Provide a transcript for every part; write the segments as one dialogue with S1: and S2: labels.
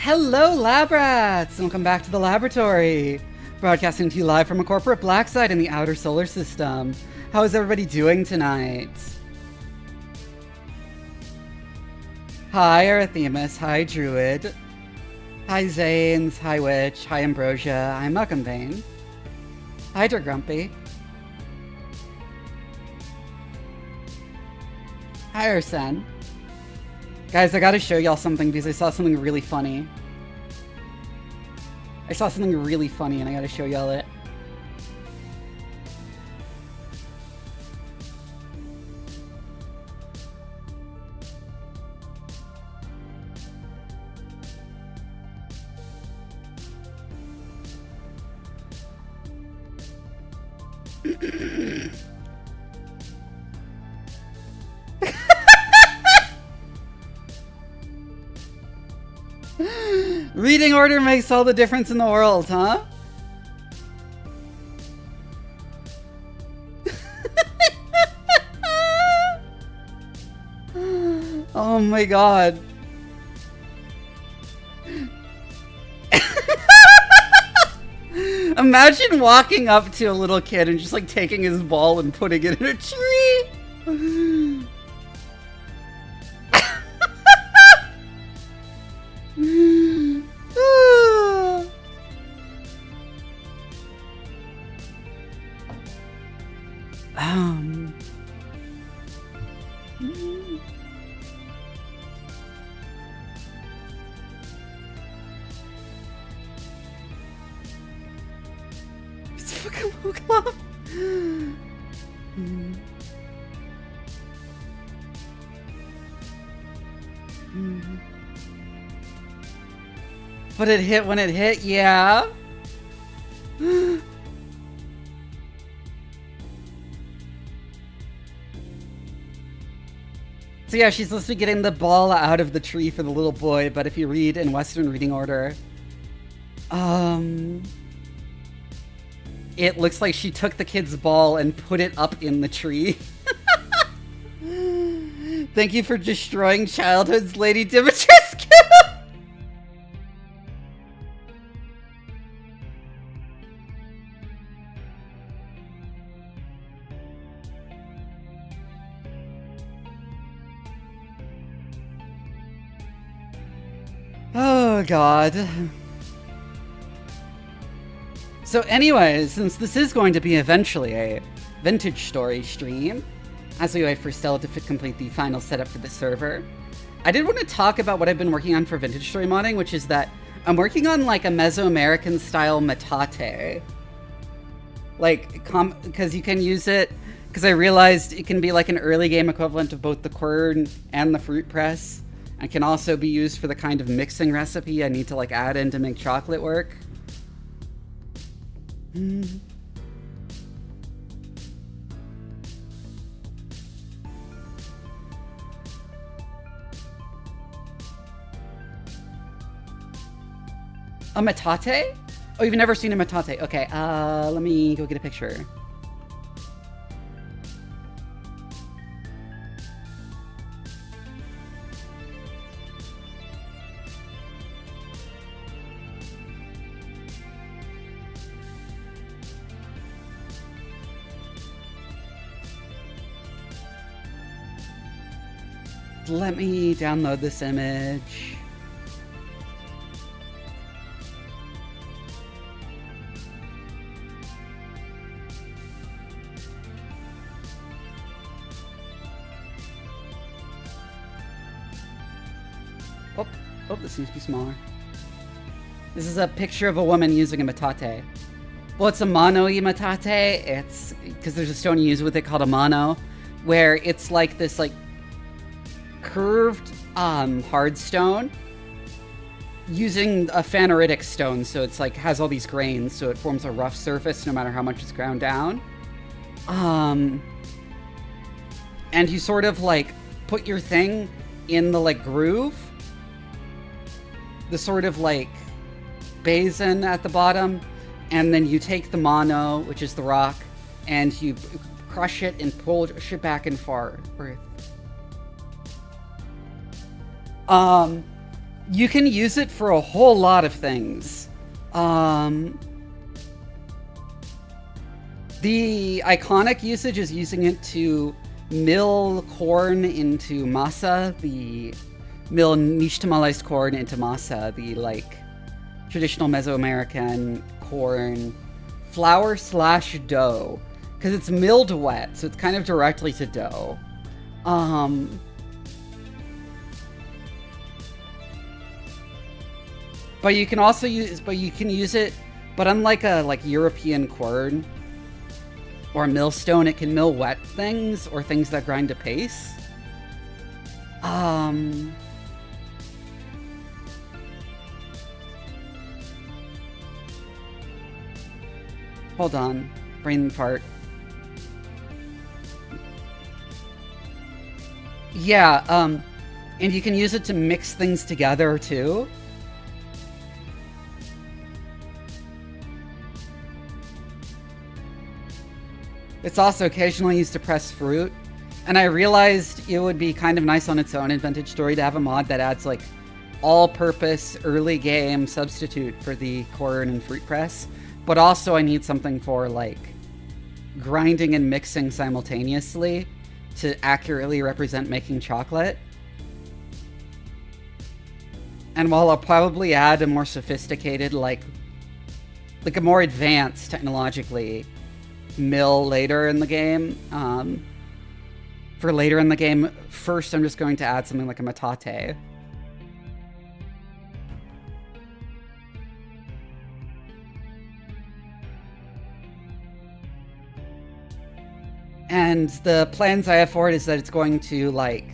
S1: Hello, lab rats! Welcome back to the laboratory. Broadcasting to you live from a corporate black site in the outer solar system. How is everybody doing tonight? Hi, Arathemus. Hi, Druid. Hi, Zanes. Hi, Witch. Hi, Ambrosia. Hi, Muckamvane. Hi, Grumpy. Hi, Ursen. Guys, I gotta show y'all something because I saw something really funny. I saw something really funny and I gotta show y'all it. Reading order makes all the difference in the world, huh? Oh my god. Imagine walking up to a little kid and just like taking his ball and putting it in a tree. It's fucking woke up. But it hit when it hit, yeah. So yeah, she's supposed to be getting the ball out of the tree for the little boy, but if you read in Western reading order, it looks like she took the kid's ball and put it up in the tree. Thank you for destroying childhood's Lady Dimitrescu. Oh god. So anyways, since this is going to be eventually a vintage story stream, as we wait for Stella to complete the final setup for the server, I did want to talk about what I've been working on for vintage story modding, which is that I'm working on like a Mesoamerican style metate. Like, because you can use it, because I realized it can be like an early game equivalent of both the quern and the fruit press. And can also be used for the kind of mixing recipe I need to like add in to make chocolate work. A metate? Oh, you've never seen a metate. Okay, let me go get a picture. Let me download this image. Oh, this needs to be smaller. This is a picture of a woman using a metate. Well, it's a mono-y metate. It's because there's a stone you use with it called a mono, where it's like this like curved hard stone using a phaneritic stone, so it's like has all these grains, so it forms a rough surface no matter how much it's ground down. And you sort of like put your thing in the like groove, the sort of like basin at the bottom, and then you take the mono, which is the rock, and you crush it and push it back and forth. You can use it for a whole lot of things. The iconic usage is using it to mill corn into masa, mill nishtamalized corn into masa, the like traditional Mesoamerican corn flour slash dough, because it's milled wet, so it's kind of directly to dough. But you can also use it, but unlike a European corn or millstone, it can mill wet things or things that grind to paste. Hold on, brain fart. Yeah, and you can use it to mix things together too. It's also occasionally used to press fruit, and I realized it would be kind of nice on its own in Vintage Story to have a mod that adds like all-purpose early game substitute for the corn and fruit press, but also I need something for like grinding and mixing simultaneously to accurately represent making chocolate. And while I'll probably add a more sophisticated, like a more advanced technologically mill later in the game, for later in the game, first I'm just going to add something like a metate. And the plans I have for it is that it's going to like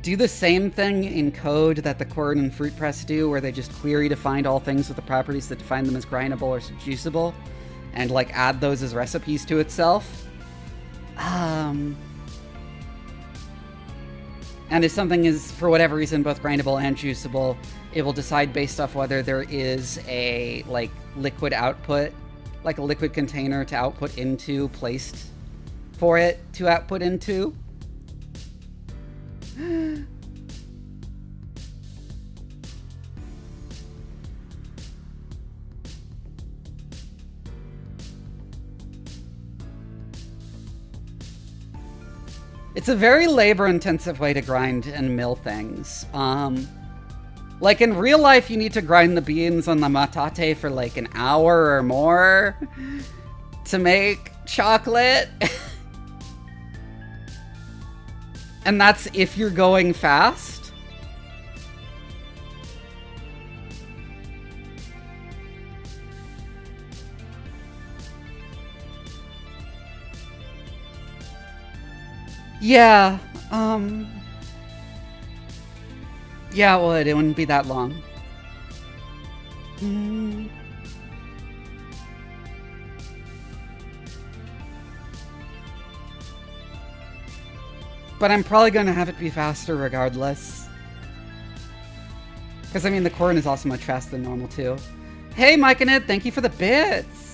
S1: do the same thing in code that the corn and fruit press do, where they just query to find all things with the properties that define them as grindable or subducible, and like add those as recipes to itself. And if something is, for whatever reason, both grindable and juiceable, it will decide based off whether there is a like liquid output, like a liquid container to output into, placed for it to output into. It's a very labor-intensive way to grind and mill things. Like in real life, you need to grind the beans on the metate for like an hour or more to make chocolate. And that's if you're going fast. Yeah, yeah, it would. It wouldn't be that long. But I'm probably going to have it be faster regardless. Because, I mean, the corn is also much faster than normal, too. Hey, Mike and Ed, thank you for the bits!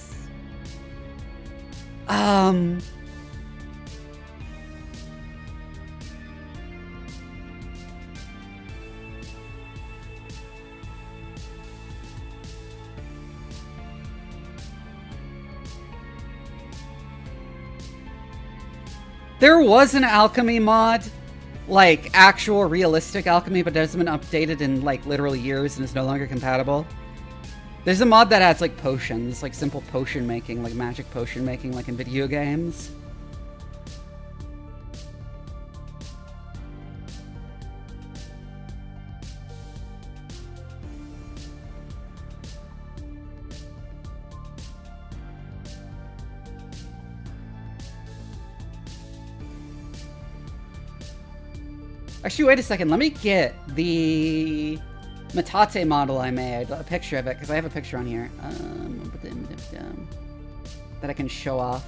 S1: There was an alchemy mod, like actual realistic alchemy, but it hasn't been updated in like literal years and is no longer compatible. There's a mod that adds like potions, like simple potion making, like magic potion making, like in video games. Actually, wait a second. Let me get the metate model I made, a picture of it, because I have a picture on here that I can show off.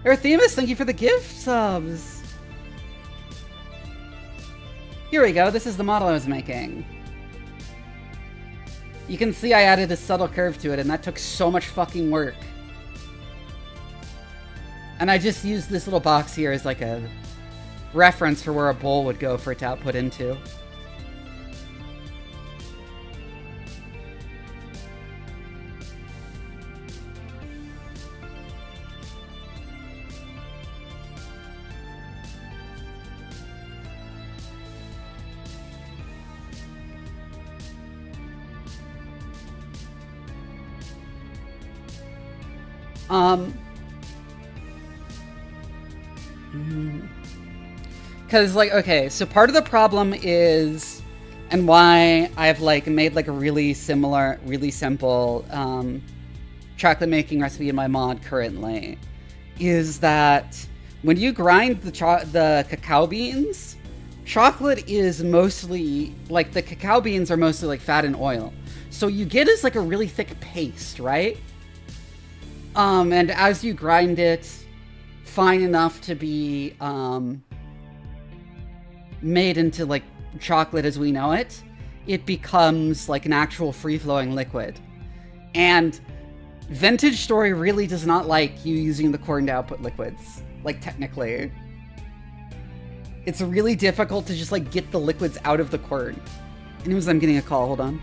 S1: Erythemus, thank you for the gift subs. Here we go. This is the model I was making. You can see I added a subtle curve to it, and that took so much fucking work. And I just used this little box here as like a reference for where a bowl would go for it to output into. Because, like, okay, so part of the problem is, and why I've, like, made, like, a really similar, really simple chocolate making recipe in my mod currently, is that when you grind the cacao beans, chocolate is mostly, like, the cacao beans are mostly, like, fat and oil. So you get is, like, a really thick paste, right? And as you grind it fine enough to be, made into, like, chocolate as we know it, it becomes, like, an actual free-flowing liquid. And Vintage Story really does not like you using the corn to output liquids. Like, technically. It's really difficult to just, like, get the liquids out of the corn. Anyways, I'm getting a call, hold on.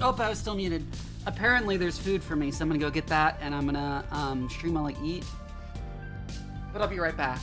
S1: Oh, I was still muted. Apparently there's food for me, so I'm gonna go get that, and I'm gonna stream while I eat. But I'll be right back.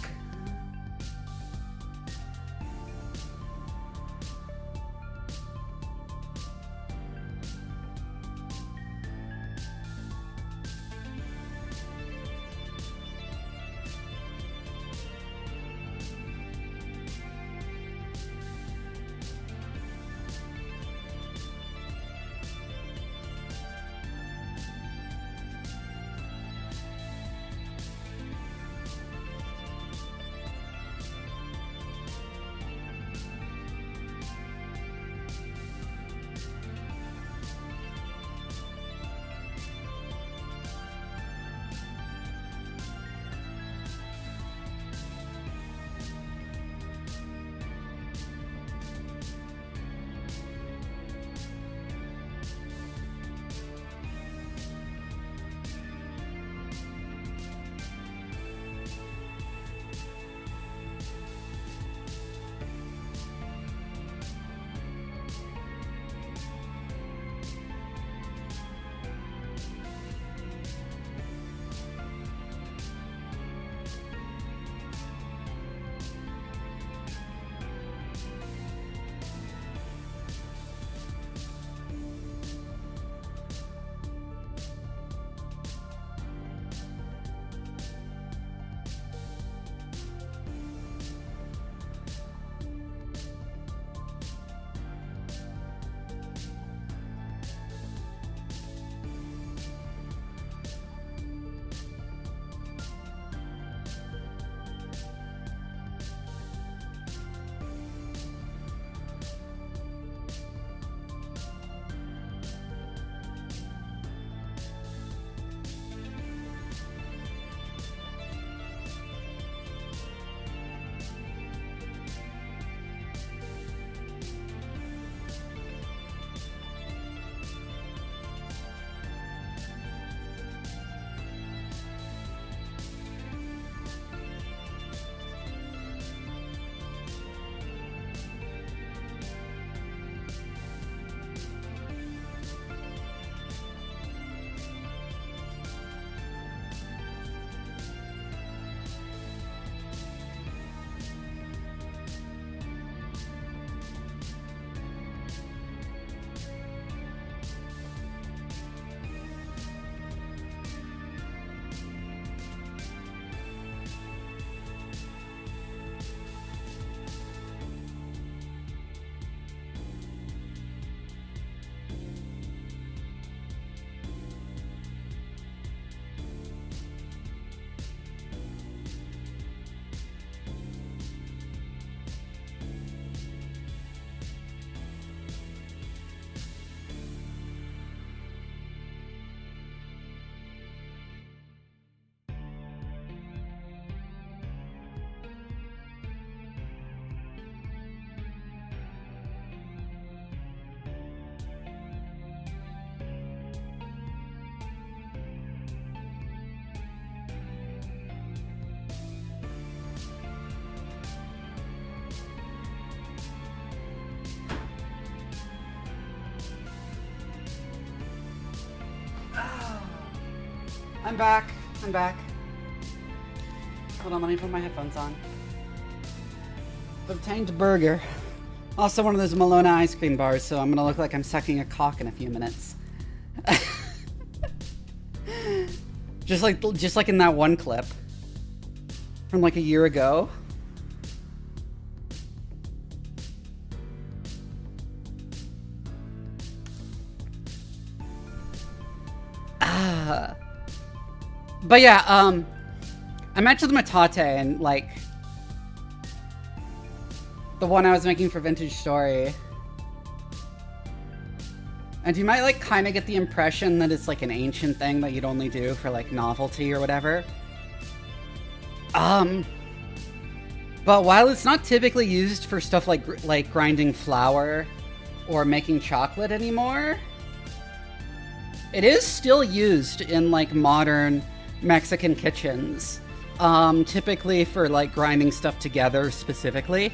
S1: I'm back. I'm back. Hold on, let me put my headphones on. Obtained burger. Also one of those Malona ice cream bars, so I'm gonna look like I'm sucking a cock in a few minutes. just like in that one clip from like a year ago. But yeah, I mentioned the metate and like the one I was making for Vintage Story. And you might like kind of get the impression that it's like an ancient thing that you'd only do for like novelty or whatever. But while it's not typically used for stuff like grinding flour or making chocolate anymore, it is still used in like modern Mexican kitchens, typically for like grinding stuff together specifically.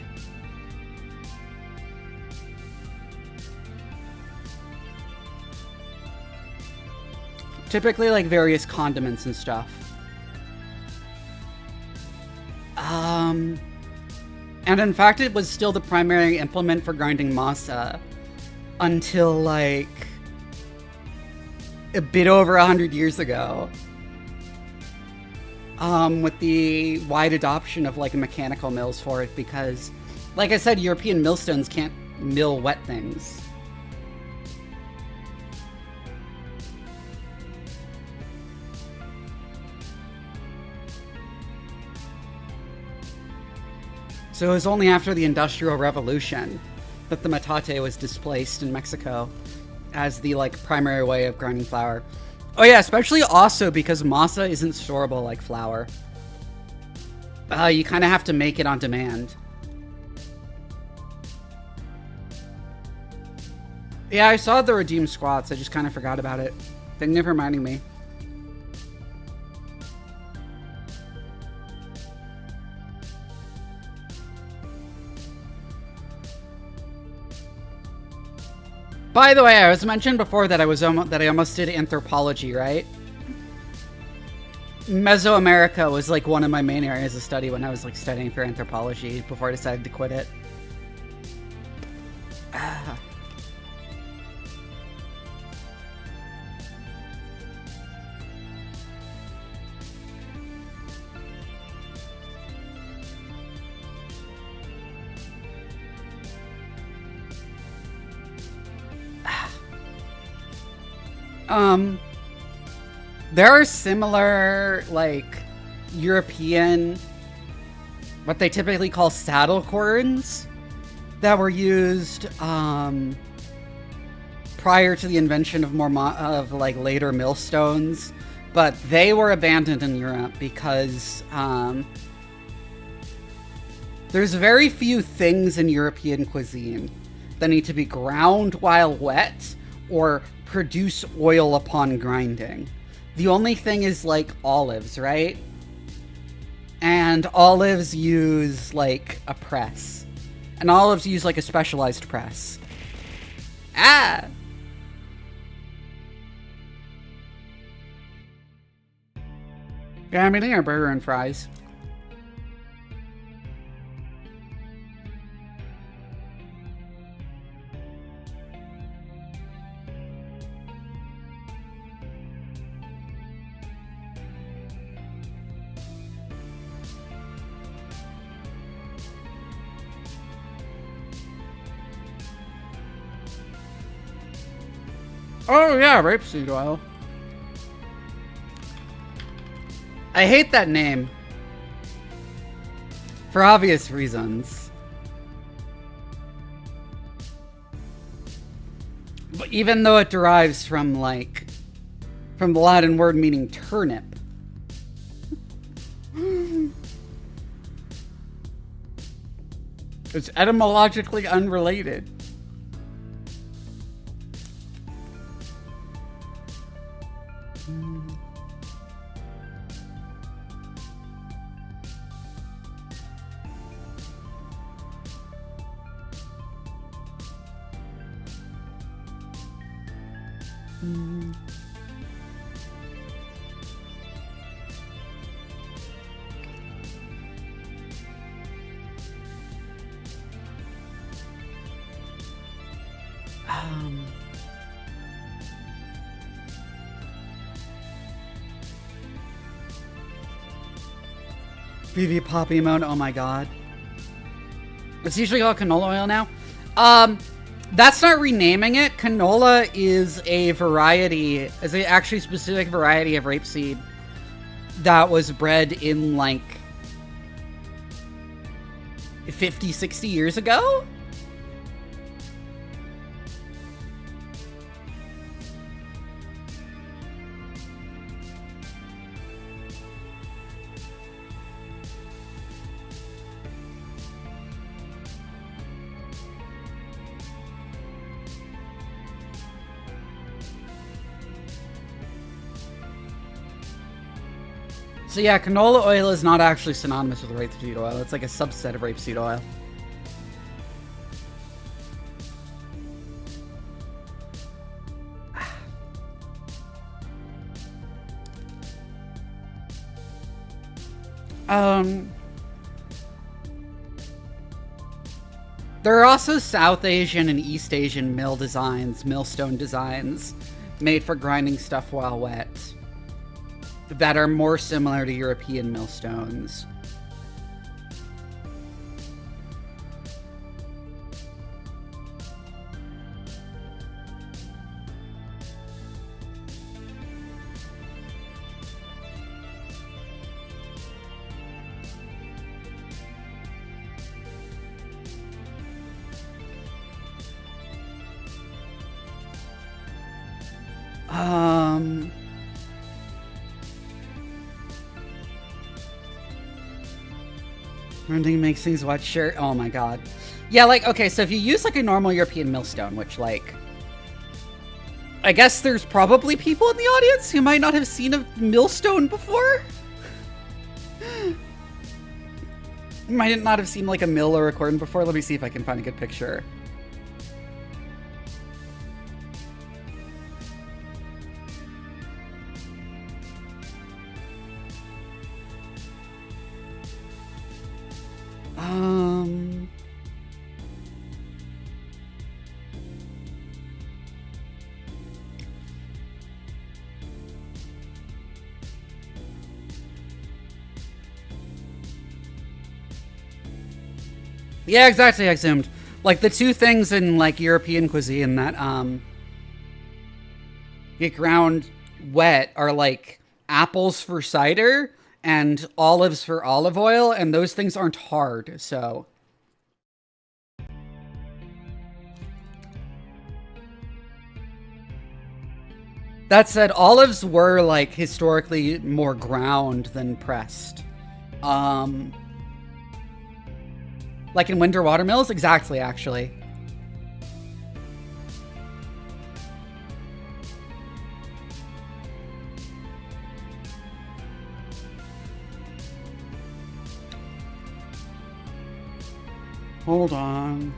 S1: Typically like various condiments and stuff. And in fact, it was still the primary implement for grinding masa until like a bit over 100 years ago. With the wide adoption of like mechanical mills for it, because like I said, European millstones can't mill wet things. So it was only after the Industrial Revolution that the metate was displaced in Mexico as the like primary way of grinding flour. Oh yeah, especially also because masa isn't storable like flour. You kind of have to make it on demand. Yeah, I saw the redeemed squats. I just kind of forgot about it. Thank you for reminding me. By the way, I was mentioned before that I almost did anthropology, right? Mesoamerica was like one of my main areas of study when I was like studying for anthropology before I decided to quit it. There are similar, like, European, what they typically call saddle querns, that were used, prior to the invention of like, later millstones, but they were abandoned in Europe because, there's very few things in European cuisine that need to be ground while wet or produce oil upon grinding. The only thing is like olives, right? And olives use like a press. And olives use like a specialized press. Ah! Yeah, I'm eating a burger and fries. Oh yeah, rapeseed oil. I hate that name. For obvious reasons. But even though it derives from like, from the Latin word meaning turnip. It's etymologically unrelated. Vivi poppy emote, oh my god. It's usually called canola oil now. That's not renaming it. Canola is a variety, is a actually specific variety of rapeseed that was bred in like 50, 60 years ago? So yeah, canola oil is not actually synonymous with rapeseed oil. It's like a subset of rapeseed oil. There are also South Asian and East Asian mill designs, millstone designs, made for grinding stuff while wet, that are more similar to European millstones. Renting makes things wet, sure. Oh my god. Yeah, like, okay, so if you use like a normal European millstone, which like, I guess there's probably people in the audience who might not have seen a millstone before. Might not have seen like a mill or a quern before. Let me see if I can find a good picture. Yeah, exactly, I zoomed. Like, the two things in, like, European cuisine that, get ground wet are, like, apples for cider and olives for olive oil, and those things aren't hard, so... That said, olives were, like, historically more ground than pressed. Like in winter watermills? Exactly, actually. Hold on.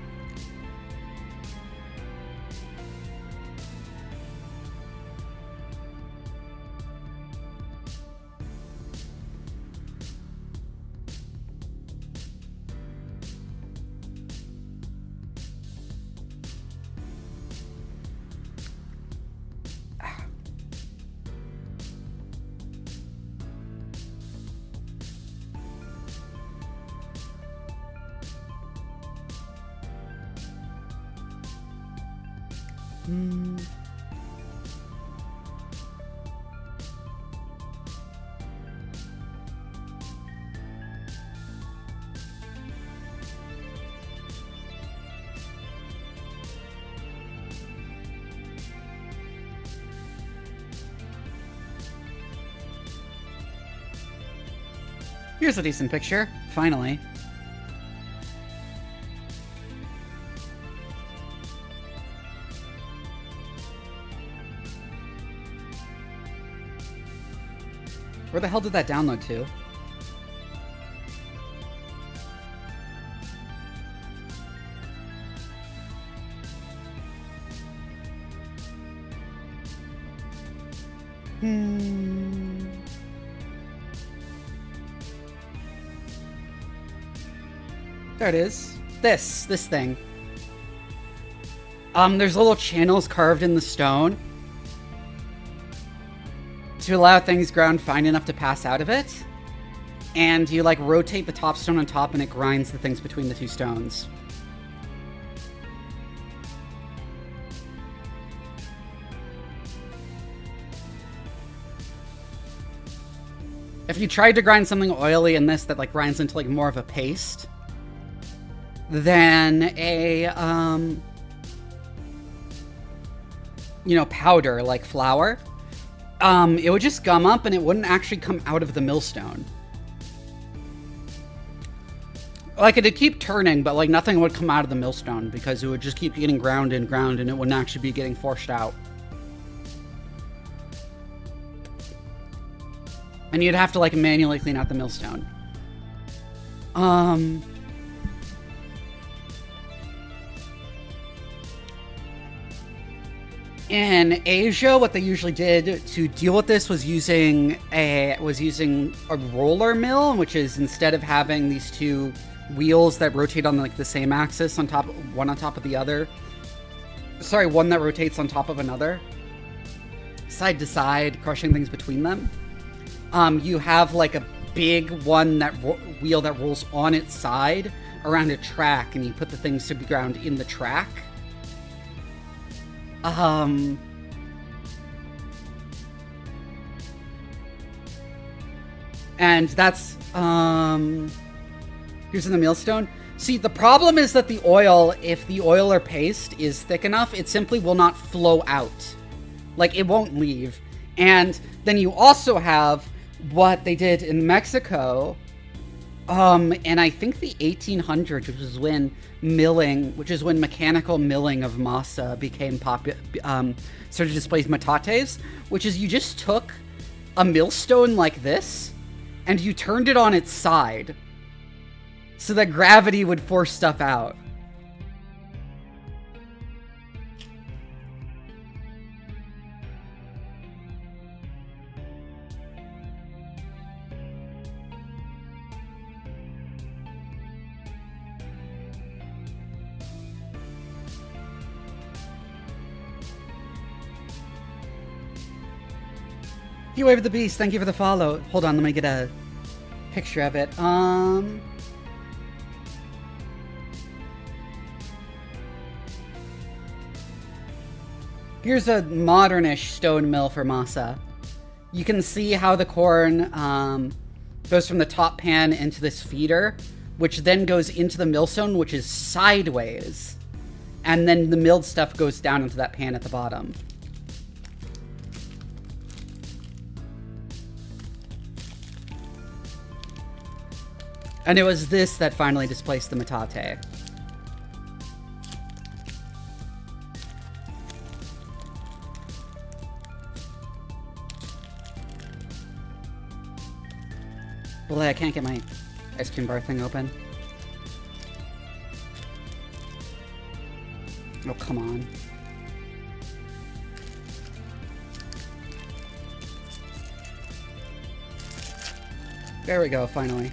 S1: Here's a decent picture, finally. Where the hell did that download to? There it is. This thing. There's little channels carved in the stone to allow things ground fine enough to pass out of it. And you, like, rotate the top stone on top and it grinds the things between the two stones. If you tried to grind something oily in this that, like, grinds into, like, more of a paste than a, you know, powder, like flour, it would just gum up and it wouldn't actually come out of the millstone. Like, it'd keep turning, but, like, nothing would come out of the millstone because it would just keep getting ground and it wouldn't actually be getting forced out. And you'd have to, like, manually clean out the millstone. In Asia, what they usually did to deal with this was using a roller mill, which is, instead of having these two wheels that rotate on, like, the same axis on top, one on top of the other. Sorry, one that rotates on top of another, side to side, crushing things between them. You have, like, a big one wheel that rolls on its side around a track, and you put the things to be ground in the track. And that's, here's in the millstone. See, the problem is that the oil, if the oil or paste is thick enough, it simply will not flow out. Like, it won't leave. And then you also have what they did in Mexico, and I think the 1800s, which is when mechanical milling of masa became started to displace metates, which is you just took a millstone like this and you turned it on its side so that gravity would force stuff out. You Wave of the Beast, thank you for the follow. Hold on, let me get a picture of it. Here's a modernish stone mill for masa. You can see how the corn goes from the top pan into this feeder, which then goes into the millstone, which is sideways. And then the milled stuff goes down into that pan at the bottom. And it was this that finally displaced the metate. Well, I can't get my ice cream bar thing open. Oh, come on. There we go, finally.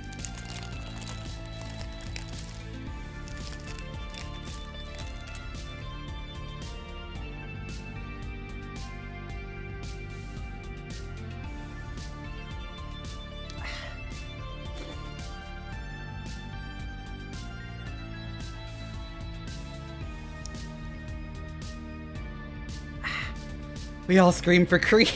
S1: We all scream for cream.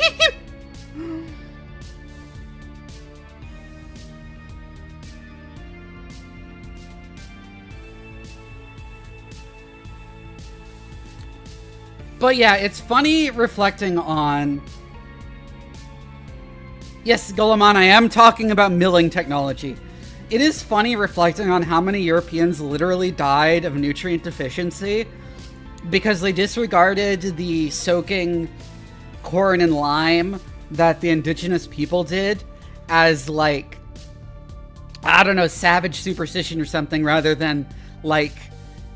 S1: But yeah, it's funny reflecting on... Yes, Goleman, I am talking about milling technology. It is funny reflecting on how many Europeans literally died of nutrient deficiency because they disregarded the soaking corn and lime that the indigenous people did as, like, I don't know, savage superstition or something, rather than, like,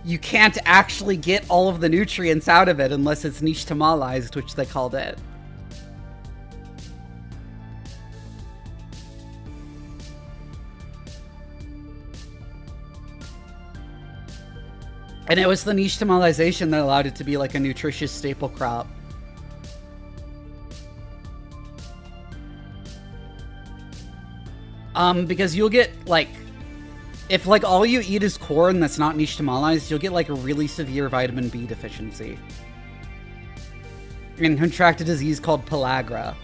S1: you can't actually get all of the nutrients out of it unless it's nishtamalized, which they called it. And it was the nixtamalization that allowed it to be like a nutritious staple crop. Because you'll get like, if like all you eat is corn that's not nixtamalized, you'll get like a really severe vitamin B deficiency. And contract a disease called pellagra.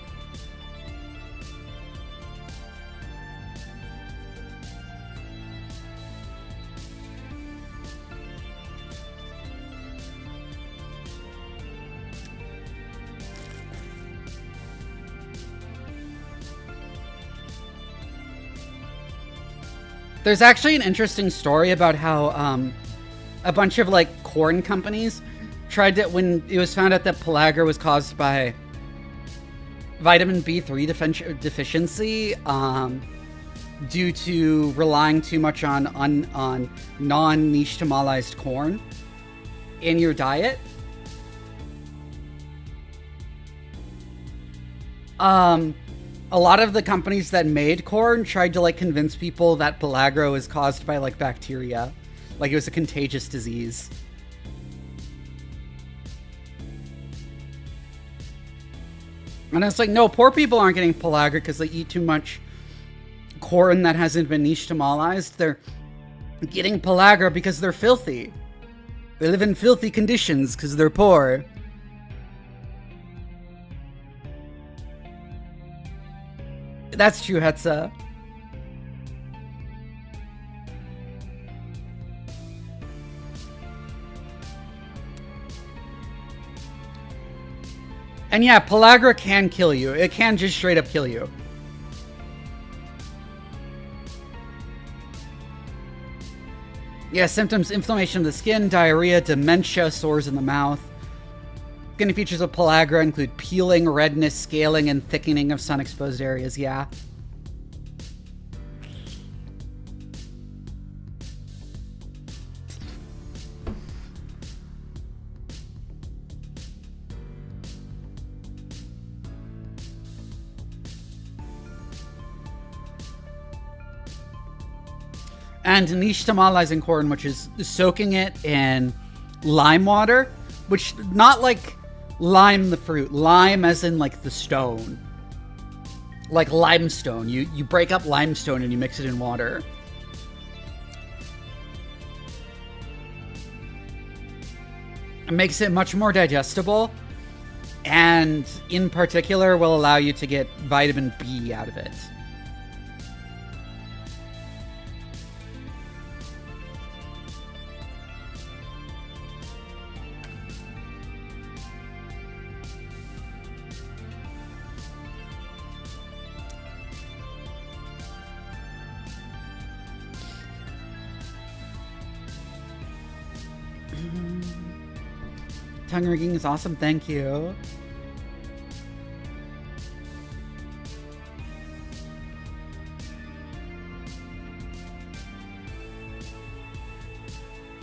S1: There's actually an interesting story about how a bunch of like corn companies tried to, when it was found out that pellagra was caused by vitamin B3 deficiency due to relying too much on non-nixtamalized corn in your diet. A lot of the companies that made corn tried to like convince people that pellagra was caused by like bacteria, like it was a contagious disease. And it's like, no, poor people aren't getting pellagra because they eat too much corn that hasn't been nixtamalized. They're getting pellagra because they're filthy. They live in filthy conditions because they're poor. That's true, Hetza. And yeah, pellagra can kill you. It can just straight up kill you. Yeah, symptoms: inflammation of the skin, diarrhea, dementia, sores in the mouth. Skin features of pellagra include peeling, redness, scaling, and thickening of sun-exposed areas. Yeah. And nixtamalizing corn, which is soaking it in lime water, which not like lime the fruit, lime as in like the stone, like limestone. You break up limestone and you mix it in water. It makes it much more digestible, and in particular will allow you to get vitamin B out of it. Tongue ringing is awesome, thank you.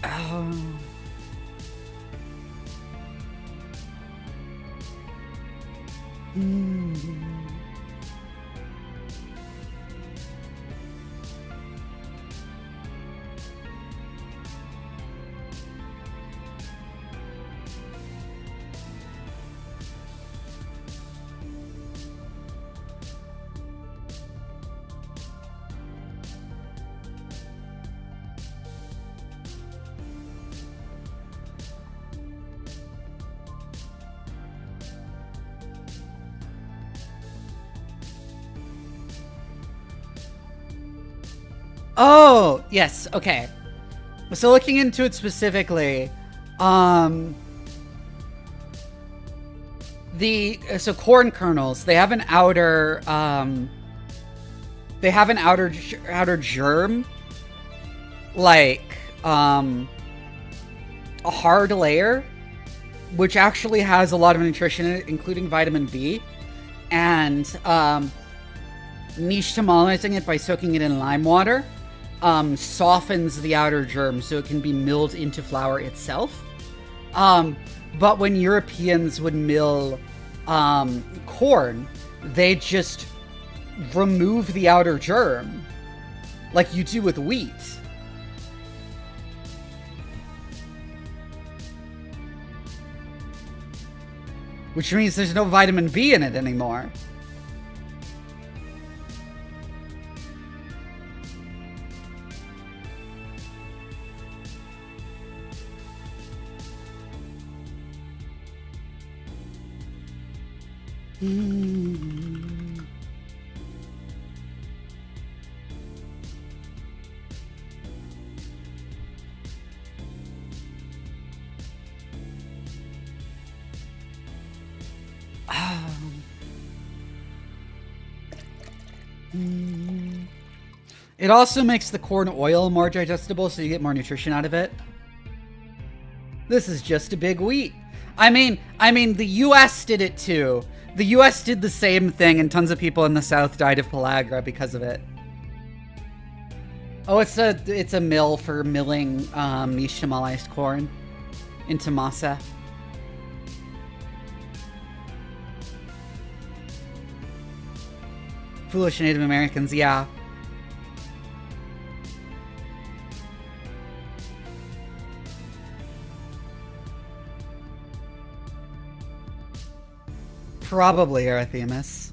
S1: Oh. Oh, yes, okay. So looking into it specifically, so corn kernels, they have an outer germ, like a hard layer, which actually has a lot of nutrition in it, including vitamin B, and nixtamalizing it by soaking it in lime water softens the outer germ so it can be milled into flour itself. But when Europeans would mill corn, they just remove the outer germ like you do with wheat. which means there's no vitamin B in it anymore. It also makes the corn oil more digestible, so you get more nutrition out of it. This is just a big wheat. I mean, the U.S. did it too. The U.S. did the same thing, and tons of people in the South died of pellagra because of it. Oh, it's a mill for milling nishimalized corn into masa. Foolish Native Americans, yeah. Probably Erythemus.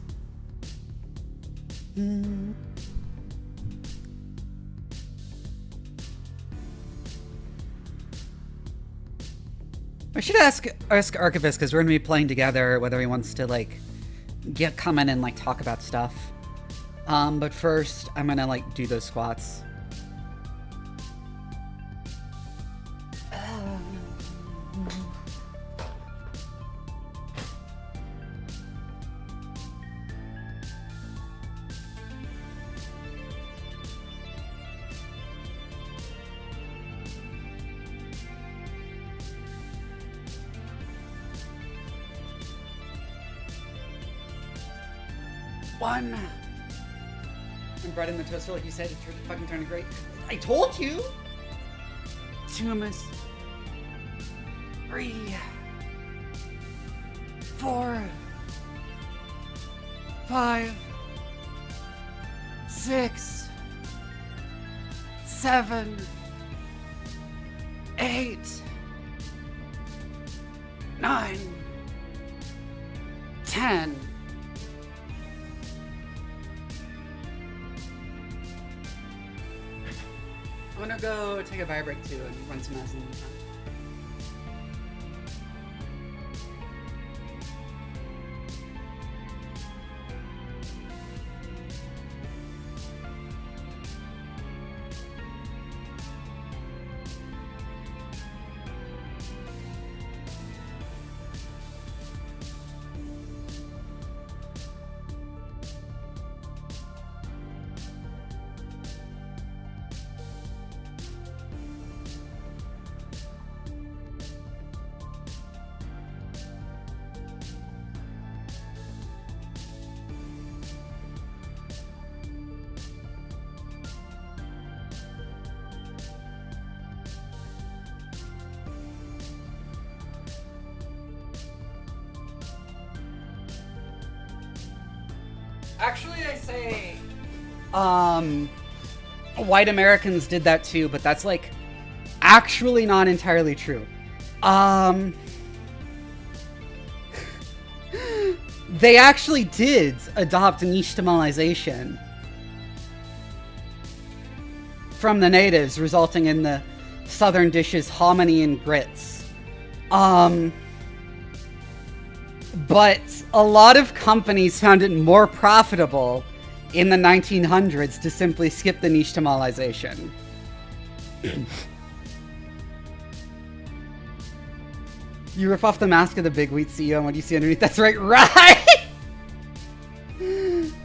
S1: I should ask Archivist, because we're gonna be playing together, whether he wants to like come in and like talk about stuff. But first I'm gonna like do those squats. One. And bread in the toaster, like you said, it's fucking turning great. I told you! 2 miss. 3. 4. 5. 6. 7. 8. 9. 10. I'm gonna go take a bio break too and run some ads in the meantime. Actually, I say, white Americans did that too, but that's like actually not entirely true. They actually did adopt nishtimalization from the natives, resulting in the southern dishes hominy and grits. But a lot of companies found it more profitable in the 1900s to simply skip the nishtimalization. You rip off the mask of the big wheat CEO and what do you see underneath? That's right, right!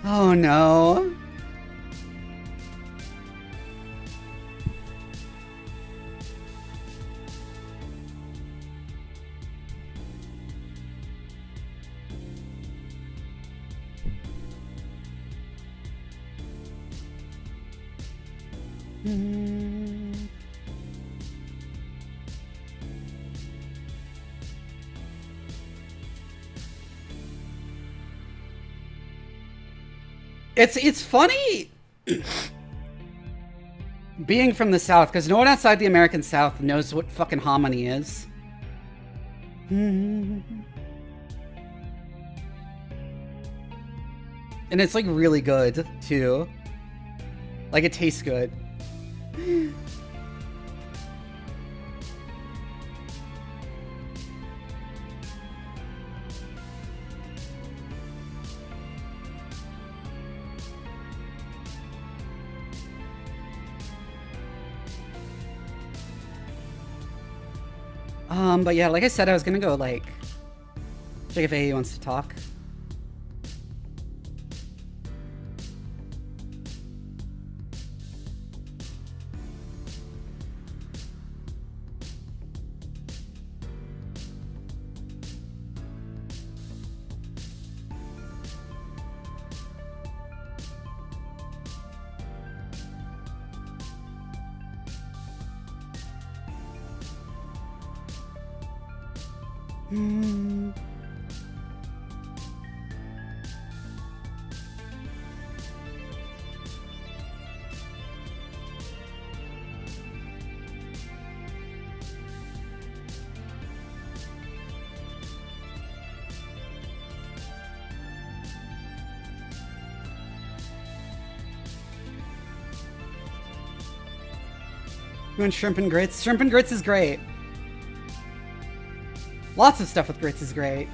S1: Oh no. It's funny being from the South, because no one outside the American South knows what fucking hominy is. And it's like really good too. Like it tastes good. But yeah, like I said, I was gonna go like check if AA wants to talk. You want shrimp and grits? Shrimp and grits is great. Lots of stuff with grits is great.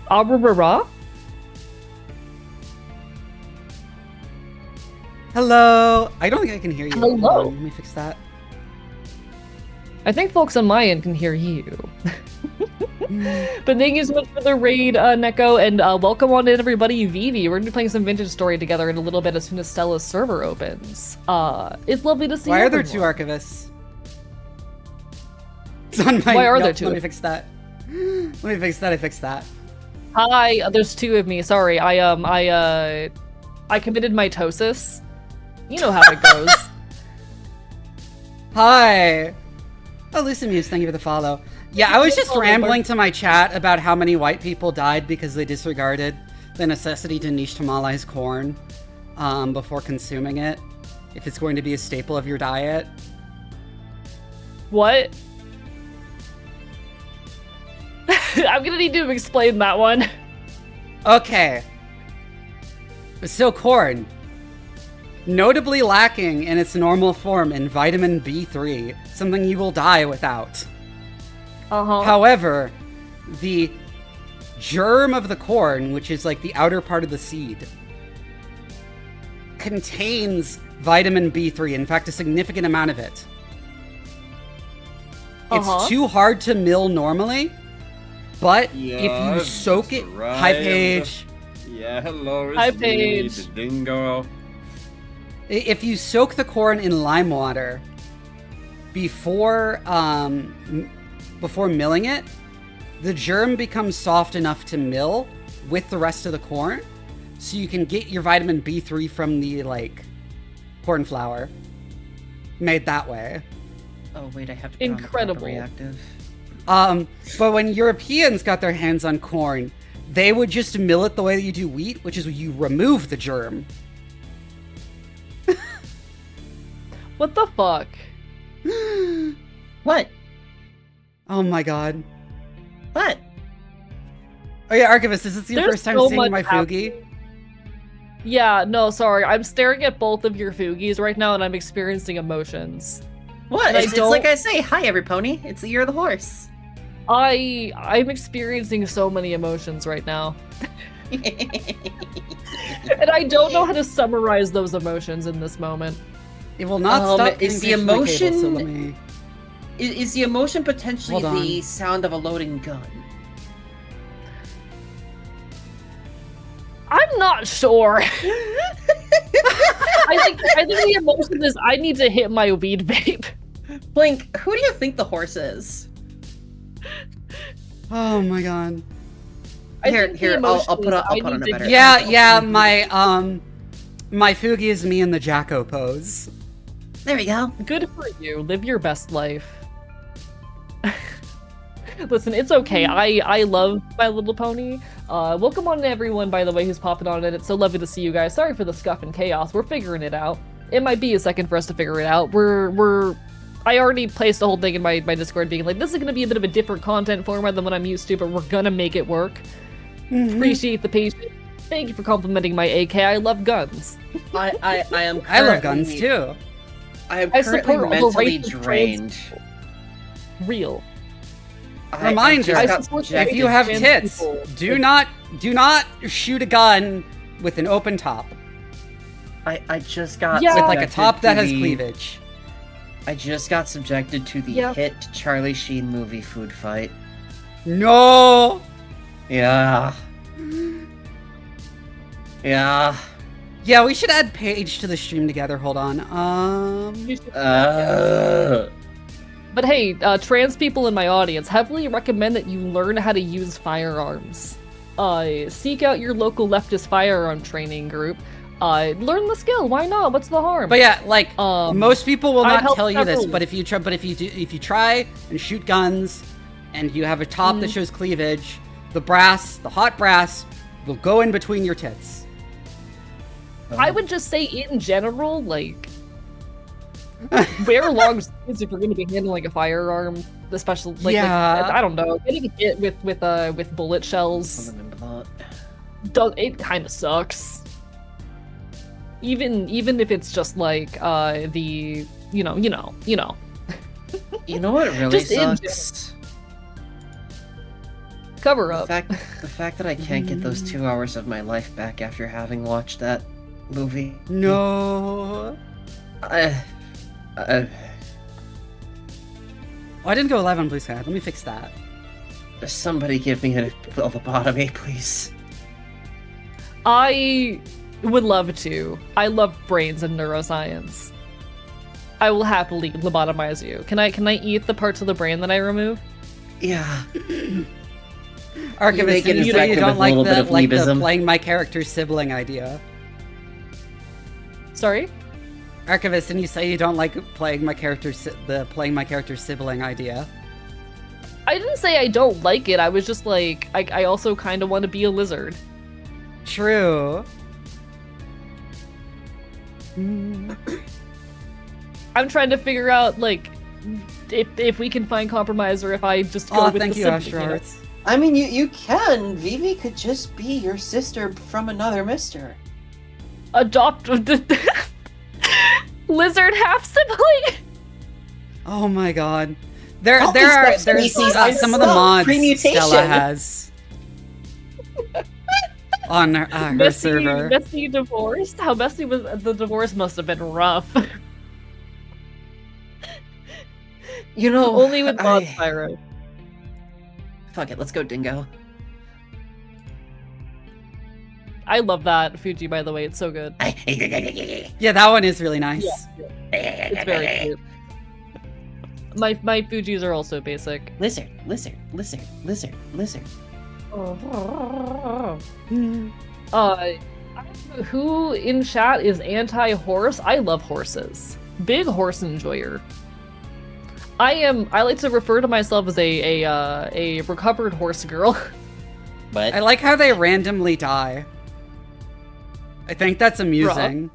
S2: Abrara?
S1: Hello. I don't think I can hear you.
S2: Hello.
S1: Let me fix that.
S2: I think folks on my end can hear you. But thank you so much for the raid, Neko, and welcome on in, everybody. Vivi, we're gonna be playing some Vintage Story together in a little bit as soon as Stella's server opens. It's lovely to see you.
S1: Why are there two archivists? It's on my.
S2: Why are there two?
S1: Let me fix that. Let me fix that. I fixed that.
S2: Hi, there's two of me. Sorry, I committed mitosis. You know how it goes.
S1: Hi. Oh, Lucy Muse, thank you for the follow. Yeah, I was just rambling to my chat about how many white people died because they disregarded the necessity to nishtamalize corn before consuming it, if it's going to be a staple of your diet.
S2: What? I'm gonna need to explain that one.
S1: Okay. So corn, notably lacking in its normal form in vitamin B3, something you will die without. However, the germ of the corn, which is like the outer part of the seed, contains vitamin B3, in fact, a significant amount of it. It's too hard to mill normally, but if you soak it... Hi, Paige.
S3: Yeah, hello,
S2: Hi,
S3: it's me,
S2: Paige.
S3: the dingo.
S1: If you soak the corn in lime water before before milling it, the germ becomes soft enough to mill with the rest of the corn, so you can get your vitamin B3 from the like corn flour made that way.
S4: Oh wait, I have to.
S2: Incredible.
S4: Reactive.
S1: But when Europeans got their hands on corn, they would just mill it the way that you do wheat, which is you remove the germ.
S2: What the fuck?
S4: What?
S1: Oh my god.
S4: What?
S1: Oh yeah, Archivist, is this your
S2: There's
S1: first time
S2: so
S1: seeing
S2: much
S1: my Fugi?
S2: Yeah, no, sorry. I'm staring at both of your Fugis right now and I'm experiencing emotions.
S4: What?
S2: And
S4: It's like I say, hi every pony. It's the year of the horse.
S2: I'm experiencing so many emotions right now. And I don't know how to summarize those emotions in this moment.
S1: It will not stop.
S4: Is the
S1: getting my
S4: emotion?
S1: cable, so let me...
S4: Is the emotion potentially
S1: Hold on.
S4: the sound of a loading gun?
S2: I'm not sure. I think the emotion is I need to hit my weed vape.
S4: Blink, who do you think the horse is?
S1: Oh my god.
S4: Here, I'll put on a better.
S1: Yeah, my Fugi is me in the Jacko pose.
S4: There we go.
S2: Good for you. Live your best life. Listen, it's okay. I love My Little Pony. Welcome on everyone, by the way, who's popping on it. It's so lovely to see you guys. Sorry for the scuff and chaos. We're figuring it out. It might be a second for us to figure it out. I already placed a whole thing in my Discord being like, this is gonna be a bit of a different content format than what I'm used to, but we're gonna make it work. Appreciate the patience. Thank you for complimenting my AK. I love guns.
S4: I am.
S1: I love guns too.
S4: I am
S2: I
S4: currently
S2: support all the
S4: mentally
S2: races,
S4: drained.
S2: Real.
S1: Reminder,
S4: I just
S2: support
S4: got
S1: if you have
S2: trans
S1: tits,
S2: people.
S1: do not shoot a gun with an open top.
S4: I just got
S2: Yeah.
S1: With like a
S4: subjected
S1: top that
S4: to
S1: has
S4: the-
S1: cleavage.
S4: I just got subjected to the
S2: Yep.
S4: hit Charlie Sheen movie food fight.
S1: No!
S4: Yeah. Yeah.
S1: Yeah, we should add Paige to the stream together. Hold on.
S2: But hey, trans people in my audience, heavily recommend that you learn how to use firearms. Seek out your local leftist firearm training group. Learn the skill. Why not? What's the harm?
S1: But yeah, like most people will
S2: I
S1: not
S2: helped
S1: tell you this,
S2: several.
S1: but if you try and shoot guns, and you have a top that shows cleavage, the hot brass, will go in between your tits.
S2: I would just say in general, like, wear long sleeves if you're going to be handling a firearm, especially like,
S1: Yeah.
S2: I don't know, getting hit with bullet shells. It kind of sucks. Even if it's just like the you know.
S4: You know what really
S2: Just in
S4: sucks?
S2: Cover
S4: The
S2: up.
S4: fact that I can't get those 2 hours of my life back after having watched that movie.
S1: No.
S2: Uh,
S1: Oh, I didn't go live on Blue Sky. Let me fix that.
S4: Somebody give me a lobotomy, please.
S2: I would love to. I love brains and neuroscience. I will happily lobotomize you. Can I eat the parts of the brain that I remove?
S4: Yeah.
S1: Archivist,
S4: make it
S1: and you say you
S4: effective
S1: don't
S4: with a
S1: like
S4: little bit
S1: the
S4: of
S1: the
S4: Liebism.
S1: playing my character's sibling idea.
S2: Sorry?
S1: Archivist, and you say you don't like playing my character's sibling idea.
S2: I didn't say I don't like it. I was just like, I also kind of want to be a lizard.
S1: True.
S2: I'm trying to figure out, like, if we can find compromise or if I just go
S1: Oh,
S2: with
S1: thank
S2: the
S1: you,
S2: simple,
S1: Astro Hearts.
S4: I mean, you can. Vivi could just be your sister from another mister.
S2: Adopt lizard half sibling.
S1: Oh my god. There's
S4: species
S1: some of the
S4: are
S1: mods
S4: pre-mutation.
S1: Stella has on her
S2: Messy,
S1: server.
S2: messy divorce? How messy was the divorce? Must have been rough.
S4: You know,
S2: Only with mod Spyro.
S4: Fuck it, let's go, Dingo.
S2: I love that Fuji, by the way. It's so good.
S1: Yeah, that one is really nice.
S2: It's very cute. My Fujis are also basic.
S4: Lizard, lizard, lizard, lizard, lizard.
S2: Who in chat is anti-horse? I love horses. Big horse enjoyer. I like to refer to myself as a recovered horse girl.
S4: But
S1: I like how they randomly die. I think that's amusing.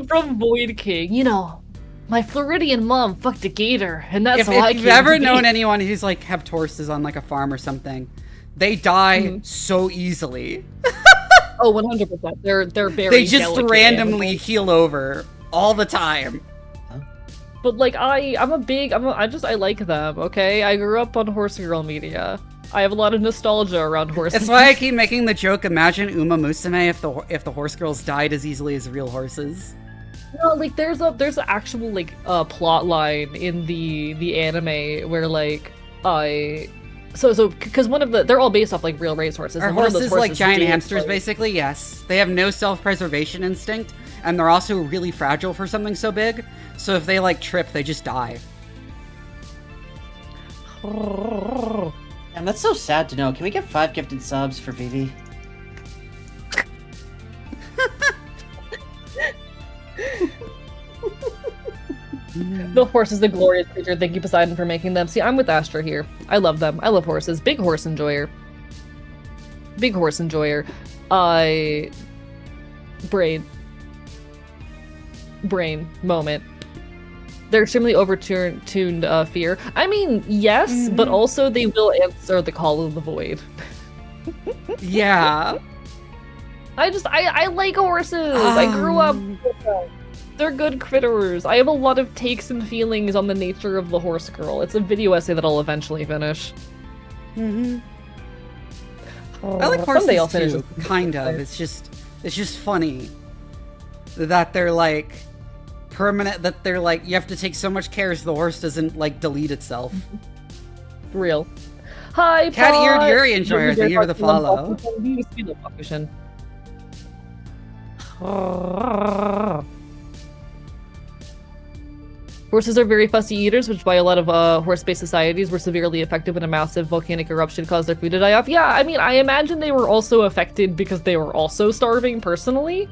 S2: from Void King, you know, my Floridian mom fucked a gator, and that's
S1: if
S2: how I
S1: you've
S2: came
S1: ever
S2: to be.
S1: known anyone who's like kept horses on like a farm or something, they die so easily.
S2: Oh, 100%. They're very.
S1: They just
S2: delicate
S1: randomly
S2: animals.
S1: heal over all the time.
S2: But like I like them. Okay, I grew up on horse girl media. I have a lot of nostalgia around horses.
S1: That's why I keep making the joke. Imagine Uma Musume if the horse girls died as easily as real horses.
S2: No, like there's an actual like plot line in the anime where like because one of they're all based off like real racehorses.
S1: Are
S2: and one of those
S1: horses like giant
S2: did,
S1: hamsters,
S2: like-
S1: basically? Yes. They have no self-preservation instinct, and they're also really fragile for something so big. So if they like trip, they just die.
S4: and that's so sad to know. Can we get 5 gifted subs for Vivi?
S2: The horse is the glorious creature. Thank you, Poseidon, for making them. See, I'm with Astra here. I love them. I love horses. Big horse enjoyer. Big horse enjoyer. Brain moment. They're extremely overtuned fear. I mean, yes, but also they will answer the call of the void.
S1: Yeah.
S2: I like horses. I grew up with them. They're good critters. I have a lot of takes and feelings on the nature of the horse girl. It's a video essay that I'll eventually finish.
S1: I like horses
S2: someday I'll finish
S1: too,
S2: it.
S1: kind of. It's just funny that they're like permanent. That they're like you have to take so much care so the horse doesn't like delete itself.
S2: Real. Hi,
S1: Cat-eared Yuri enjoyer. Thank you for the follow.
S2: Horses are very fussy eaters, which by a lot of horse-based societies were severely affected when a massive volcanic eruption caused their food to die off. Yeah, I mean, I imagine they were also affected because they were also starving personally.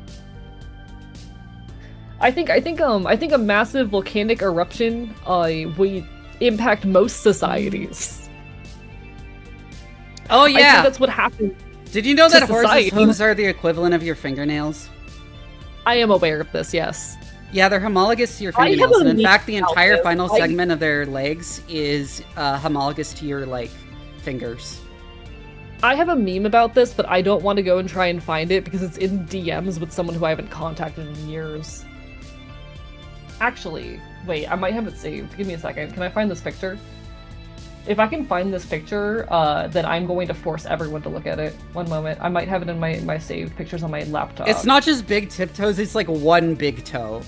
S2: I think a massive volcanic eruption would impact most societies.
S1: Oh yeah,
S2: I think that's what happened.
S1: Did you know that
S2: society.
S1: horses' hooves are the equivalent of your fingernails?
S2: I am aware of this, yes.
S1: Yeah, they're homologous to your
S2: I have
S1: fingernails,
S2: a
S1: and in
S2: meme
S1: fact, the
S2: about
S1: entire
S2: this.
S1: final segment of their legs is homologous to your like fingers.
S2: I have a meme about this, but I don't want to go and try and find it because it's in DMs with someone who I haven't contacted in years. Actually, wait, I might have it saved. Give me a second. Can I find this picture? If I can find this picture, then I'm going to force everyone to look at it. One moment. I might have it in my saved pictures on my laptop.
S1: It's not just big tiptoes, it's like one big toe.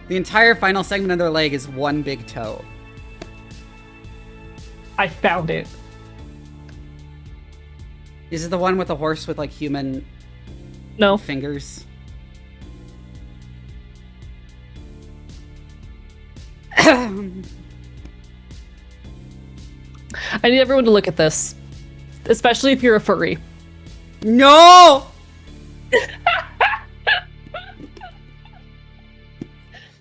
S1: The entire final segment of their leg is one big toe.
S2: I found it.
S1: Is it the one with the horse with like human
S2: No.
S1: fingers?
S2: I need everyone to look at this. Especially if you're a furry.
S1: No!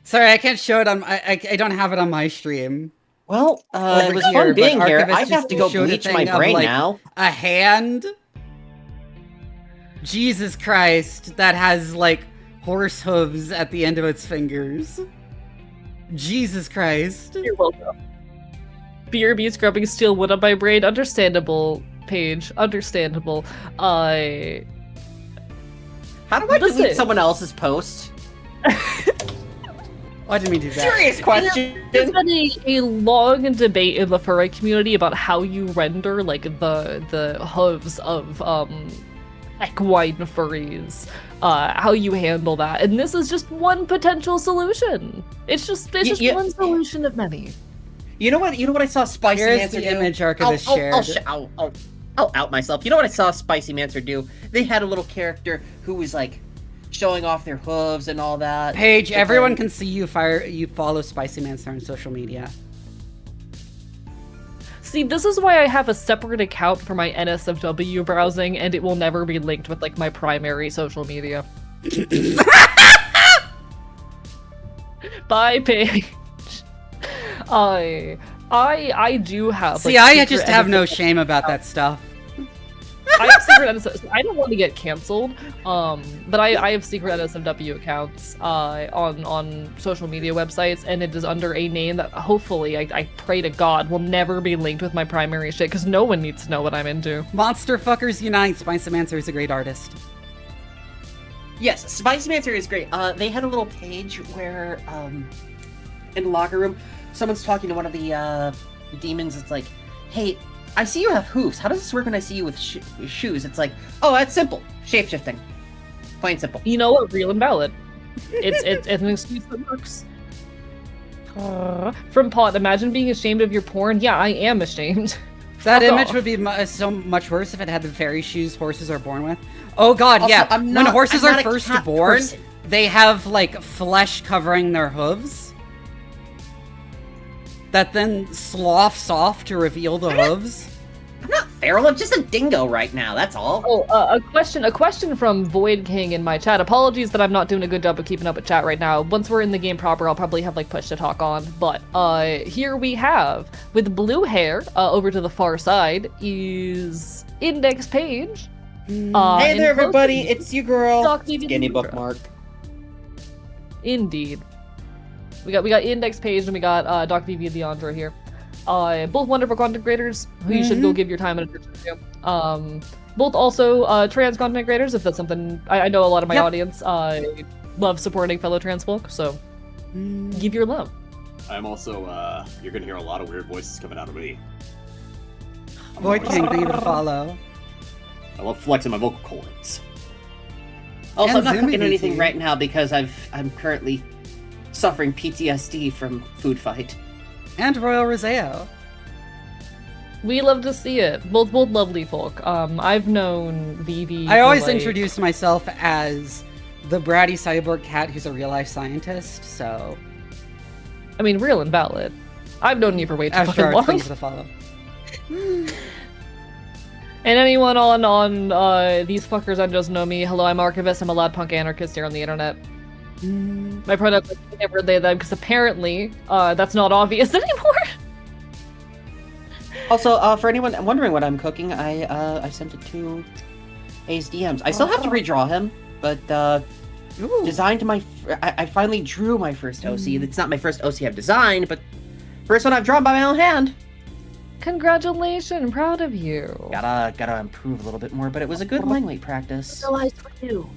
S1: Sorry, I can't show it on. I don't have it on my stream.
S4: Well,
S1: Over
S4: it was
S1: here,
S4: fun
S1: but
S4: being here.
S1: Archivist
S4: I have
S1: just
S4: to go
S1: showed a
S4: bleach my
S1: thing of,
S4: brain
S1: like,
S4: now.
S1: A hand. Jesus Christ, that has like horse hooves at the end of its fingers. Jesus Christ.
S2: You're welcome. BRB scrubbing steel wood on my brain. Understandable, Paige. Understandable.
S4: How do I
S2: Listen.
S4: delete someone else's post?
S1: Why didn't we do that?
S4: Serious question.
S2: There's been a long debate in the furry community about how you render like the hooves of equine furries, how you handle that, and this is just one potential solution. It's just one solution of many.
S4: You know what? You know what I saw Spicy
S1: Here's
S4: Mancer
S1: the
S4: do?
S1: image Archivist shared.
S4: I'll out myself. You know what I saw Spicy Mancer do? They had a little character who was like showing off their hooves and all that.
S1: Paige, everyone can see you follow Spicy Mancer on social media.
S2: See, this is why I have a separate account for my NSFW browsing, and it will never be linked with like my primary social media. Bye, Paige. I do have.
S1: See,
S2: like,
S1: I
S2: secret
S1: just have no
S2: NSFW
S1: shame about that stuff.
S2: I have secret NSFW. I don't want to get canceled, but I have secret NSFW accounts on social media websites, and it is under a name that hopefully I pray to God will never be linked with my primary shit because no one needs to know what I'm into.
S1: Monster Fuckers Unite. Spicy Mancer is a great artist.
S4: Yes, Spicy Mancer is great. They had a little page where, in the locker room, someone's talking to one of the demons. It's like, hey, I see you have hooves. How does this work when I see you with shoes? It's like, oh, that's simple. Shapeshifting. Plain simple.
S2: You know what? Real and valid. It's an excuse that works. From Pot, imagine being ashamed of your porn. Yeah, I am ashamed.
S1: That
S2: Fuck
S1: image
S2: off.
S1: would be so much worse if it had the fairy shoes horses are born with. Oh god,
S4: Also,
S1: yeah.
S4: I'm
S1: When
S4: not-
S1: horses
S4: I'm
S1: are
S4: not a
S1: first
S4: cat
S1: born,
S4: person.
S1: they have like flesh covering their hooves that then sloughs off to reveal the hooves.
S4: I'm not feral. I'm just a dingo right now. That's all.
S2: Oh, a question from Void King in my chat. Apologies that I'm not doing a good job of keeping up with chat right now. Once we're in the game proper, I'll probably have like push to talk on. But here we have, with blue hair, over to the far side is Index Page.
S4: Hey there, everybody! It's you, girl.
S2: Doc Vivi
S4: Skinny
S2: Leandra.
S4: bookmark.
S2: Indeed. We got Index Page and we got Doc Vivi Leandra here. Both wonderful content creators who you should go give your time and attention to. Both also trans content creators, if that's something I know a lot of my audience love supporting fellow trans folk, so give your love.
S5: I'm also you're gonna hear a lot of weird voices coming out of me.
S1: Void King, thank you for the follow.
S5: I love flexing my vocal cords.
S4: Also,
S1: And
S4: I'm not
S1: Zoom
S4: cooking anything
S1: VT.
S4: right now because I'm currently suffering PTSD from food fight.
S1: And Royal Roseo.
S2: We love to see it. Both lovely folk. I've known Vivi.
S1: I always
S2: for, like,
S1: introduce myself as the bratty cyborg cat who's a real life scientist, so.
S2: I mean, real and valid. I've known you for way too fucking
S1: Sure,
S2: long.
S1: thank you for the follow.
S2: And anyone on these fuckers that just know me, hello, I'm Archivist. I'm a loud punk anarchist here on the internet. My pronouns are never they, them, because apparently that's not obvious anymore.
S4: Also, for anyone wondering what I'm cooking, I sent it to A's DMs. I still have to redraw him, but
S1: Ooh.
S4: designed I finally drew my first OC. It's not my first OC I've designed, but first one I've drawn by my own hand.
S2: Congratulations, proud of you.
S4: Gotta improve a little bit more, but it was a good line weight practice.
S2: Realized for you.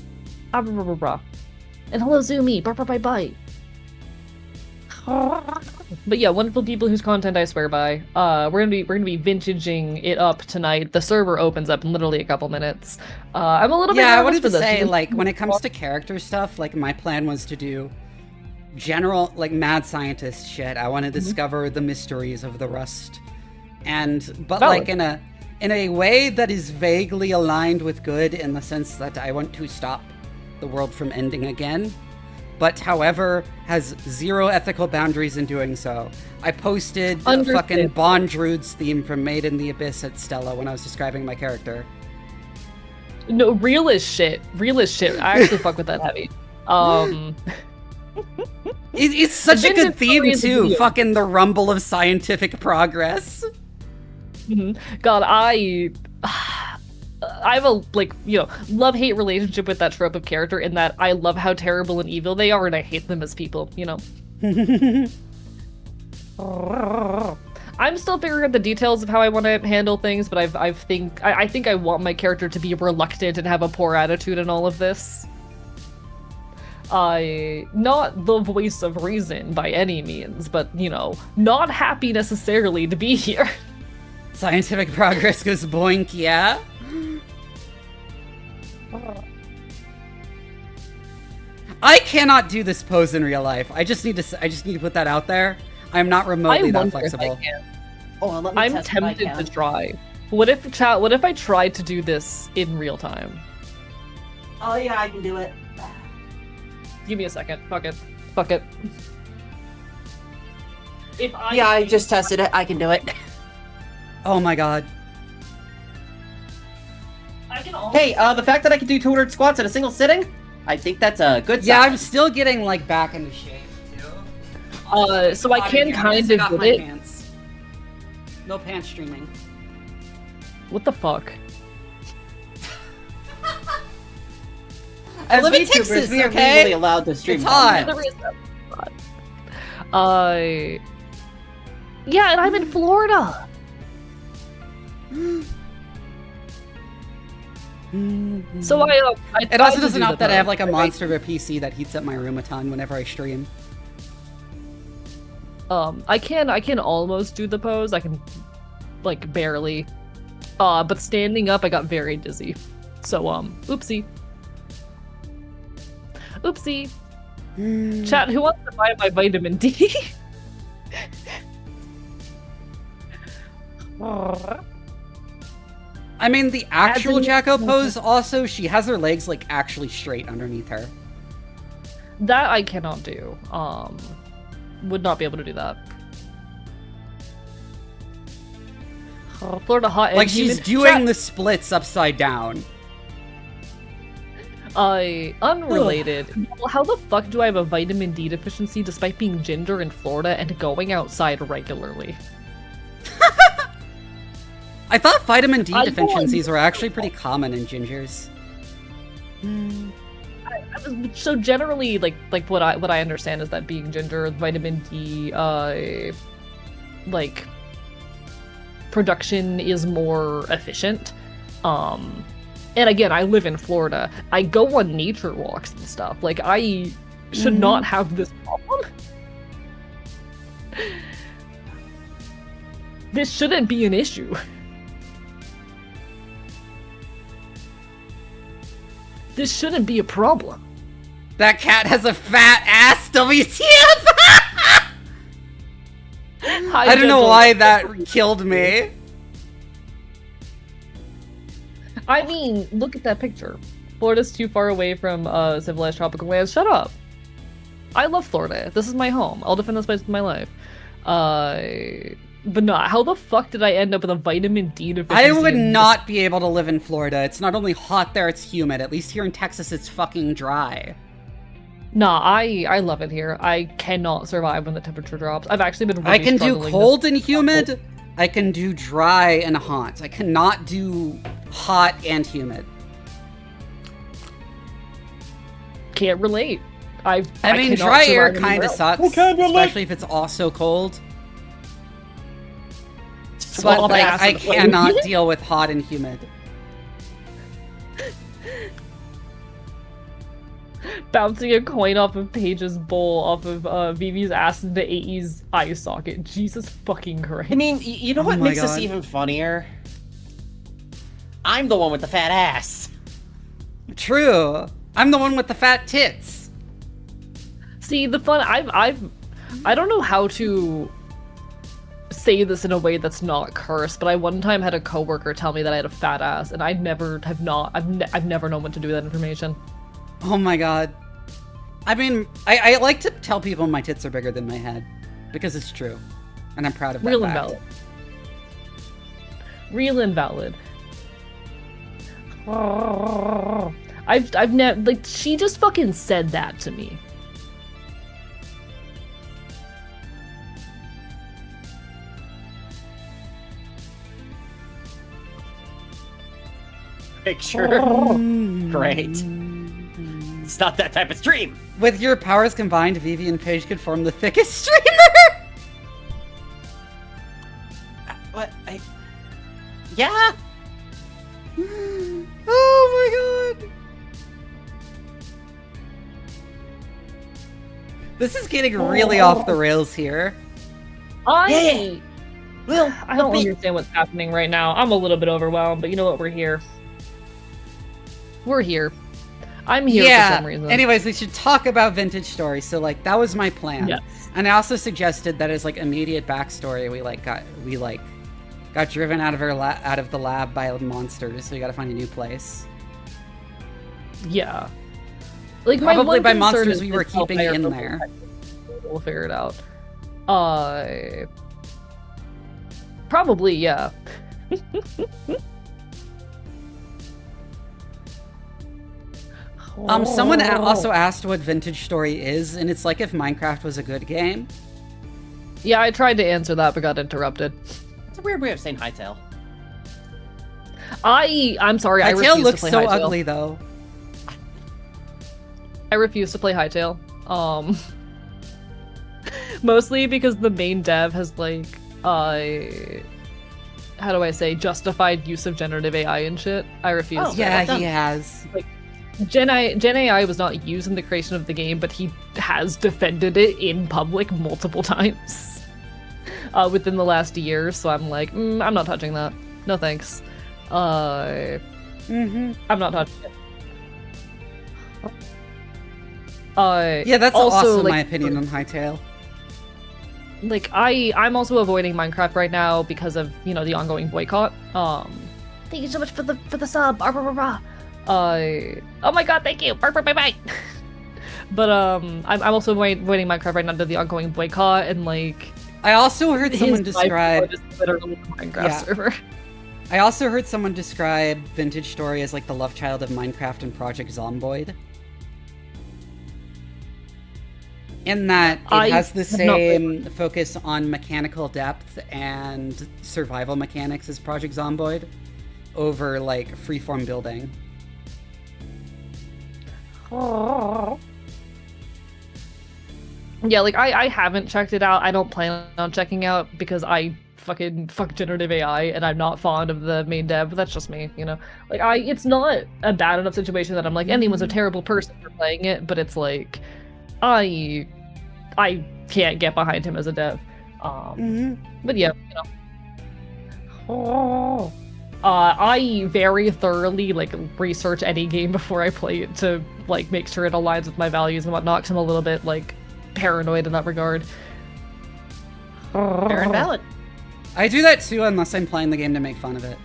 S2: And hello, Zoomy. Bye. But yeah, wonderful people whose content I swear by. We're gonna be vintaging it up tonight. The server opens up in literally a couple minutes. I'm a little bit
S1: Yeah, I
S2: nervous
S1: wanted
S2: for
S1: to
S2: this.
S1: say, like, when it comes to character stuff, like, my plan was to do general, like, mad scientist shit. I want to discover the mysteries of the Rust. But,
S2: Valid.
S1: like, in a way that is vaguely aligned with good, in the sense that I want to stop the world from ending again, but however has zero ethical boundaries in doing so. I posted a
S2: Understood.
S1: fucking Bondrude's theme from Made in the Abyss at Stella when I was describing my character.
S2: No, real as shit. I actually fuck with that heavy.
S1: It's such a
S2: Vintage
S1: good theme
S2: story is a
S1: too.
S2: video.
S1: Fucking the rumble of scientific progress.
S2: God, I have a love-hate relationship with that trope of character in that I love how terrible and evil they are and I hate them as people, you know. I'm still figuring out the details of how I want to handle things, but I think I want my character to be reluctant and have a poor attitude in all of this. Not the voice of reason by any means, but, you know, not happy necessarily to be here.
S1: Scientific progress goes boink, yeah? I cannot do this pose in real life. I just need to put that out there. I'm not remotely that
S2: wonder if I
S1: flexible.
S2: can.
S4: Oh, let me
S2: I'm
S4: test if I
S2: tempted to
S4: can.
S2: try. What if I tried to do this in real time?
S4: Oh yeah, I can do it.
S2: Give me a second. Fuck it.
S4: Yeah, I just tested it. I can do it.
S1: Oh my god.
S2: I can also...
S4: Hey, the fact that I can do 200 squats in a single sitting, I think that's a good sign.
S1: Yeah, I'm still getting like back into shape too.
S2: So I can kind of
S1: get
S2: get it.
S1: Pants. No pants streaming.
S2: What the fuck?
S1: I
S4: As
S1: live in
S4: VTubers,
S1: Texas,
S4: we are
S1: okay?
S4: legally allowed to stream.
S1: It's hot.
S2: There is that. Yeah, and I'm in Florida. So I
S1: It
S2: tried
S1: also
S2: to
S1: doesn't
S2: do
S1: help
S2: the
S1: that I have like a
S2: pose, right?
S1: monster of a PC that heats up my room a ton whenever I stream.
S2: I can almost do the pose. I can, like, barely. But standing up, I got very dizzy. So, oopsie. Chat, who wants to buy my vitamin D?
S1: I mean, the actual
S2: Adds
S1: Jacko
S2: an-
S1: pose also, she has her legs like actually straight underneath her.
S2: That I cannot do. Would not be able to do that. Florida hot and
S1: Like she's
S2: humid.
S1: doing the splits upside down.
S2: Unrelated. How the fuck do I have a vitamin D deficiency despite being ginger in Florida and going outside regularly?
S1: I thought vitamin D
S2: I
S1: deficiencies were actually pretty common in gingers.
S2: So generally, like what I understand is that being ginger, vitamin D, like production is more efficient. And again, I live in Florida. I go on nature walks and stuff. Like I should not have this problem. This shouldn't be an issue. This shouldn't be a problem.
S1: That cat has a fat ass, WTF! I don't know why that killed me.
S2: I mean, look at that picture. Florida's too far away from civilized tropical lands. Shut up. I love Florida. This is my home. I'll defend this place with my life. But no, how the fuck did I end up with a vitamin D deficiency?
S1: I would not be able to live in Florida. It's not only hot there, it's humid. At least here in Texas, it's fucking dry.
S2: Nah, I love it here. I cannot survive when the temperature drops. I've actually been really
S1: I can do
S2: struggling
S1: cold
S2: this-
S1: and humid. I can do dry and hot. I cannot do hot and humid.
S2: Can't relate. I
S1: mean,
S2: cannot
S1: dry air
S2: survive
S1: kind
S2: anywhere
S1: of
S2: else.
S1: sucks, especially if it's also cold. But
S2: Swamp
S1: like,
S2: ass
S1: I
S2: in the flame.
S1: cannot deal with hot and humid.
S2: Bouncing a coin off of Paige's bowl off of Vivi's ass into AE's eye socket. Jesus fucking Christ.
S4: I mean, you know
S1: Oh
S4: what
S1: my
S4: makes this
S1: God.
S4: even funnier? I'm the one with the fat ass.
S1: True. I'm the one with the fat tits.
S2: See, the fun I don't know how to say this in a way that's not cursed, but I one time had a coworker tell me that I had a fat ass, and I've never known what to do with that information.
S1: Oh my god. I mean, I like to tell people my tits are bigger than my head, because it's true. And I'm proud of that
S2: Real and
S1: fact.
S2: valid. Real and valid. I've never, like, she just fucking said that to me.
S4: Picture. Great. It's not that type of stream.
S1: With your powers combined, Vivi and Paige could form the thickest streamer!
S4: What? Yeah.
S1: Oh my god! This is getting really off the rails here.
S2: I
S4: Well,
S2: I don't understand what's happening right now. I'm a little bit overwhelmed, but you know what? We're here. We're here. I'm here for some reason.
S1: Anyways, we should talk about vintage stories. So like that was my plan.
S2: Yes.
S1: And I also suggested that as like immediate backstory, we got driven out of the lab by monsters, so we got to find a new place.
S2: Yeah. Like
S1: Probably by
S2: my one concern
S1: monsters
S2: is
S1: we were
S2: it's how
S1: keeping in
S2: fire
S1: there.
S2: We'll figure it out. Probably, yeah.
S1: Someone also asked what vintage story is, and it's like if Minecraft was a good game.
S2: Yeah, I tried to answer that, but got interrupted.
S4: It's a weird way of saying hightail.
S2: I'm sorry, I
S1: Hytale
S2: refuse to
S1: looks
S2: play
S1: so
S2: Hytale.
S1: ugly though.
S2: I refuse to play Hytale. Mostly because the main dev has like, how do I say, justified use of generative AI and shit. I refuse.
S4: Oh,
S2: to.
S1: Yeah,
S4: well done.
S1: he has.
S2: Gen AI was not used in the creation of the game, but he has defended it in public multiple times within the last year. So I'm like, I'm not touching that. No thanks. I'm not touching it.
S1: Yeah, that's
S2: also,
S1: also
S2: like,
S1: my opinion on Hytale.
S2: Like I'm also avoiding Minecraft right now because of, you know, the ongoing boycott. Thank you so much for the sub. Oh my god, thank you. Bye. But I'm also avoiding Minecraft right now due to the ongoing boycott, and like
S1: I also heard someone
S2: His
S1: describe.
S2: is literally a Minecraft
S1: Yeah.
S2: server.
S1: I also heard someone describe Vintage Story as like the love child of Minecraft and Project Zomboid. In that it
S2: I
S1: has the
S2: have not played
S1: same focus on mechanical depth and survival mechanics as Project Zomboid over like freeform building.
S2: Yeah, like I haven't checked it out. I don't plan on checking out because I fucking fuck generative AI and I'm not fond of the main dev, but that's just me, you know? Like it's not a bad enough situation that I'm like anyone's a terrible person for playing it, but it's like I can't get behind him as a dev. But yeah, you know. I very thoroughly like research any game before I play it to like make sure it aligns with my values and whatnot, 'cause I'm a little bit like paranoid in that regard.
S4: Fair and valid.
S1: I do that too unless I'm playing the game to make fun of it.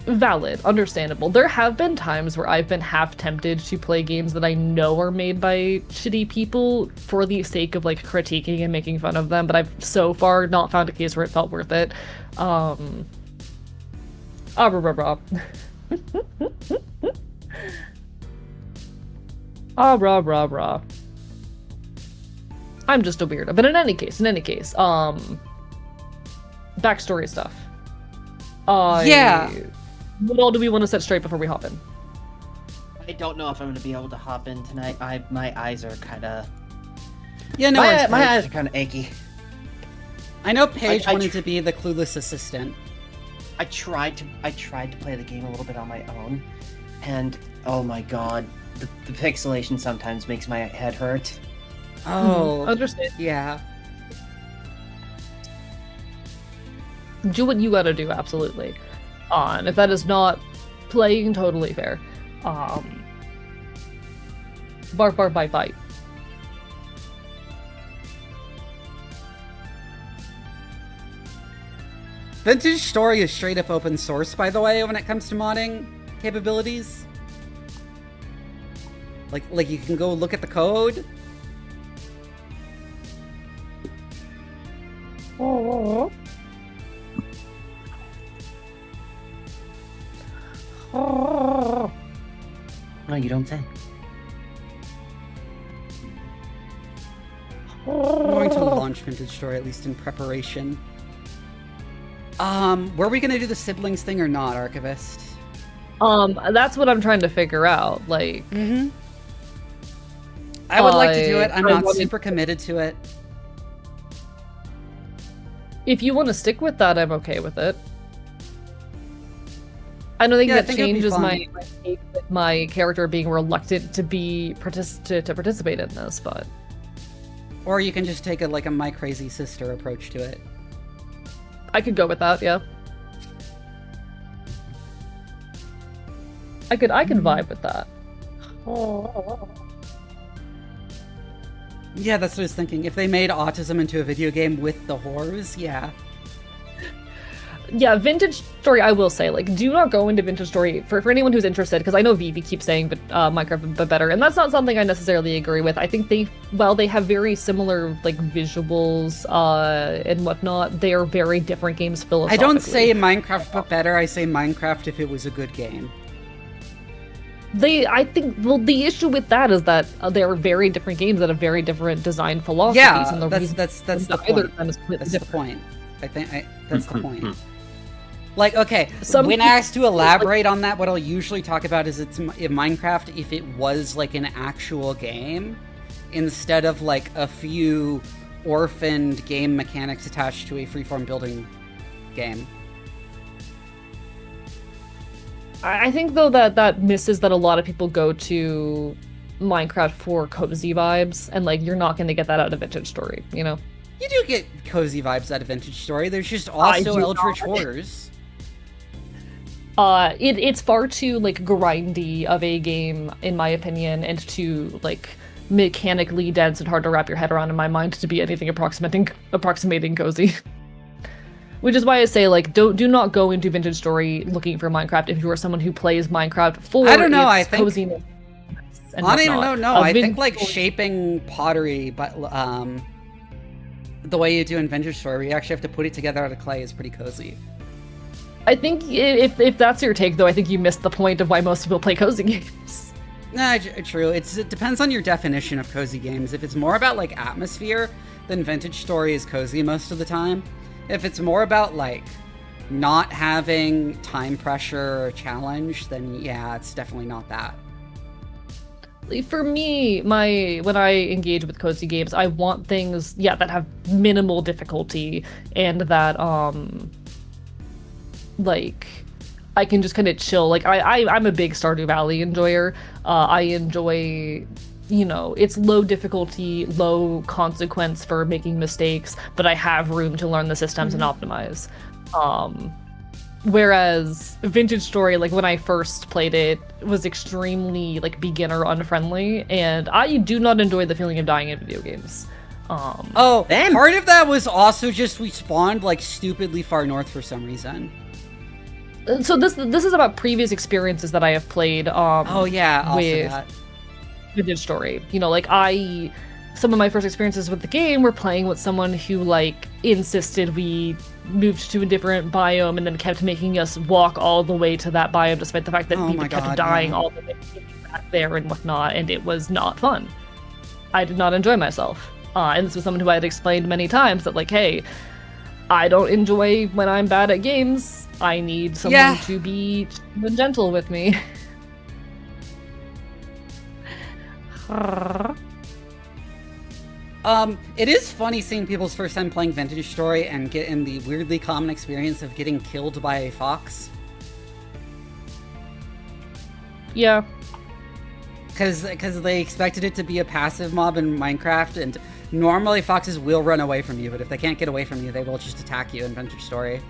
S2: Valid, understandable. There have been times where I've been half tempted to play games that I know are made by shitty people for the sake of like critiquing and making fun of them, but I've so far not found a case where it felt worth it. Rah, rah, rah. Rah, rah, rah. I'm just a weirdo. But in any case, backstory stuff.
S1: Yeah.
S2: What all do we want to set straight before we hop in?
S4: I don't know if I'm gonna be able to hop in tonight. My eyes are kind of.
S1: Yeah, no worries,
S4: my
S1: Paige.
S4: eyes are kind of achy.
S1: I know Paige
S4: I
S1: wanted to be the clueless assistant.
S4: I tried to play the game a little bit on my own, and oh my god, the pixelation sometimes makes my head hurt.
S1: Oh,
S2: Understand.
S1: yeah.
S2: Do what you gotta do, absolutely. And if that is not playing, totally fair. Bark, bark, bite, bite.
S1: Vintage Story is straight up open source, by the way, when it comes to modding capabilities. Like you can go look at the code.
S4: No, you don't say.
S1: I'm going to launch Vintage Story, at least in preparation. Were we gonna do the siblings thing or not, Archivist?
S2: That's what I'm trying to figure out. Like,
S1: I would like to do it. I'm
S2: I
S1: not
S2: wanted-
S1: super committed to it.
S2: if you want to stick with that, I'm okay with it. I don't think
S1: Yeah, I
S2: that
S1: think it would be
S2: changes
S1: fun.
S2: my take with my character being reluctant to participate in this, but
S1: Or you can just take a my crazy sister approach to it.
S2: I could go with that. Yeah, I could vibe with that.
S1: Yeah, that's what I was thinking. If they made autism into a video game with the horrors, yeah.
S2: Yeah, Vintage Story, I will say, like, do not go into Vintage Story for anyone who's interested, because I know Vivi keeps saying Minecraft but better, and that's not something I necessarily agree with. I think they have very similar, like, visuals and whatnot. They are very different games
S1: I
S2: philosophically.
S1: don't say Minecraft but better, I say Minecraft if it was a good game.
S2: I think, well, the issue with that is that they are very different games that have very different design philosophies.
S1: Yeah,
S2: and the reason
S1: that's the
S2: either
S1: point.
S2: of them is completely
S1: That's the
S2: different.
S1: point. That's the point. Like, okay,
S2: Some
S1: when
S2: people-
S1: asked to elaborate on that, what I'll usually talk about is in Minecraft if it was like an actual game, instead of like a few orphaned game mechanics attached to a freeform building game.
S2: I think, though, that misses that a lot of people go to Minecraft for cozy vibes, and, like, you're not going to get that out of Vintage Story, you know?
S1: You do get cozy vibes out of Vintage Story. There's just also
S2: do
S1: Eldritch
S2: not.
S1: Horrors.
S2: It's far too, like, grindy of a game, in my opinion, and too, like, mechanically dense and hard to wrap your head around in my mind to be anything approximating cozy. Which is why I say, like, do not go into Vintage Story looking for Minecraft if you are someone who plays Minecraft for
S1: I don't know,
S2: its
S1: I think-
S2: coziness. And
S1: I don't
S2: whatnot.
S1: know. I think
S2: Vintage
S1: like
S2: Story-
S1: shaping pottery, but the way you do in Vintage Story, where you actually have to put it together out of clay, is pretty cozy.
S2: I think if that's your take, though, I think you missed the point of why most people play cozy games.
S1: Nah, true. It depends on your definition of cozy games. If it's more about, like, atmosphere, then Vintage Story is cozy most of the time. If it's more about, like, not having time pressure or challenge, then yeah, it's definitely not that.
S2: For me, when I engage with cozy games, I want things, that have minimal difficulty and that, like, I can just kind of chill. Like, I'm a big Stardew Valley enjoyer. I enjoy, it's low difficulty, low consequence for making mistakes, but I have room to learn the systems and optimize. Whereas Vintage Story, like when I first played it, was extremely like beginner unfriendly, and I do not enjoy the feeling of dying in video games.
S1: Part of that was also just we spawned like stupidly far north for some reason.
S2: So this is about previous experiences that I have played.
S1: Also
S2: with
S1: that.
S2: Vintage Story. Some of my first experiences with the game were playing with someone who like insisted we moved to a different biome and then kept making us walk all the way to that biome despite the fact that we kept dying all the way back there and whatnot, and it was not fun. I did not enjoy myself. And this was someone who I had explained many times that like, hey, I don't enjoy when I'm bad at games. I need someone to be gentle with me.
S1: It is funny seeing people's first time playing Vintage Story and get in the weirdly common experience of getting killed by a fox.
S2: Yeah.
S1: Because they expected it to be a passive mob in Minecraft, and normally foxes will run away from you, but if they can't get away from you, they will just attack you in Vintage Story.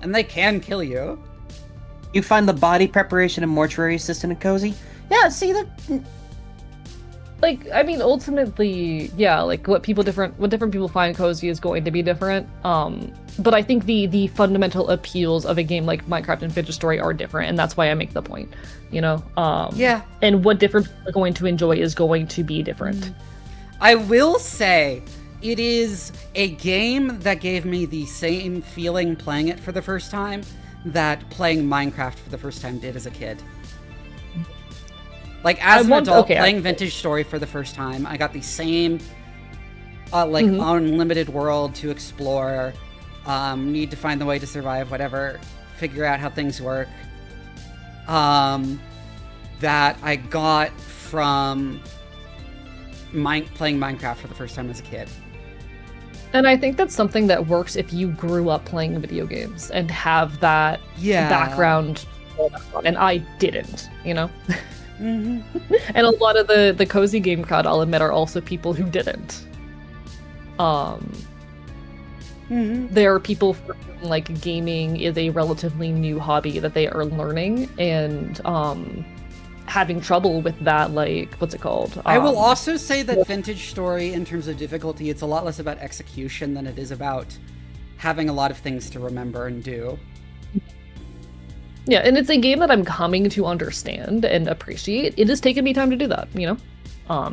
S1: And they can kill you.
S4: You find the body preparation and mortuary assistant in cozy? Yeah, see that.
S2: Like, I mean, ultimately, yeah, like what different people find cozy is going to be different. But I think the fundamental appeals of a game like Minecraft and Vintage Story are different, and that's why I make the point,
S1: Yeah.
S2: And what different people are going to enjoy is going to be different.
S1: I will say, it is a game that gave me the same feeling playing it for the first time that playing Minecraft for the first time did as a kid. Like, as an adult, playing Vintage Story for the first time, I got the same, unlimited world to explore, need to find the way to survive, whatever, figure out how things work, that I got from playing Minecraft for the first time as a kid.
S2: And I think that's something that works if you grew up playing video games and have that background. And I didn't,
S1: Mm-hmm.
S2: And a lot of the cozy game crowd, I'll admit, are also people who didn't. There are people for whom, like, gaming is a relatively new hobby that they are learning, and having trouble with that, like, what's it called?
S1: I will also say that Vintage Story, in terms of difficulty, it's a lot less about execution than it is about having a lot of things to remember and do.
S2: Yeah, and it's a game that I'm coming to understand and appreciate. It has taken me time to do that,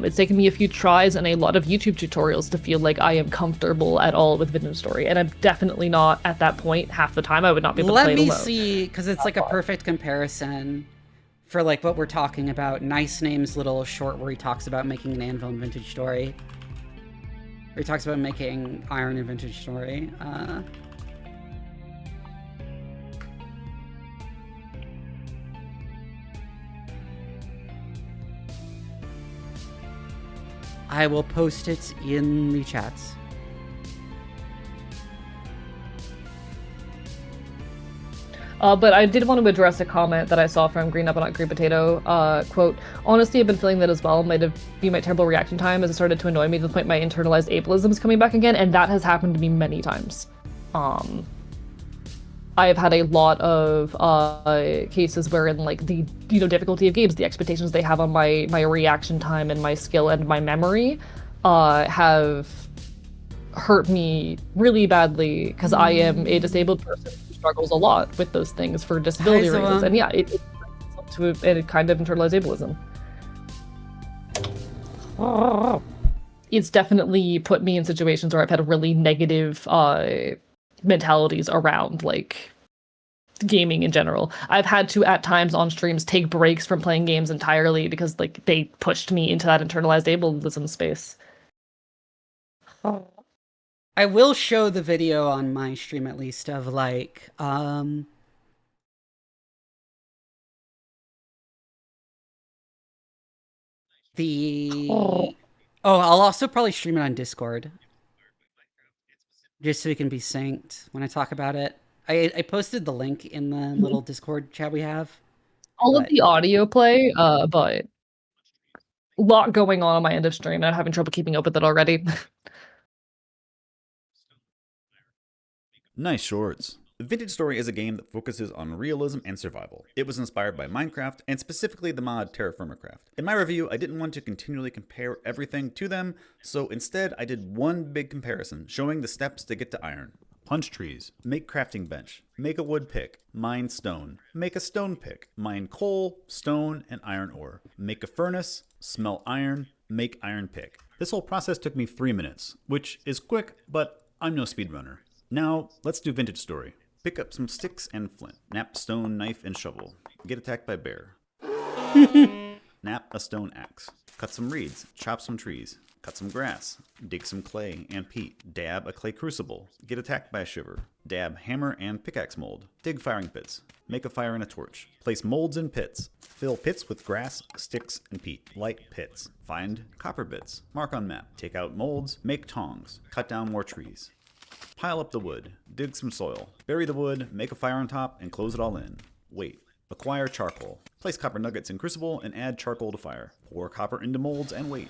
S2: It's taken me a few tries and a lot of YouTube tutorials to feel like I am comfortable at all with Vintage Story, and I'm definitely not at that point half the time. I would not be able to play it alone.
S1: Let me see, because it's like a perfect comparison for like what we're talking about. Nice Name's little short where he talks about making an anvil in Vintage Story. Where he talks about making iron in Vintage Story. I will post it in the chats.
S2: But I did want to address a comment that I saw from Green Up and Not Green Potato. Quote, honestly, I've been feeling that as well. Might have been my terrible reaction time as it started to annoy me to the point my internalized ableism is coming back again, and that has happened to me many times. I have had a lot of cases wherein, like, the difficulty of games, the expectations they have on my reaction time and my skill and my memory have hurt me really badly, because I am a disabled person who struggles a lot with those things for disability reasons. And yeah, it to a kind of internalized ableism. It's definitely put me in situations where I've had really negative mentalities around like gaming in general. I've had to at times on streams take breaks from playing games entirely because like they pushed me into that internalized ableism space.
S1: I will show the video on my stream at least of like I'll also probably stream it on Discord. Just so we can be synced when I talk about it. I posted the link in the little Discord chat we have.
S2: All of the audio play, but a lot going on my end of stream, and I'm having trouble keeping up with it already.
S6: Nice shorts. Vintage Story is a game that focuses on realism and survival. It was inspired by Minecraft, and specifically the mod Terraformercraft. In my review, I didn't want to continually compare everything to them, so instead I did one big comparison, showing the steps to get to iron. Punch trees, make crafting bench, make a wood pick, mine stone, make a stone pick, mine coal, stone, and iron ore, make a furnace, smelt iron, make iron pick. This whole process took me 3 minutes, which is quick, but I'm no speedrunner. Now, let's do Vintage Story. Pick up some sticks and flint. Nap stone, knife, and shovel. Get attacked by bear. Nap a stone axe. Cut some reeds. Chop some trees. Cut some grass. Dig some clay and peat. Dab a clay crucible. Get attacked by a shiver. Dab hammer and pickaxe mold. Dig firing pits. Make a fire in a torch. Place molds in pits. Fill pits with grass, sticks, and peat. Light pits. Find copper bits. Mark on map. Take out molds. Make tongs. Cut down more trees. Pile up the wood, dig some soil, bury the wood, make a fire on top, and close it all in. Wait. Acquire charcoal. Place copper nuggets in crucible and add charcoal to fire. Pour copper into molds and wait.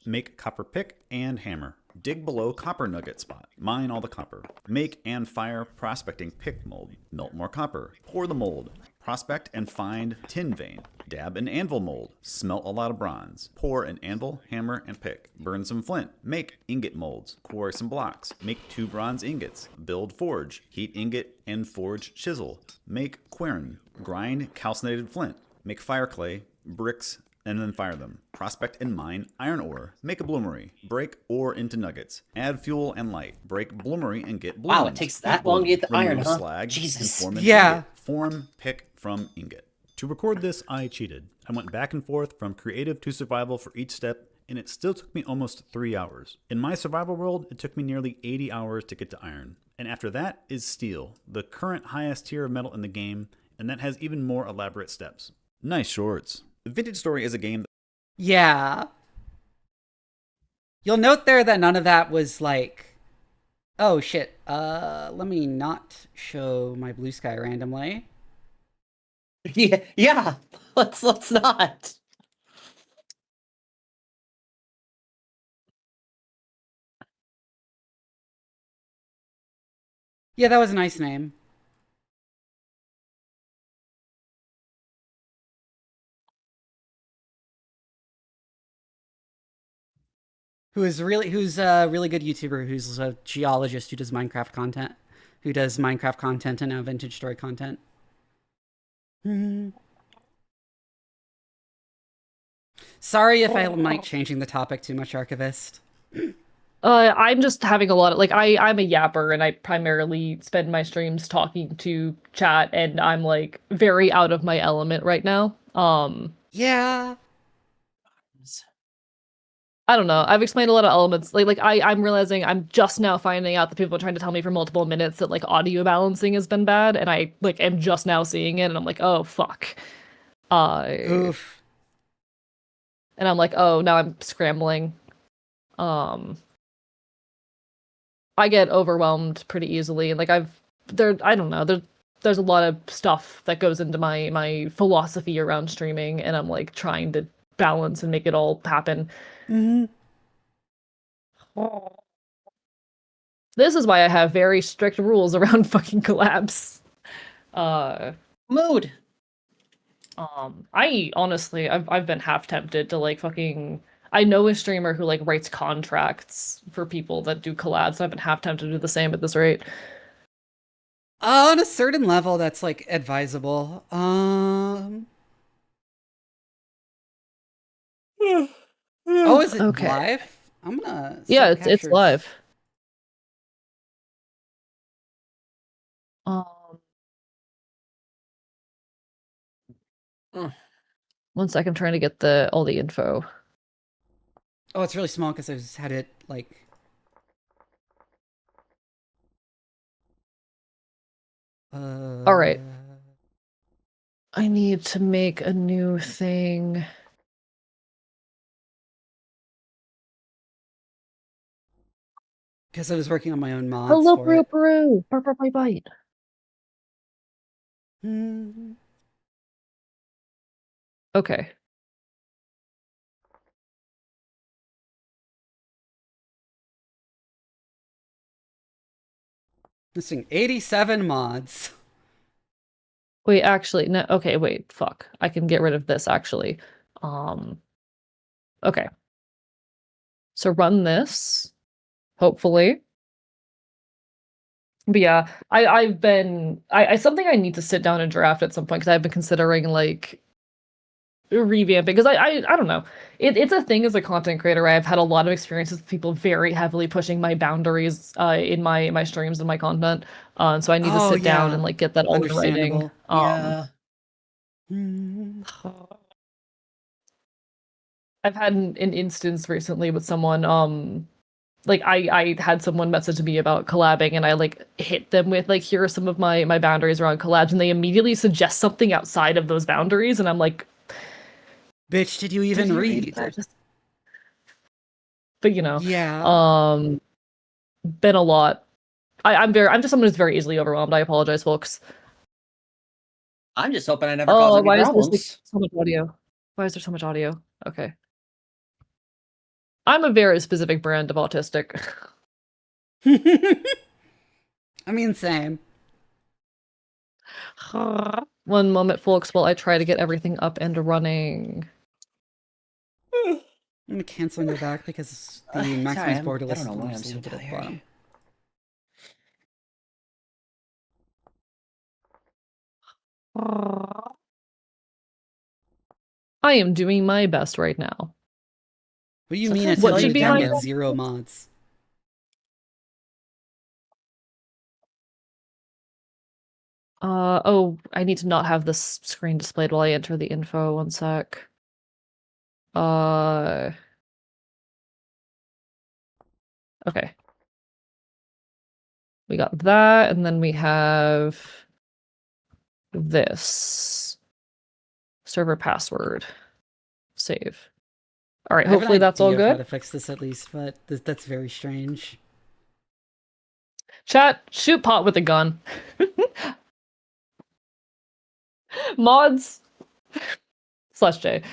S6: Make copper pick and hammer. Dig below copper nugget spot. Mine all the copper. Make and fire prospecting pick mold. Melt more copper. Pour the mold. Prospect and find tin vein. Dab an anvil mold. Smelt a lot of bronze. Pour an anvil, hammer, and pick. Burn some flint. Make ingot molds. Quarry some blocks. Make 2 bronze ingots. Build forge. Heat ingot and forge chisel. Make quern. Grind calcinated flint. Make fire clay, bricks, and then fire them. Prospect and mine iron ore. Make a bloomery. Break ore into nuggets. Add fuel and light. Break bloomery and get blooms.
S4: Wow, it takes that long to get the iron, huh?
S6: Slag
S4: Jesus.
S6: And form an
S1: Yeah.
S6: ingot. Form, pick from ingot. To record this, I cheated. I went back and forth from creative to survival for each step, and it still took me almost 3 hours. In my survival world, it took me nearly 80 hours to get to iron. And after that is steel, the current highest tier of metal in the game, and that has even more elaborate steps. Nice shorts. Vintage Story is a game that...
S1: Yeah. You'll note there that none of that was like, oh shit, let me not show my blue sky randomly.
S4: Yeah. Let's not.
S1: Yeah, that was a nice name. Who's a really good YouTuber who's a geologist who does Minecraft content. Who does Minecraft content and now Vintage Story content. Sorry if I might changing the topic too much, Archivist.
S2: I'm just having a lot of I'm a yapper and I primarily spend my streams talking to chat and I'm like very out of my element right now.
S1: Yeah.
S2: I don't know. I've explained a lot of elements. I'm realizing I'm just now finding out that people are trying to tell me for multiple minutes that like audio balancing has been bad, and I like am just now seeing it, and I'm like, oh fuck.
S1: Oof.
S2: And I'm like, oh, now I'm scrambling. I get overwhelmed pretty easily, and like I don't know. There's a lot of stuff that goes into my philosophy around streaming, and I'm like trying to balance and make it all happen.
S1: Mm-hmm.
S2: This is why I have very strict rules around fucking collabs.
S4: Mood.
S2: I honestly, I've been half tempted to like fucking. I know a streamer who like writes contracts for people that do collabs. So I've been half tempted to do the same at this rate.
S1: On a certain level, that's like advisable. Oh, is it
S2: Okay.
S1: live? I'm gonna.
S2: Yeah,
S1: start
S2: it's
S1: captures.
S2: live. Um, one sec, I'm trying to get all the info.
S1: Oh, it's really small because I just had it like.
S2: All right. I need to make a new thing.
S1: Because I was working on my own mods
S2: Hello,
S1: for
S2: Peru,
S1: it.
S2: Peru. Bite.
S1: Hmm.
S2: Okay.
S1: Missing 87 mods.
S2: Wait, actually, no. Okay, wait. Fuck. I can get rid of this actually. Okay. So run this, hopefully. But yeah, I've been I something I need to sit down and draft at some point because I've been considering like revamping because I don't know. It's a thing as a content creator. I've had a lot of experiences with people very heavily pushing my boundaries in my streams and my content. So I need to
S1: Oh,
S2: sit down
S1: yeah.
S2: and like get that all in writing.
S1: Understandable.
S4: Yeah.
S1: Hmm.
S2: I've had an instance recently with someone like I had someone message me about collabing and I like hit them with like here are some of my boundaries around collabs and they immediately suggest something outside of those boundaries and I'm like,
S1: Bitch, did you even
S2: did you
S1: read?
S2: that? But you know,
S1: Yeah.
S2: been a lot. I'm just someone who's very easily overwhelmed. I apologize, folks.
S4: I'm just hoping I never cause any
S2: Why is there like,
S4: problems.
S2: so much audio? Why is there so much audio? Okay. I'm a very specific brand of autistic.
S1: I mean, same.
S2: One moment, folks, while I try to get everything up and running.
S1: I'm gonna cancel and go back because the
S4: Sorry,
S1: maximum border
S4: I
S1: list
S4: don't know why I'm
S1: is a
S4: so
S1: little bit at the
S4: tired.
S1: bottom.
S2: I am doing my best right now.
S1: What do you mean
S4: Sometimes
S1: until
S2: What
S1: you
S2: should be
S1: can
S2: my
S1: get
S2: best?
S1: 0 mods?
S2: Oh, I need to not have this screen displayed while I enter the info. One sec. Okay. We got that, and then we have this. Server password. Save. All right,
S1: I have
S2: hopefully
S1: an
S2: that's all
S1: idea of how
S2: good.
S1: to fix this at least, but that's very strange.
S2: Chat, shoot pot with a gun. Mods. /J.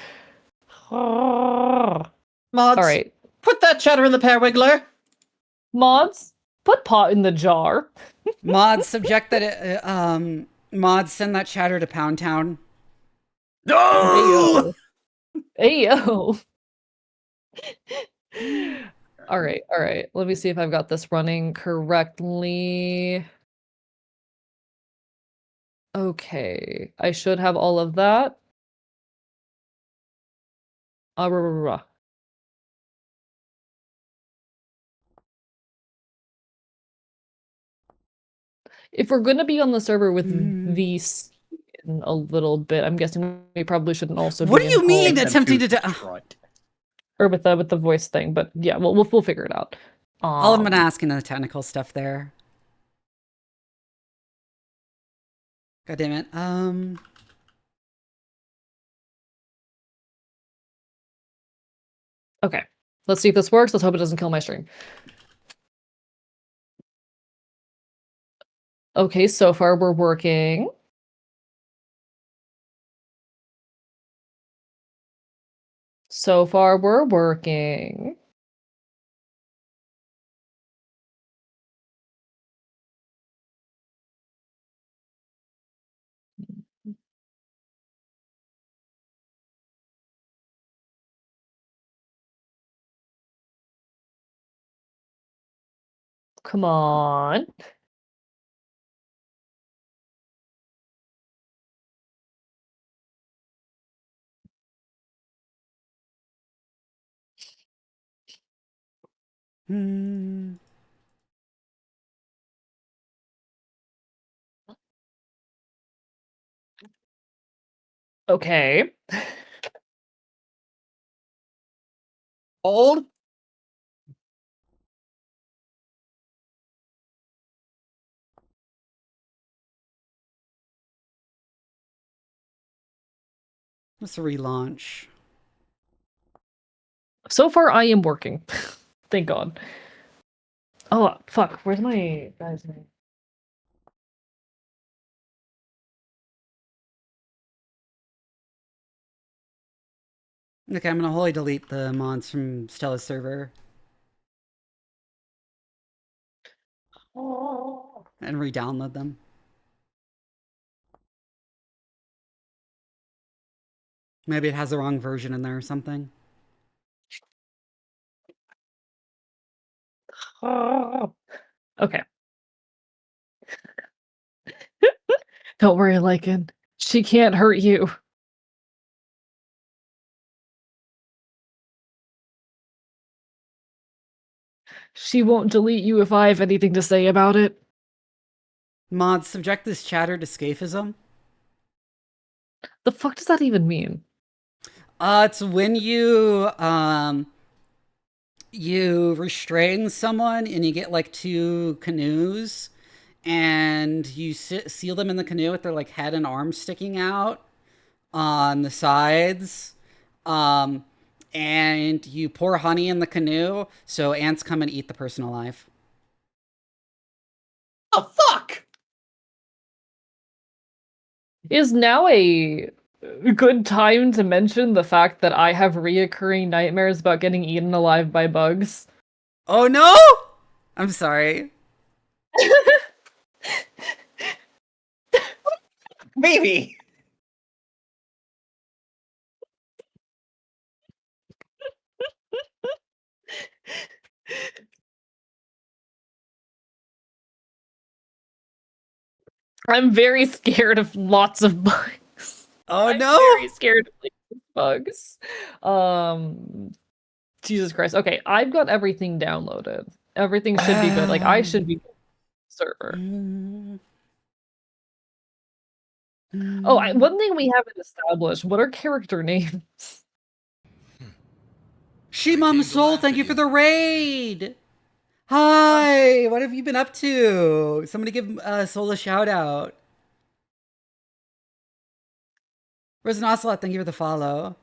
S2: All
S4: Mods,
S2: right.
S4: put that cheddar in the pear wiggler.
S2: Mods, put pot in the jar.
S1: Mods subject that mods send that chatter to Pound Town.
S4: No!
S2: Ayo. All right. Let me see if I've got this running correctly. Okay. I should have all of that. If we're going to be on the server with these in a little bit, I'm guessing we probably shouldn't also
S1: What
S2: be
S1: do you
S2: in
S1: mean
S2: call-
S1: attempting to do?
S2: or with the voice thing, but yeah, we'll figure it out.
S1: All I'm gonna ask in the technical stuff there. God damn it.
S2: Okay. Let's see if this works. Let's hope it doesn't kill my stream. Okay, so far we're working. So far we're working. Come on.
S1: Hmm.
S2: Okay.
S4: Old?
S1: Let's relaunch.
S2: So far, I am working. Thank God. Oh, fuck. Where's my guy's name?
S1: Okay, I'm gonna wholly delete the mods from Stella's server and re-download them. Maybe it has the wrong version in there or something.
S2: Okay. Don't worry, Lycan. She can't hurt you. She won't delete you if I have anything to say about it.
S1: Mods, subject this chatter to scaphism.
S2: The fuck does that even mean?
S1: It's when you restrain someone and you get like 2 canoes and you seal them in the canoe with their like head and arms sticking out on the sides. And you pour honey in the canoe so ants come and eat the person alive.
S4: Oh, fuck!
S2: Is now a good time to mention the fact that I have reoccurring nightmares about getting eaten alive by bugs?
S1: Oh no! I'm sorry.
S4: Maybe.
S2: I'm very scared of lots of bugs.
S1: Oh
S2: I'm
S1: no!
S2: very scared of bugs. Jesus Christ. Okay, I've got everything downloaded. Everything should be good. Like, I should be server. Oh, one thing we haven't established, what are character names?
S1: Shimam Soul, thank you for the raid! Hi! What have you been up to? Somebody give Soul a shout out. Risen Ocelot, thank you for the follow.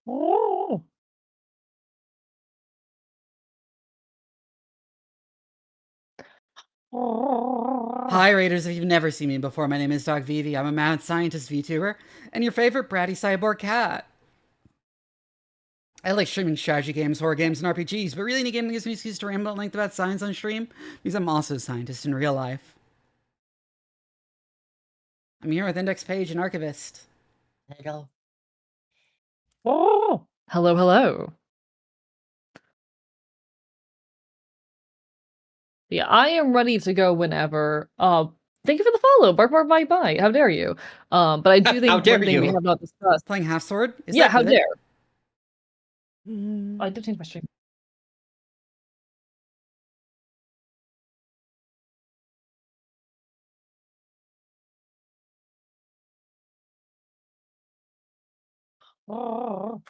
S2: Oh.
S1: Hi Raiders, if you've never seen me before, my name is Doc Vivi. I'm a mad scientist VTuber and your favorite bratty cyborg cat. I like streaming strategy games, horror games, and RPGs, but really any game that gives me an excuse to ramble at length about science on stream because I'm also a scientist in real life. I'm here with Index Page and Archivist.
S4: There you go.
S2: Oh. Hello, hello. Yeah, I am ready to go whenever. Thank you for the follow. Bark, bark, bite, bite. How dare you? But I do think
S4: How dare
S2: one thing we
S4: you?
S2: have not discussed.
S1: Playing Half Sword? Is
S2: Yeah,
S1: that
S2: how
S1: good?
S2: dare? I did change my stream. Oh.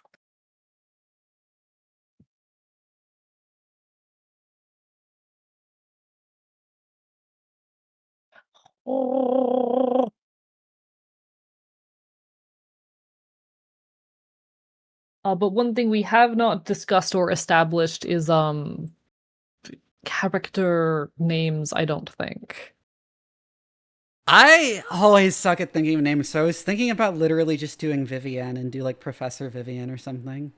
S2: Oh. But one thing we have not discussed or established is character names, I don't think.
S1: I always suck at thinking of names, so I was thinking about literally just doing Vivian and do like Professor Vivian or something.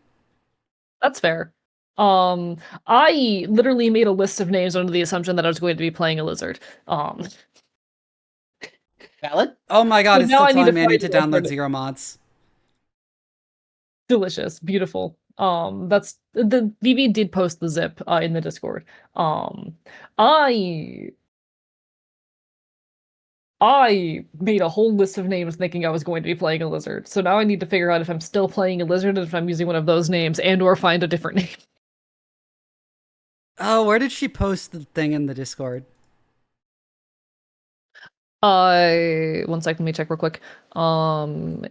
S2: That's fair. I literally made a list of names under the assumption that I was going to be playing a lizard.
S4: Valid?
S1: Oh my god,
S2: So
S1: it's
S2: now
S1: still
S2: I need
S1: telling
S2: to
S1: me I need
S2: find
S1: to
S2: a
S1: download
S2: lizard.
S1: Zero mods.
S2: Delicious, beautiful. That's the Vivi did post the zip in the Discord. I I made a whole list of names thinking I was going to be playing a lizard. So now I need to figure out if I'm still playing a lizard and if I'm using one of those names and or find a different name.
S1: Oh, where did she post the thing in the Discord?
S2: 1 second, let me check real quick.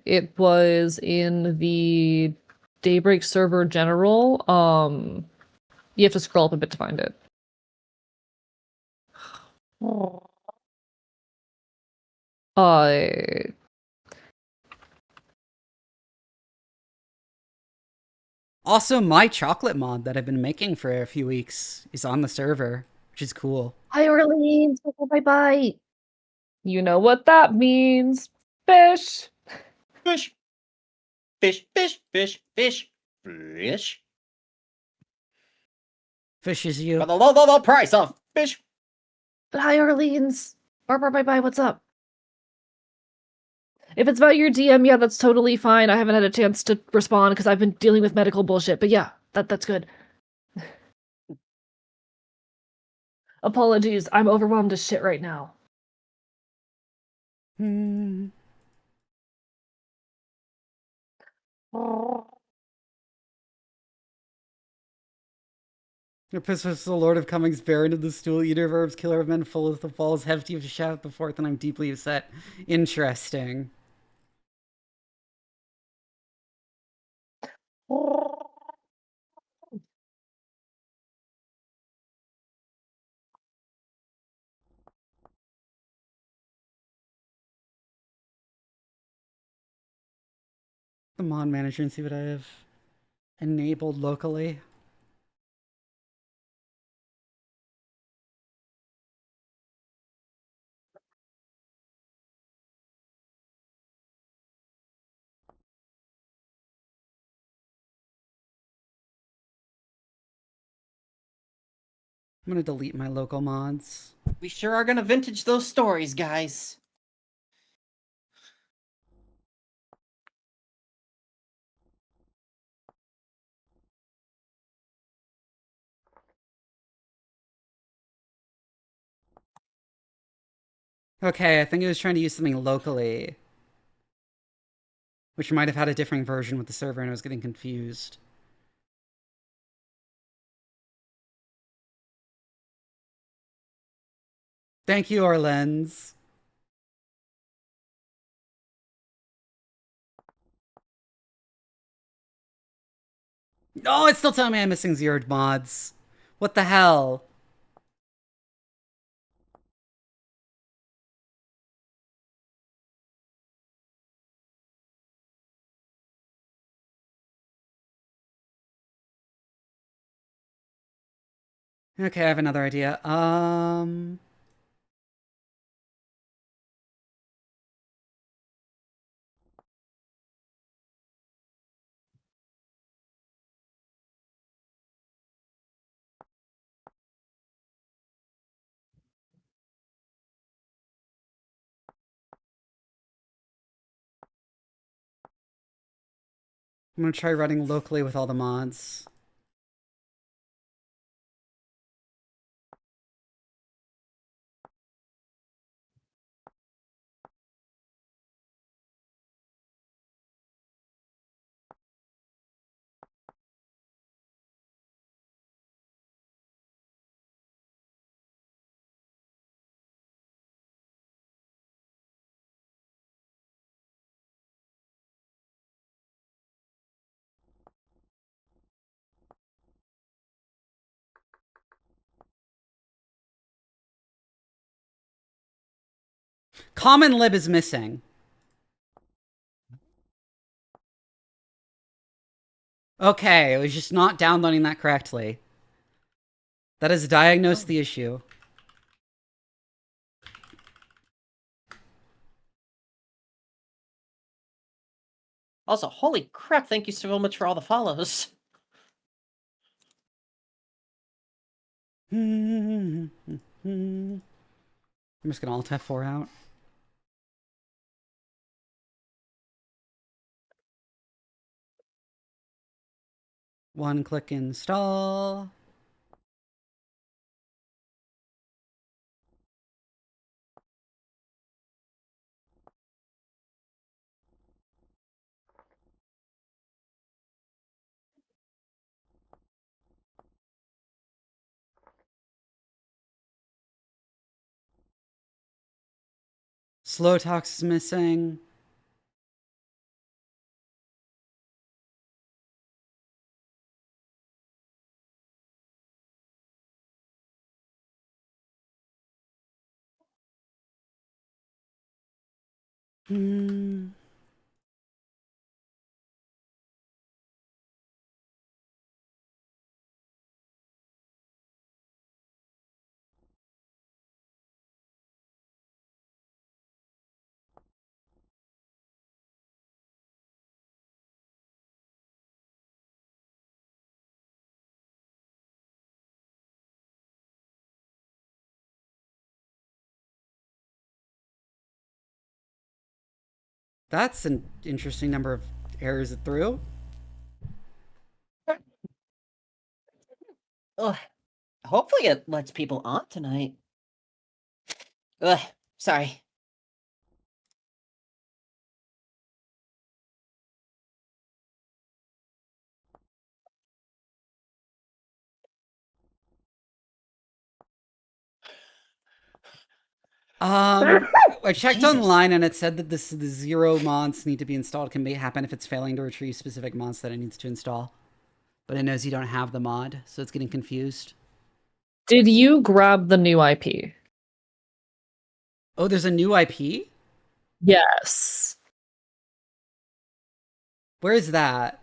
S2: It was in the Daybreak server general. You have to scroll up a bit to find it. Uh,
S1: Also, my chocolate mod that I've been making for a few weeks is on the server, which is cool.
S2: Hi, Orleans. Bye-bye. You know what that means. Fish.
S4: Fish. Fish, fish, fish, fish, fish.
S1: Fish is you.
S4: For the low, low, low price of fish.
S2: Hi, Orleans. Bye-bye. What's up? If it's about your DM, yeah, that's totally fine. I haven't had a chance to respond because I've been dealing with medical bullshit. But yeah, that's good. Apologies. I'm overwhelmed as shit right now.
S1: Your pistol is the Lord of Cummings, Baron of the Stool, Eater of Herbs, Killer of Men, full of the falls, hefty of the shout the fourth, and I'm deeply upset. Interesting. The mod manager and see what I have enabled locally. I'm gonna delete my local mods.
S4: We sure are gonna vintage those stories, guys.
S1: Okay, I think it was trying to use something locally, which might have had a different version with the server and I was getting confused. Thank you, Orlens. Oh, it's still telling me I'm missing zeroed mods. What the hell? Okay, I have another idea. I'm gonna try running locally with all the mods. Common lib is missing. Okay, it was just not downloading that correctly. That has diagnosed the issue.
S4: Also, holy crap, thank you so much for all the follows.
S1: I'm just gonna Alt F4 out. One click install. Slow Talks is missing. Hmm. That's an interesting number of errors it threw.
S4: Ugh. Hopefully it lets people on tonight. Ugh. Sorry.
S1: I checked
S4: Jesus.
S1: online and it said that the 0 mods need to be installed can happen if it's failing to retrieve specific mods that it needs to install. But it knows you don't have the mod, so it's getting confused.
S2: Did you grab the new IP?
S1: Oh, there's a new IP?
S2: Yes.
S1: Where is that?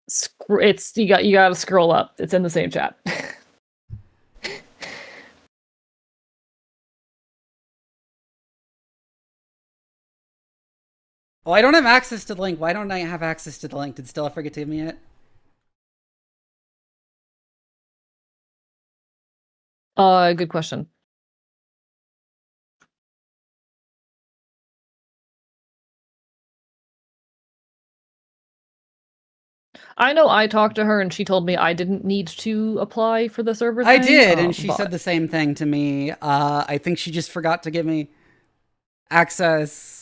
S2: It's you gotta scroll up. It's in the same chat.
S1: Oh, I don't have access to the link. Why don't I have access to the link? Did Stella forget to give me it?
S2: Good question. I know I talked to her and she told me I didn't need to apply for the server thing.
S1: I did, and she said the same thing to me. I think she just forgot to give me access.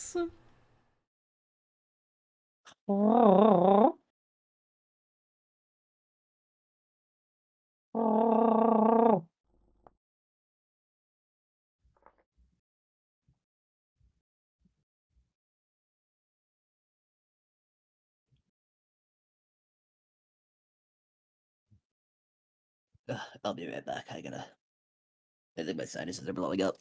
S4: I'll be right back. I think my sinuses are blowing up.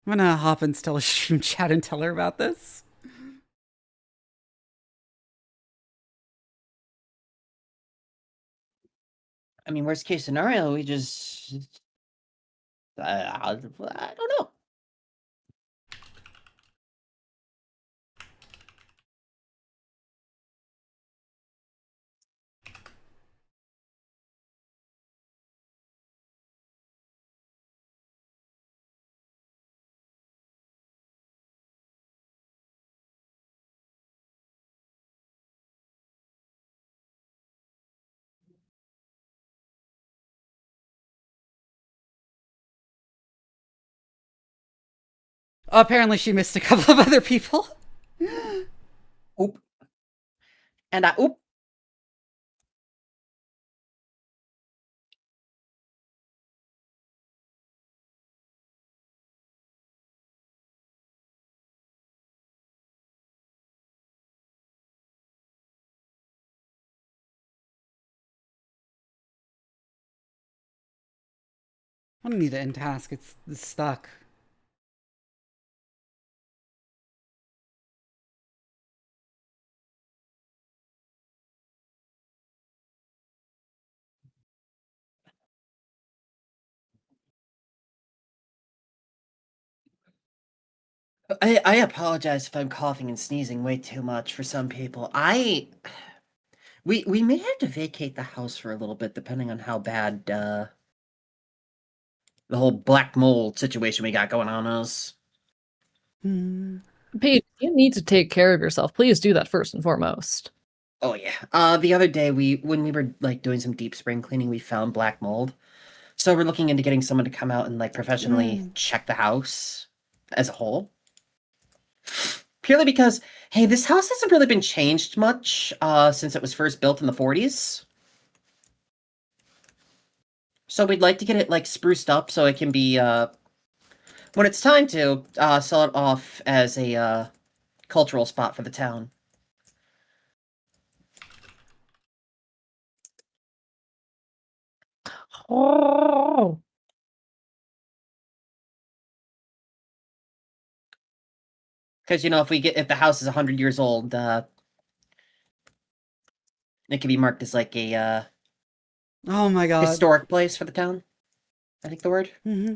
S1: I'm gonna hop in Stella's stream chat and tell her about this.
S4: I mean, worst case scenario, we just. I don't know.
S1: Apparently she missed a couple of other people.
S4: Oop. And oop.
S1: I don't need to end task. It's stuck.
S4: I apologize if I'm coughing and sneezing way too much for some people. We may have to vacate the house for a little bit, depending on how bad the whole black mold situation we got going on is.
S2: Pete, you need to take care of yourself. Please do that first and foremost.
S4: Oh yeah. The other day when we were like doing some deep spring cleaning, we found black mold. So we're looking into getting someone to come out and like professionally check the house. as a whole. Purely because, hey, this house hasn't really been changed much since it was first built in the 40s. So we'd like to get it, like, spruced up so it can be, when it's time to, sell it off as a, cultural spot for the town.
S2: Oh.
S4: Because, you know, if the house is 100 years old, it can be marked as, like, a,
S1: Oh my god.
S4: historic place for the town. I think the word.
S1: Mm-hmm.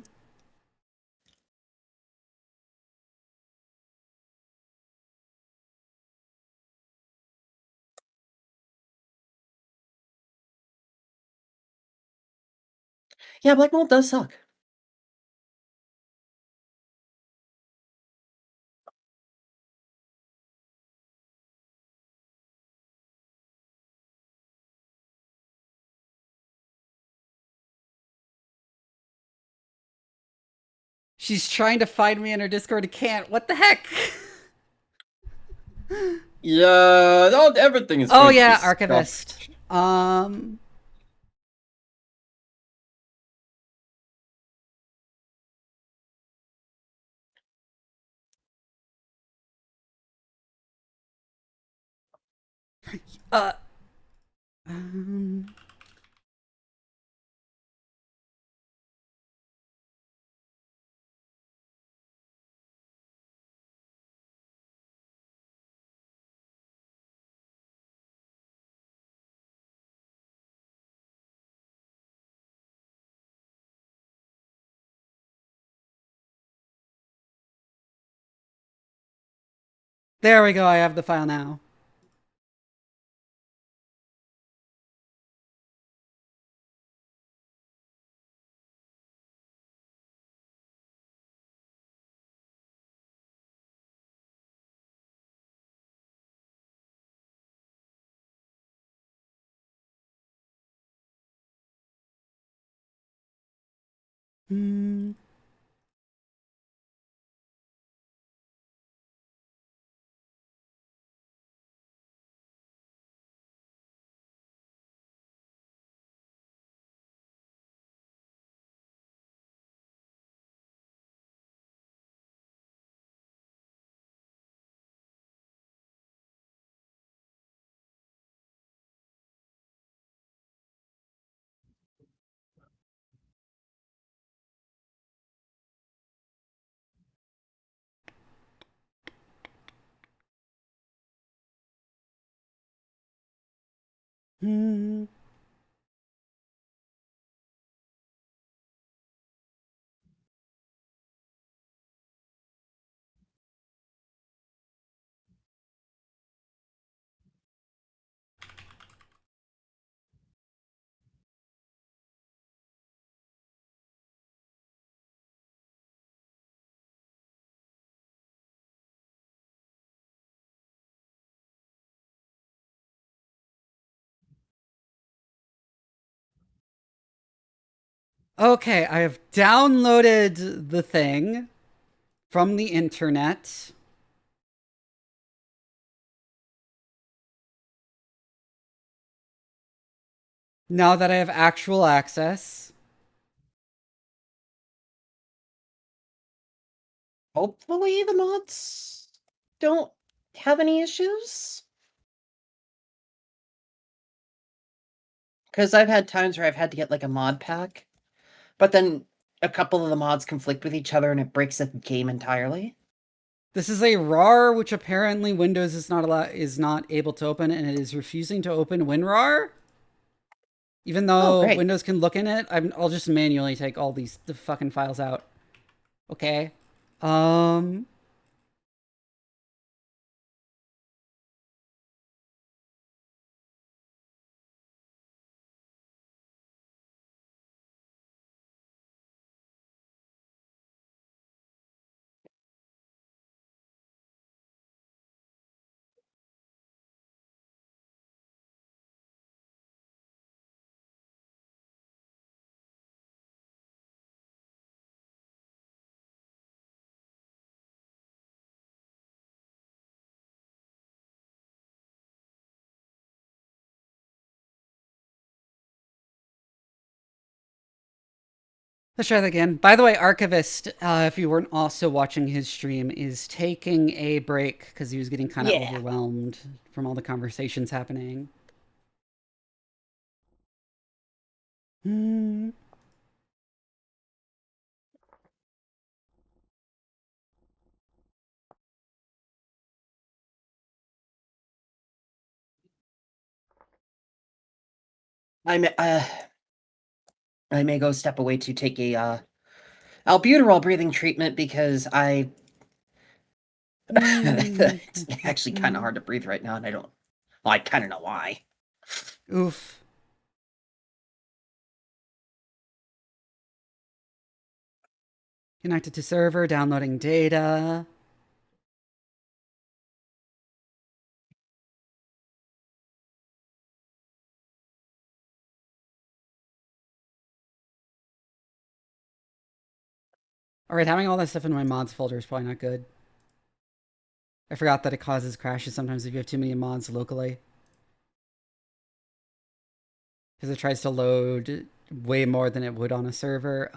S4: Yeah, black mold does suck.
S1: She's trying to find me in her Discord and can't. What the heck?
S3: Yeah, not everything is.
S1: Oh
S3: going to
S1: yeah,
S3: be scuffed.
S1: archivist. Uh. Um. There we go. I have the file now. Hmm. Hmm. Okay, I have downloaded the thing from the internet. Now that I have actual access.
S4: Hopefully the mods don't have any issues. Because I've had times where I've had to get like a mod pack, but then a couple of the mods conflict with each other and it breaks the game entirely.
S1: This is a RAR, which apparently Windows is not able to open, and it is refusing to open WinRAR. Even though
S4: great.
S1: Windows can look in it, I'll just manually take all the fucking files out. Okay. Let's try that again. By the way, Archivist, if you weren't also watching his stream, is taking a break because he was getting kind of overwhelmed from all the conversations happening.
S4: I may go step away to take a albuterol breathing treatment because it's actually kind of hard to breathe right now, and I kind of know why.
S1: Oof. Connected to server, downloading data. Alright, having all that stuff in my mods folder is probably not good. I forgot that it causes crashes sometimes if you have too many mods locally. Because it tries to load way more than it would on a server.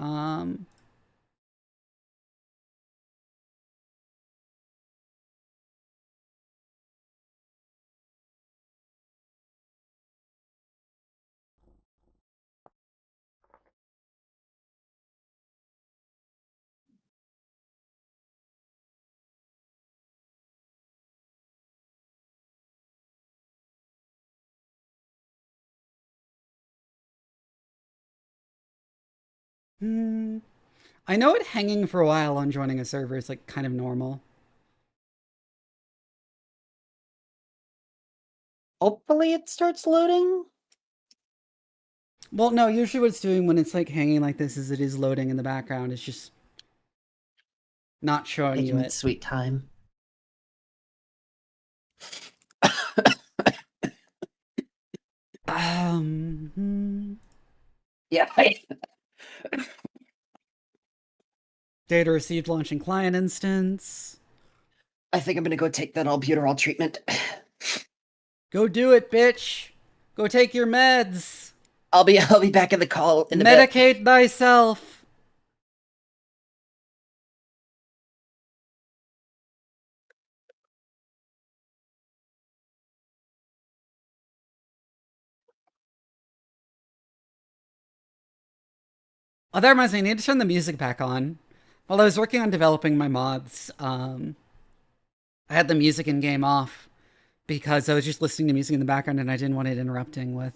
S1: I know it hanging for a while on joining a server is like kind of normal.
S4: Hopefully it starts loading.
S1: Well, no, usually what it's doing when it's like hanging like this is it is loading in the background. It's just not showing
S4: Taking
S1: you
S4: its
S1: it.
S4: sweet time. Yeah.
S1: Data received launching client instance.
S4: I think I'm gonna go take that albuterol treatment.
S1: Go do it, bitch. Go take your meds.
S4: I'll be back in the call in a bit.
S1: Medicate thyself. Oh, that reminds me, I need to turn the music back on. While I was working on developing my mods, I had the music in game off because I was just listening to music in the background and I didn't want it interrupting with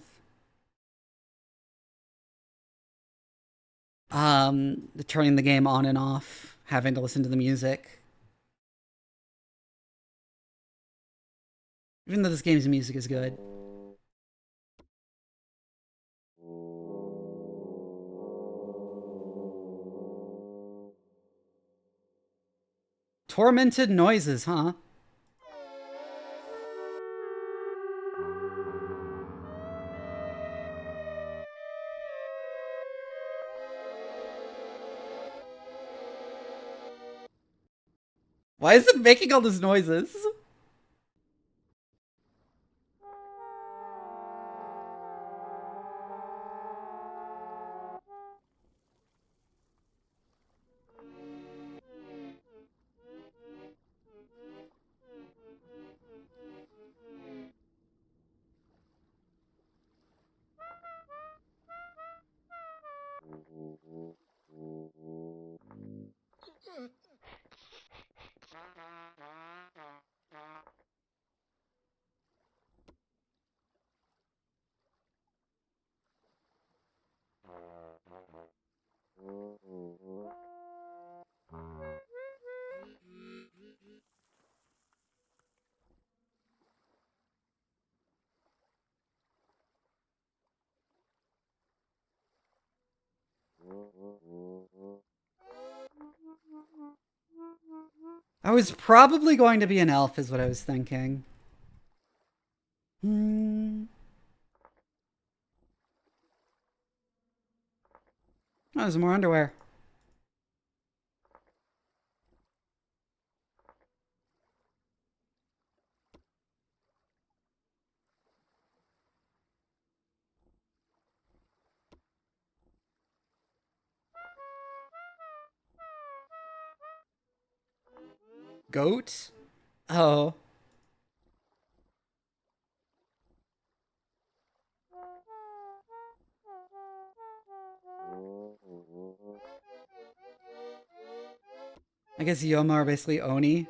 S1: turning the game on and off, having to listen to the music. Even though this game's music is good. Tormented noises, huh? Why is it making all those noises? I was probably going to be an elf, is what I was thinking. Oh, there's more underwear. Goat? Oh. I guess Yoma are basically Oni.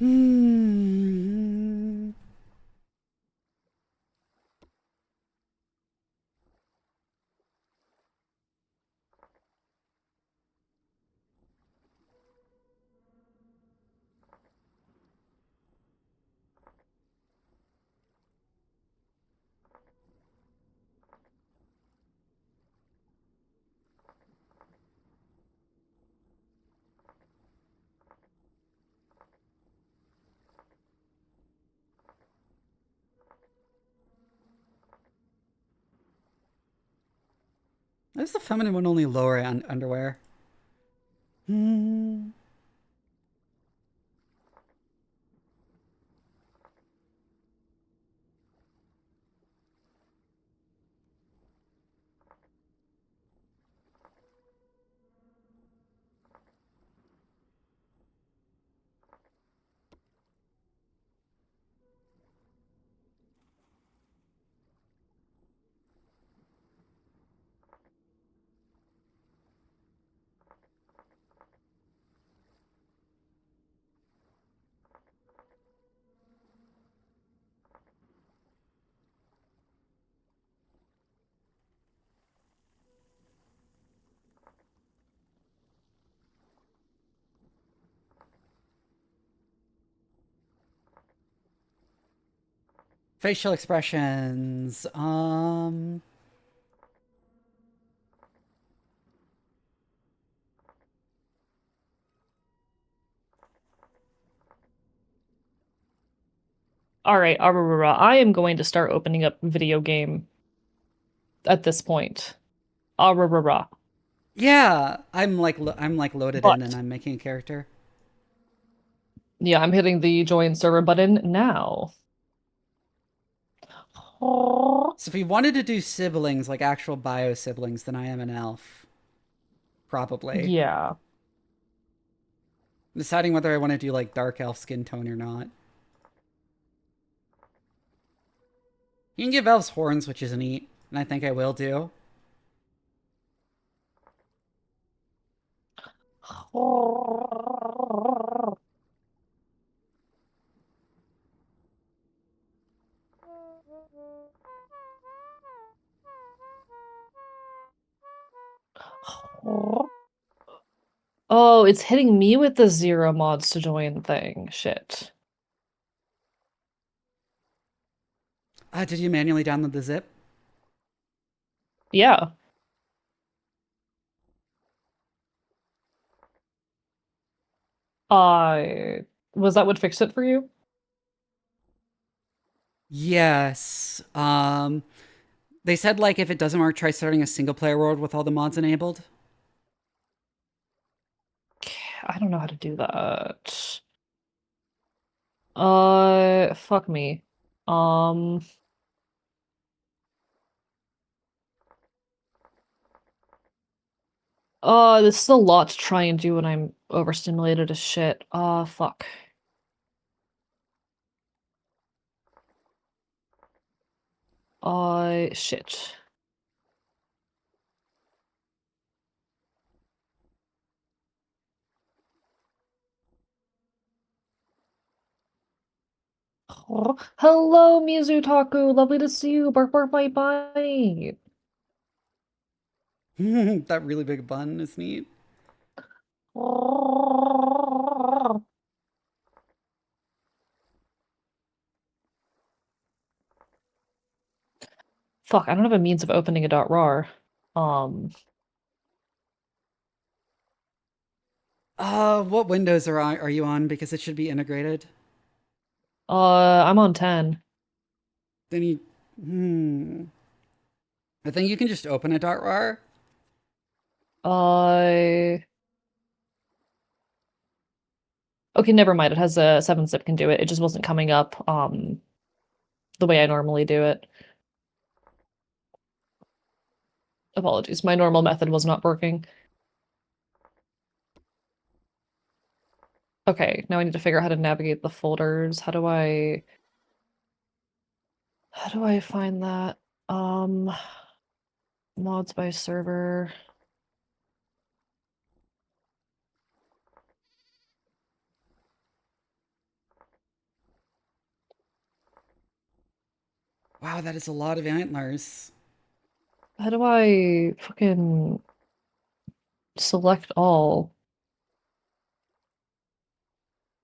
S1: Hmm. Why does the feminine one only lower underwear? Hmm. Facial expressions.
S2: All right, Aurora, I am going to start opening up video game at this point. Aurora.
S1: Yeah, I'm like loaded in and
S2: But
S1: I'm making a character.
S2: yeah, I'm hitting the join server button now.
S1: So if we wanted to do siblings, like actual bio siblings, then I am an elf. Probably.
S2: Yeah.
S1: I'm deciding whether I want to do like dark elf skin tone or not. You can give elves horns, which is neat, and I think I will do.
S2: Oh, it's hitting me with the 0 mods to join thing. Shit.
S1: Did you manually download the zip?
S2: Yeah. Was that what fixed it for you?
S1: Yes. They said like if it doesn't work, try starting a single player world with all the mods enabled.
S2: I don't know how to do that. Fuck me. This is a lot to try and do when I'm overstimulated as shit. Fuck. Shit. Oh, hello, Mizutaku. Lovely to see you. Bark, bark, bite, bite.
S1: That really big bun is neat.
S2: Fuck, I don't have a means of opening a .rar. Um,
S1: What windows are you on? Because it should be integrated.
S2: I'm on 10.
S1: Then I think you can just open a dartrar.
S2: Okay, never mind. It has a 7-zip can do it. It just wasn't coming up the way I normally do it. Apologies. My normal method was not working. Okay, now I need to figure out how to navigate the folders. How do I find that? Mods by server.
S1: Wow, that is a lot of antlers.
S2: How do I fucking select all?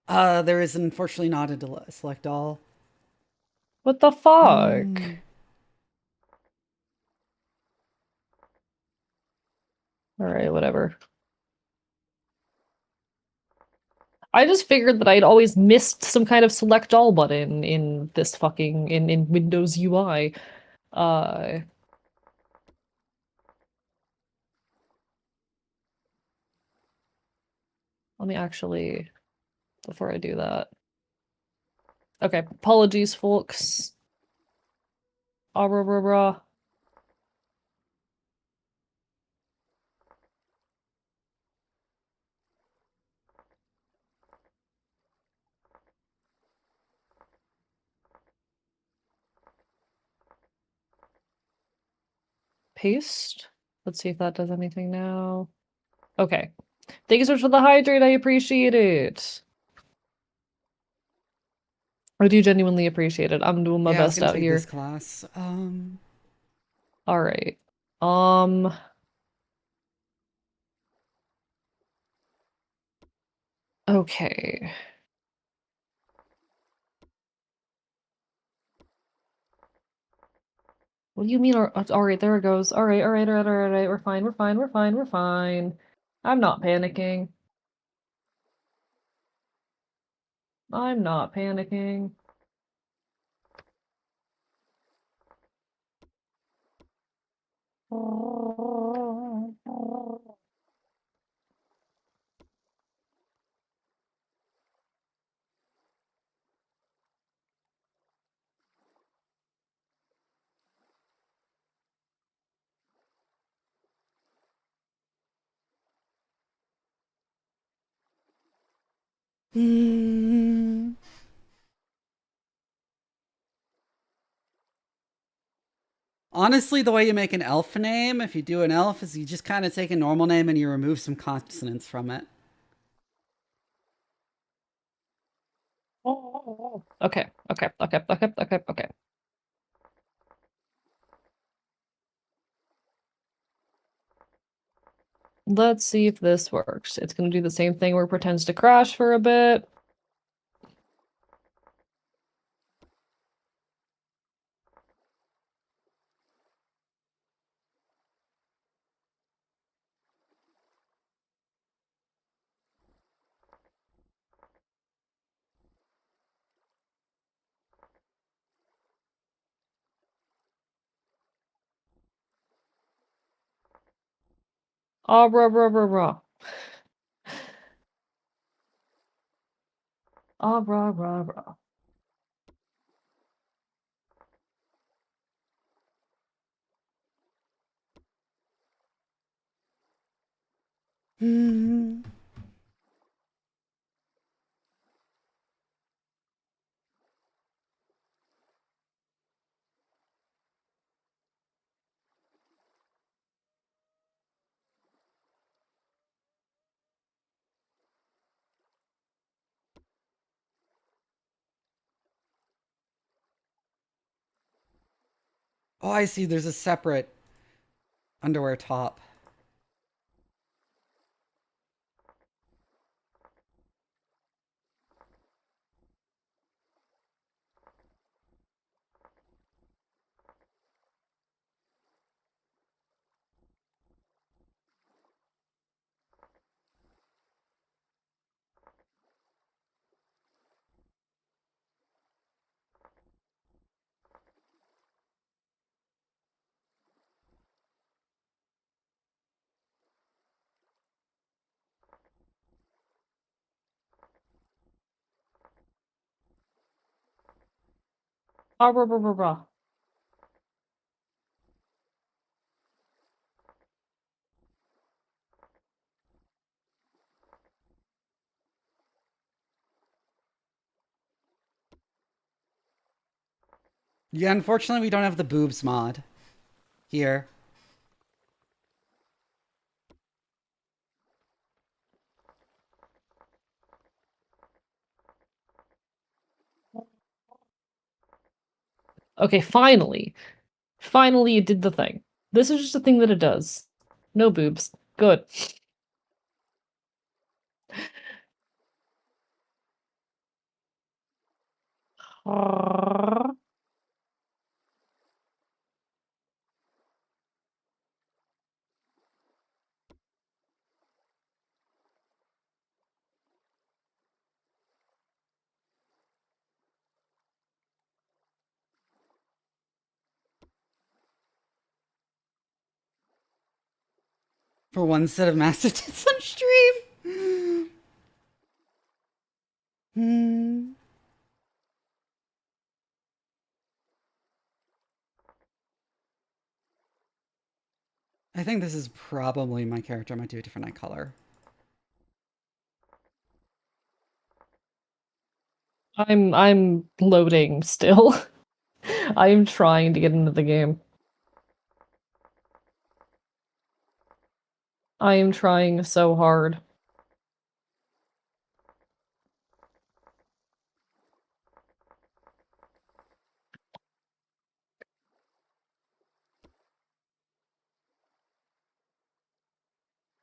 S1: There is unfortunately not a select all.
S2: What the fuck? Alright, whatever. I just figured that I'd always missed some kind of select all button in this fucking in Windows UI. Let me actually, before I do that. Okay, apologies, folks. Ah, rah, rah, rah. Paste. Let's see if that does anything now. Okay. Thank you so much for the hydrate. I appreciate it. I do genuinely appreciate it. I'm doing my
S1: Yeah, I was
S2: best
S1: gonna
S2: out
S1: take
S2: here.
S1: this class.
S2: All right. Okay. What do you mean? All right, there it goes. All right, all right, all right, all right, all right. We're fine. We're fine. We're fine. We're fine. I'm not panicking. I'm not panicking.
S1: Honestly, the way you make an elf name, if you do an elf, is you just kind of take a normal name and you remove some consonants from it.
S2: Okay, okay, okay, okay, okay, okay. Let's see if this works. It's gonna do the same thing where it pretends to crash for a bit. Ah, rah, rah, rah, rah. Ah, rah, rah, rah.
S1: Oh, I see. There's a separate underwear top.
S2: Ah, rah, rah, rah, rah.
S1: Yeah, unfortunately, we don't have the boobs mod here.
S2: Okay, finally. Finally, it did the thing. This is just a thing that it does. No boobs. Good.
S1: For one set of master tits on stream. Hmm. I think this is probably my character. I might do a different eye color.
S2: I'm loading still. I'm trying to get into the game. I am trying so hard.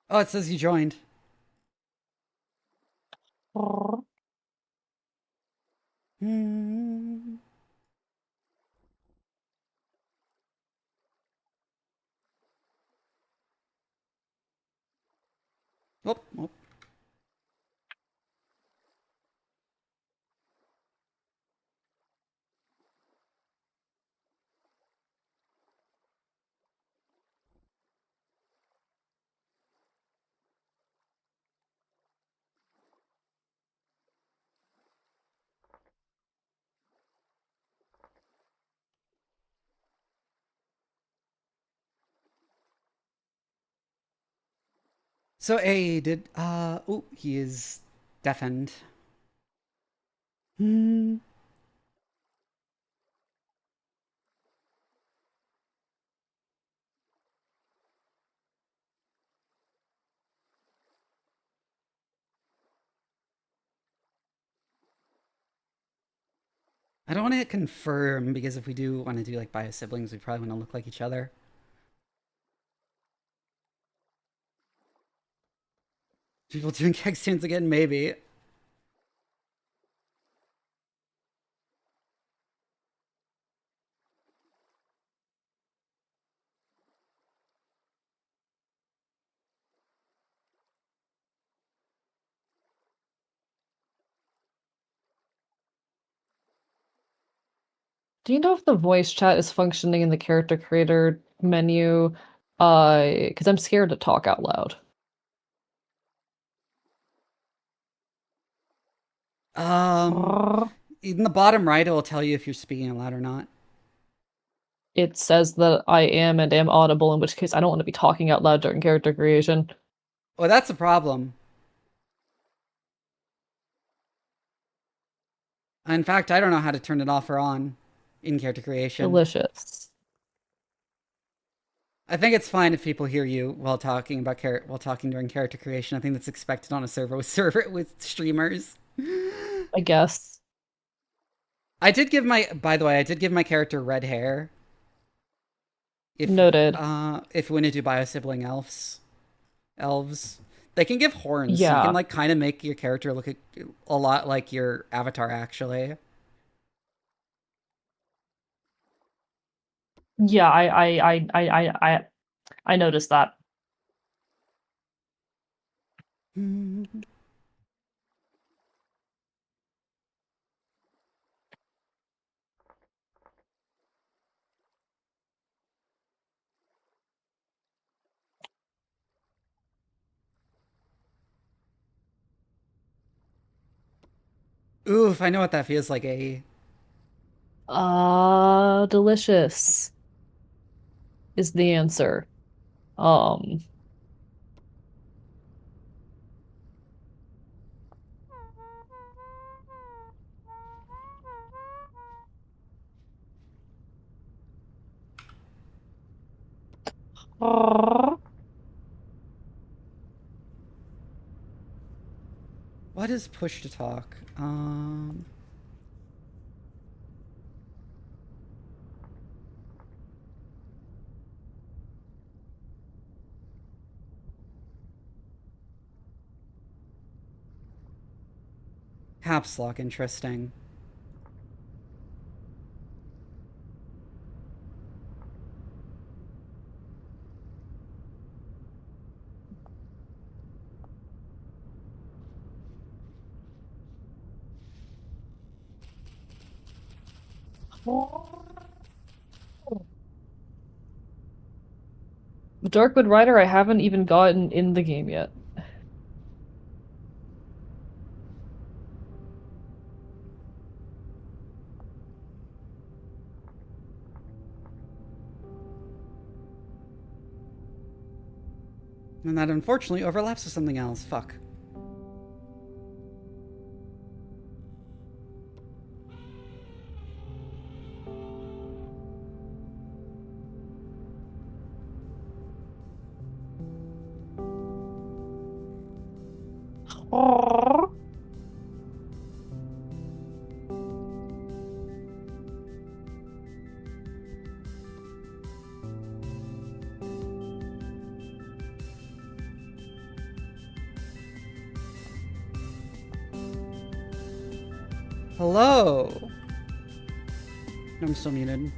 S1: Oh, it says you joined. Hmm. Oh, oh. So A did oh, he is deafened. Hmm. I don't want to hit confirm because if we do want to do like bio siblings, we probably want to look like each other. People doing keg stands again, maybe.
S2: Do you know if the voice chat is functioning in the character creator menu? Because I'm scared to talk out loud.
S1: In the bottom right, it will tell you if you're speaking out loud or not.
S2: It says that I am and am audible, in which case I don't want to be talking out loud during character creation.
S1: Oh, that's a problem. In fact, I don't know how to turn it off or on in character creation.
S2: Delicious.
S1: I think it's fine if people hear you while talking about while talking during character creation. I think that's expected on a server with streamers.
S2: I guess.
S1: I did give my, by the way, I did give my character red hair.
S2: Noted.
S1: If we want to do bio sibling elves, they can give horns. So you
S2: Yeah.
S1: can like kind of make your character look a lot like your avatar actually.
S2: Yeah, I noticed that.
S1: Oof, I know what that feels like. A
S2: Delicious is the answer. Um,
S1: What is push to talk? Caps lock, interesting.
S2: the Darkwood Rider I haven't even gotten in the game yet.
S1: And that unfortunately overlaps with something else. Fuck. Hello. I'm still muted.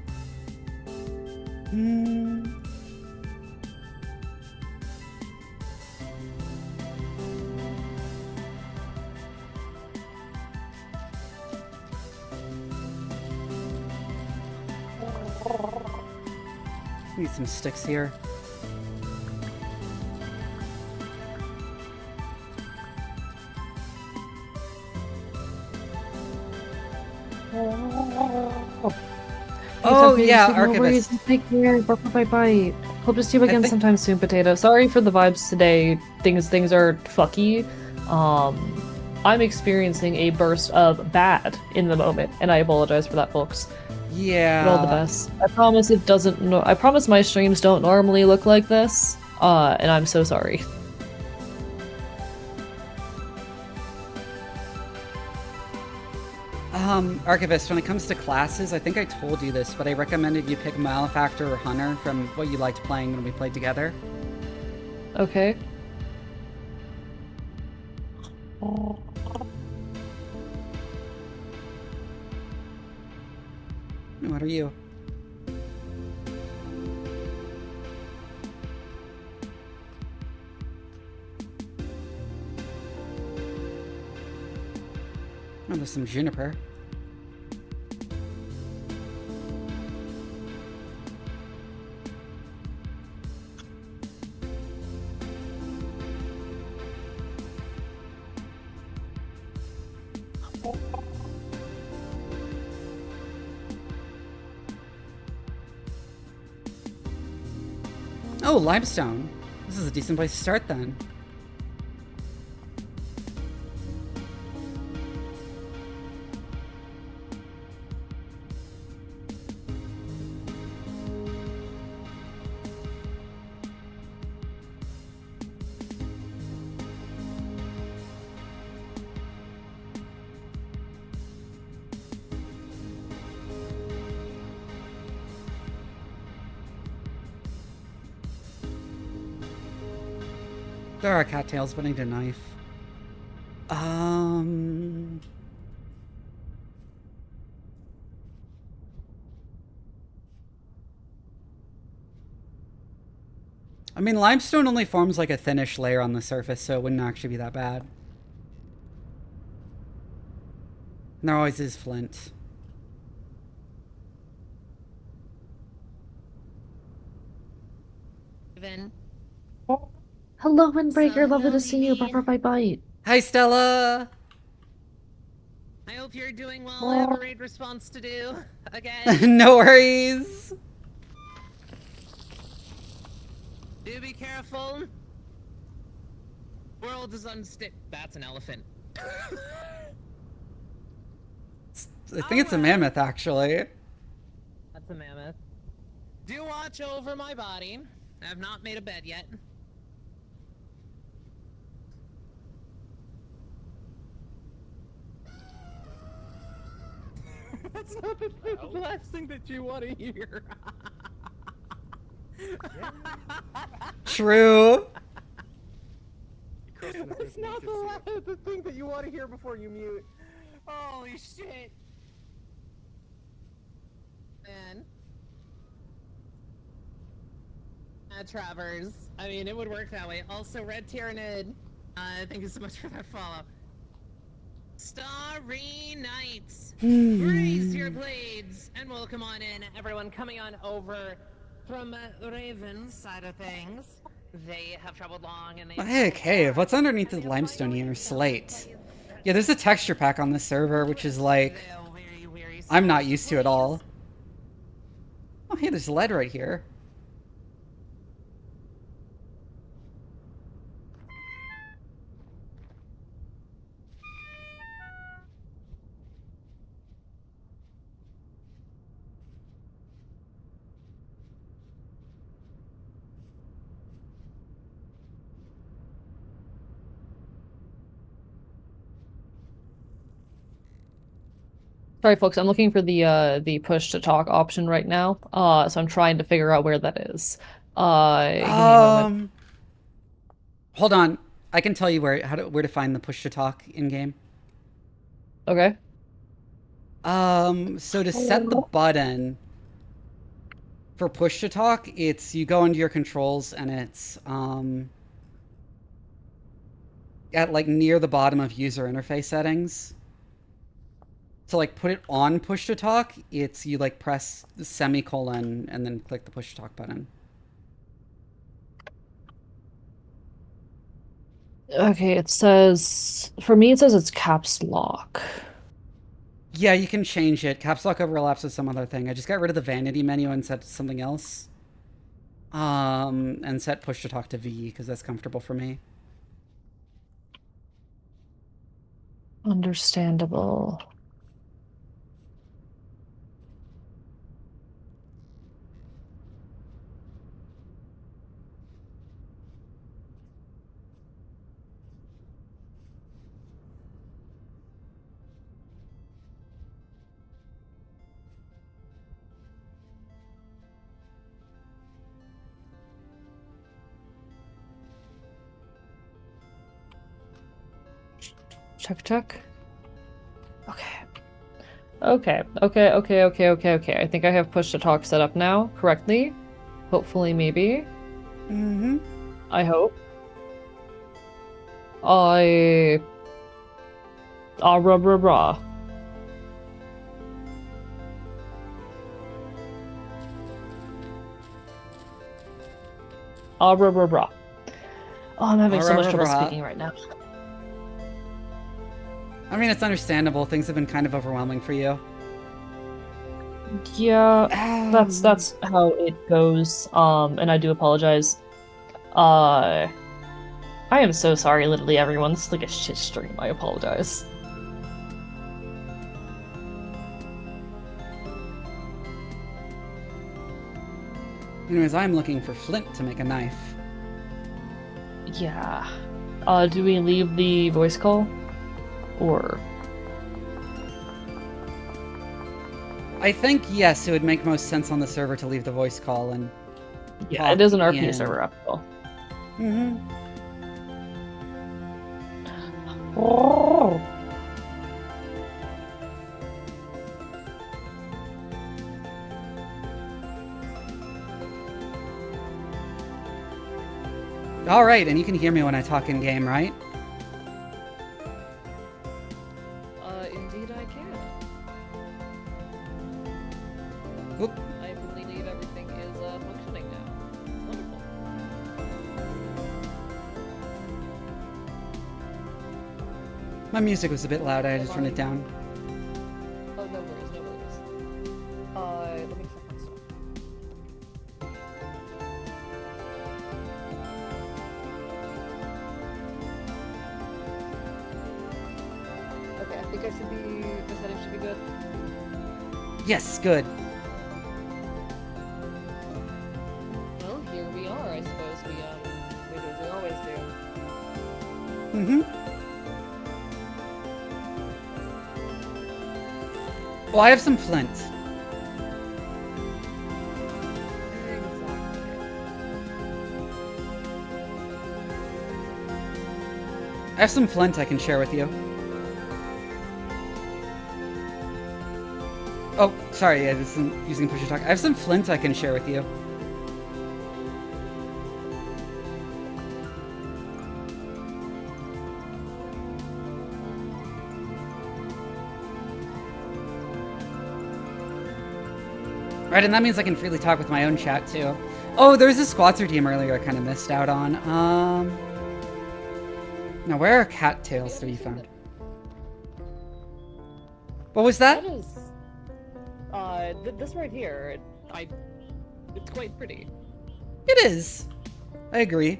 S1: Need some sticks here. Oh yeah, Archivist.
S2: Take care. Bye bye. Hope to see you again
S1: think-
S2: sometime soon, Potato. Sorry for the vibes today. Things are fucky. I'm experiencing a burst of bad in the moment, and I apologize for that, folks.
S1: Yeah.
S2: But all the best. I promise it doesn't. I promise my streams don't normally look like this. And I'm so sorry.
S1: Archivist, when it comes to classes, I think I told you this, but I recommended you pick Malefactor or Hunter from what you liked playing when we played together.
S2: Okay.
S1: What are you? Oh, there's some juniper. Oh, limestone. This is a decent place to start then. There are cattails, but I need a knife. I mean, limestone only forms like a thinnish layer on the surface, so it wouldn't actually be that bad. And there always is flint.
S2: Hello, Windbreaker. Lovely to see you. Bye bye.
S1: Hi, Stella!
S7: I hope you're doing well. I have a raid response to do. Again.
S1: No worries.
S7: Do be careful. World is unstable. That's an elephant.
S1: I think it's a mammoth, actually.
S7: That's a mammoth. Do watch over my body. I have not made a bed yet. That's not the last thing that you want to hear.
S1: True.
S7: That's not the thing that you want to hear before you mute. Holy shit. Man. Travers. I mean, it would work that way. Also, Red Tyrannid. Thank you so much for that follow. Starry Nights. Raise your blades and welcome on in, everyone coming on over from Raven's side of things. They have traveled long and they.
S1: Hey, cave. What's underneath the limestone here? Slate. Yeah, there's a texture pack on this server, which is like I'm not used to at all. Oh, hey, there's lead right here.
S2: Sorry, folks. I'm looking for the push to talk option right now. So I'm trying to figure out where that is. Give me a moment.
S1: Hold on. I can tell you where to find the push to talk in game.
S2: Okay.
S1: So to set the button for push to talk, it's you go into your controls and it's at like near the bottom of user interface settings. To like put it on push to talk, it's you like press the semicolon and then click the push to talk button.
S2: Okay, it says for me it says it's caps lock.
S1: Yeah, you can change it. Caps lock overlaps with some other thing. I just got rid of the vanity menu and set something else. And set push to talk to V because that's comfortable for me.
S2: Understandable. Check. Okay. Okay. I think I have push to talk set up now correctly. Hopefully, maybe.
S1: Mm-hmm.
S2: I hope. Rah. Rah. Oh, I'm having so much trouble speaking right now.
S1: I mean, it's understandable. Things have been kind of overwhelming for you.
S2: Yeah, that's how it goes. And I do apologize. I am so sorry, literally everyone. This is like a shit stream. I apologize.
S1: Anyways, I'm looking for flint to make a knife.
S2: Yeah. Do we leave the voice call? Or...
S1: I think, yes, it would make most sense on the server to leave the voice call and...
S2: Yeah, it is an RP server after all.
S1: Mm-hmm.
S2: Oh.
S1: Alright, and you can hear me when I talk in-game, right?
S2: Indeed I can.
S1: Oop.
S2: I believe everything is functioning now. Wonderful.
S1: My music was a bit loud, I just turned it down.
S2: guys should be, the settings should be good.
S1: Yes, good.
S2: Well, here we are. I suppose we do as we always do.
S1: Mm-hmm. Well, I have some flint. I have some flint I can share with you. Oh, sorry, I was using push to talk. I have some flint I can share with you. Right, and that means I can freely talk with my own chat too. Oh, there's a Squatzer team earlier I kind of missed out on. Now where are cattails to be found? What was that?
S2: That is, this right here, it's quite pretty.
S1: It is. I agree.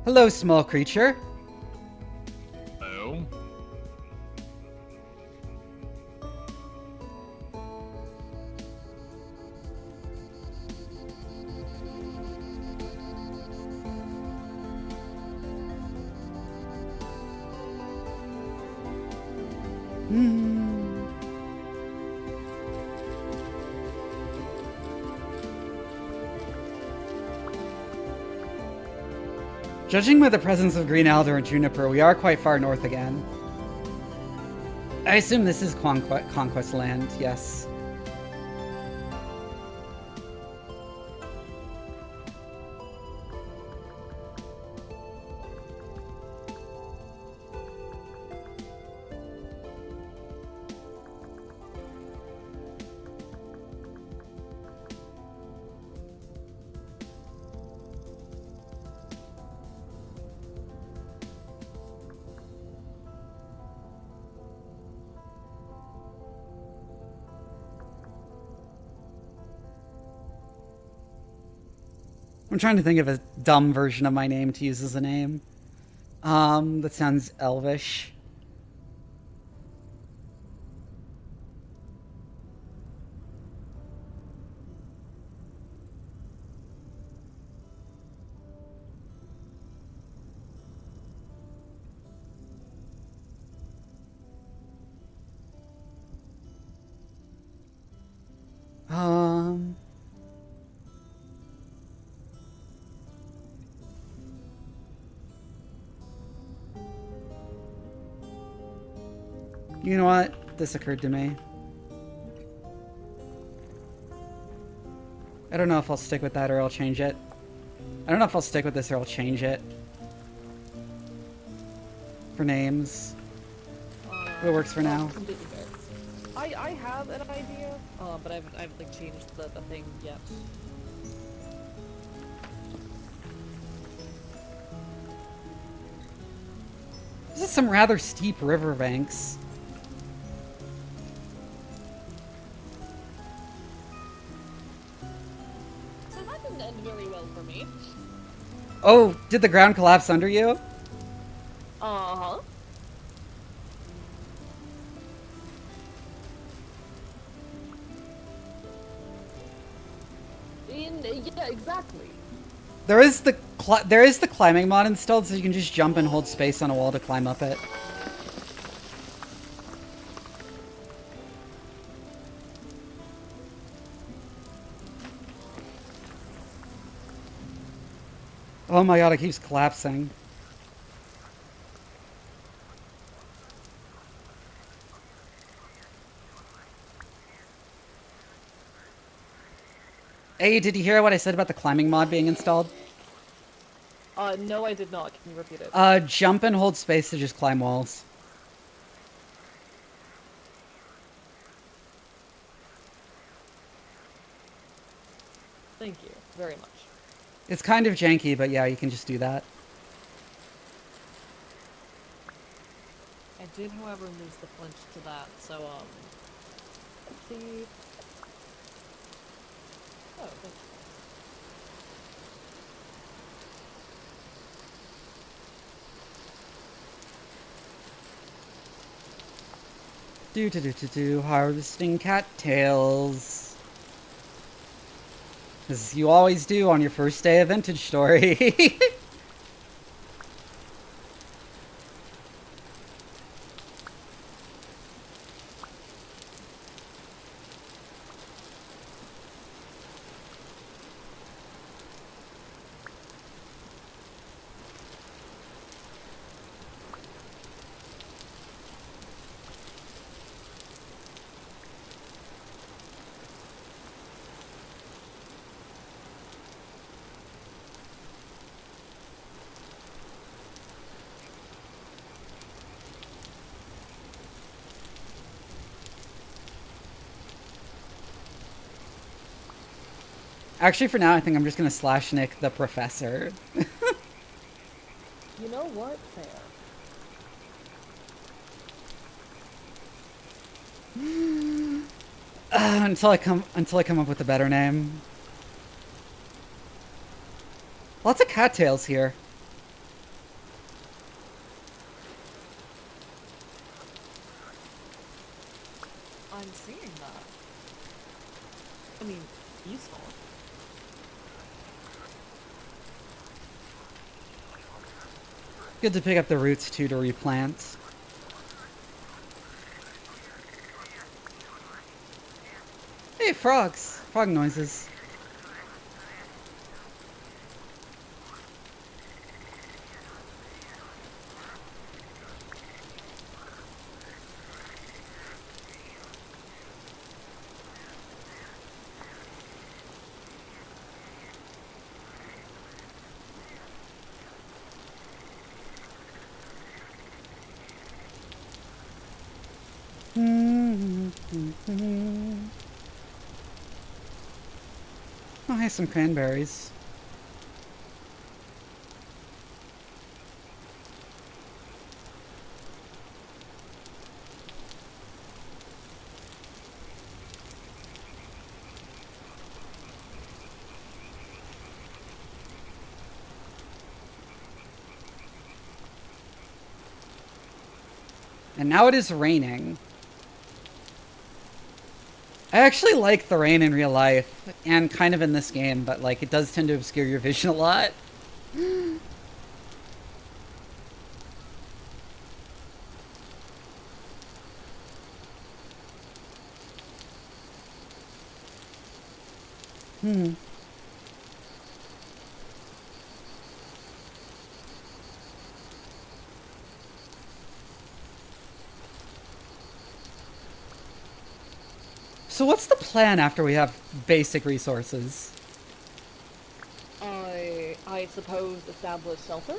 S1: Hello, small creature.
S8: Oh.
S1: Judging by the presence of green alder and juniper, we are quite far north again. I assume this is Conquest land, yes. I'm trying to think of a dumb version of my name to use as a name. That sounds elvish. You know what? This occurred to me. I don't know if I'll stick with that or I'll change it. I don't know if I'll stick with this or I'll change it. For names. It works for now.
S2: Completely fair. I have an idea, but I haven't like changed the thing yet.
S1: This is some rather steep riverbanks.
S2: So that didn't end very well for me.
S1: Oh, did the ground collapse under you?
S2: Uh-huh. Yeah, exactly.
S1: There is the climbing mod installed, so you can just jump and hold space on a wall to climb up it. Oh my god, it keeps collapsing. Hey, did you hear what I said about the climbing mod being installed?
S2: No, I did not. Can you repeat it?
S1: Jump and hold space to just climb walls.
S2: Thank you very much.
S1: It's kind of janky, but yeah, you can just do that.
S2: I did, however, lose the flint to that, so, let's see. Oh, thank
S1: Harvesting cattails. As you always do on your first day of Vintage Story. Actually, for now, I think I'm just gonna slash Nick the professor.
S2: You know what? Fair.
S1: Until I come up with a better name. Lots of cattails here.
S2: I'm seeing that. I mean, useful.
S1: Good to pick up the roots too to replant. Hey, frogs! Frog noises. Oh, hey, some cranberries. And now it is raining. I actually like the rain in real life, and kind of in this game, but like it does tend to obscure your vision a lot. So what's the plan after we have basic resources?
S2: I suppose establish shelter?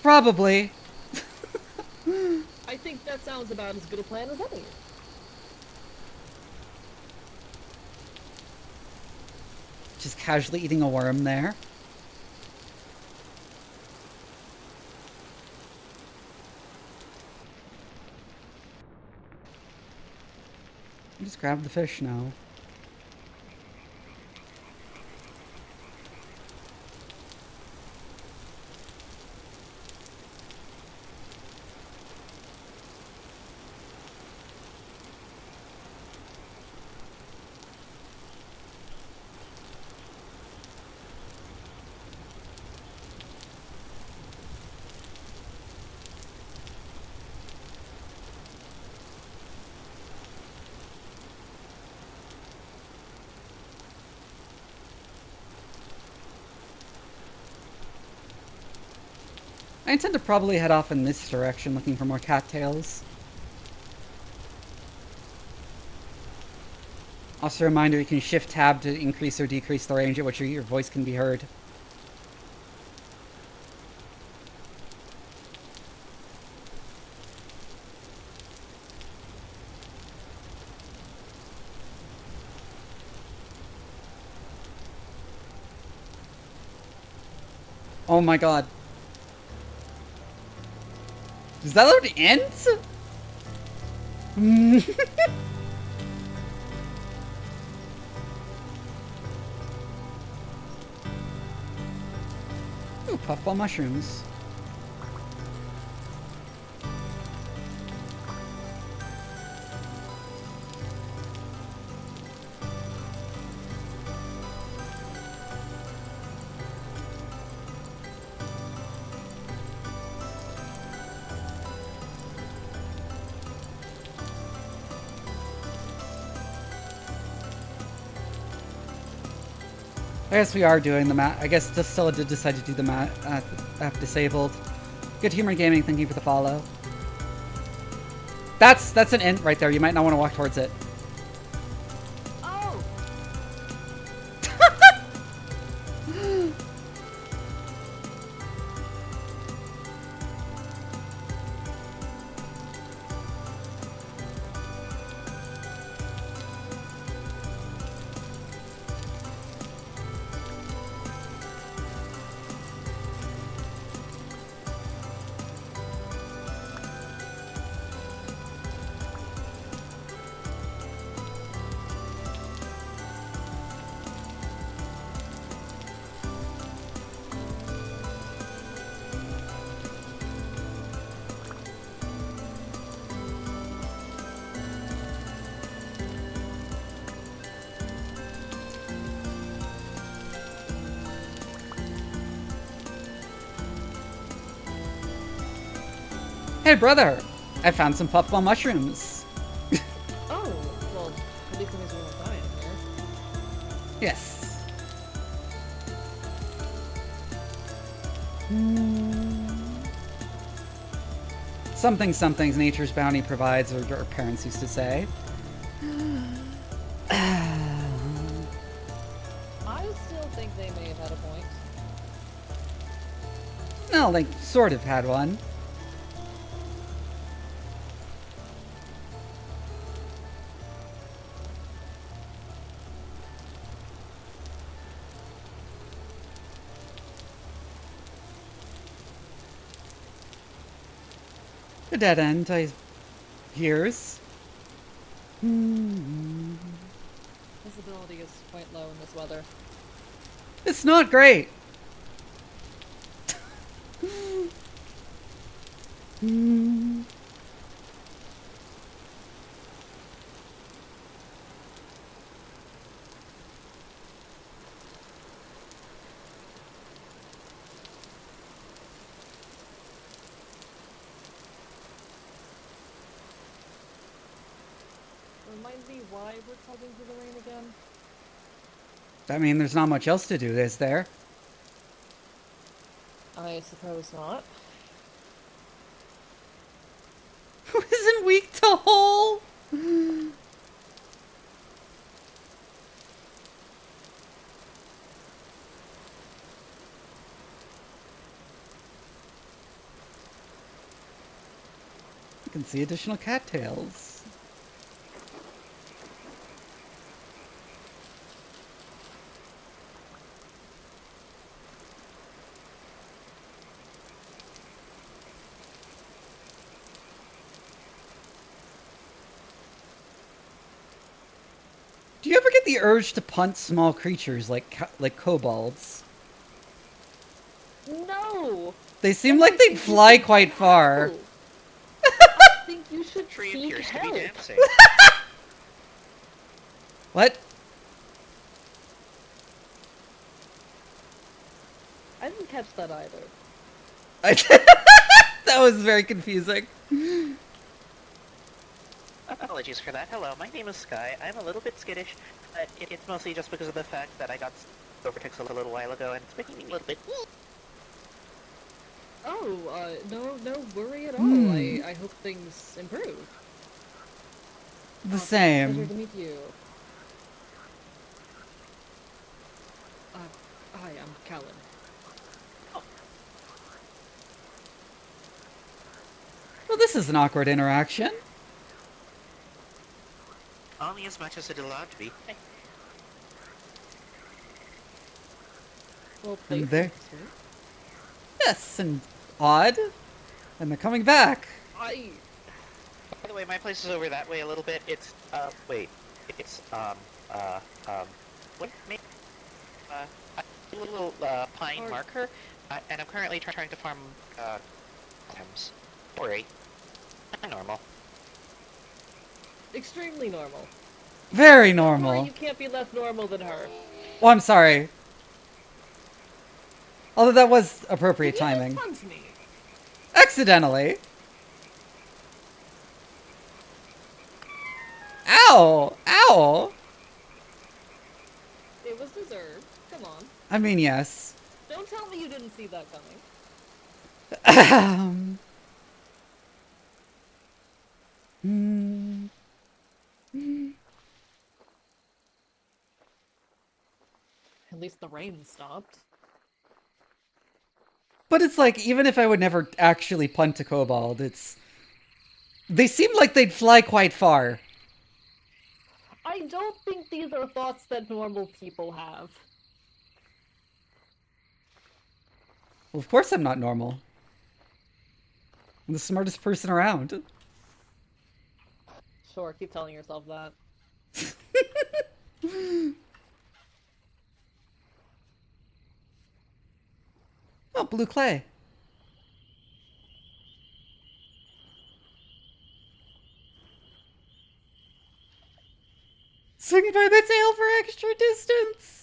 S1: Probably.
S2: I think that sounds about as good a plan as any.
S1: Just casually eating a worm there. Just grab the fish now. I intend to probably head off in this direction looking for more cattails. Also a reminder, you can shift tab to increase or decrease the range at which your voice can be heard. Oh my god. Is that how it ends? Ooh, puffball mushrooms. I guess we are doing the map. I guess just Stella did decide to do the map app disabled. Good Humor Gaming, thank you for the follow. That's an int right there. You might not want to walk towards it.
S2: Oh!
S1: Hey brother, I found some puffball mushrooms.
S2: Oh, well, at least that means we won't die in here.
S1: Yes. Something's nature's bounty provides, or our parents used to say.
S2: I still think they may have had a point.
S1: No, they sort of had one. A dead end, I hears.
S2: Visibility is quite low in this weather.
S1: It's not great.
S2: Remind me why we're trudging through the rain again?
S1: I mean, there's not much else to do, is there?
S2: I suppose not.
S1: Who isn't weak to hole? You can see additional cattails. Do you ever get the urge to punt small creatures like kobolds?
S2: No!
S1: They seem like they fly quite far.
S2: No. I think you should
S9: Tree
S2: seek
S9: appears to
S2: help.
S9: be dancing.
S1: What?
S2: I didn't catch that either.
S1: That was very confusing.
S9: Apologies for that. Hello, my name is Sky. I'm a little bit skittish, but it's mostly just because of the fact that I got overtook a little while ago, and it's making me a little bit.
S2: Oh, no worry at all.
S1: Hmm.
S2: I hope things improve.
S1: The
S2: Pleasure
S1: same.
S2: to meet you. Hi, I'm Callan.
S1: Well, this is an awkward interaction.
S9: Only as much as it allowed to be.
S2: Well,
S1: And
S2: thanks,
S1: there-
S2: sir.
S1: Yes, and odd. And they're coming back.
S2: I...
S9: By the way, my place is over that way a little bit. It's, wait. It's, what? A little, pine
S2: Or-
S9: marker, and I'm currently trying to farm, items. Worry. Normal.
S2: Extremely normal.
S1: Very
S2: Or
S1: normal.
S2: you can't be less normal than her.
S1: Oh, I'm sorry. Although that was appropriate
S2: You
S1: timing.
S2: just punched me.
S1: Accidentally. Ow! Ow!
S2: It was deserved. Come on.
S1: I mean, yes.
S2: Don't tell me you didn't see that coming. At least the rain stopped.
S1: But it's like, even if I would never actually punt a kobold, it's... They seem like they'd fly quite far.
S2: I don't think these are thoughts that normal people have.
S1: Well, of course I'm not normal. I'm the smartest person around.
S2: Sure, keep telling yourself that.
S1: Oh, blue clay. Swing by the tail for extra distance.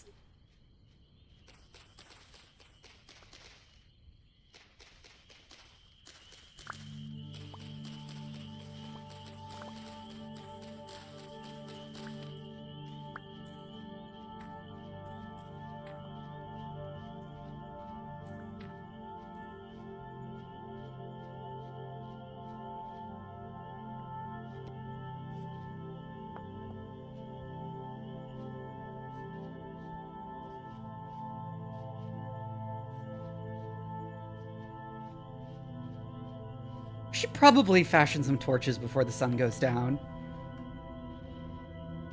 S1: We should probably fashion some torches before the sun goes down.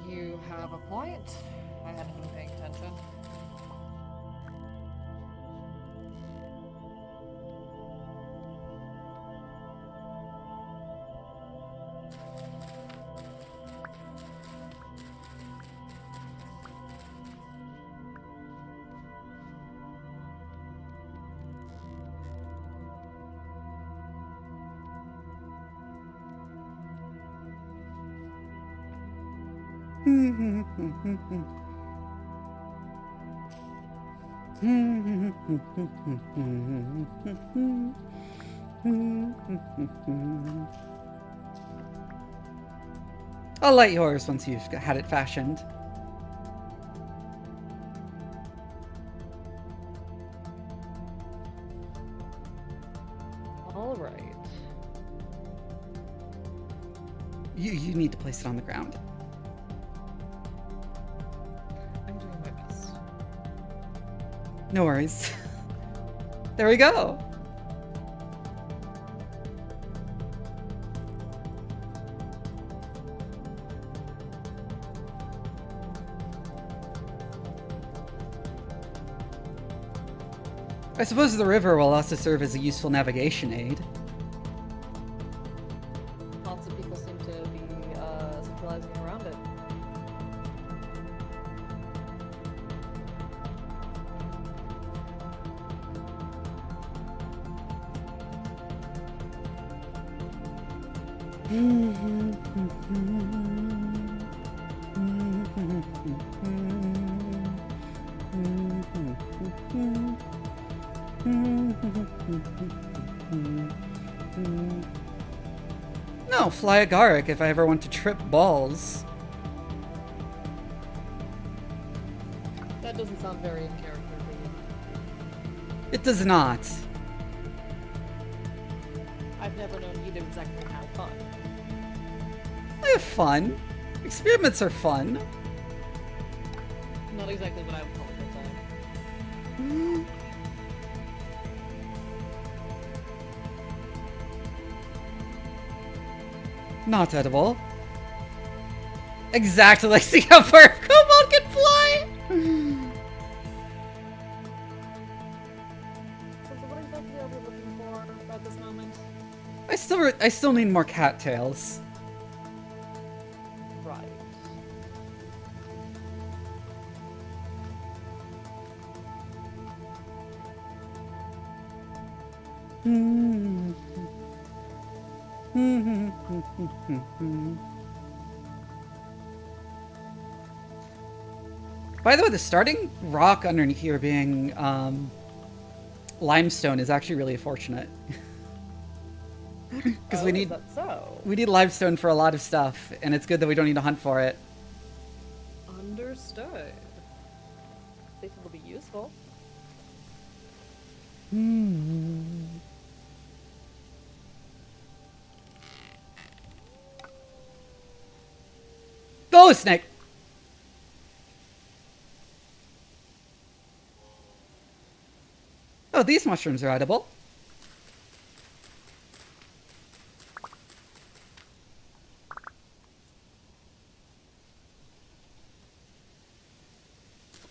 S2: You have a point. I hadn't been paying attention.
S1: I'll light yours once you've had it fashioned.
S2: All right.
S1: You need to place it on the ground.
S2: I'm doing my best.
S1: No worries. There we go. I suppose the river will also serve as a useful navigation aid.
S2: Lots of people seem to be centralizing around it.
S1: No, fly agaric if I ever want to trip balls.
S2: That doesn't sound very in character for you.
S1: It does not.
S2: I've never known you to exactly have fun.
S1: I have fun. Experiments are fun.
S2: Not exactly what I would call a good time.
S1: Not edible. Exactly like see how far a kobold can fly!
S2: So what exactly are we looking for at this moment?
S1: I still need more cattails.
S2: Right.
S1: By the way, the starting rock underneath here being limestone is actually really fortunate. Because we need
S2: Is that so?
S1: we need limestone for a lot of stuff, and it's good that we don't need to hunt for it.
S2: Understood. They will be useful.
S1: Go, snake! Oh, these mushrooms are edible.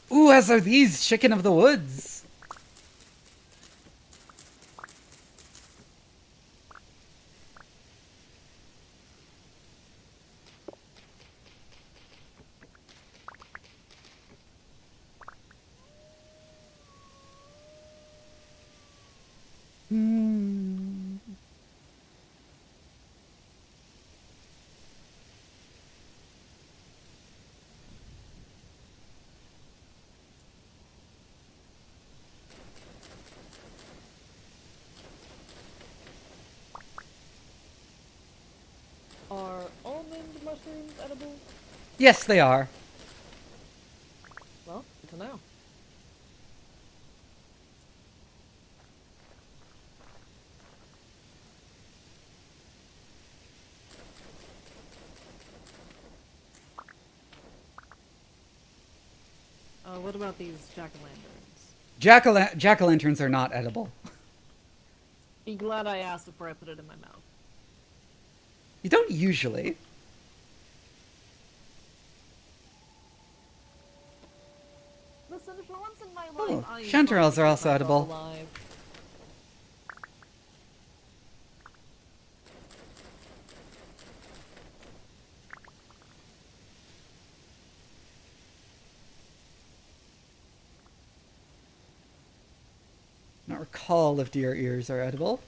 S1: Ooh, as are these, chicken of the woods.
S2: Are almond mushrooms edible?
S1: Yes, they are.
S2: Well, good to know. What about these jack-o'-lanterns?
S1: Jack-o'-lanterns are not edible.
S2: Be glad I asked before I put it in my mouth.
S1: You don't usually.
S2: Listen, for once in my
S1: Oh,
S2: life, I
S1: chanterelles are also edible.
S2: Alive.
S1: Not recall if deer ears are edible.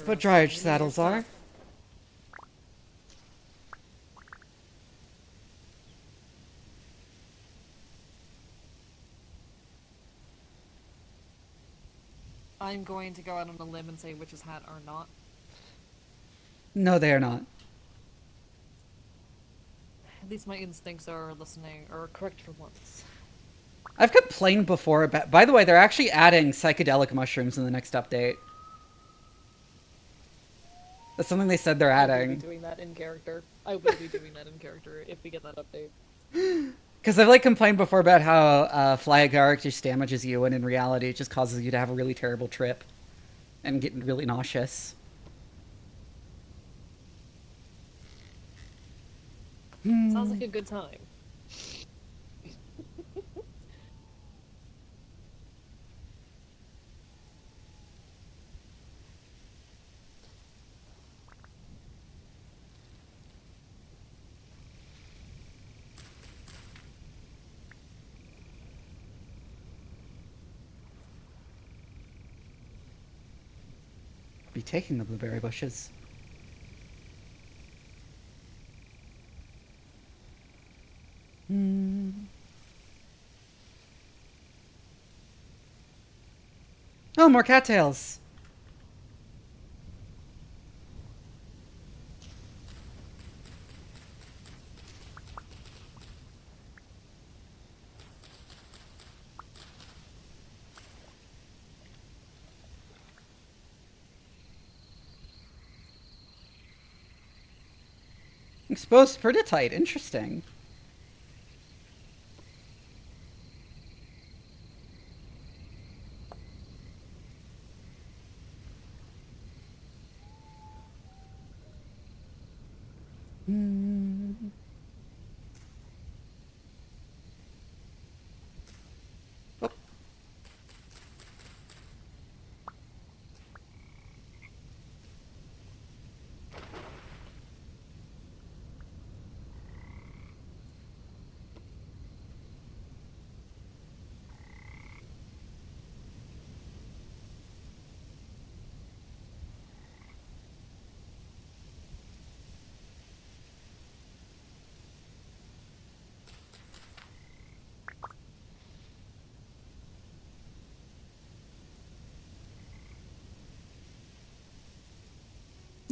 S1: But dryage saddles are.
S2: I'm going to go out on a limb and say witch's hat are not.
S1: No, they are not.
S2: At least my instincts are listening, or correct for once.
S1: I've complained before about... By the way, they're actually adding psychedelic mushrooms in the next update. That's something they said they're
S2: I will
S1: adding.
S2: be doing that in character. I will be doing that in character if we get that update.
S1: Because I've complained before about how Fly Agaric just damages you, and in reality it just causes you to have a really terrible trip. And get really nauseous.
S2: Sounds like a good time.
S1: Be taking the blueberry bushes. Oh, more cattails. Exposed perditite, interesting. Oh.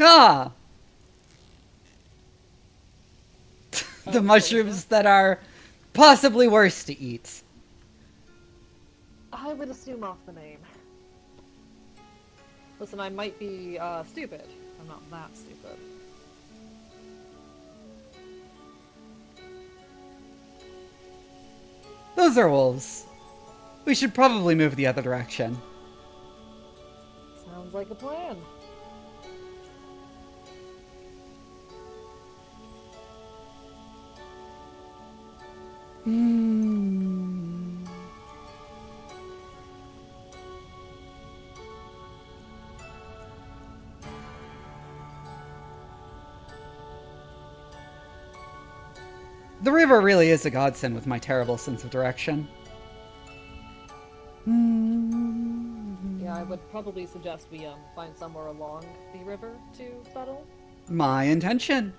S1: Ah! The mushrooms that are possibly worse to eat.
S2: I would assume off the name. Listen, I might be stupid. I'm not that stupid.
S1: Those are wolves. We should probably move the other direction.
S2: Sounds like a plan.
S1: The river really is a godsend with my terrible sense of direction.
S2: Yeah, I would probably suggest we find somewhere along the river to settle.
S1: My intention.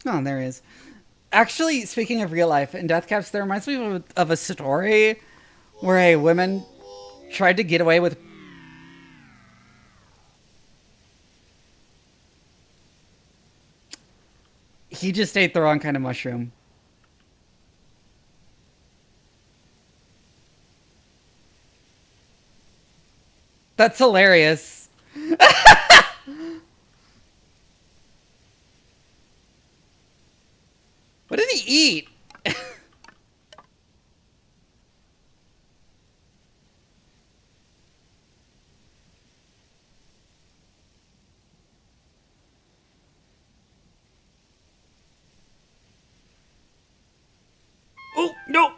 S1: Oh, there he is. Actually, speaking of real life, in Death Caps, there reminds me of a story where a woman tried to get away with... He just ate the wrong kind of mushroom. That's hilarious. What did he eat? Oh, no!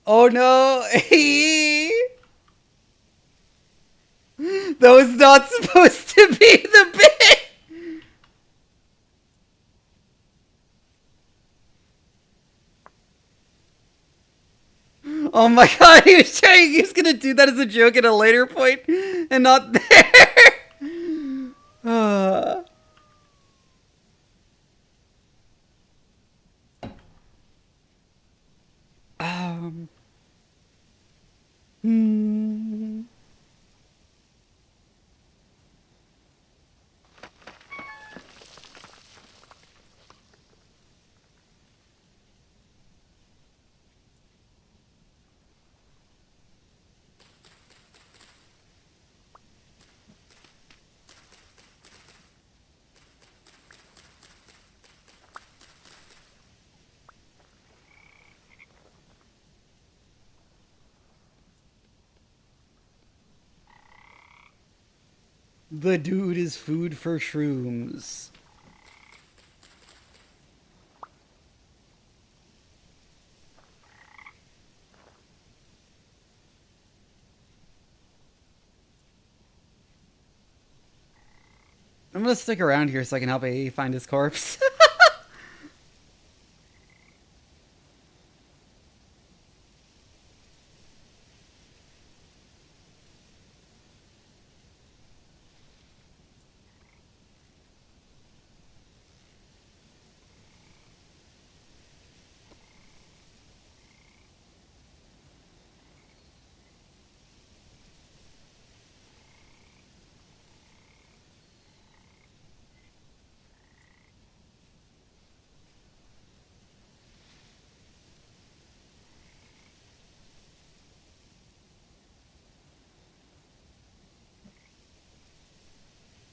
S1: Oh no! That was not supposed to be the bit! Oh my god, he was gonna do that as a joke at a later point and not there! The dude is food for shrooms. I'm gonna stick around here so I can help AE find his corpse.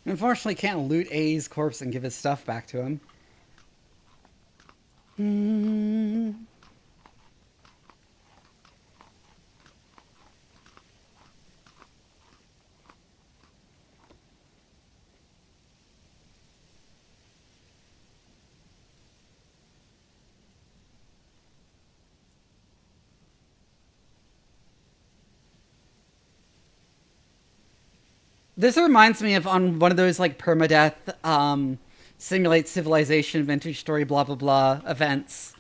S1: Unfortunately, can't loot A's corpse and give his stuff back to him. This reminds me of on one of those like permadeath simulate civilization vintage story blah blah blah events.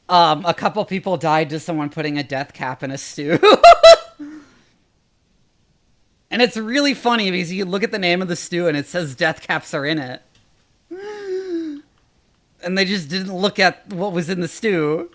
S1: A couple people died to someone putting a death cap in a stew. And it's really funny because you look at the name of the stew and it says death caps are in it. And they just didn't look at what was in the stew.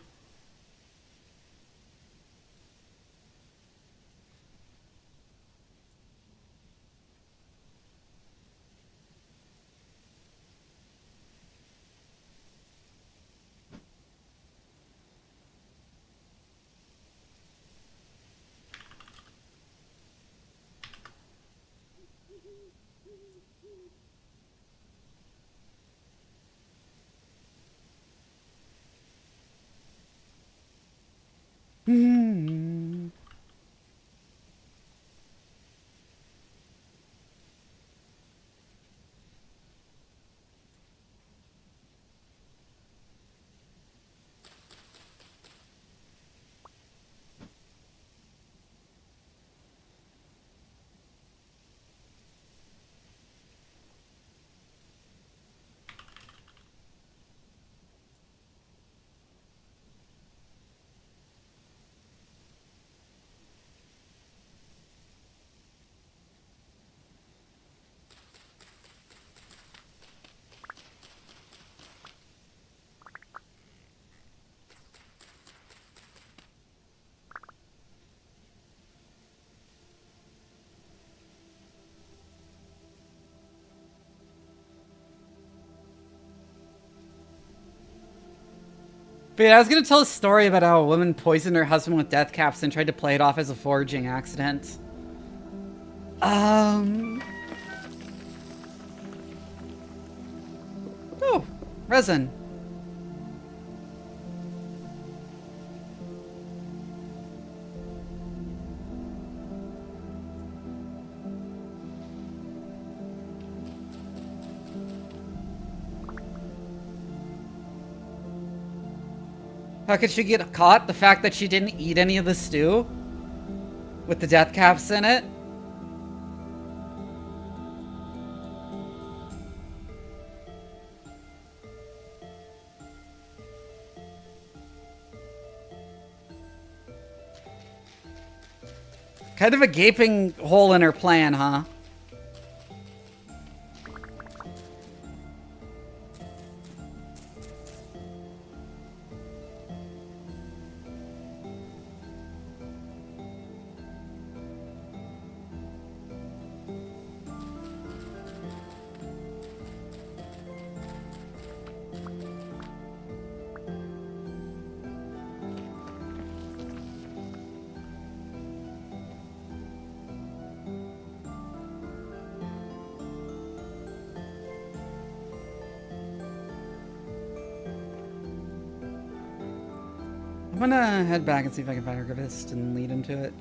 S1: But yeah, I was gonna tell a story about how a woman poisoned her husband with death caps and tried to play it off as a foraging accident. Oh, resin. How could she get caught? The fact that she didn't eat any of the stew? With the death caps in it? Kind of a gaping hole in her plan, huh? I'm gonna head back and see if I can find Archivist and lead him to it.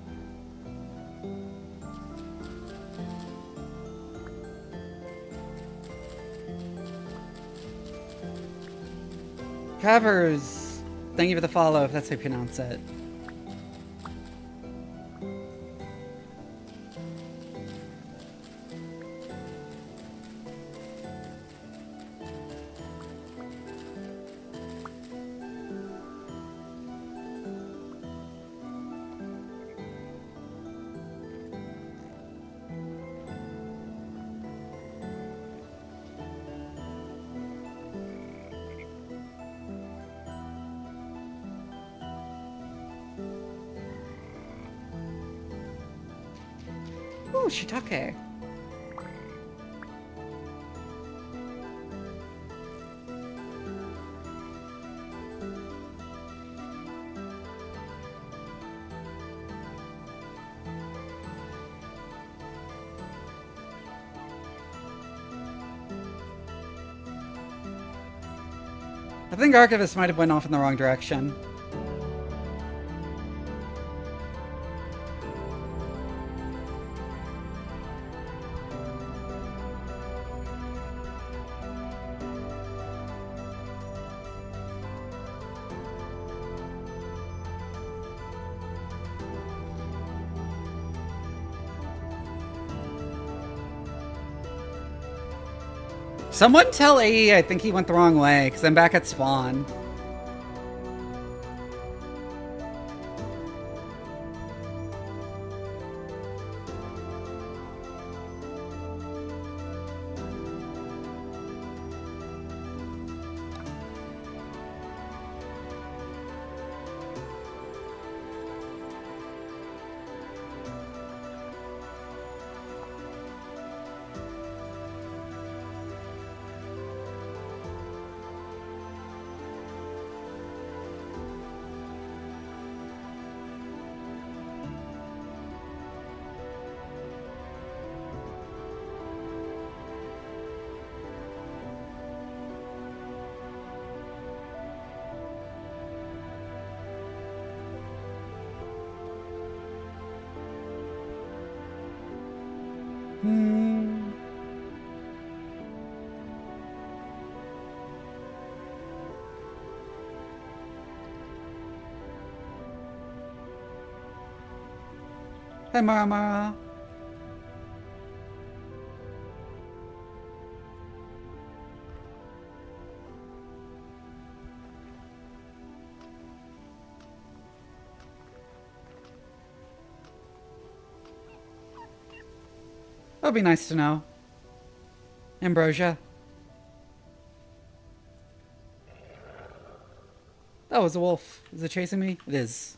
S1: Covers, thank you for the follow, if that's how you pronounce it. Ooh, shiitake. I think Archivist might have went off in the wrong direction. Someone tell AE I think he went the wrong way, because I'm back at spawn. Hi, Mara Mara. That'd be nice to know. Ambrosia. That was a wolf. Is it chasing me? It is.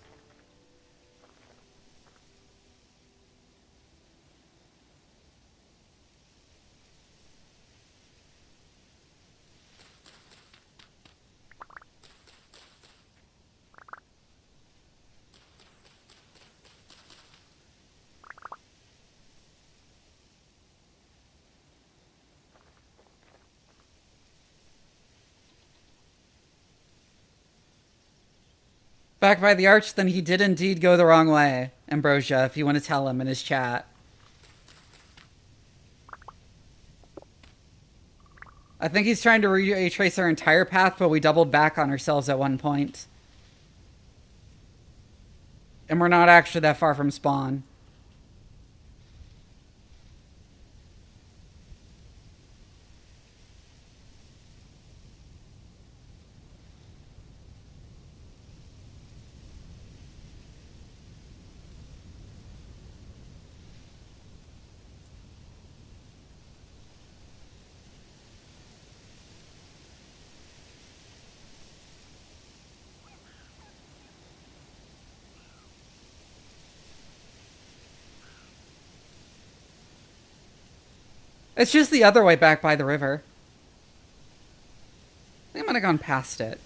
S1: Back by the arch, then he did indeed go the wrong way, Ambrosia, if you want to tell him in his chat. I think he's trying to retrace our entire path, but we doubled back on ourselves at one point. And we're not actually that far from spawn. It's just the other way back by the river. I think I might have gone past it.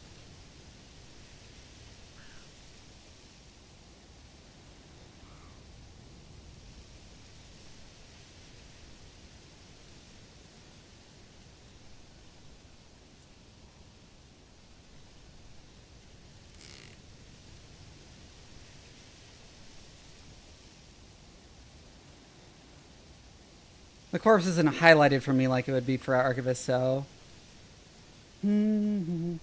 S1: The corpse isn't highlighted for me like it would be for Archivist, so... Maybe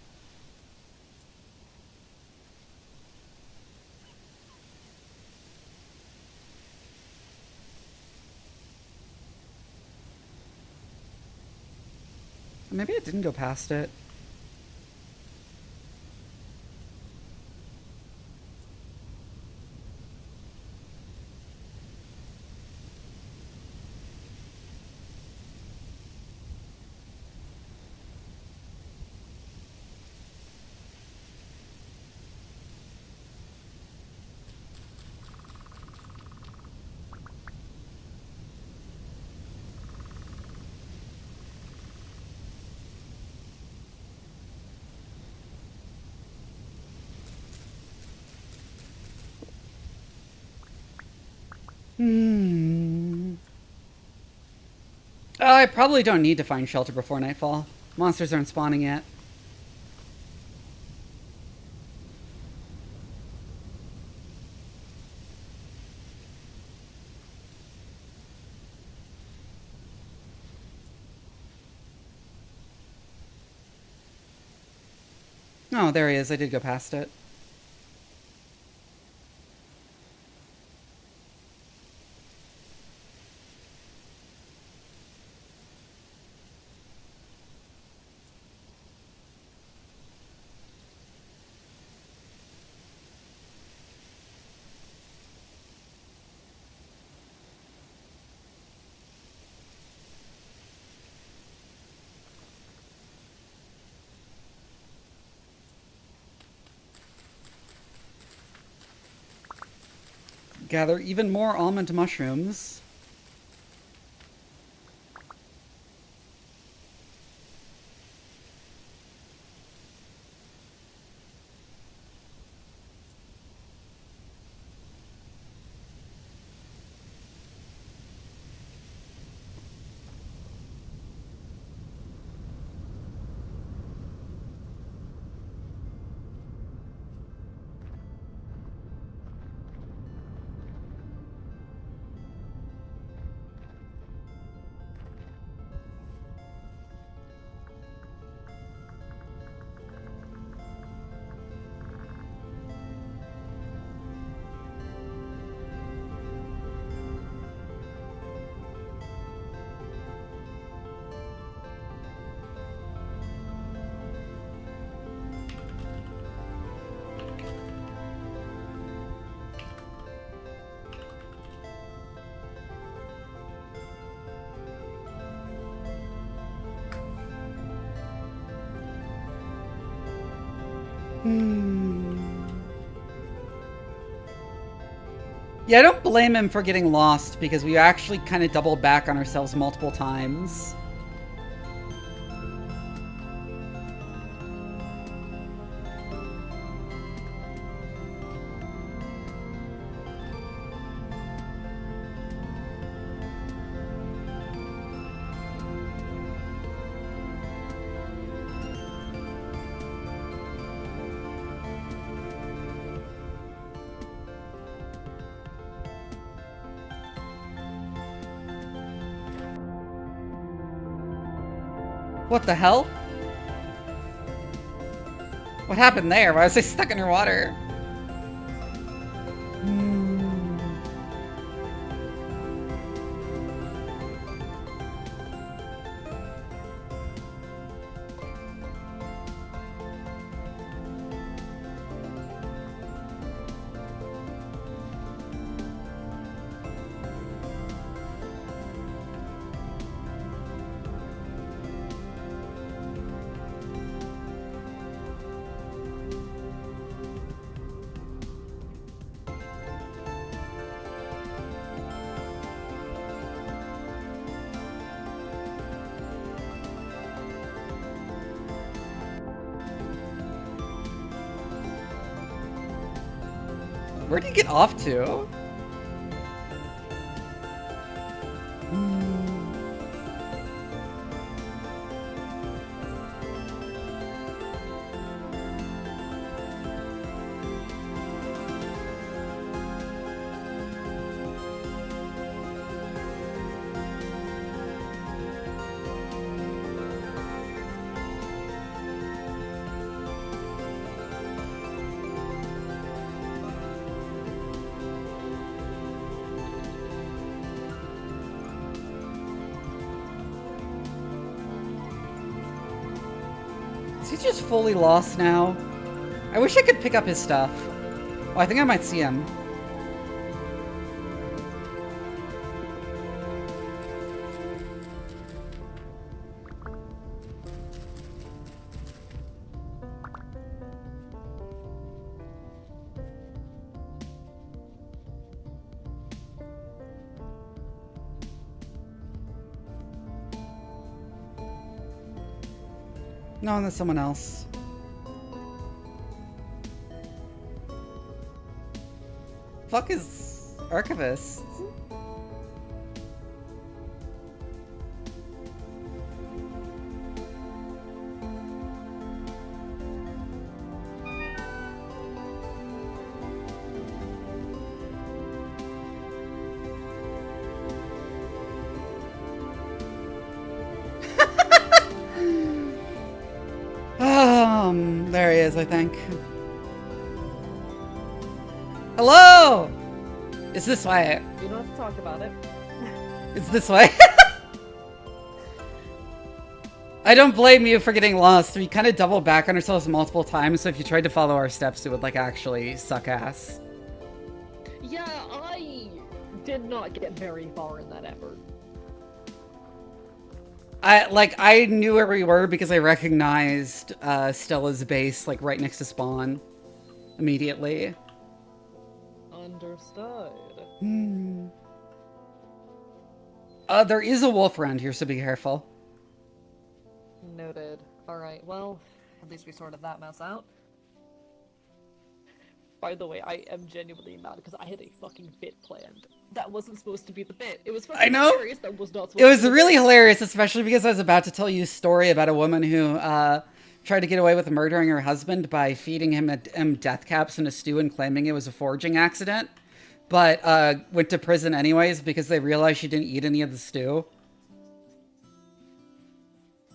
S1: I didn't go past it. I probably don't need to find shelter before nightfall. Monsters aren't spawning yet. Oh, there he is. I did go past it. Gather even more almond mushrooms. Yeah, I don't blame him for getting lost because we actually kind of doubled back on ourselves multiple times. What the hell? What happened there? Why was I stuck underwater? Where'd he get off to? Is he just fully lost now? I wish I could pick up his stuff. Oh, I think I might see him. No, that's someone else. Fuck is Archivist? There he is, I think. Hello! It's this way.
S2: You don't have to talk about it.
S1: It's this way. I don't blame you for getting lost. We kind of doubled back on ourselves multiple times, so if you tried to follow our steps, it would, like, actually suck ass.
S2: Yeah, I did not get very far in that effort.
S1: I knew where we were because I recognized Stella's base, like, right next to spawn. Immediately.
S2: Understood.
S1: There is a wolf around here, so be careful.
S2: Noted. Alright, well, at least we sorted that mess out. By the way, I am genuinely mad because I had a fucking bit planned. That wasn't supposed to be the bit. It was fucking
S1: I know.
S2: hilarious. That was not supposed
S1: It was
S2: to be
S1: really
S2: the bit.
S1: hilarious, especially because I was about to tell you a story about a woman who tried to get away with murdering her husband by feeding him death caps in a stew and claiming it was a foraging accident, but went to prison anyways because they realized she didn't eat any of the stew.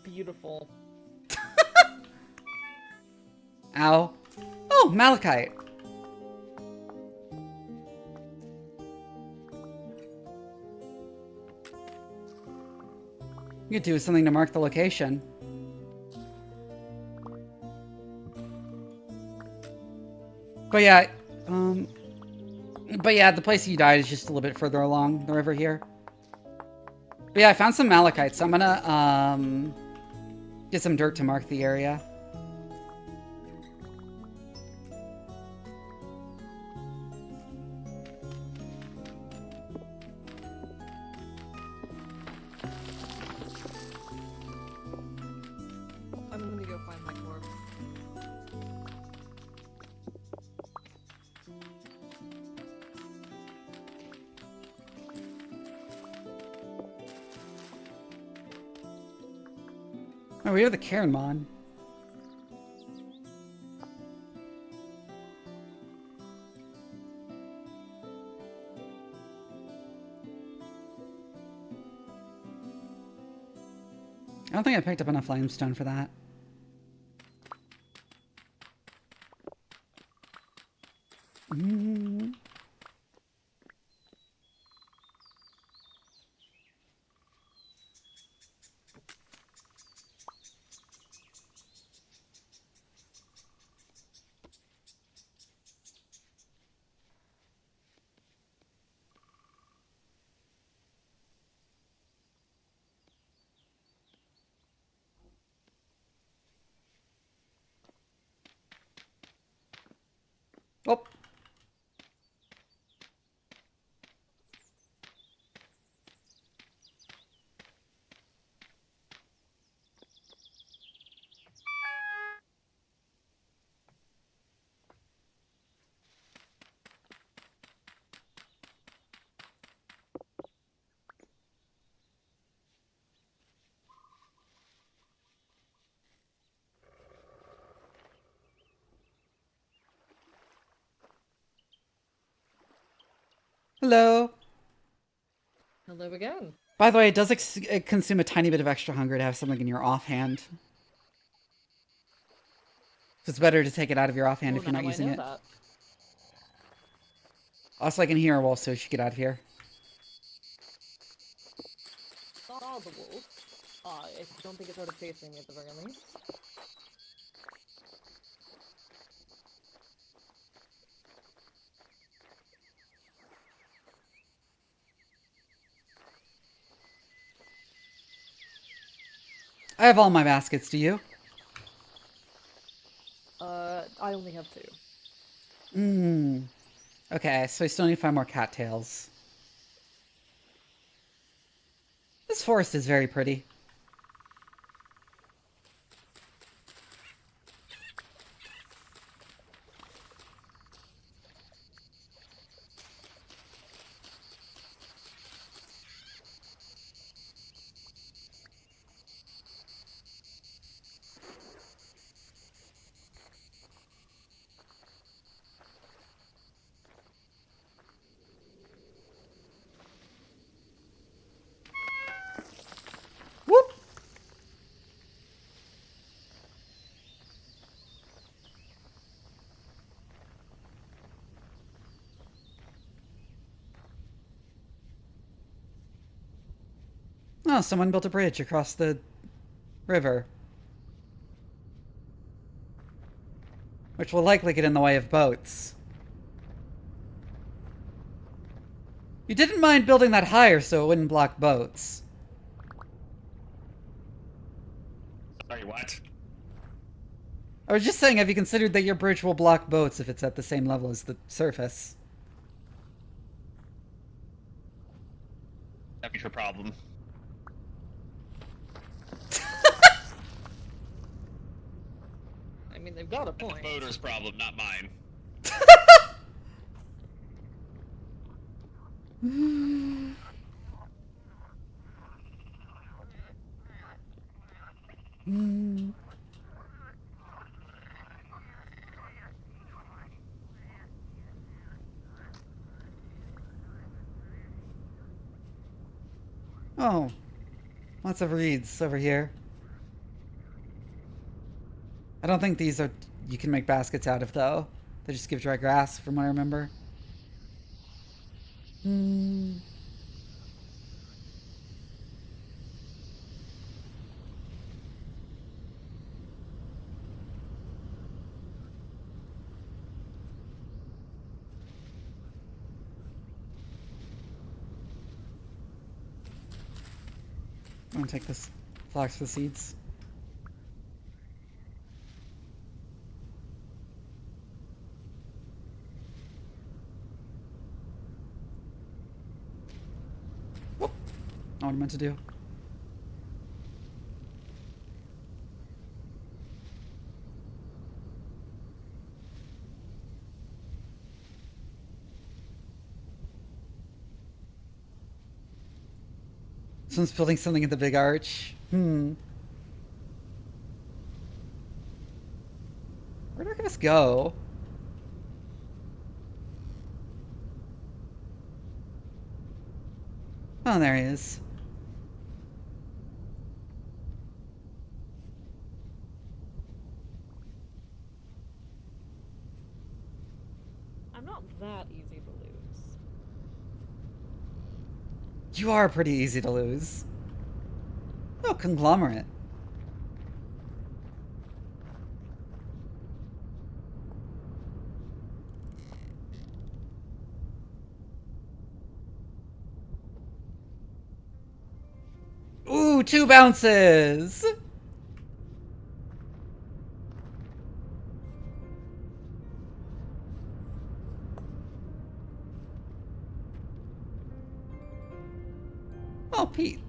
S2: Beautiful.
S1: Ow. Oh, malachite. You could do something to mark the location. But yeah, the place you died is just a little bit further along the river here. But yeah, I found some malachite, so I'm gonna get some dirt to mark the area.
S2: I'm gonna go find my corpse.
S1: Oh, we have the Karen Mon. I don't think I picked up enough limestone for that. Oh. Hello.
S2: Hello again.
S1: By the way, it does consume a tiny bit of extra hunger to have something in your offhand. So it's better to take it out of your offhand
S2: Well,
S1: if you're not
S2: now I
S1: using
S2: know
S1: it.
S2: that.
S1: Also, I can hear a wolf, so we should get out of here.
S2: Saw the wolf. I don't think it started chasing me at the very least.
S1: I have all my baskets, do you?
S2: I only have 2.
S1: Okay, so I still need to find more cattails. This forest is very pretty. Whoop! Oh, someone built a bridge across the river. Which will likely get in the way of boats. You didn't mind building that higher so it wouldn't block boats.
S8: Sorry, what?
S1: I was just saying, have you considered that your bridge will block boats if it's at the same level as the surface?
S8: That'd be your problem.
S2: I mean, they've got a point.
S8: Voter's problem, not mine.
S1: Oh, lots of reeds over here. I don't think these are you can make baskets out of though. They just give dry grass, from what I remember. I'm gonna take this flax for the seeds. Whoop. Not what I meant to do. Someone's building something at the big arch. Where'd Archivist go? Oh, there he is.
S2: I'm not that easy to lose.
S1: You are pretty easy to lose. Oh, conglomerate. Ooh, 2 bounces! Oh, Pete.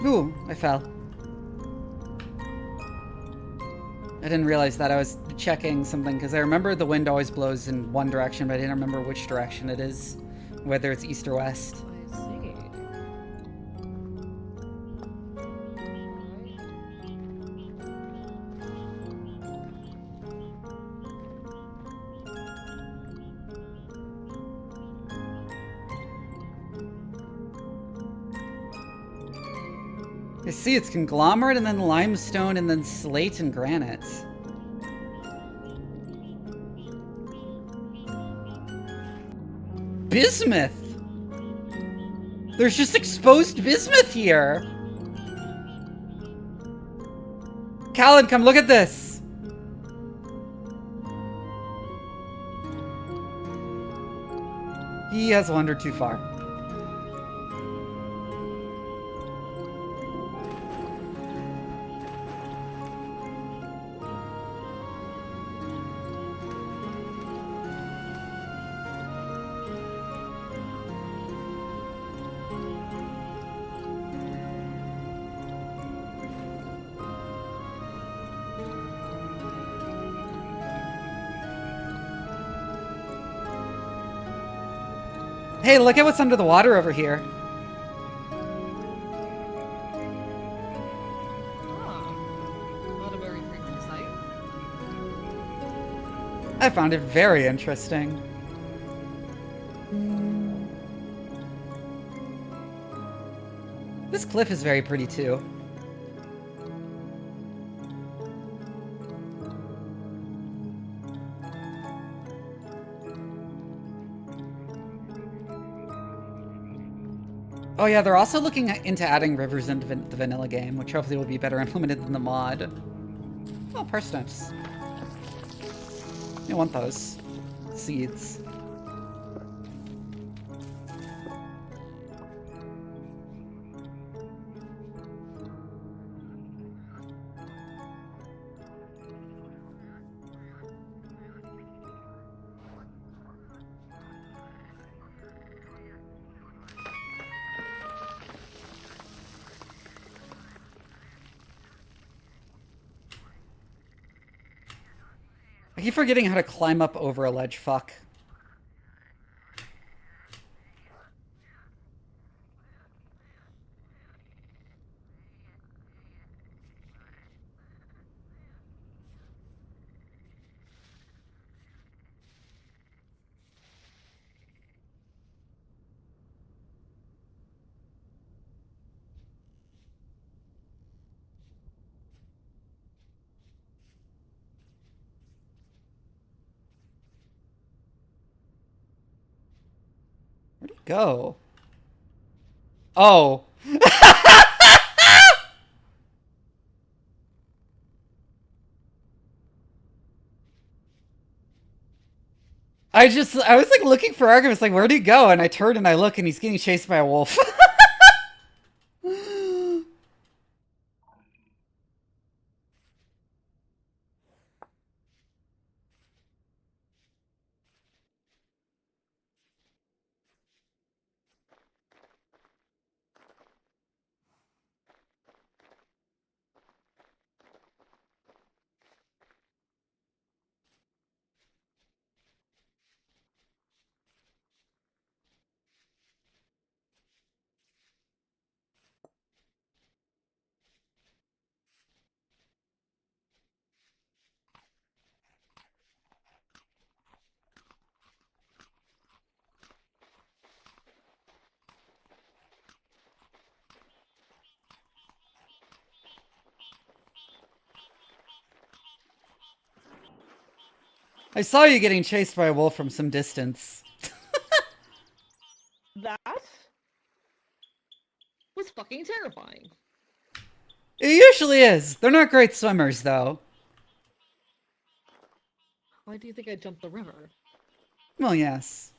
S1: Ooh, I fell. I didn't realize that. I was checking something because I remember the wind always blows in one direction, but I didn't remember which direction it is, whether it's east or west.
S2: I see.
S1: I see it's conglomerate and then limestone and then slate and granite. Bismuth! There's just exposed bismuth here! Callan, come look at this! He has wandered too far. Hey, look at what's under the water over here. I found it very interesting. This cliff is very pretty too. Oh yeah, they're also looking into adding rivers into the vanilla game, which hopefully will be better implemented than the mod. Oh, parsnips. I want those. Seeds. I keep forgetting how to climb up over a ledge, fuck. Where'd he go? Oh. I was like looking for arguments, like, where'd he go? And I turn and I look and he's getting chased by a wolf. I saw you getting chased by a wolf from some distance.
S2: That was fucking terrifying.
S1: It usually is. They're not great swimmers, though.
S2: Why do you think I jumped the river?
S1: Well, yes.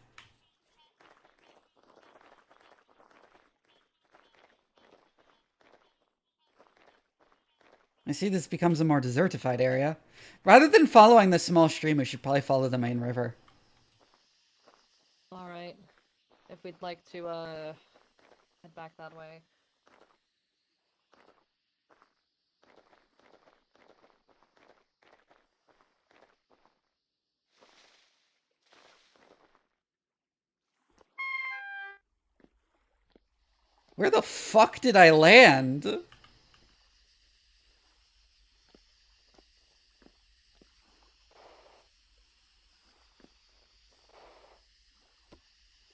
S1: I see this becomes a more desertified area. Rather than following the small stream, we should probably follow the main river.
S2: Alright. If we'd like to, head back that way.
S1: Where the fuck did I land?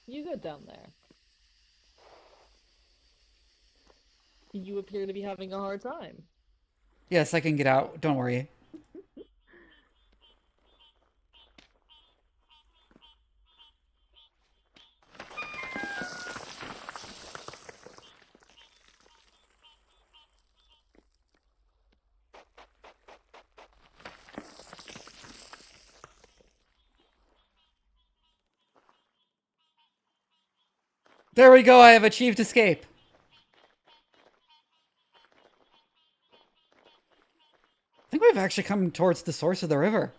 S2: You good down there? You appear to be having a hard time.
S1: Yes, I can get out. Don't worry. There we go, I have achieved escape. I think we've actually come towards the source of the river.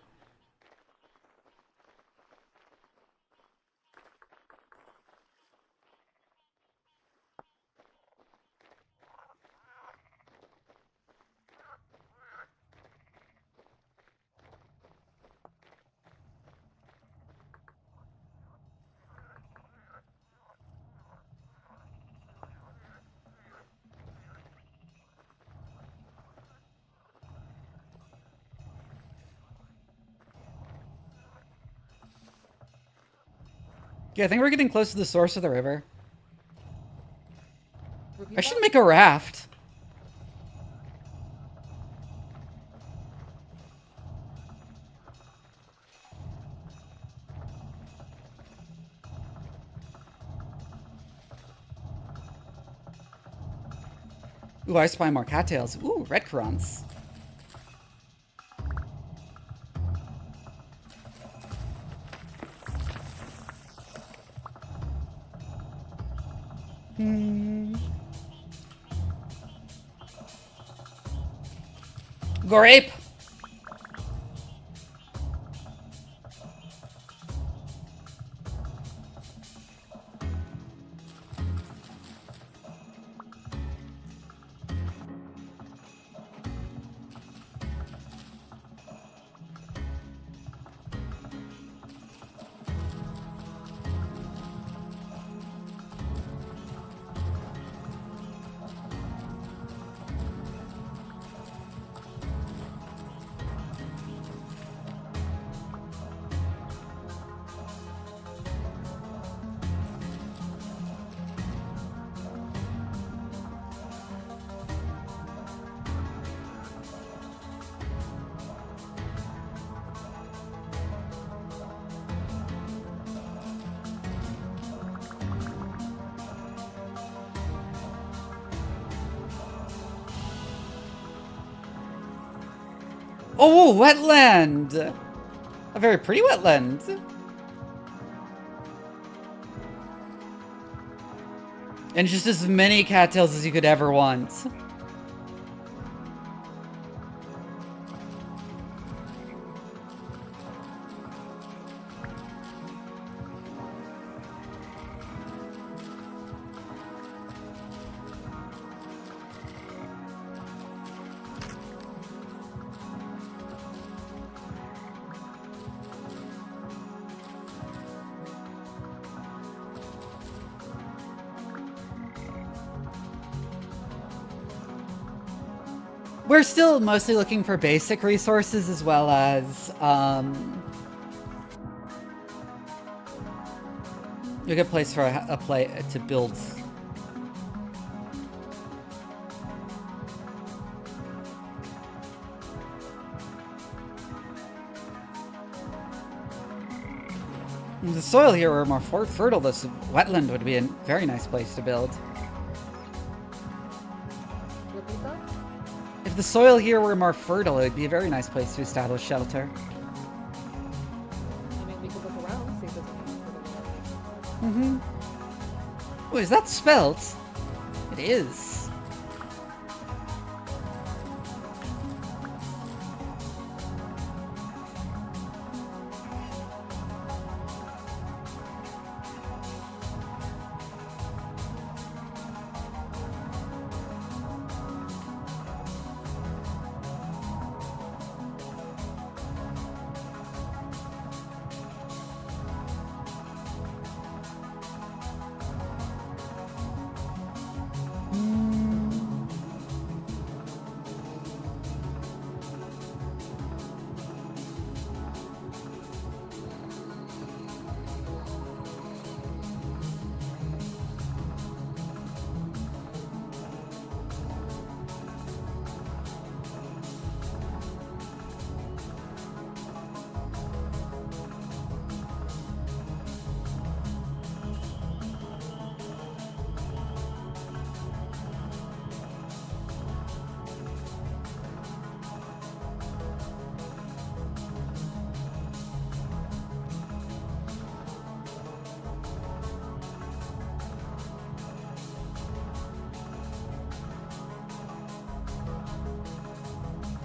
S1: Yeah, I think we're getting close to the source of the river.
S2: Repeat
S1: I should
S2: that?
S1: make a raft. Ooh, I spy more cattails. Ooh, red currants. Grape! Oh, wetland! A very pretty wetland. And just as many cattails as you could ever want. We're still mostly looking for basic resources as well as a good place for a play to build. If the soil here were more fertile, this wetland would be a very nice place to build.
S2: Repeat that?
S1: If the soil here were more fertile, it would be a very nice place to establish shelter.
S2: I mean, we could look around, see if there's anything for the
S1: Mm-hmm. Oh, is that spelt? It is.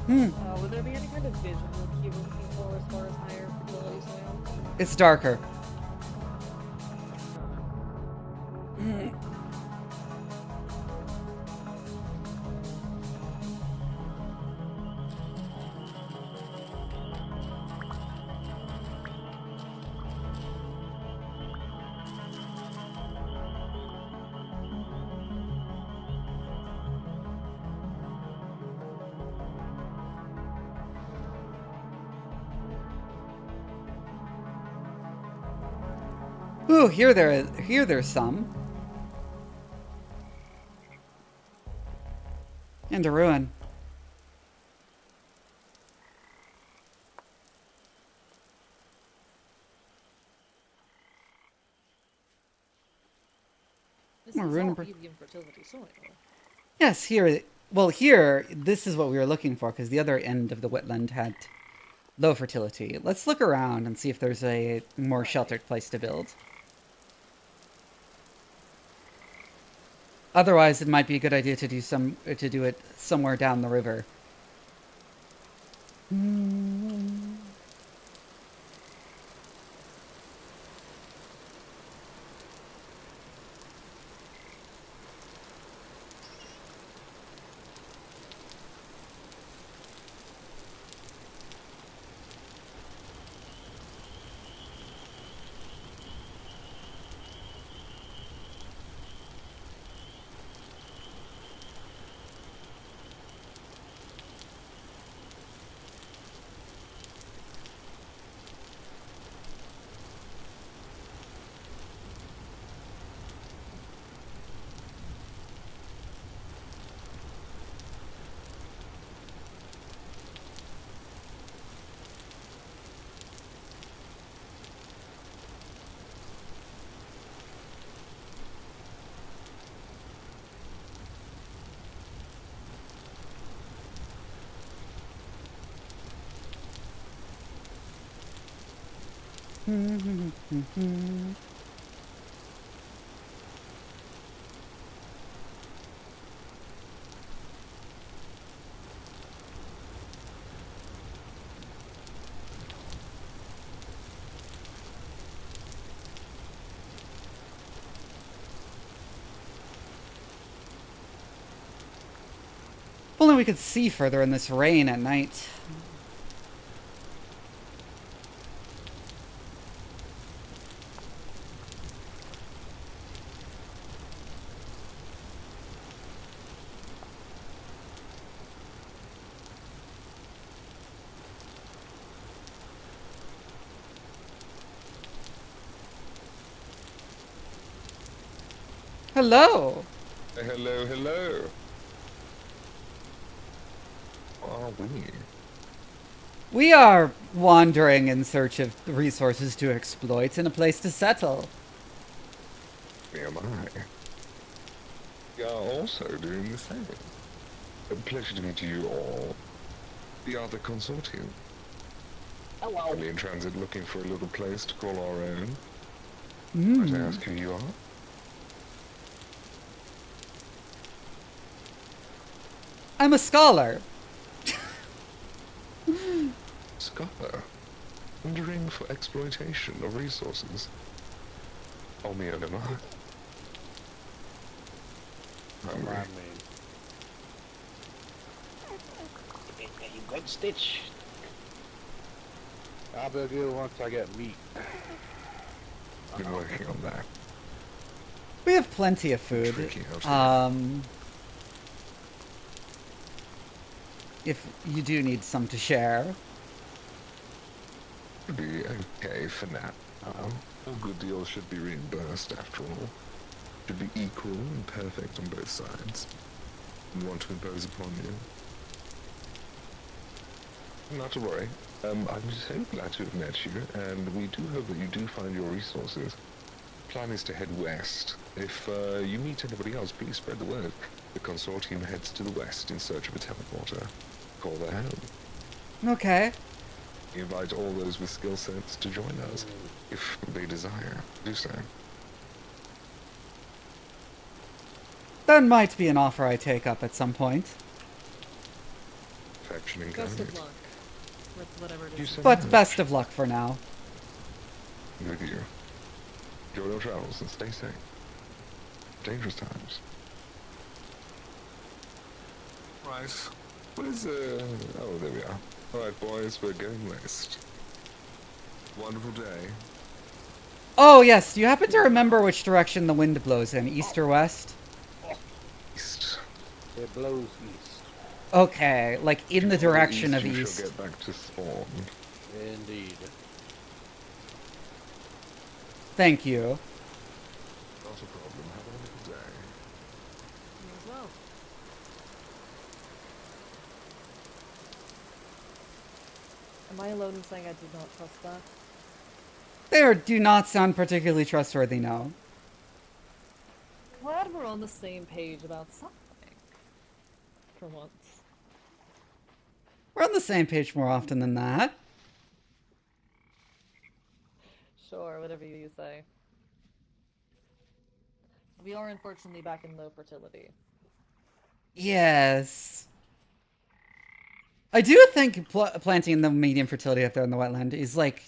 S2: Would there be any kind of visual cue we're looking for as far as higher fertility soil?
S1: It's darker. Ooh, here there's some. And a ruin.
S2: This
S1: More
S2: is
S1: ruin
S2: all
S1: brick.
S2: medium fertility soil.
S1: Yes, here. Well, here, this is what we were looking for, because the other end of the wetland had low fertility. Let's look around and see if there's a more sheltered place to build. Otherwise, it might be a good idea to do it somewhere down the river. If only we could see further in this rain at night. Hello!
S10: Hello, hello. Are we?
S1: We are wandering in search of resources to exploit and a place to settle.
S10: Am I? We are also doing the same. A pleasure to meet you all. The other consortium.
S2: Hello.
S10: Only in transit looking for a little place to call our own.
S1: Mm.
S10: Might I ask who you are?
S1: I'm a scholar.
S10: Scholar. Wondering for exploitation of resources. Oh me, and am I? Hungry.
S8: You good, Stitch?
S11: I'll be good once I get meat.
S10: Been working on that.
S1: We have plenty of food.
S10: Tricky out here.
S1: If you do need some to share.
S10: Should be okay for now. All good deals should be reimbursed after all. Should be equal and perfect on both sides. And want to impose upon you. Not to worry. I'm so glad to have met you, and we do hope that you do find your resources. Plan is to head west. If you meet anybody else, please spread the word. The consortium heads to the west in search of a teleporter. Call their home.
S1: Okay.
S10: We invite all those with skill sets to join us, if they desire to do so.
S1: That might be an offer I take up at some point.
S10: Affection
S2: Best
S10: incarnate.
S2: of luck with whatever it
S10: You
S2: is.
S10: say
S1: But
S10: much.
S1: best of luck for now.
S10: With you. Enjoy your travels and stay safe. Dangerous times. Right. Where's, oh, there we are. Alright, boys, we're going west. Wonderful day.
S1: Oh, yes. Do you happen to remember which direction the wind blows in? East or west?
S10: East.
S11: It blows east.
S1: Okay, like in the direction of
S10: you
S1: east.
S10: shall get back to spawn.
S11: Indeed.
S1: Thank you.
S10: Not a problem. Have a wonderful day.
S2: You as well. Am I alone in saying I do not trust that?
S1: They do not sound particularly trustworthy, no.
S2: Glad we're on the same page about something. For once.
S1: We're on the same page more often than that.
S2: Sure, whatever you say. We are unfortunately back in low fertility.
S1: Yes. I do think planting in the medium fertility up there in the wetland is like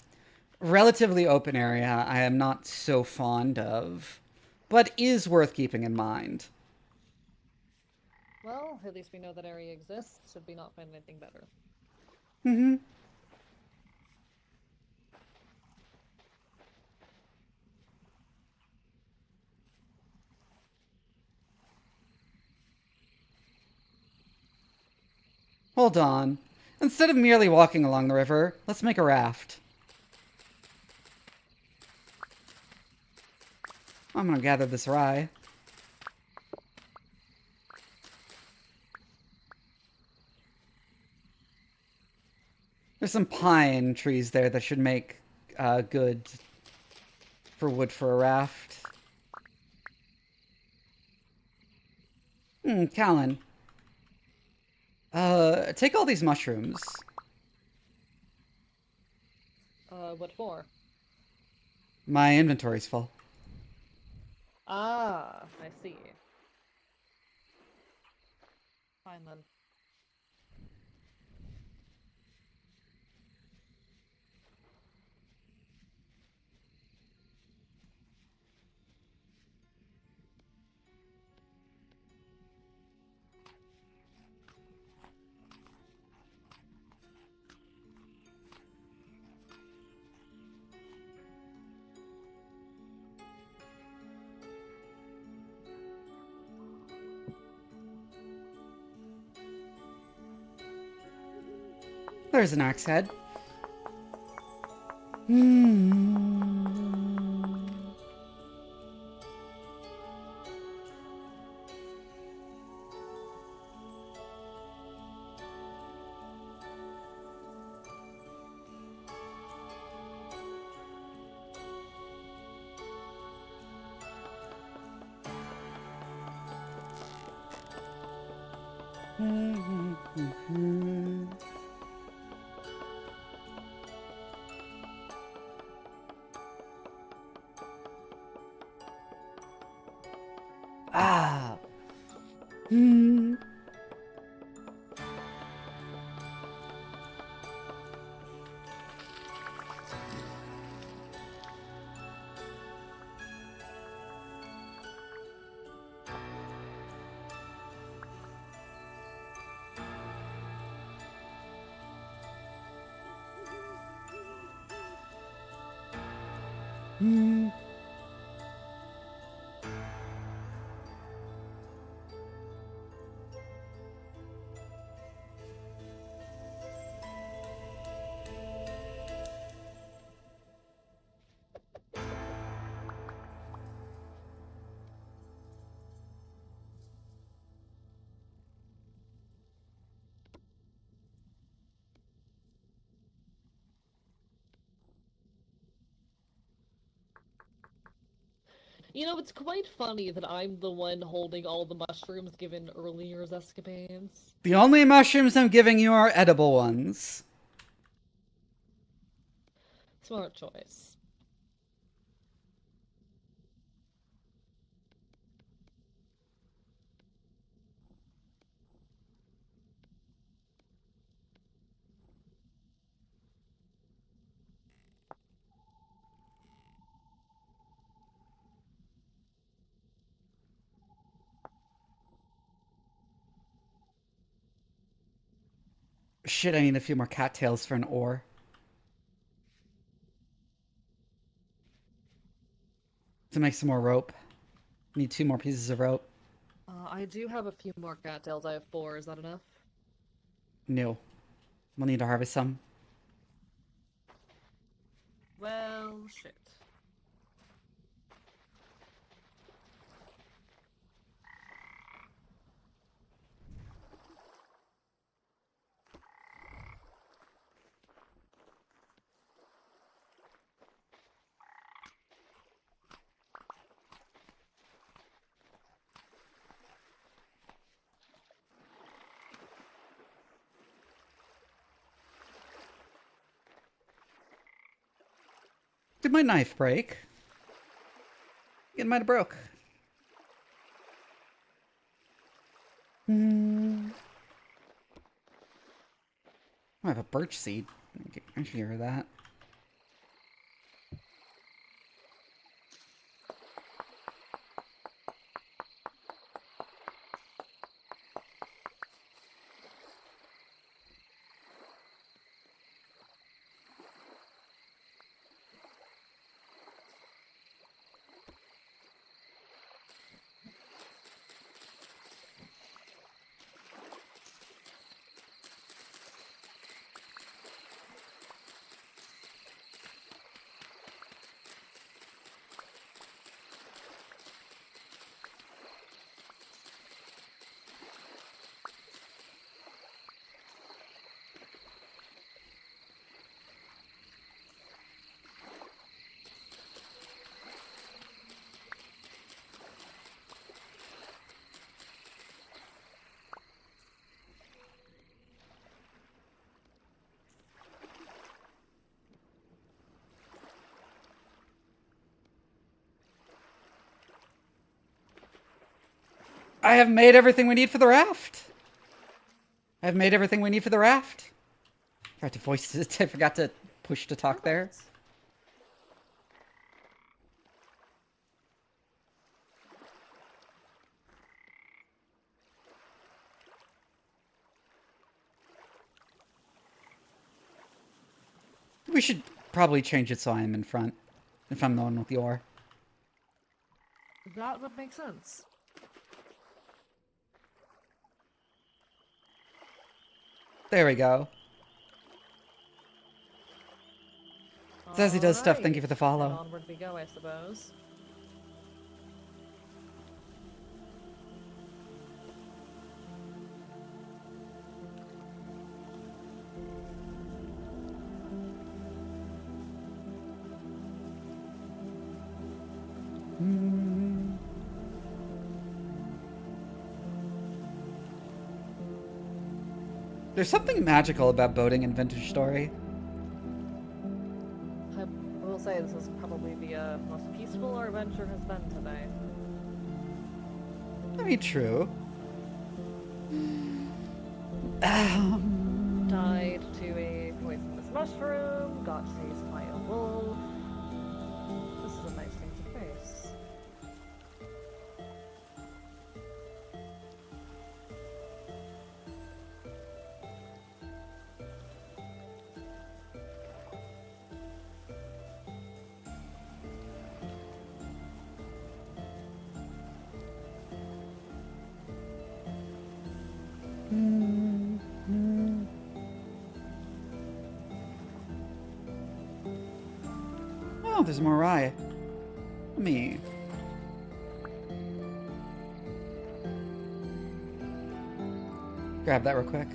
S1: relatively open area I am not so fond of, but is worth keeping in mind.
S2: Well, at least we know that area exists, should we not find anything better.
S1: Mm-hmm. Hold on. Instead of merely walking along the river, let's make a raft. I'm gonna gather this rye. There's some pine trees there that should make good for wood for a raft. Callan. Take all these mushrooms.
S2: What for?
S1: My inventory's full.
S2: Ah, I see. Fine then.
S1: There's an axe head. Ah.
S2: You know, it's quite funny that I'm the one holding all the mushrooms given earlier's escapades.
S1: The only mushrooms I'm giving you are edible ones.
S2: Smart choice.
S1: Shit, I need a few more cattails for an ore. To make some more rope. Need 2 more pieces of rope.
S2: I do have a few more cattails. I have 4. Is that enough?
S1: No. We'll need to harvest some.
S2: Well, shit.
S1: Did my knife break? It might have broke. I have a birch seed. I should hear that. I have made everything we need for the raft. I have made everything we need for the raft. I forgot to push to talk there. We should probably change it so I am in front, if I'm the one with the ore.
S2: That would make sense.
S1: There we go. Says he does stuff.
S2: Alright.
S1: Thank you for the follow.
S2: Onward we go, I suppose.
S1: There's something magical about boating in Vintage Story.
S2: I will say this is probably the most peaceful our adventure has been today.
S1: I mean, true.
S2: Died to a poisonous mushroom, got chased by a wolf. This is a nice thing to face.
S1: Oh, there's more rye. Let me... grab that real quick.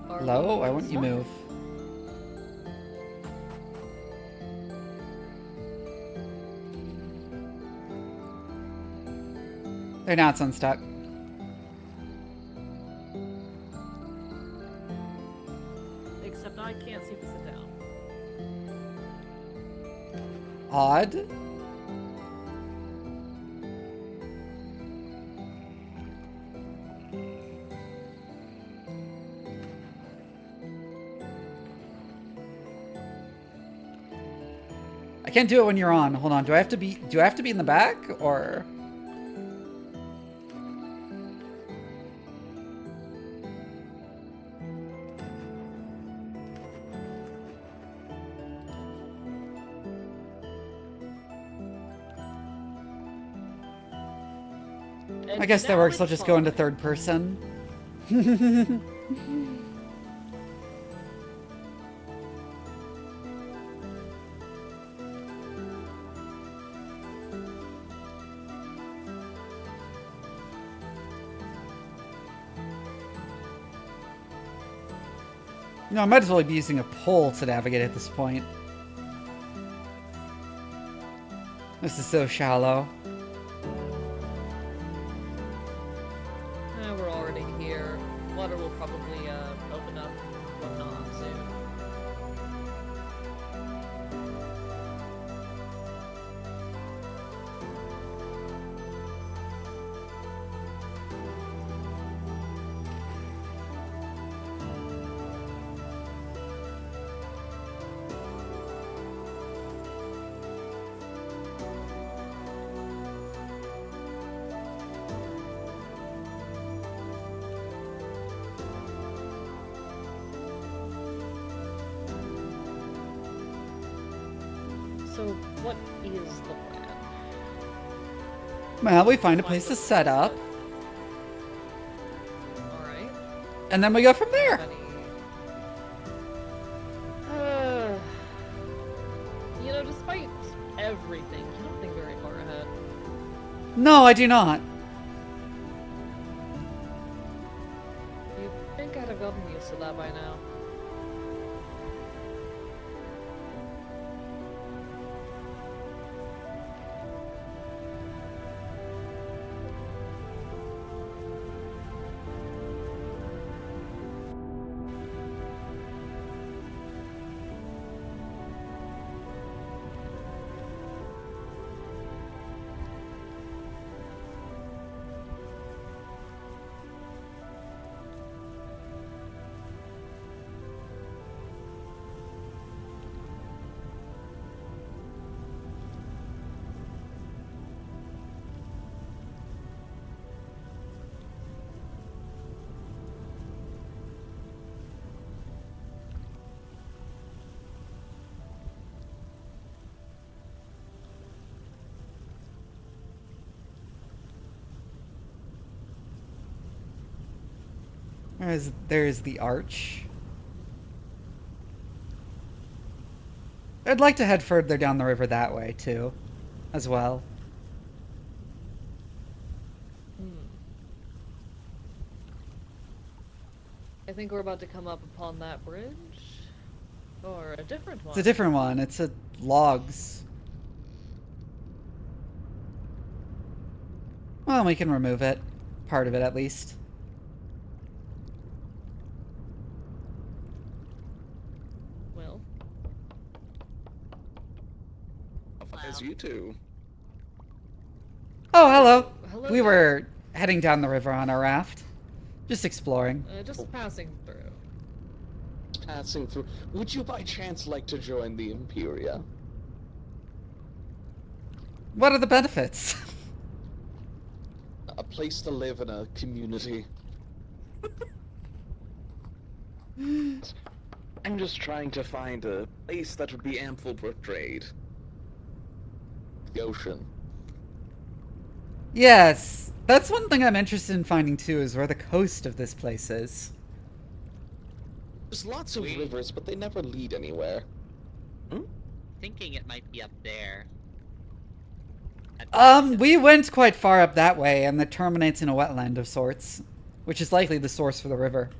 S1: Hello? Why won't you move? There, now it's unstuck.
S2: Except I can't seem to sit down.
S1: Odd. I can't do it when you're on. Hold on. Do I have to be in the back or? I guess that works. I'll just go into third person. No, I might as well be using a pole to navigate at this point. This is so shallow.
S2: We're already here. Water will probably open up and whatnot soon. So, what is the plan?
S1: Well, we find a place to set up,
S2: Alright.
S1: and then we go from there.
S2: You know, despite everything, you don't think very far ahead.
S1: No, I do not.
S2: You'd think I'd have gotten used to that by now.
S1: There's the arch. I'd like to head further down the river that way, too, as well.
S2: I think we're about to come up upon that bridge. Or a different one.
S1: It's a different one. It's a logs. Well, we can remove it. Part of it, at least.
S2: Well.
S12: As you two.
S1: Oh, hello.
S2: Hello
S1: We
S2: there.
S1: were heading down the river on our raft. Just exploring.
S2: Just passing through.
S12: Passing through. Would you by chance like to join the Imperia?
S1: What are the benefits?
S12: A place to live in a community. I'm just trying to find a place that would be ample for trade. The ocean.
S1: Yes. That's one thing I'm interested in finding, too, is where the coast of this place is.
S12: There's lots of rivers, but they never lead anywhere.
S13: Thinking it might be up there.
S1: We went quite far up that way, and that terminates in a wetland of sorts, which is likely the source for the river.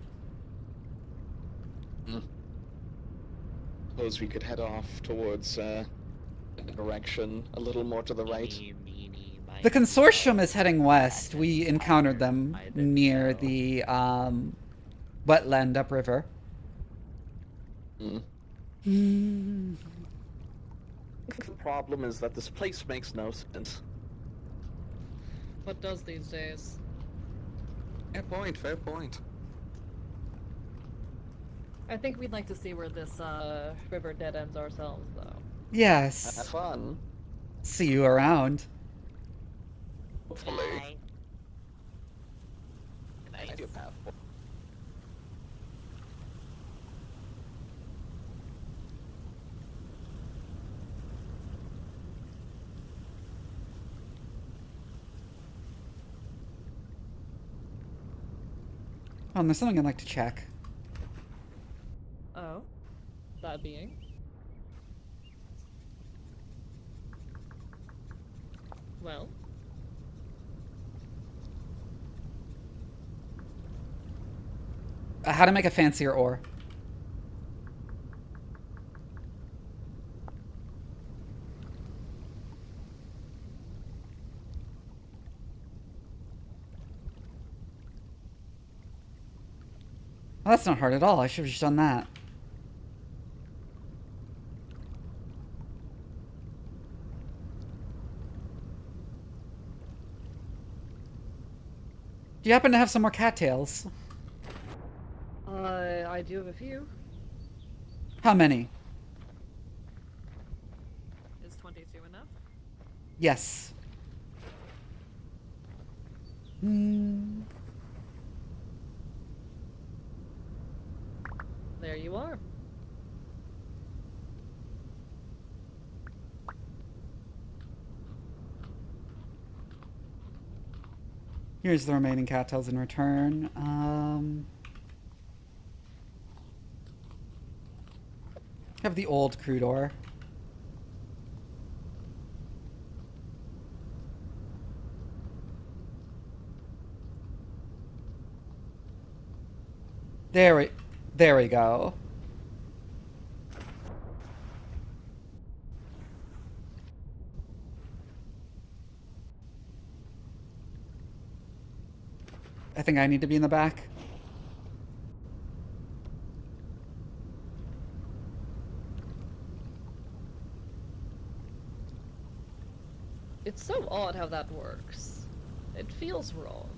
S12: Suppose we could head off towards a direction a little more to the right.
S1: The consortium is heading west. We encountered them near the wetland upriver.
S12: The problem is that this place makes no sense.
S2: What does these days?
S12: Fair point, fair point.
S2: I think we'd like to see where this river dead ends ourselves, though.
S1: Yes.
S12: Have fun.
S1: See you around.
S12: Hopefully. I do have.
S1: There's something I'd like to check.
S2: Oh. That being? Well.
S1: How to make a fancier ore. Well, that's not hard at all. I should have just done that. Do you happen to have some more cattails?
S2: I do have a few.
S1: How many?
S2: Is 22 enough?
S1: Yes.
S2: There you are.
S1: Here's the remaining cattails in return. Have the old crew door. There we go. I think I need to be in the back.
S2: It's so odd how that works. It feels wrong.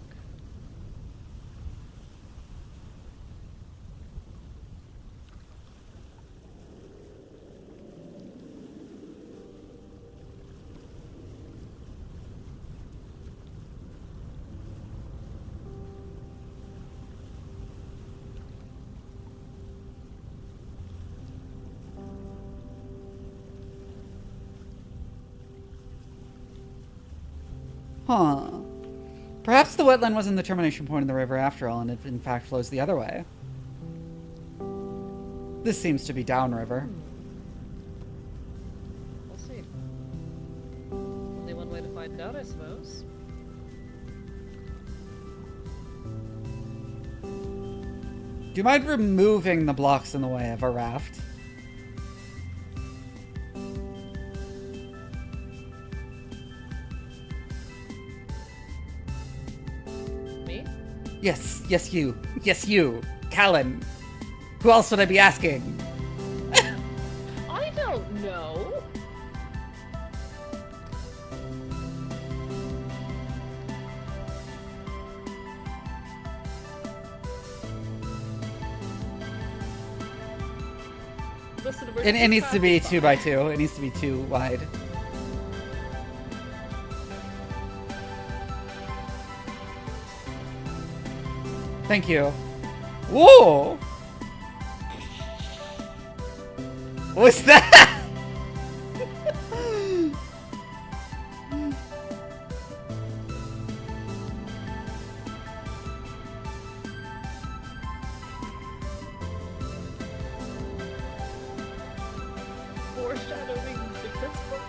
S1: Huh. Perhaps the wetland wasn't the termination point of the river after all, and it in fact flows the other way. This seems to be downriver.
S2: We'll see. Only one way to find out, I suppose.
S1: Do you mind removing the blocks in the way of a raft?
S2: Me?
S1: Yes, yes you. Yes you. Callan. Who else would I be asking?
S2: I don't know. Listen,
S1: It needs to be 2 by 2. It needs to be 2 wide. Thank you. Whoa! What's that?
S2: Foreshadowing successful.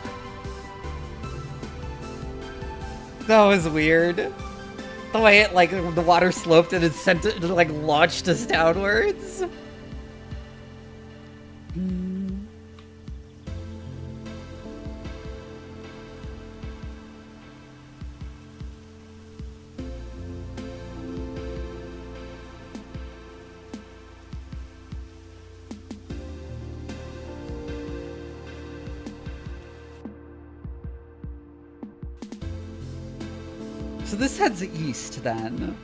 S1: That was weird. The way it, like, the water sloped and it sent it, like, launched us downwards. So this heads east, then.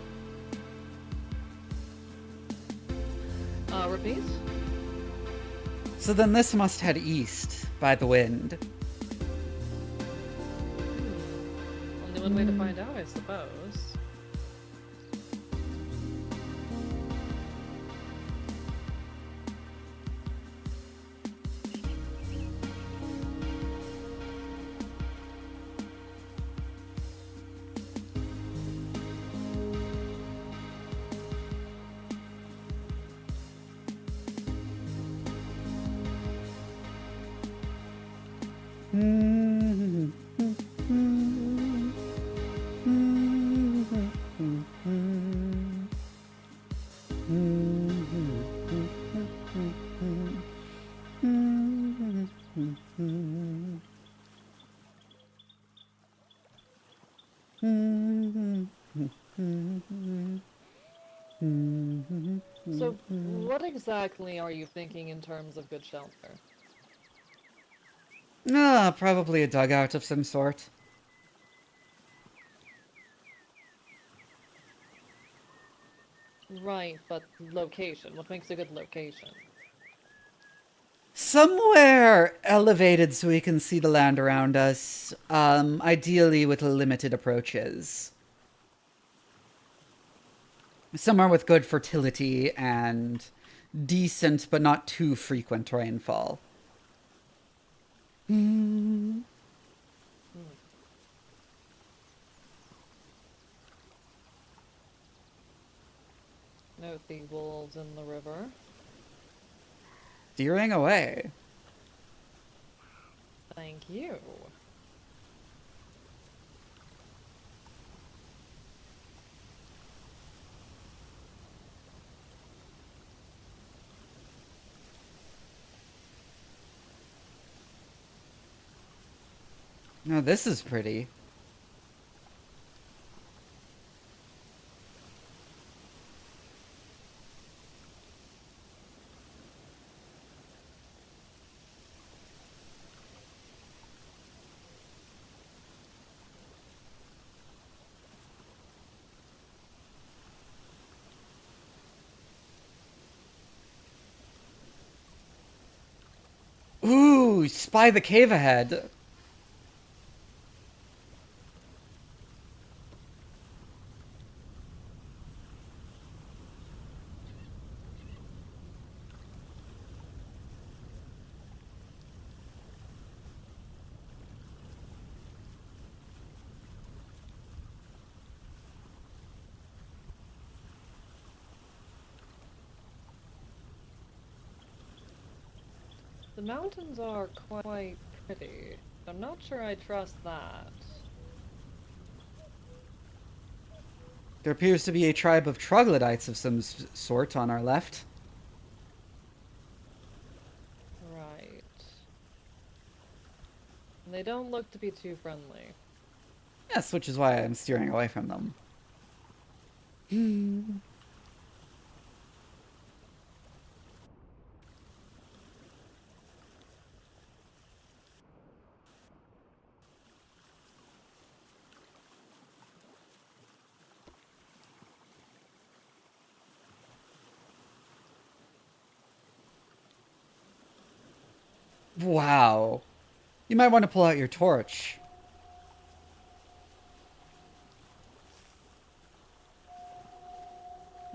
S2: Repeat?
S1: So then this must head east by the wind.
S2: Only one way to find out, I suppose. So, what exactly are you thinking in terms of good shelter?
S1: Probably a dugout of some sort.
S2: Right, but location. What makes a good location?
S1: Somewhere elevated so we can see the land around us, ideally with limited approaches. Somewhere with good fertility and decent but not too frequent rainfall. Hmm.
S2: with the wolves in the river.
S1: Steering away.
S2: Thank you.
S1: No, this is pretty. Ooh, spy the cave ahead.
S2: The mountains are quite pretty. I'm not sure I trust that.
S1: There appears to be a tribe of troglodytes of some sort on our left.
S2: Right. They don't look to be too friendly.
S1: Yes, which is why I'm steering away from them. Wow. You might want to pull out your torch.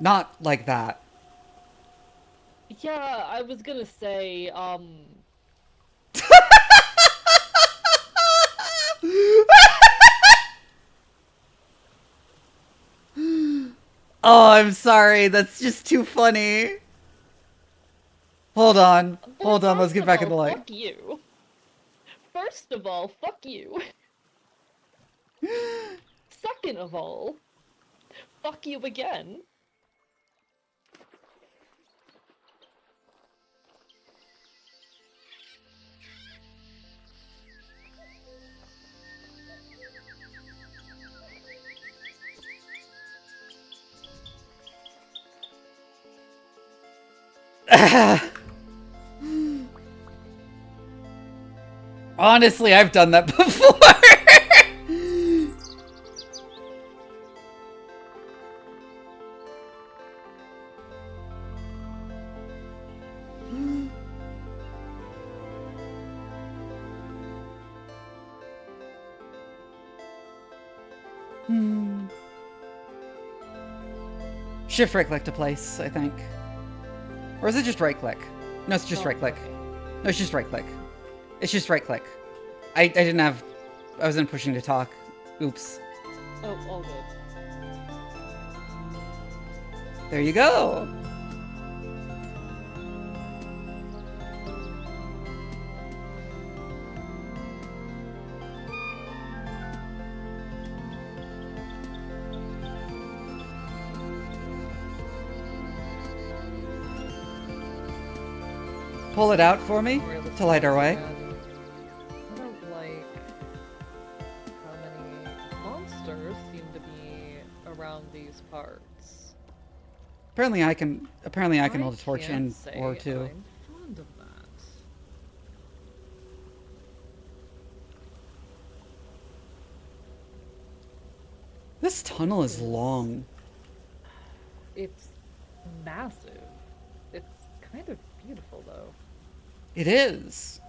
S1: Not like that.
S2: Yeah, I was gonna say,
S1: Oh, I'm sorry. That's just too funny. Hold on. Hold on. Let's get back in the light.
S2: Fuck you. First of all, fuck you. Second of all, fuck you again.
S1: Honestly, I've done that before. Shift right click to place, I think. Or is it just right click? No, it's just right click. No, it's just right click. It's just right click. I didn't have... I wasn't pushing to talk. Oops.
S2: Oh, all good.
S1: There you go. Pull it out for me to light our way.
S2: I don't like how many monsters seem to be around these parts.
S1: Apparently I can hold a torch
S2: can't
S1: in
S2: say
S1: or two.
S2: I'm fond of that.
S1: This tunnel is long.
S2: It's massive. It's kind of beautiful though.
S1: It is.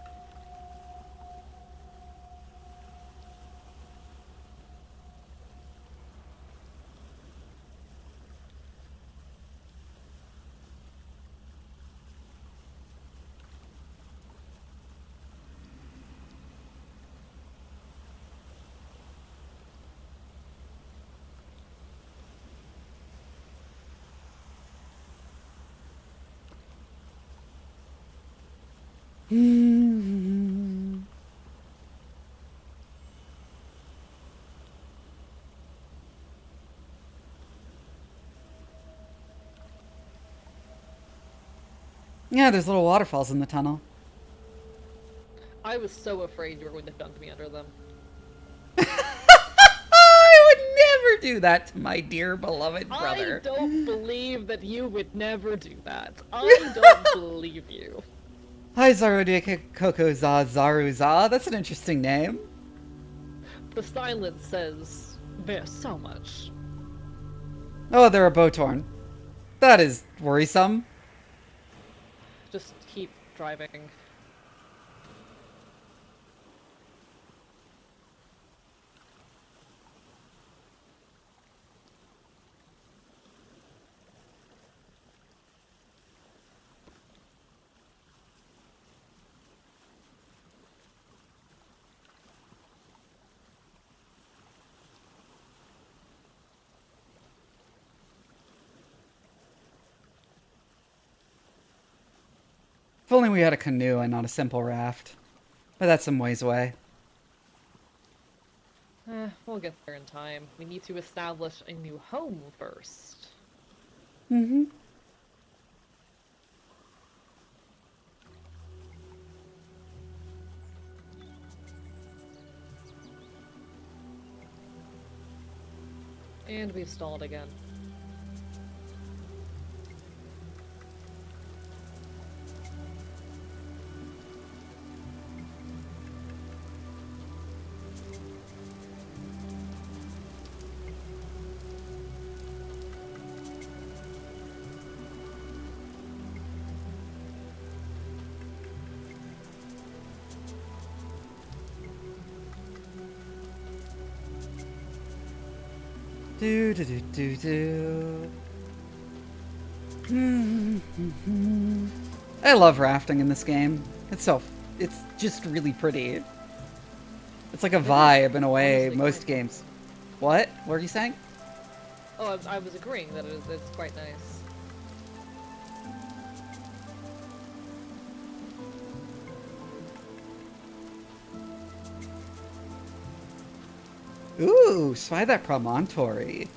S1: Yeah, there's little waterfalls in the tunnel.
S2: I was so afraid you were going to dunk me under them.
S1: I would never do that to my dear beloved brother.
S2: I don't believe that you would never do that. I don't believe you.
S1: Hi, Zarude Koko Za Zaruza. That's an interesting name.
S2: The silence says there's so much.
S1: Oh, they're a Botorn. That is worrisome.
S2: Just keep driving.
S1: If only we had a canoe and not a simple raft. But that's some ways away.
S2: We'll get there in time. We need to establish a new home first.
S1: Mm-hmm.
S2: And we've stalled again.
S1: Do do do do do. I love rafting in this game. It's just really pretty. It's like a vibe in a way. Most games. What? What are you saying?
S2: Oh, I was agreeing that it's quite nice.
S1: Ooh, spy that promontory.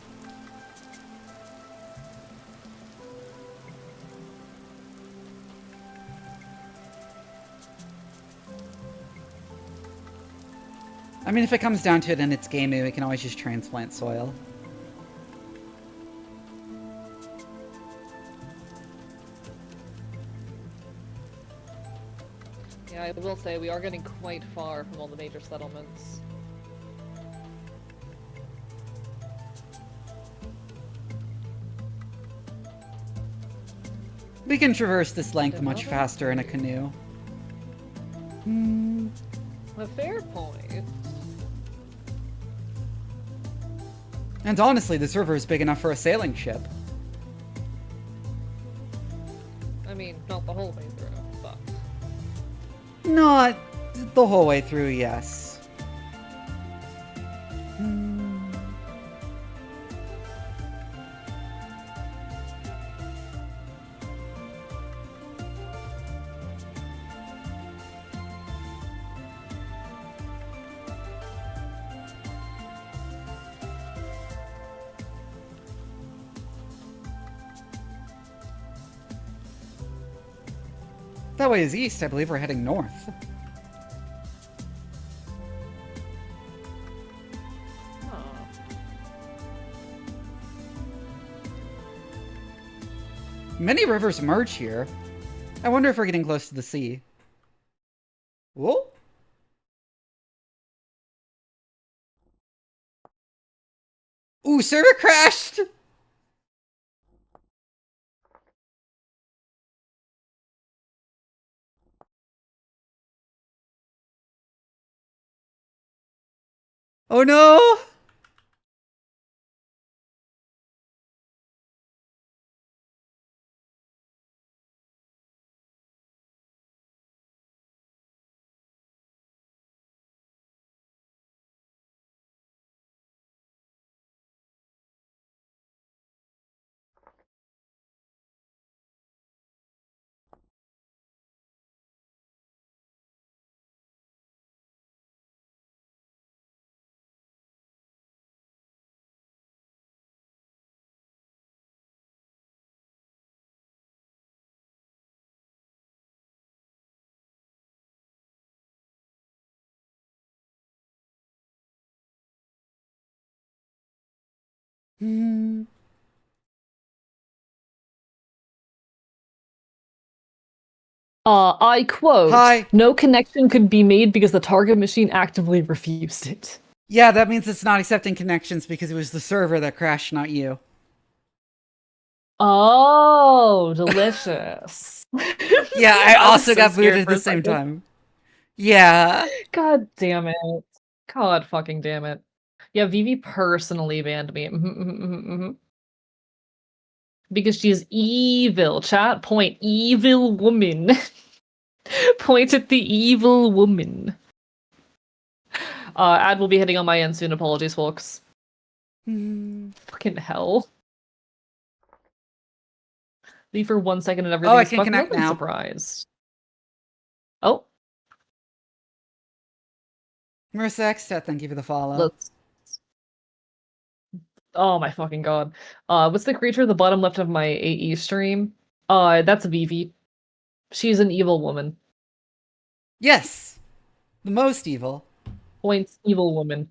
S1: I mean, if it comes down to it and it's gaming, we can always just transplant soil.
S2: Yeah, I will say we are getting quite far from all the major settlements.
S1: We can traverse this length much faster in a canoe.
S2: A fair point.
S1: And honestly, this river is big enough for a sailing ship.
S2: I mean, not the whole way through, but...
S1: Not the whole way through, yes. That way is east. I believe we're heading north. Many rivers merge here. I wonder if we're getting close to the sea. Whoa. Ooh, server crashed! Oh no! Hmm.
S2: I quote,
S1: Hi.
S2: no connection could be made because the target machine actively refused it.
S1: Yeah, that means it's not accepting connections because it was the server that crashed, not you.
S2: Oh, delicious.
S1: Yeah, I
S2: was
S1: also
S2: so
S1: got
S2: scared
S1: booted at
S2: for a
S1: the same
S2: second.
S1: time. Yeah.
S2: God damn it. God fucking damn it. Yeah, Vivi personally banned me. Because she's evil. Chat, point evil woman. Point at the evil woman. Ad will be hitting on my end soon. Apologies, folks. Fucking hell. Leave for 1 second and everything
S1: I
S2: is
S1: can
S2: fucking
S1: connect
S2: open.
S1: now.
S2: Surprised. Oh.
S1: Marissa Extat, thank you for the follow.
S2: Let's... Oh my fucking god. What's the creature at the bottom left of my AE stream? That's Vivi. She's an evil woman.
S1: Yes. The most evil.
S2: Points evil woman.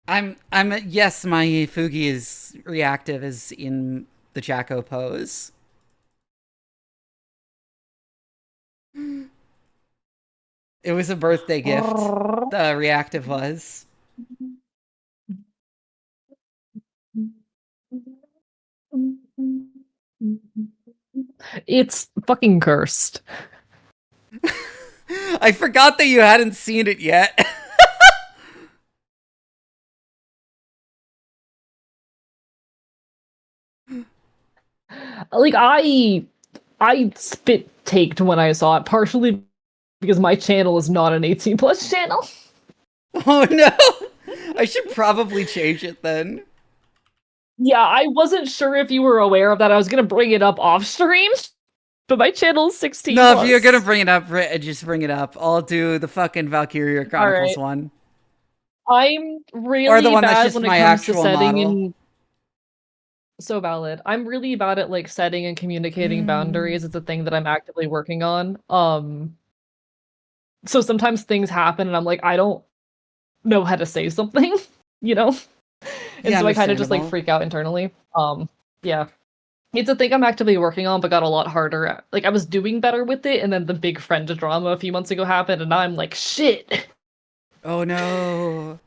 S1: Yes, my Fugi is reactive as in the Jacko pose. It was a birthday gift. The reactive was.
S2: It's fucking cursed.
S1: I forgot that you hadn't seen it yet.
S2: Like, I spit taked when I saw it, partially because my channel is not an 18+ channel.
S1: Oh no! I should probably change it then.
S2: Yeah, I wasn't sure if you were aware of that. I was gonna bring it up off stream, but my channel is 16+.
S1: No, if you're gonna bring it up, just bring it up. I'll do the fucking Valkyria Chronicles one.
S2: I'm really
S1: or the one
S2: bad
S1: that's just
S2: when
S1: my
S2: it comes to
S1: actual
S2: setting
S1: model.
S2: and so valid. I'm really bad at like setting and communicating boundaries. It's a thing that I'm actively working on. So sometimes things happen and I'm like, I don't know how to say something, you know? And so I kind of just like freak out internally. Yeah. It's a thing I'm actively working on, but got a lot harder at. Like I was doing better with it, and then the big friend drama a few months ago happened, and now I'm like, shit.
S1: Oh no.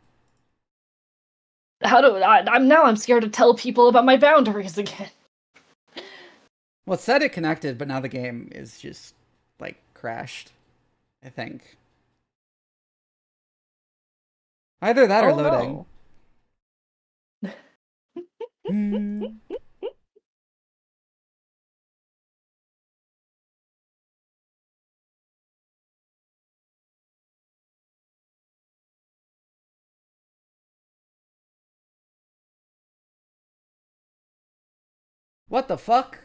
S2: I'm scared to tell people about my boundaries again.
S1: Well, it said it connected, but now the game is just like crashed, I think. Either that or loading.
S2: No.
S1: What the fuck?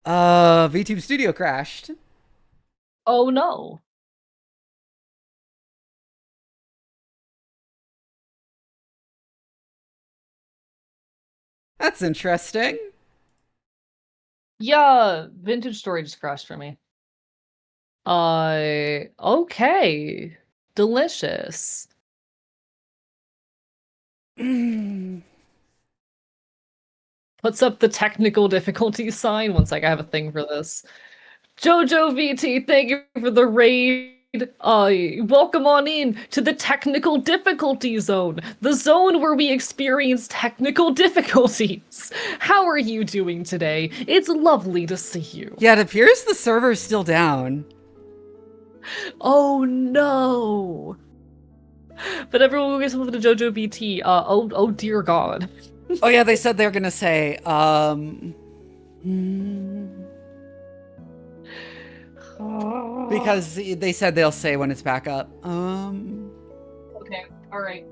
S1: VTuber Studio crashed.
S2: Oh no.
S1: That's interesting.
S2: Yeah, Vintage Story just crashed for me. Okay. Delicious. Puts up the technical difficulty sign. One sec, I have a thing for this. Jojo VT, thank you for the raid. Welcome on in to the technical difficulty zone, the zone where we experience technical difficulties. How are you doing today? It's lovely to see you.
S1: Yeah, it appears the server's still down.
S2: Oh no. But everyone will get something to Jojo VT. Oh dear God.
S1: Oh yeah, they said they're gonna say, because they said they'll say when it's back up.
S2: Okay, alright.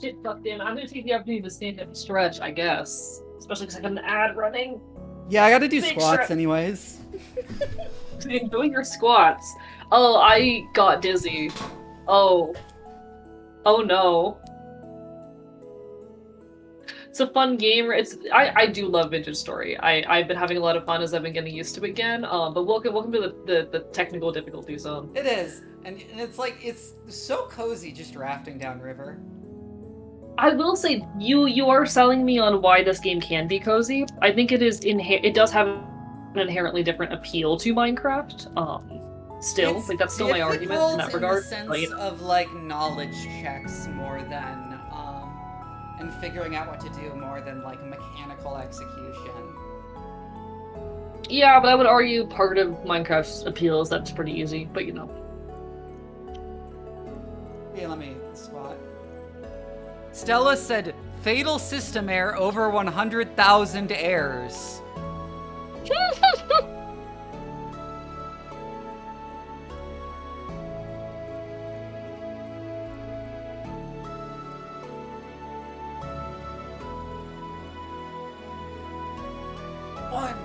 S2: Shit, fuck damn. I'm gonna take the opportunity to stand up and stretch, I guess. Especially because I got an ad running.
S1: Yeah, I gotta do
S2: Big
S1: squats
S2: stretch.
S1: anyways.
S2: Enjoy your squats. Oh, I got dizzy. Oh. Oh no. It's a fun game. I do love Vintage Story. I've been having a lot of fun as I've been getting used to it again. But welcome to the technical difficulty zone.
S1: It is, and it's like it's so cozy just rafting downriver.
S2: I will say you are selling me on why this game can be cozy. I think it is it does have an inherently different appeal to Minecraft. Still,
S1: It's
S2: like that's still my argument in that regard.
S1: The sense
S2: But, you know.
S1: of like knowledge checks more than and figuring out what to do more than like mechanical execution.
S2: Yeah, but I would argue part of Minecraft's appeal is that it's pretty easy. But you know.
S1: Hey, let me spot. Stella said, "Fatal system error over 100,000 errors." One,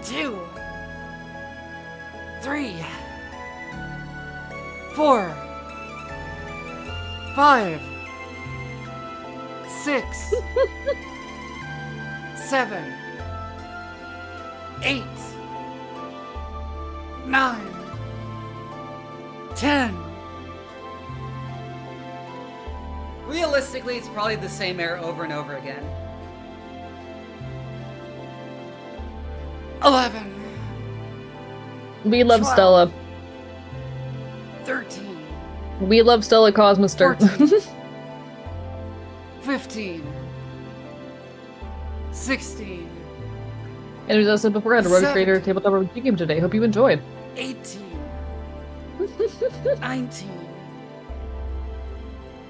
S1: 2, 3, 4, 5, 6, 7, 8, 9, 10. Realistically, it's probably the same error over and over again. 11.
S2: We love
S1: 12,
S2: Stella.
S1: 13.
S2: We love StellaKosmistr's.
S1: 15. 16.
S2: And as I said before, I had a road
S1: 17.
S2: creator tabletop review game today. Hope you enjoyed.
S1: 18. 19.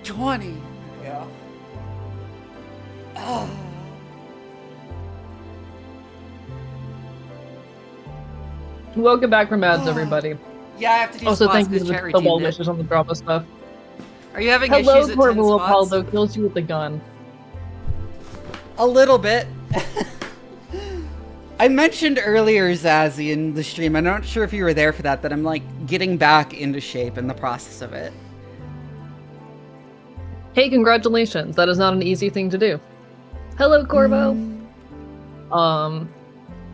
S1: 20. Yeah. Oh.
S2: Welcome back from ads, everybody.
S1: Yeah, I have to do
S2: Also,
S1: spots
S2: thank you
S1: because
S2: to
S1: chat
S2: the well
S1: routine did.
S2: wishes on the drama stuff.
S1: Are you having
S2: Hello,
S1: issues at 10
S2: Corvo
S1: spots?
S2: Apollo kills you with the gun.
S1: A little bit. I mentioned earlier, Zazzy, in the stream, I'm not sure if you were there for that I'm like getting back into shape in the process of it.
S2: Hey, congratulations. That is not an easy thing to do. Hello, Corvo.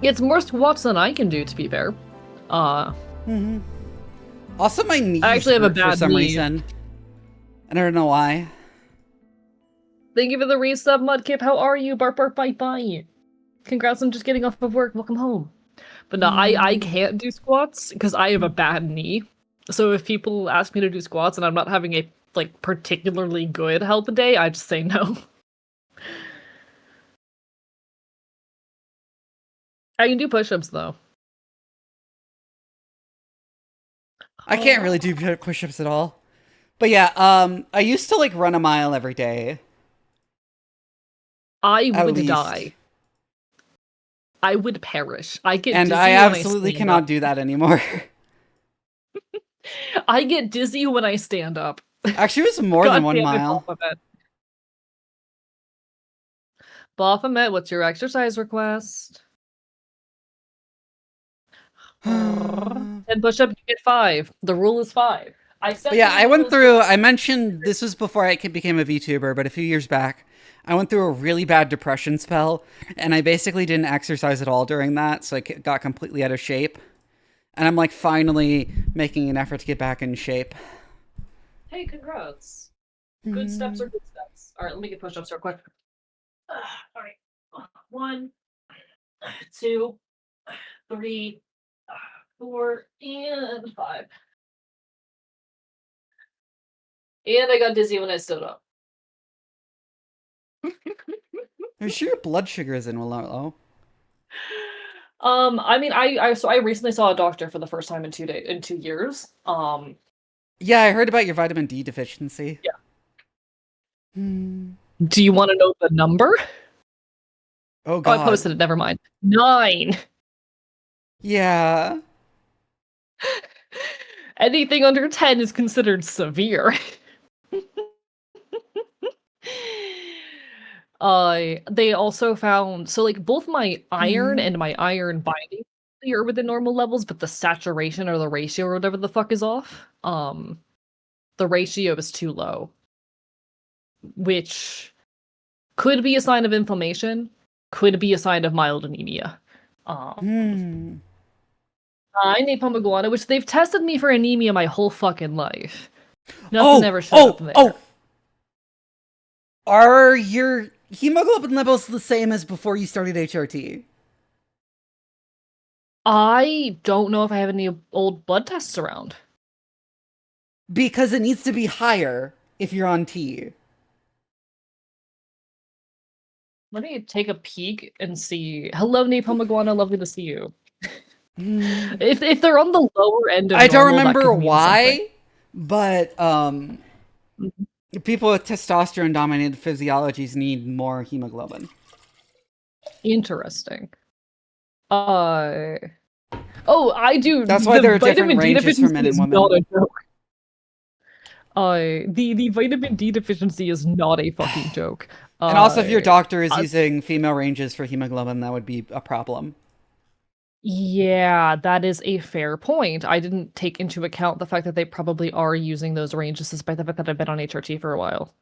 S2: It's more squats than I can do, to be fair.
S1: Also, my knees
S2: I actually have a
S1: hurt for
S2: bad
S1: some
S2: knee.
S1: reason. I don't know why.
S2: Thank you for the resub, Mudkip. How are you? Bark, bark, bite, bite. Congrats on just getting off of work. Welcome home. But no, I can't do squats because I have a bad knee. So if people ask me to do squats and I'm not having a like particularly good health day, I just say no. I can do push-ups though.
S1: I can't really do push-ups at all. But yeah, I used to like run a mile every day.
S2: I
S1: At
S2: would
S1: least.
S2: die. I would perish. I get
S1: And
S2: dizzy
S1: I
S2: when
S1: absolutely
S2: stand
S1: cannot
S2: up.
S1: do that anymore.
S2: I get dizzy when I stand up.
S1: Actually, it was more than
S2: God
S1: 1
S2: damn it,
S1: mile.
S2: Baphomet. Baphomet, what's your exercise request? 10 push-ups, you get 5. The rule is 5.
S1: But yeah, I went through, I mentioned, this was before I became a VTuber, but a few years back, I went through a really bad depression spell, and I basically didn't exercise at all during that, so I got completely out of shape. And I'm like finally making an effort to get back in shape.
S2: Hey, congrats. Good steps are good steps. Alright, let me get push-ups real quick. Alright. 1, 2, 3, 4, and 5. And I got dizzy when I stood up.
S1: Are you sure your blood sugar isn't low?
S2: I mean, I recently saw a doctor for the first time in 2 years.
S1: Yeah, I heard about your vitamin D deficiency.
S2: Yeah. Do you want to know the number?
S1: Oh god.
S2: Oh, I posted it. Never mind. 9.
S1: Yeah.
S2: Anything under 10 is considered severe. They also found, so like both my iron and my iron binding are within normal levels, but the saturation or the ratio or whatever the fuck is off. The ratio is too low, which Could be a sign of inflammation. Could be a sign of mild anemia. I napalm iguana, which they've tested me for anemia my whole fucking life. Nothing ever showed up there.
S1: Are your hemoglobin levels the same as before you started HRT?
S2: I don't know if I have any old blood tests around.
S1: Because it needs to be higher if you're on T.
S2: Let me take a peek and see. Hello, napalm iguana. Lovely to see you. If they're on the lower end of
S1: I don't
S2: normal,
S1: remember
S2: that could mean
S1: why, but people with testosterone-dominated physiologies need more hemoglobin.
S2: Interesting. Oh, I do.
S1: That's why there are different
S2: vitamin D
S1: ranges for
S2: deficiency
S1: men and
S2: is
S1: women.
S2: not a joke. The vitamin D deficiency is not a fucking joke.
S1: And also, if your doctor is using female ranges for hemoglobin, that would be a problem.
S2: Yeah, that is a fair point. I didn't take into account the fact that they probably are using those ranges, despite the fact that I've been on HRT for a while.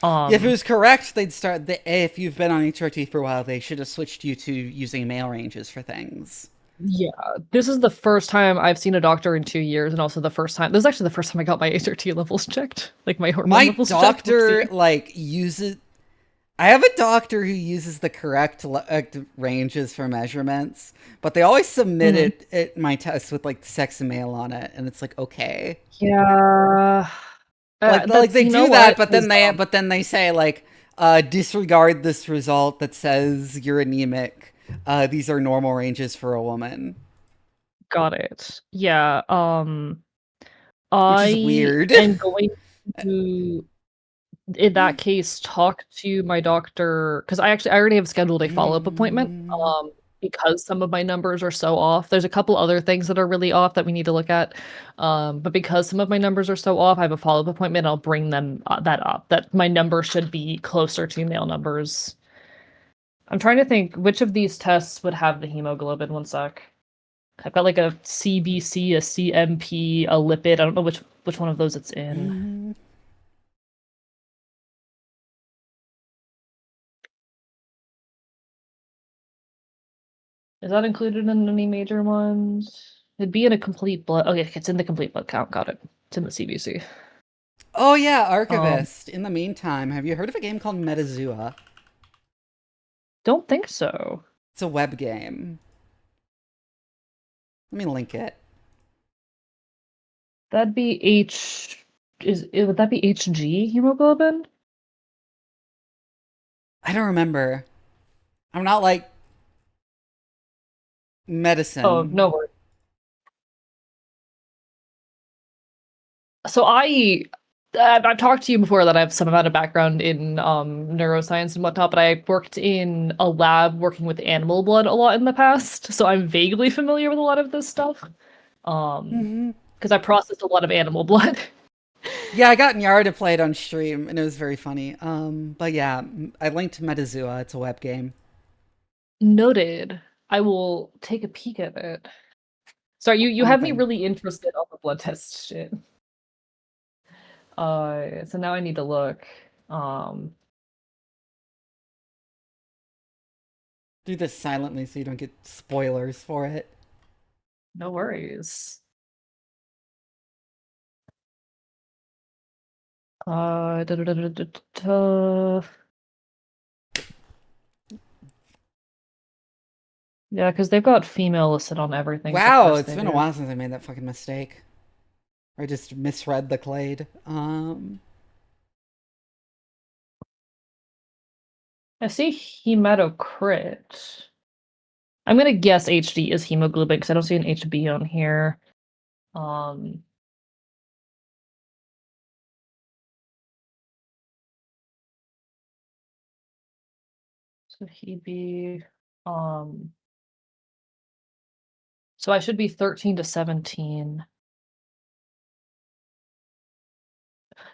S1: Yeah, if it was correct, they'd start. If you've been on HRT for a while, they should have switched you to using male ranges for things.
S2: Yeah, this is the first time I've seen a doctor in 2 years, and also the first time. This is actually the first time I got my HRT levels checked, like my hormone levels checked.
S1: My doctor uses. I have a doctor who uses the correct ranges for measurements, but they always submit my test with sex and male on it, and it's like, okay,
S2: yeah,
S1: they do that, but then they say disregard this result that says you're anemic. These are normal ranges for a woman.
S2: Got it. Yeah.
S1: Which is weird.
S2: I'm going to, in that case, talk to my doctor, because I already have scheduled a follow-up appointment. Because some of my numbers are so off. There's a couple other things that are really off that we need to look at. But because some of my numbers are so off, I have a follow-up appointment. I'll bring them that up. That my number should be closer to male numbers. I'm trying to think which of these tests would have the hemoglobin. One sec. I've got a CBC, a CMP, a lipid. I don't know which one of those it's in. Is that included in any major ones? It'd be in a complete blood. Okay, it's in the complete blood count. Got it. It's in the CBC.
S1: Oh yeah, Archivist. In the meantime, have you heard of a game called Metazua?
S2: Don't think so.
S1: It's a web game. Let me link it.
S2: That'd be would that be HG hemoglobin?
S1: I don't remember. I'm not medicine.
S2: Oh, no worries. So I've talked to you before that I have some amount of background in neuroscience and whatnot, but I worked in a lab working with animal blood a lot in the past, so I'm vaguely familiar with a lot of this stuff. Because I processed a lot of animal blood.
S1: Yeah, I got Nyara to play it on stream, and it was very funny. But yeah, I linked Metazua. It's a web game.
S2: Noted. I will take a peek at it. Sorry, you have me really interested on the blood test shit. So now I need to look.
S1: Do this silently so you don't get spoilers for it.
S2: No worries. Yeah, because they've got female listed on everything.
S1: Wow, it's been a while since I made that fucking mistake. I just misread the clade.
S2: I see hematocrit. I'm gonna guess HD is hemoglobin because I don't see an HB on here. So he'd be so I should be 13 to 17.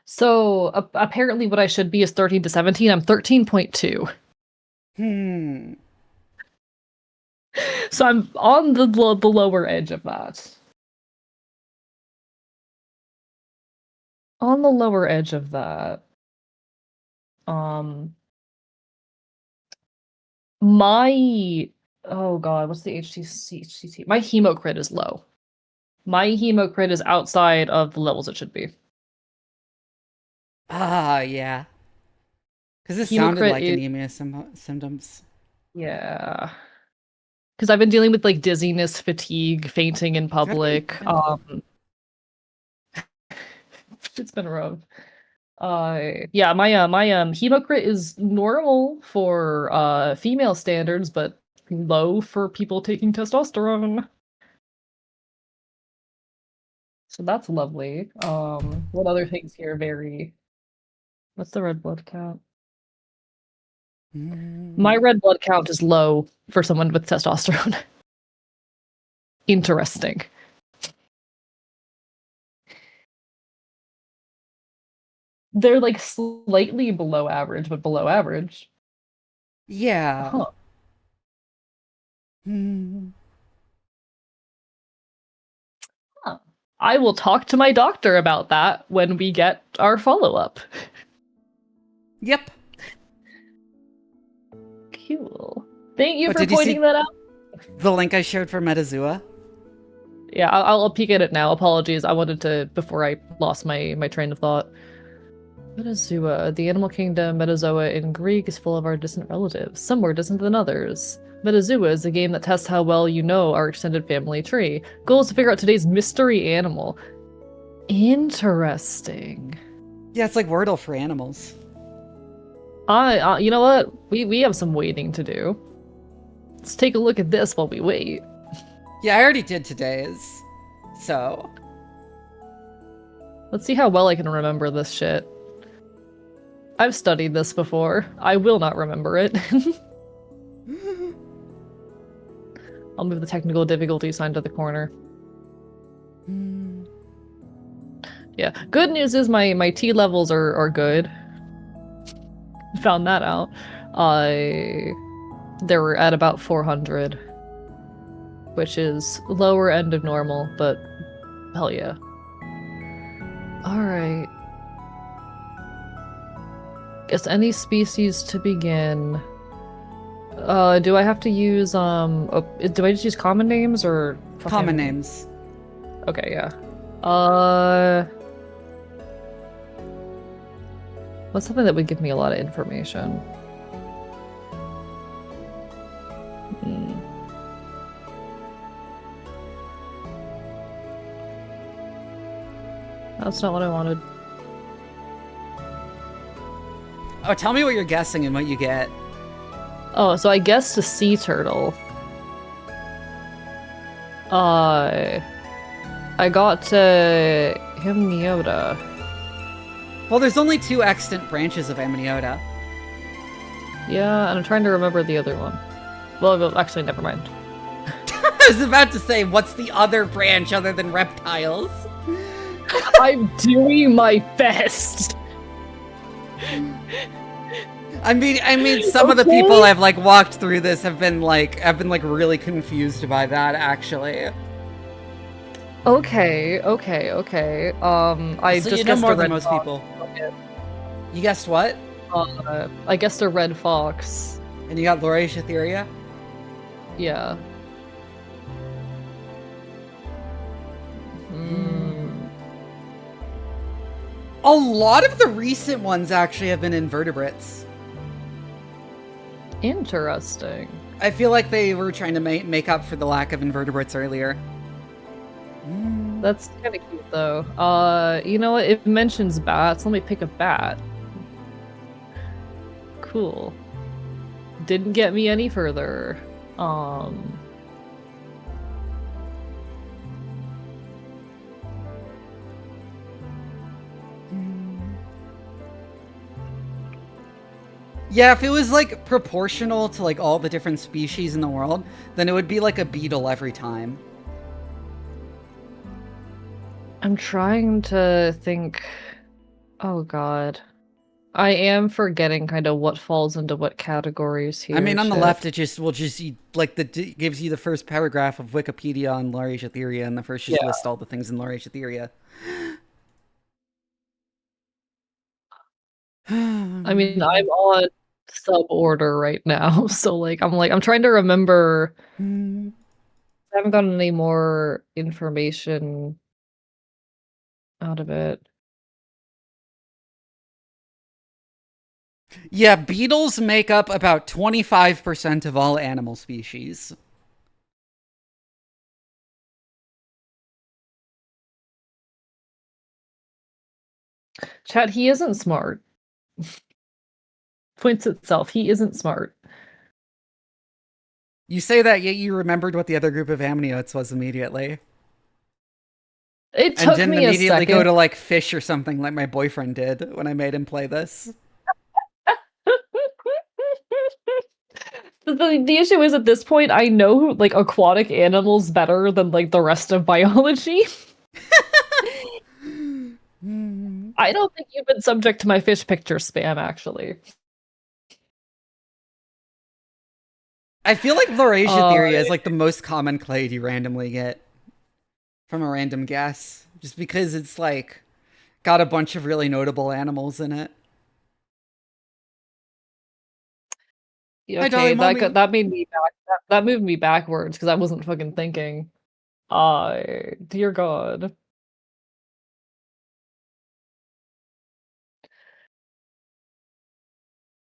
S2: So apparently what I should be is 13 to 17. I'm 13.2. So I'm on the lower edge of that. On the lower edge of that. My oh god, what's the HTC? My hemocrit is low. My hemocrit is outside of the levels it should be.
S1: Ah, yeah. Because it sounded
S2: Hemocrit
S1: like
S2: is-
S1: anemia symptoms.
S2: Yeah. Because I've been dealing with like dizziness, fatigue, fainting in public. It's been rough. Yeah, my hemocrit is normal for female standards, but low for people taking testosterone. So that's lovely. What other things here vary? What's the red blood count? My red blood count is low for someone with testosterone. Interesting. They're like slightly below average, but below average.
S1: Yeah.
S2: Huh. Huh. I will talk to my doctor about that when we get our follow-up.
S1: Yep.
S2: Cool. Thank you
S1: Oh,
S2: for
S1: did you see
S2: pointing that out.
S1: the link I shared for Metazua?
S2: Yeah, I'll peek at it now. Apologies, I wanted to before I lost my train of thought. Metazua, the animal kingdom, Metazoa in Greek is full of our distant relatives, some more distant than others. Metazua is a game that tests how well you know our extended family tree. Goal is to figure out today's mystery animal. Interesting.
S1: Yeah, it's like Wordle for animals.
S2: You know what? We have some waiting to do. Let's take a look at this while we wait.
S1: Yeah, I already did today's. So.
S2: Let's see how well I can remember this shit. I've studied this before. I will not remember it. I'll move the technical difficulty sign to the corner. Yeah. Good news is my T levels are good. Found that out. They were at about 400. Which is lower end of normal, but hell yeah. Alright. Guess any species to begin. Do I have to use, do I just use common names or?
S1: Common names.
S2: Okay, yeah. What's something that would give me a lot of information? That's not what I wanted.
S1: Oh, tell me what you're guessing and what you get.
S2: Oh, so I guessed a sea turtle. I got Hymniota.
S1: Well, there's only 2 extant branches of Amniota.
S2: Yeah, and I'm trying to remember the other one. Well, actually, never mind.
S1: I was about to say, what's the other branch other than reptiles?
S2: I'm doing my best.
S1: I mean, some of the people I've like walked through this have been like really confused by that actually.
S2: Okay. I
S1: So
S2: just
S1: you know
S2: guessed
S1: more
S2: a
S1: than
S2: red
S1: most
S2: fox.
S1: people. You guessed what?
S2: I guessed a red fox.
S1: And you got Laurasia Theria?
S2: Yeah.
S1: A lot of the recent ones actually have been invertebrates.
S2: Interesting.
S1: I feel like they were trying to make up for the lack of invertebrates earlier.
S2: That's kind of cute, though. You know what? It mentions bats. Let me pick a bat. Cool. Didn't get me any further.
S1: Yeah, if it was like proportional to like all the different species in the world, then it would be like a beetle every time.
S2: I'm trying to think. Oh god. I am forgetting kind of what falls into what categories here.
S1: I mean, on the
S2: shit.
S1: left, it just will just like gives you the first paragraph of Wikipedia on Laurasia Theria, and the first just lists all the things in Laurasia Theria.
S2: I mean, I'm on sub-order right now, so, like, I'm trying to remember. I haven't gotten any more information out of it.
S1: Yeah, beetles make up about 25% of all animal species.
S2: Chat, he isn't smart. Points itself, he isn't smart.
S1: You say that, yet you remembered what the other group of amniotes was immediately.
S2: It took
S1: and didn't
S2: me a
S1: immediately
S2: second.
S1: go to like fish or something like my boyfriend did when I made him play this.
S2: The issue is, at this point, I know like aquatic animals better than like the rest of biology. I don't think you've been subject to my fish picture spam, actually.
S1: I feel like Laurasia is like the most common clade you randomly get from a random guess, just because it's like got a bunch of really notable animals in it.
S2: Okay, that made me back. That moved me backwards because I wasn't fucking thinking. Dear God.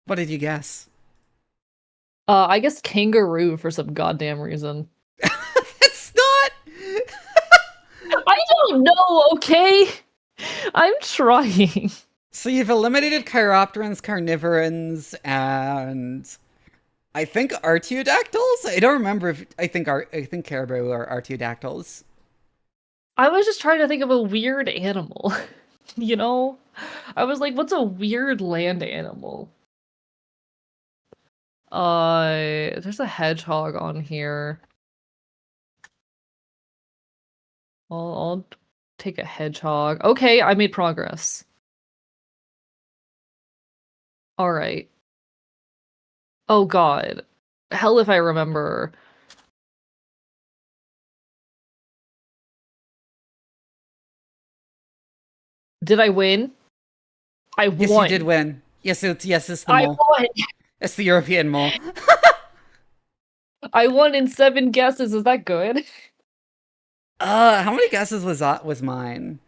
S1: What did you guess?
S2: I guess kangaroo for some goddamn reason.
S1: It's not.
S2: I don't know. Okay, I'm trying.
S1: So you've eliminated chiropterans, carnivorans, and I think artiodactyls. I don't remember if I think caribou are artiodactyls.
S2: I was just trying to think of a weird animal. You know, I was like, what's a weird land animal? There's a hedgehog on here. I'll take a hedgehog. Okay, I made progress. All right. Oh God, hell if I remember. Did I win? I won.
S1: Yes, you did win. Yes, it's the mole.
S2: I won.
S1: It's the European mole.
S2: I won in 7 guesses. Is that good?
S1: How many guesses was mine?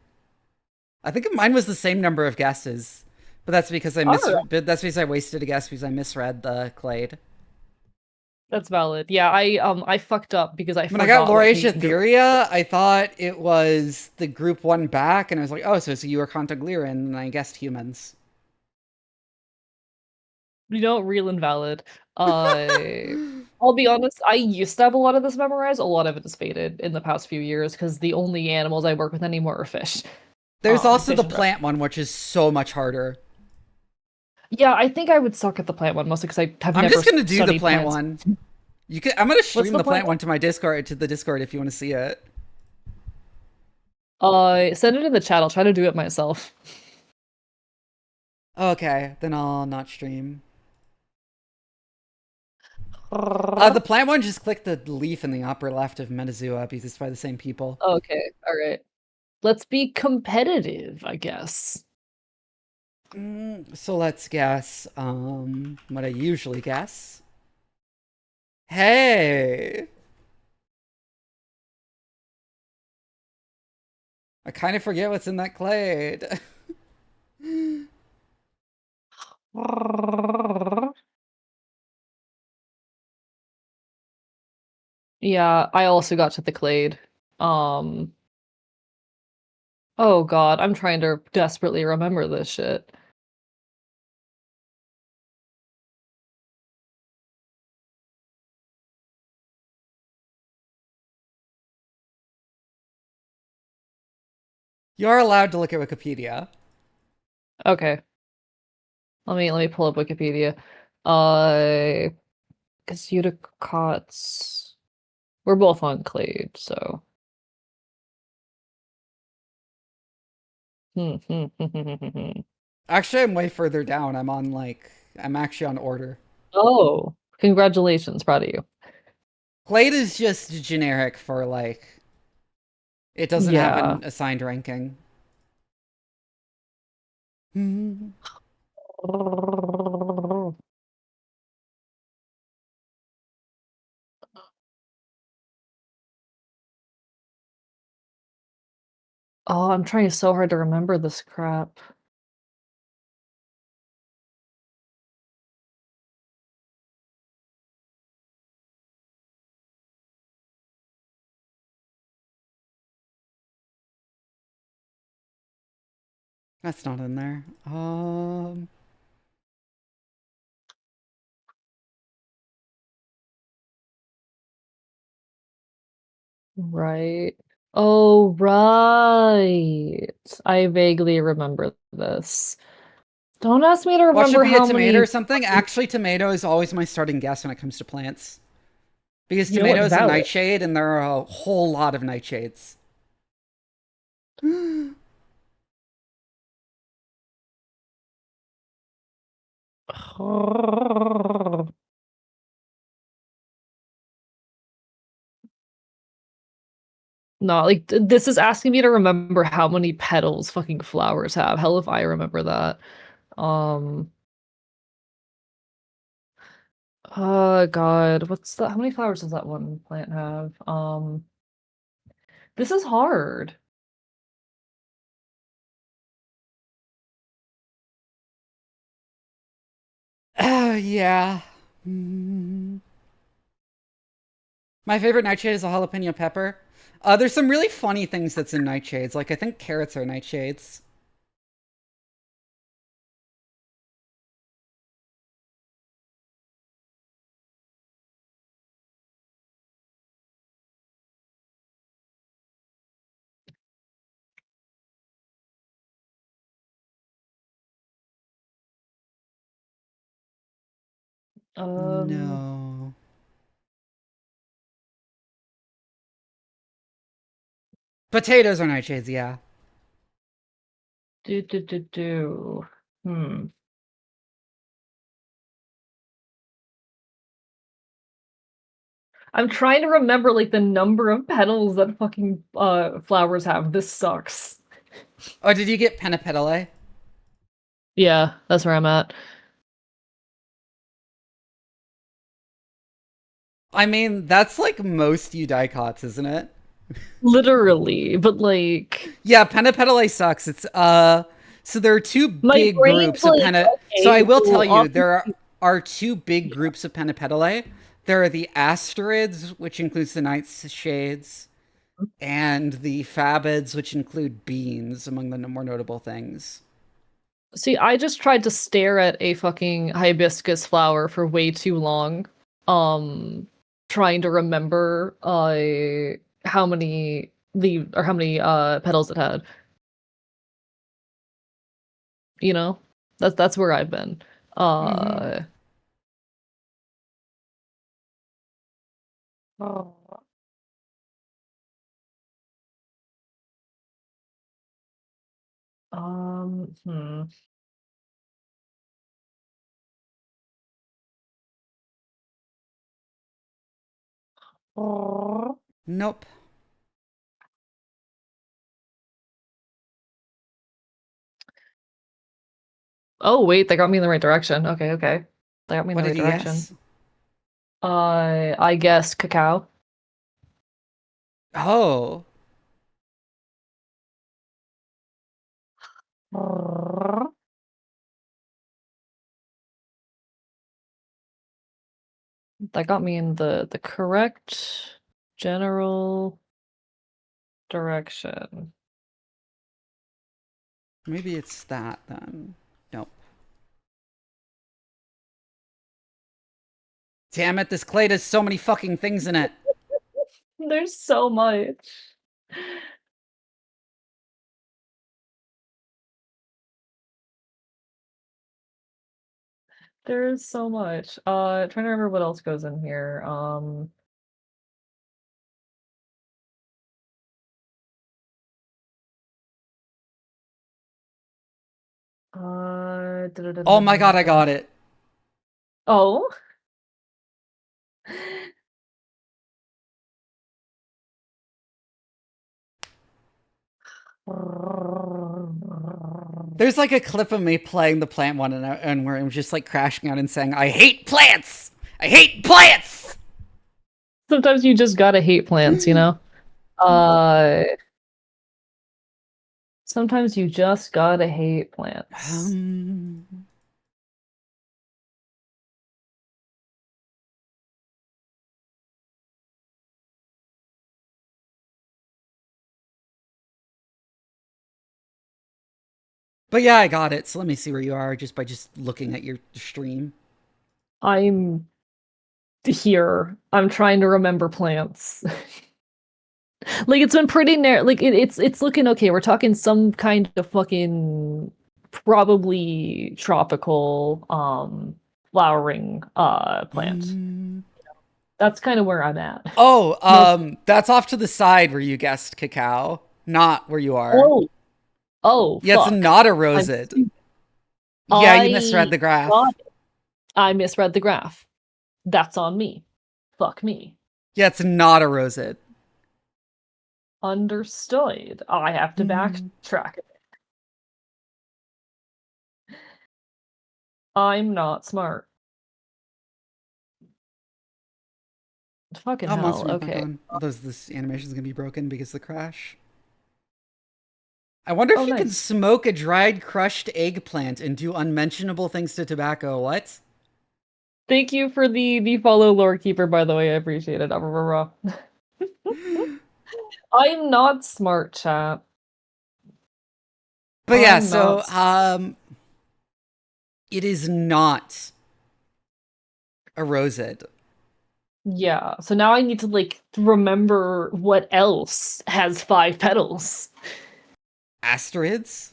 S1: I think mine was the same number of guesses, but that's because that's because I wasted a guess because I misread the clade.
S2: That's valid. Yeah, I fucked up because I
S1: When I got Laurasia Theria, I thought it was the group one back, and I was like, oh, so you were Contagliran, and I guessed humans.
S2: You know, real and valid. I'll be honest, I used to have a lot of this memorized. A lot of it has faded in the past few years because the only animals I work with anymore are fish.
S1: There's also the plant one, which is so much harder.
S2: Yeah, I think I would suck at the plant one mostly because I have never.
S1: I'm just gonna do the plant
S2: plants.
S1: one. I'm gonna stream the plant
S2: one
S1: one to my Discord, if you want to see it.
S2: Send it in the chat. I'll try to do it myself.
S1: Okay, then I'll not stream. The plant one, just click the leaf in the upper left of Metazua because it's by the same people.
S2: Okay, all right. Let's be competitive, I guess.
S1: So let's guess what I usually guess. Hey! I kind of forget what's in that clade.
S2: Yeah, I also got to the clade. Oh God, I'm trying to desperately remember this shit.
S1: You're allowed to look at Wikipedia.
S2: Okay. Let me pull up Wikipedia. Casudicots. We're both on clade, so.
S1: Actually, I'm way further down. I'm actually on order.
S2: Oh, congratulations, proud of you.
S1: Clade is just generic for like, it doesn't have an assigned ranking.
S2: Oh, I'm trying so hard to remember this crap.
S1: That's not in there.
S2: Right. Oh, right. I vaguely remember this. Don't ask me to
S1: What should
S2: remember
S1: be a
S2: how
S1: tomato
S2: many.
S1: or something? Actually, tomato is always my starting guess when it comes to plants. Because
S2: You know what?
S1: tomatoes are
S2: Valid.
S1: nightshade, and there are a whole lot of nightshades.
S2: No, like this is asking me to remember how many petals fucking flowers have. Hell if I remember that. Oh God, what's that? How many flowers does that one plant have? This is hard.
S1: Yeah. My favorite nightshade is a jalapeno pepper. There's some really funny things that's in nightshades. Like, I think carrots are nightshades. No. Potatoes are nightshades, yeah.
S2: Hmm. I'm trying to remember like the number of petals that fucking flowers have. This sucks.
S1: Oh, did you get penapetalae?
S2: Yeah, that's where I'm at.
S1: I mean, that's like most eudicots, isn't it?
S2: Literally, but like
S1: yeah, penapetalae sucks. It's so there are two big groups of so I will tell you there are two big groups of penapetalae. There are the asterids, which includes the nightshades, and the fabids, which include beans, among the more notable things.
S2: See, I just tried to stare at a fucking hibiscus flower for way too long. Trying to remember how many petals it had. You know? That's where I've been. Oh. Hmm.
S1: Nope.
S2: Oh wait, they got me in the right direction. Okay, okay. They got me in
S1: What
S2: the right
S1: did you
S2: direction.
S1: guess?
S2: I guess cacao.
S1: Oh.
S2: That got me in the correct general direction.
S1: Maybe it's that then. Nope. Damn it, this clade has so many fucking things in it.
S2: There's so much. There's so much. Trying to remember what else goes in here.
S1: Oh my god, I got it.
S2: Oh.
S1: There's like a clip of me playing the plant one and where I'm just like crashing out and saying, I hate plants! I hate plants!
S2: Sometimes you just gotta hate plants, you know? Sometimes you just gotta hate plants.
S1: But yeah, I got it. So let me see where you are just by just looking at your stream.
S2: I'm here. I'm trying to remember plants. Like, it's been pretty narrow. Like, it's looking okay. We're talking some kind of fucking probably tropical flowering plant. That's kind of where I'm at.
S1: Oh, that's off to the side where you guessed cacao, not where you are.
S2: Oh,
S1: yeah,
S2: fuck.
S1: it's not a roseate. Yeah, you misread the graph.
S2: I misread the graph. That's on me. Fuck me.
S1: Yeah, it's not a roseate.
S2: Understood. I have to backtrack a bit. I'm not smart. Fucking hell. Okay.
S1: This animation's gonna be broken because of the crash. I wonder if you can smoke a dried crushed eggplant and do unmentionable things to tobacco. What?
S2: Thank you for the follow, Lore Keeper, by the way. I appreciate it. I'm not smart, chat.
S1: But yeah, so it is not a roseate.
S2: Yeah, so now I need to like remember what else has 5 petals.
S1: Asterids?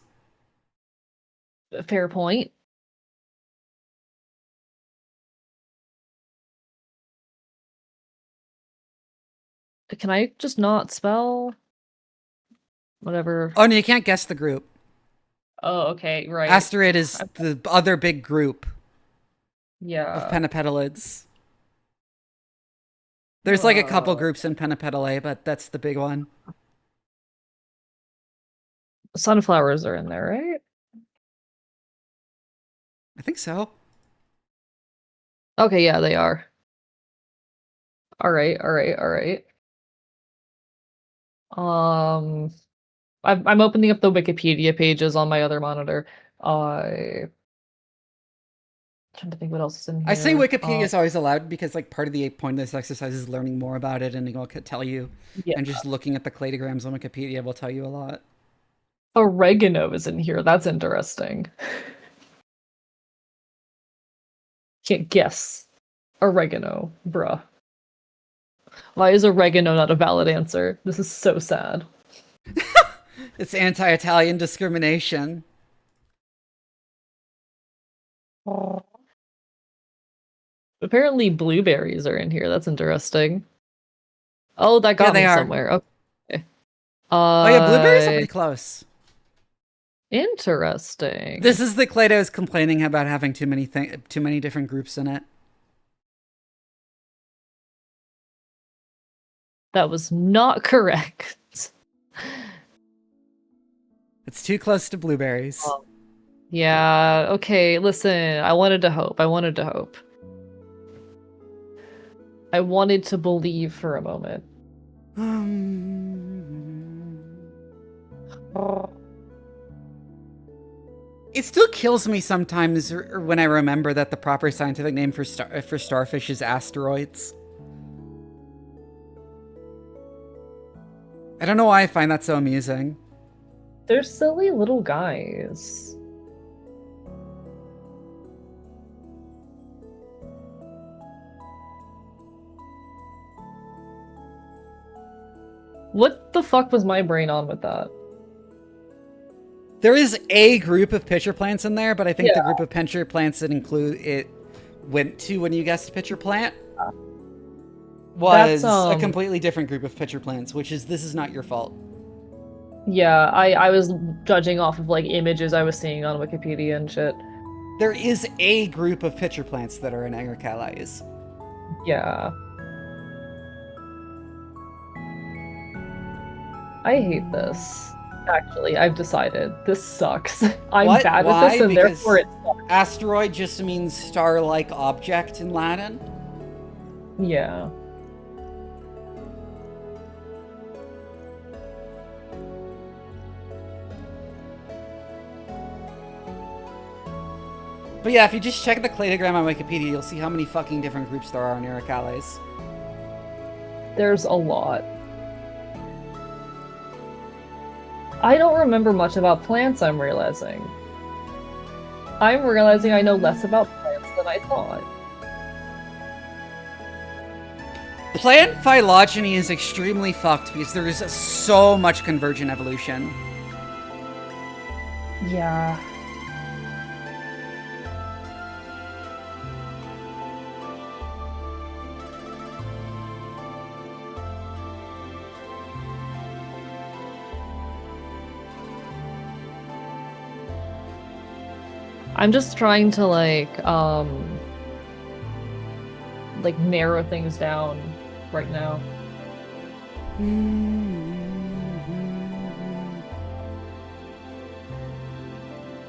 S2: Fair point. Can I just not spell? Whatever.
S1: Oh, no, you can't guess the group.
S2: Oh, okay, right.
S1: Asterid is the other big group.
S2: Yeah.
S1: Of pentapetalids. There's like a couple groups in Pentapetalae, but that's the big one.
S2: Sunflowers are in there, right?
S1: I think so.
S2: Okay, yeah, they are. Alright. I'm opening up the Wikipedia pages on my other monitor. Trying to think what else is in here.
S1: I say Wikipedia is always allowed because like part of the point of this exercise is learning more about it, and it'll tell you.
S2: Yeah.
S1: And just looking at the cladograms on Wikipedia will tell you a lot.
S2: Oregano is in here. That's interesting. Can't guess. Oregano, bruh. Why is oregano not a valid answer? This is so sad.
S1: It's anti-Italian discrimination.
S2: Apparently blueberries are in here. That's interesting. Oh, that got me somewhere. Okay.
S1: Oh yeah, blueberries are pretty close.
S2: Interesting.
S1: This is the Clado's complaining about having too many different groups in it.
S2: That was not correct.
S1: It's too close to blueberries.
S2: Yeah, okay, listen. I wanted to hope. I wanted to believe for a moment.
S1: It still kills me sometimes when I remember that the proper scientific name for starfish is asteroids. I don't know why I find that so amusing.
S2: They're silly little guys. What the fuck was my brain on with that?
S1: There is a group of pitcher plants in there, but I think the group of pitcher plants that went to when you guessed pitcher plant was a completely different group of pitcher plants, this is not your fault.
S2: Yeah, I was judging off of like images I was seeing on Wikipedia and shit.
S1: There is a group of pitcher plants that are in Agricales.
S2: Yeah. I hate this. Actually, I've decided. This sucks. I'm
S1: What?
S2: bad
S1: Why?
S2: with this, and
S1: Because
S2: therefore it sucks.
S1: asteroid just means star-like object in Latin.
S2: Yeah.
S1: But yeah, if you just check the cladogram on Wikipedia, you'll see how many fucking different groups there are in Uricales.
S2: There's a lot. I don't remember much about plants, I'm realizing. I'm realizing I know less about plants than I thought.
S1: Plant phylogeny is extremely fucked because there is so much convergent evolution.
S2: Yeah. I'm just trying to like narrow things down right now.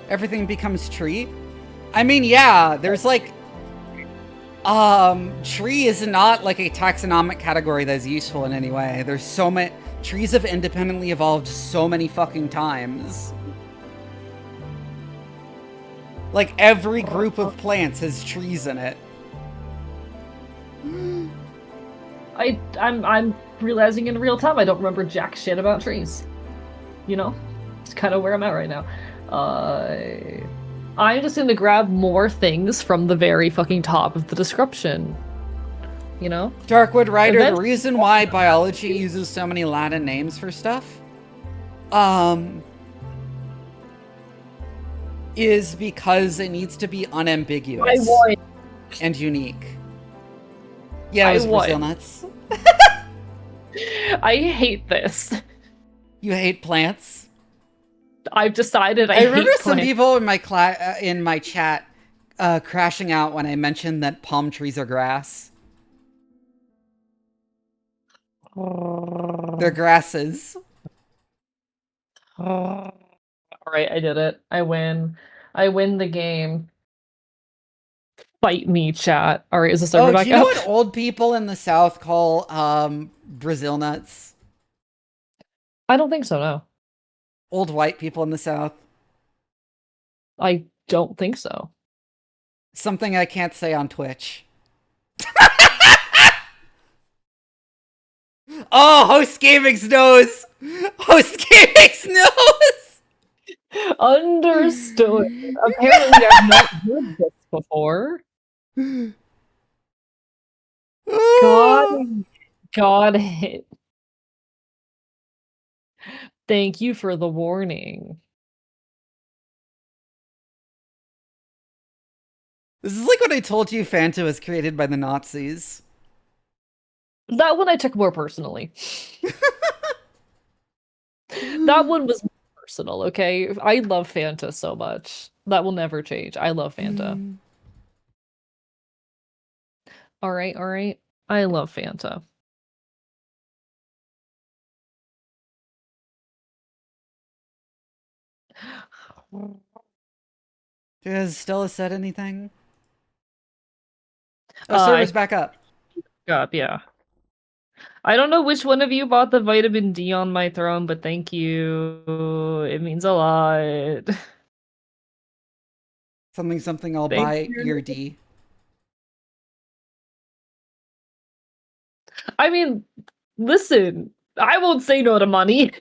S1: Everything becomes tree? I mean, yeah, there's like... tree is not like a taxonomic category that's useful in any way. There's so many... Trees have independently evolved so many fucking times. Like, every group of plants has trees in it.
S2: I'm realizing in real time I don't remember jack shit about trees. You know? It's kind of where I'm at right now. I'm just gonna grab more things from the very fucking top of the description. You know?
S1: Darkwood Rider, the reason why biology uses so many Latin names for stuff, is because it needs to be unambiguous and unique. Yeah, it was Brazil nuts.
S2: I hate this.
S1: You hate plants?
S2: I've decided I
S1: remember
S2: hate
S1: some
S2: plants.
S1: people in my chat crashing out when I mentioned that palm trees are grass. They're grasses.
S2: Alright, I did it. I win. I win the game. Fight me, chat. Alright, is the server back
S1: do you know
S2: up?
S1: what old people in the South call Brazil nuts?
S2: I don't think so, no.
S1: Old white people in the South.
S2: I don't think so.
S1: Something I can't say on Twitch. Oh, Host Gaming's knows! Host Gaming's knows!
S2: Understood. Apparently I've not heard this before. Got it. Thank you for the warning.
S1: This is like when I told you Fanta was created by the Nazis.
S2: That one I took more personally. That one was personal, okay? I love Fanta so much. That will never change. I love Fanta. Alright, alright. I love Fanta.
S1: Has Stella said anything? Oh, server's back up.
S2: Up, yeah. I don't know which one of you bought the vitamin D on my throne, but thank you. It means a lot.
S1: Something I'll
S2: Thank
S1: buy
S2: you.
S1: your D.
S2: I mean, listen, I won't say no to money.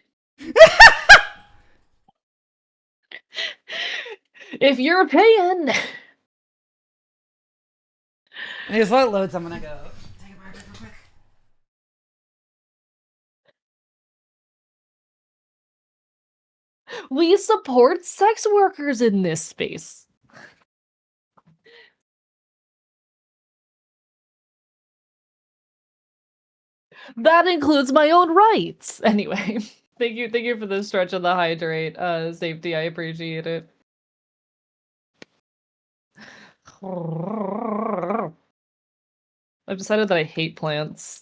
S2: If you're paying.
S1: Here's what loads. I'm gonna go take a break real quick.
S2: We support sex workers in this space. That includes my own rights. Anyway, thank you for the stretch of the hydrate safety. I appreciate it. I've decided that I hate plants.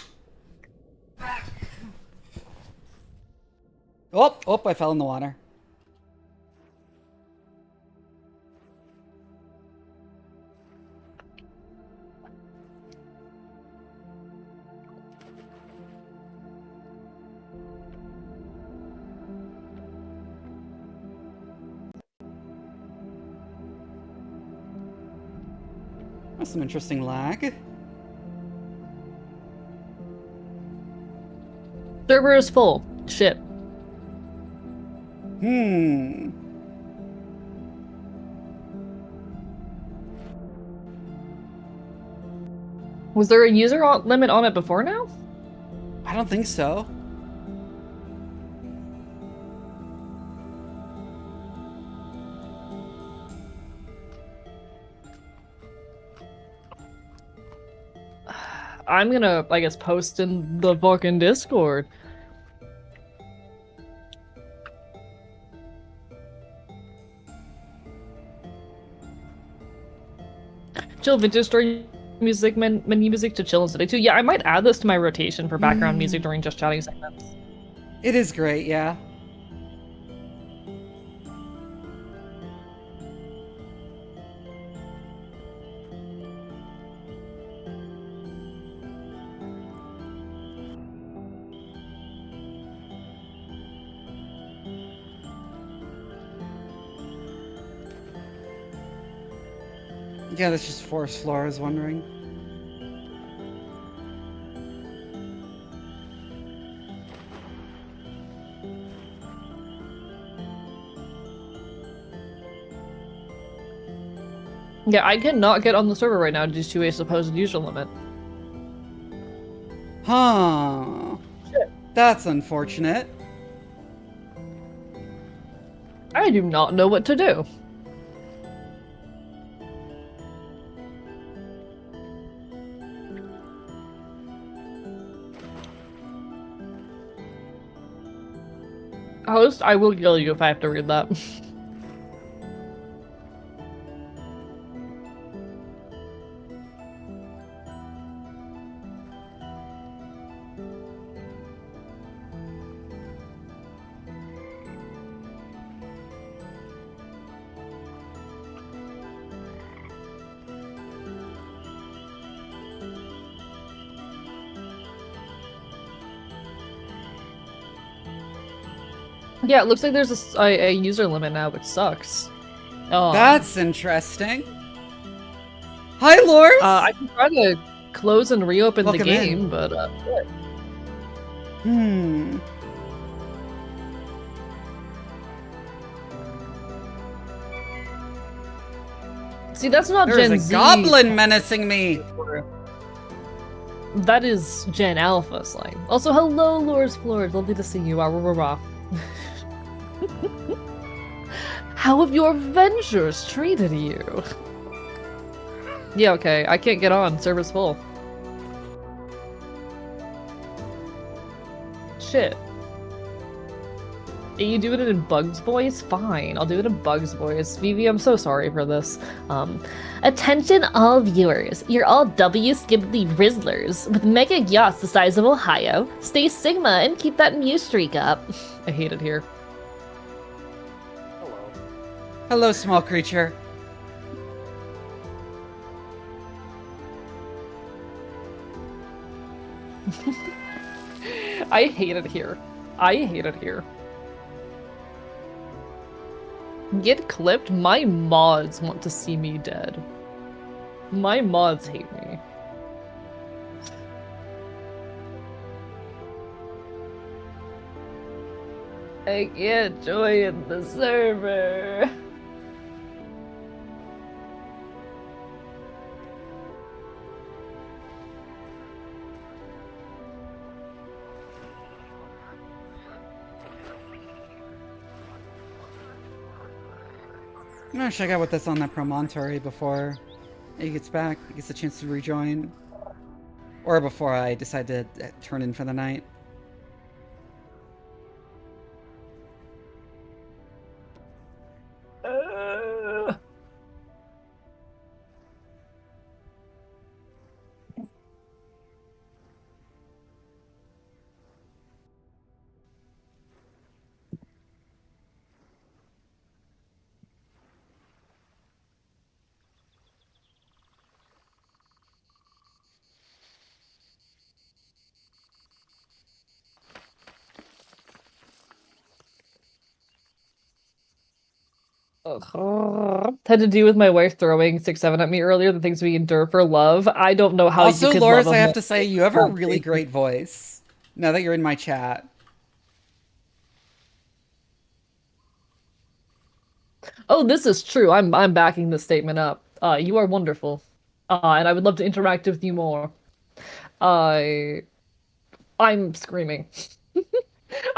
S1: Oh, I fell in the water. That's some interesting lag.
S2: Server is full. Shit. Was there a user limit on it before now?
S1: I don't think so.
S2: I'm gonna, I guess, post in the fucking Discord. Chill vintage story music, menu music to chill and study too. Yeah, I might add this to my rotation for background music during just chatting segments.
S1: It is great, yeah. Yeah, that's just forest floor, I was wondering.
S2: Yeah, I cannot get on the server right now due to a supposed user limit.
S1: Huh. That's unfortunate.
S2: I do not know what to do. Host, I will kill you if I have to read that. Yeah, it looks like there's a user limit now, which sucks. Oh.
S1: That's interesting. Hi, Lord.
S2: I can try to close and reopen
S1: Welcome
S2: the game,
S1: in.
S2: but see, that's not
S1: There's
S2: Gen
S1: a
S2: Z.
S1: goblin menacing me.
S2: That is Gen Alpha slang. Also, hello, Lord's Floors. Lovely to see you. Rah, rah, rah. How have your ventures treated you? Yeah, okay. I can't get on. Server's full. Shit. You do it in Bug's voice? Fine, I'll do it in Bug's voice. Vivi, I'm so sorry for this. Attention all viewers. You're all W-skibbly Rizzlers with mega yachts the size of Ohio. Stay Sigma and keep that Mew streak up. I hate it here.
S1: Hello, small creature.
S2: I hate it here. I hate it here. Get clipped? My mods want to see me dead. My mods hate me. I can't join the server.
S1: I'm gonna check out what that's on that promontory before he gets back. He gets a chance to rejoin. Or before I decide to turn in for the night.
S2: Had to do with my wife throwing 6-7 at me earlier, the things we endure for love. I don't know how
S1: Also,
S2: you could
S1: Loris,
S2: love
S1: I
S2: a
S1: have
S2: man
S1: to say, you have a really great voice. Now that you're in my chat.
S2: Oh, this is true. I'm backing this statement up. You are wonderful. And I would love to interact with you more. I'm screaming.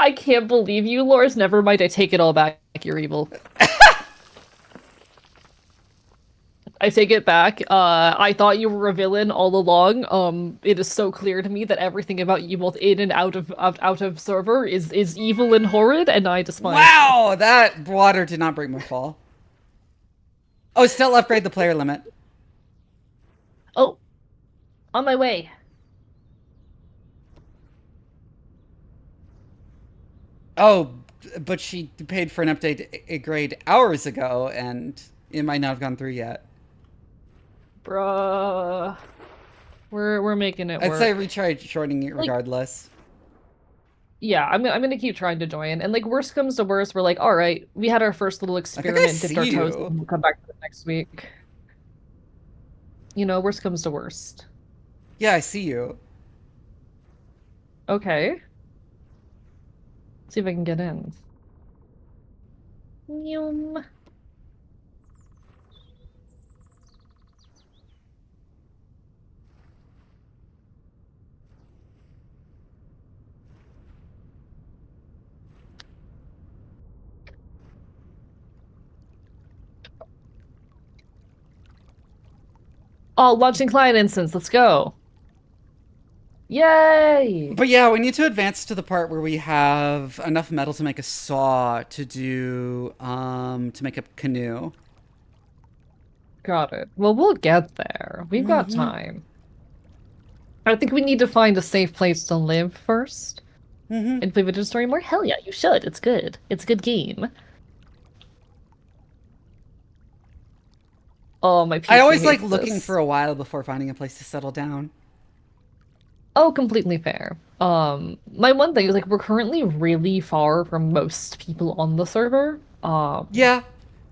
S2: I can't believe you, Loris. Never mind, I take it all back. You're evil. I take it back. I thought you were a villain all along. It is so clear to me that everything about you, both in and out of server, is evil and horrid, and I despise.
S1: Wow, that water did not break my fall. Oh, still upgrade the player limit.
S2: Oh, on my way.
S1: Oh, but she paid for an update grade hours ago, and it might not have gone through yet.
S2: Bruh. We're making it work.
S1: I'd say retry joining it regardless.
S2: Yeah, I'm gonna keep trying to join. And like worst comes to worst, we're like, all right, we had our first little experiment, dipped our toes, and we'll come back to it next week. You know, worst comes to worst.
S1: Yeah, I see you.
S2: Okay. Let's see if I can get in. Yum. Oh, launching client instance, let's go. Yay!
S1: But yeah, we need to advance to the part where we have enough metal to make a saw to do, to make a canoe.
S2: Got it. Well, we'll get there. We've got time. I think we need to find a safe place to live first. And play Vision Story more? Hell yeah, you should. It's good. It's a good game. Oh, my PC
S1: I always like
S2: hates
S1: looking
S2: this.
S1: for a while before finding a place to settle down.
S2: Oh, completely fair. My one thing is like we're currently really far from most people on the server.
S1: Yeah,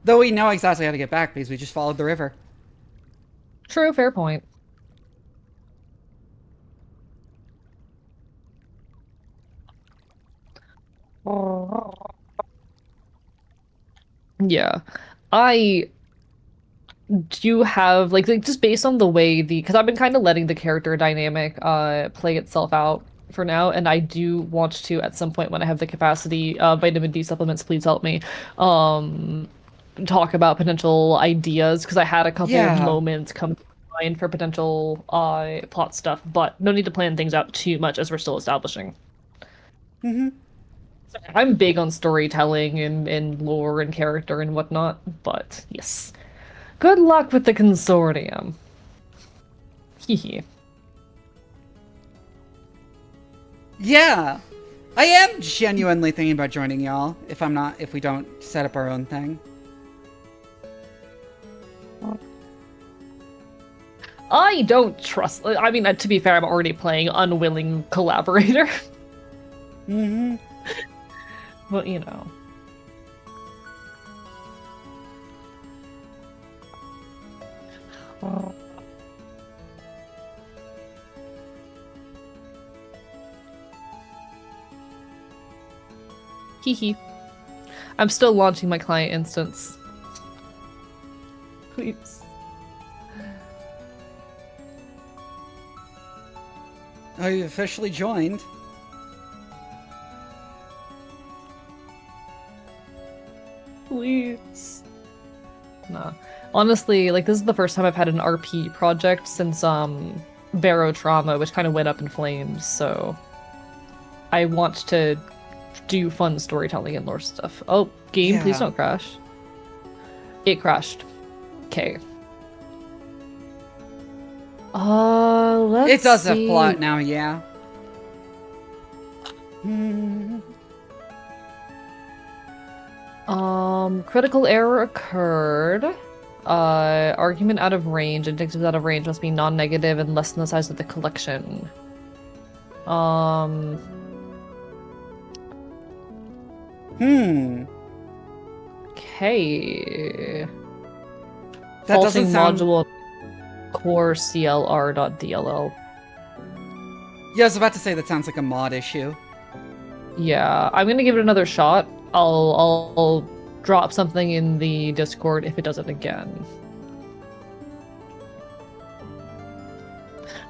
S1: though we know exactly how to get back because we just followed the river.
S2: True, fair point. Yeah, I do have like just based on the way because I've been kind of letting the character dynamic play itself out for now, and I do want to at some point when I have the capacity, vitamin D supplements, please help me, talk about potential ideas because I had a couple of moments come to mind for potential plot stuff, but no need to plan things out too much as we're still establishing. I'm big on storytelling and lore and character and whatnot, but yes. Good luck with the consortium. Hehe.
S1: Yeah, I am genuinely thinking about joining y'all if we don't set up our own thing.
S2: I don't trust. I mean, to be fair, I'm already playing unwilling collaborator. But you know. Hee hee. I'm still launching my client instance. Please.
S1: Oh, you officially joined.
S2: Please. Nah. Honestly, like, this is the first time I've had an RP project since, Barotrauma, which kind of went up in flames, so... I want to do fun storytelling and lore stuff. Oh, game, please don't crash. It crashed. Okay. Let's
S1: It does
S2: see.
S1: have plot now, yeah.
S2: Critical error occurred. Argument out of range. Adjectives out of range must be non-negative and less than the size of the collection. Okay.
S1: That doesn't sound...
S2: module core clr.dll.
S1: Yeah, I was about to say that sounds like a mod issue.
S2: Yeah, I'm gonna give it another shot. I'll drop something in the Discord if it does it again.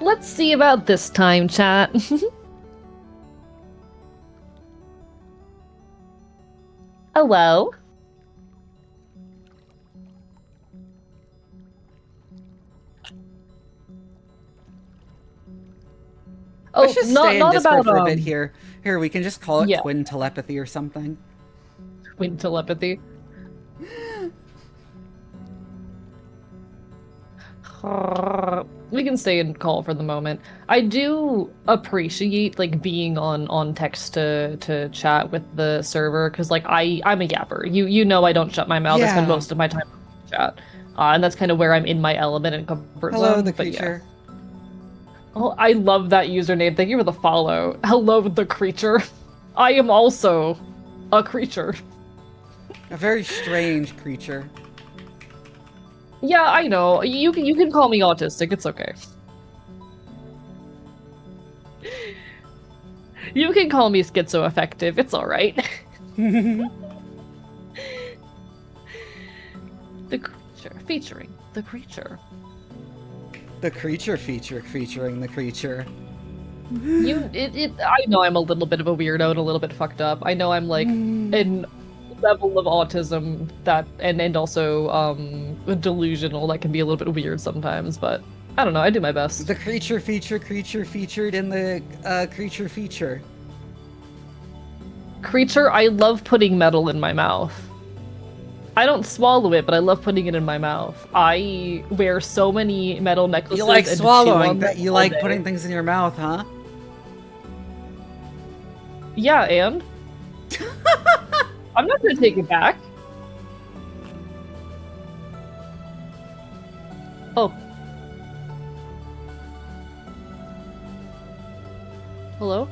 S2: Let's see about this time, chat. Hello? Oh,
S1: Let's just stay in
S2: not
S1: Discord
S2: about
S1: for a bit here. Here, we can just call it
S2: yeah.
S1: twin telepathy or something.
S2: Twin telepathy. We can stay in call for the moment. I do appreciate like being on text to chat with the server because like I'm a yapper. You know I don't shut my mouth. I spend most of my time on chat, and that's kind of where I'm in my element and comfort zone.
S1: Hello, the creature.
S2: Yeah. Oh, I love that username. Thank you for the follow. Hello, the creature. I am also a creature.
S1: A very strange creature.
S2: Yeah, I know. You can call me autistic. It's okay. You can call me schizoaffective. It's all right. The creature featuring the creature.
S1: The creature featuring the creature.
S2: I know I'm a little bit of a weirdo and a little bit fucked up. I know I'm like in level of autism that and also delusional that can be a little bit weird sometimes, but I don't know, I do my best.
S1: The creature featured in the creature feature.
S2: Creature, I love putting metal in my mouth. I don't swallow it, but I love putting it in my mouth. I wear so many metal necklaces.
S1: You like
S2: and
S1: swallowing, that you like
S2: day.
S1: putting things in your mouth, huh?
S2: Yeah, and? I'm not gonna take it back. Oh. Hello?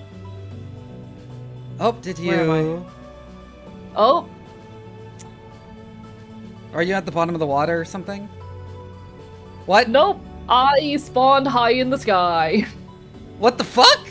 S1: Oh, did you...
S2: Where am I? Oh!
S1: Are you at the bottom of the water or something? What?
S2: Nope! I spawned high in the sky.
S1: What the fuck?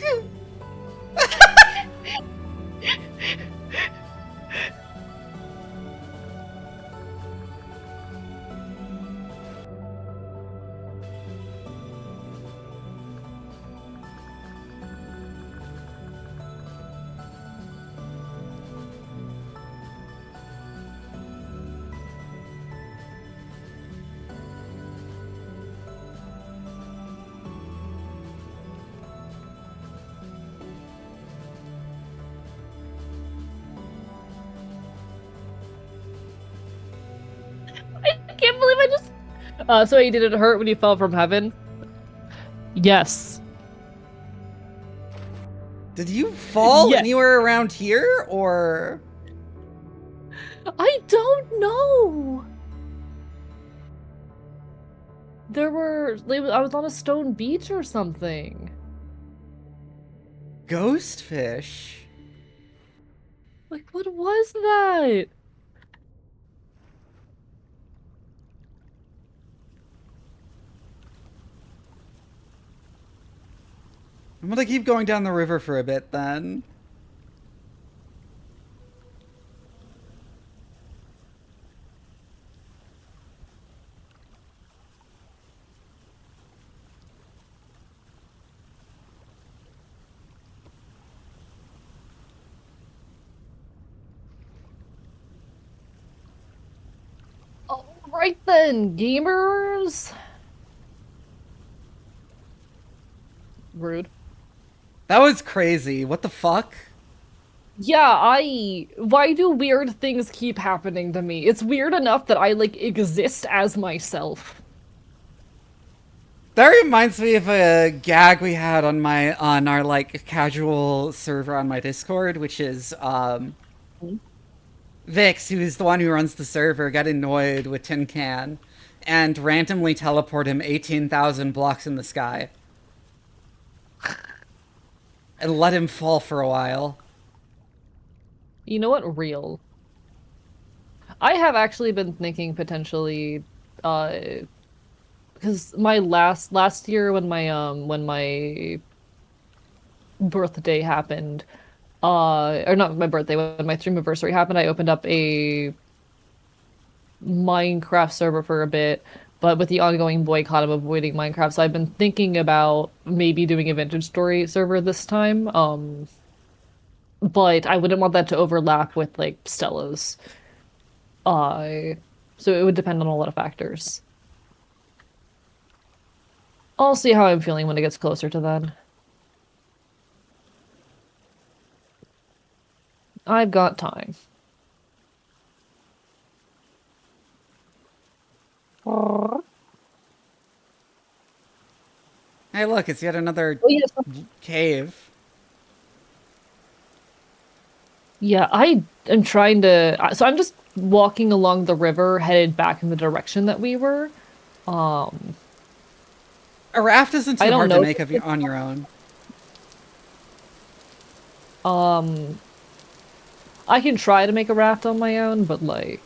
S2: I can't believe I just... so did it hurt when you fell from heaven? Yes.
S1: Did you fall
S2: Yes.
S1: anywhere around here, or...?
S2: I don't know! I was on a stone beach or something.
S1: Ghost fish?
S2: Like, what was that?
S1: I'm gonna keep going down the river for a bit, then.
S2: Right then, gamers. Rude.
S1: That was crazy. What the fuck?
S2: Yeah, why do weird things keep happening to me? It's weird enough that I, like, exist as myself.
S1: That reminds me of a gag we had on our like casual server on my Discord, which is Vix, who's the one who runs the server, got annoyed with Tin Can and randomly teleport him 18,000 blocks in the sky. And let him fall for a while.
S2: You know what? Real. I have actually been thinking potentially, because my last year when my birthday happened, or not my birthday, when my stream anniversary happened, I opened up a Minecraft server for a bit, but with the ongoing boycott, I'm avoiding Minecraft, so I've been thinking about maybe doing a vintage story server this time, but I wouldn't want that to overlap with, like, Stella's. So it would depend on a lot of factors. I'll see how I'm feeling when it gets closer to that. I've got time.
S1: Hey, look, it's yet another cave.
S2: Yeah, I am trying to... So I'm just walking along the river, headed back in the direction that we were.
S1: A raft isn't too hard to make on your own.
S2: I can try to make a raft on my own, but, like...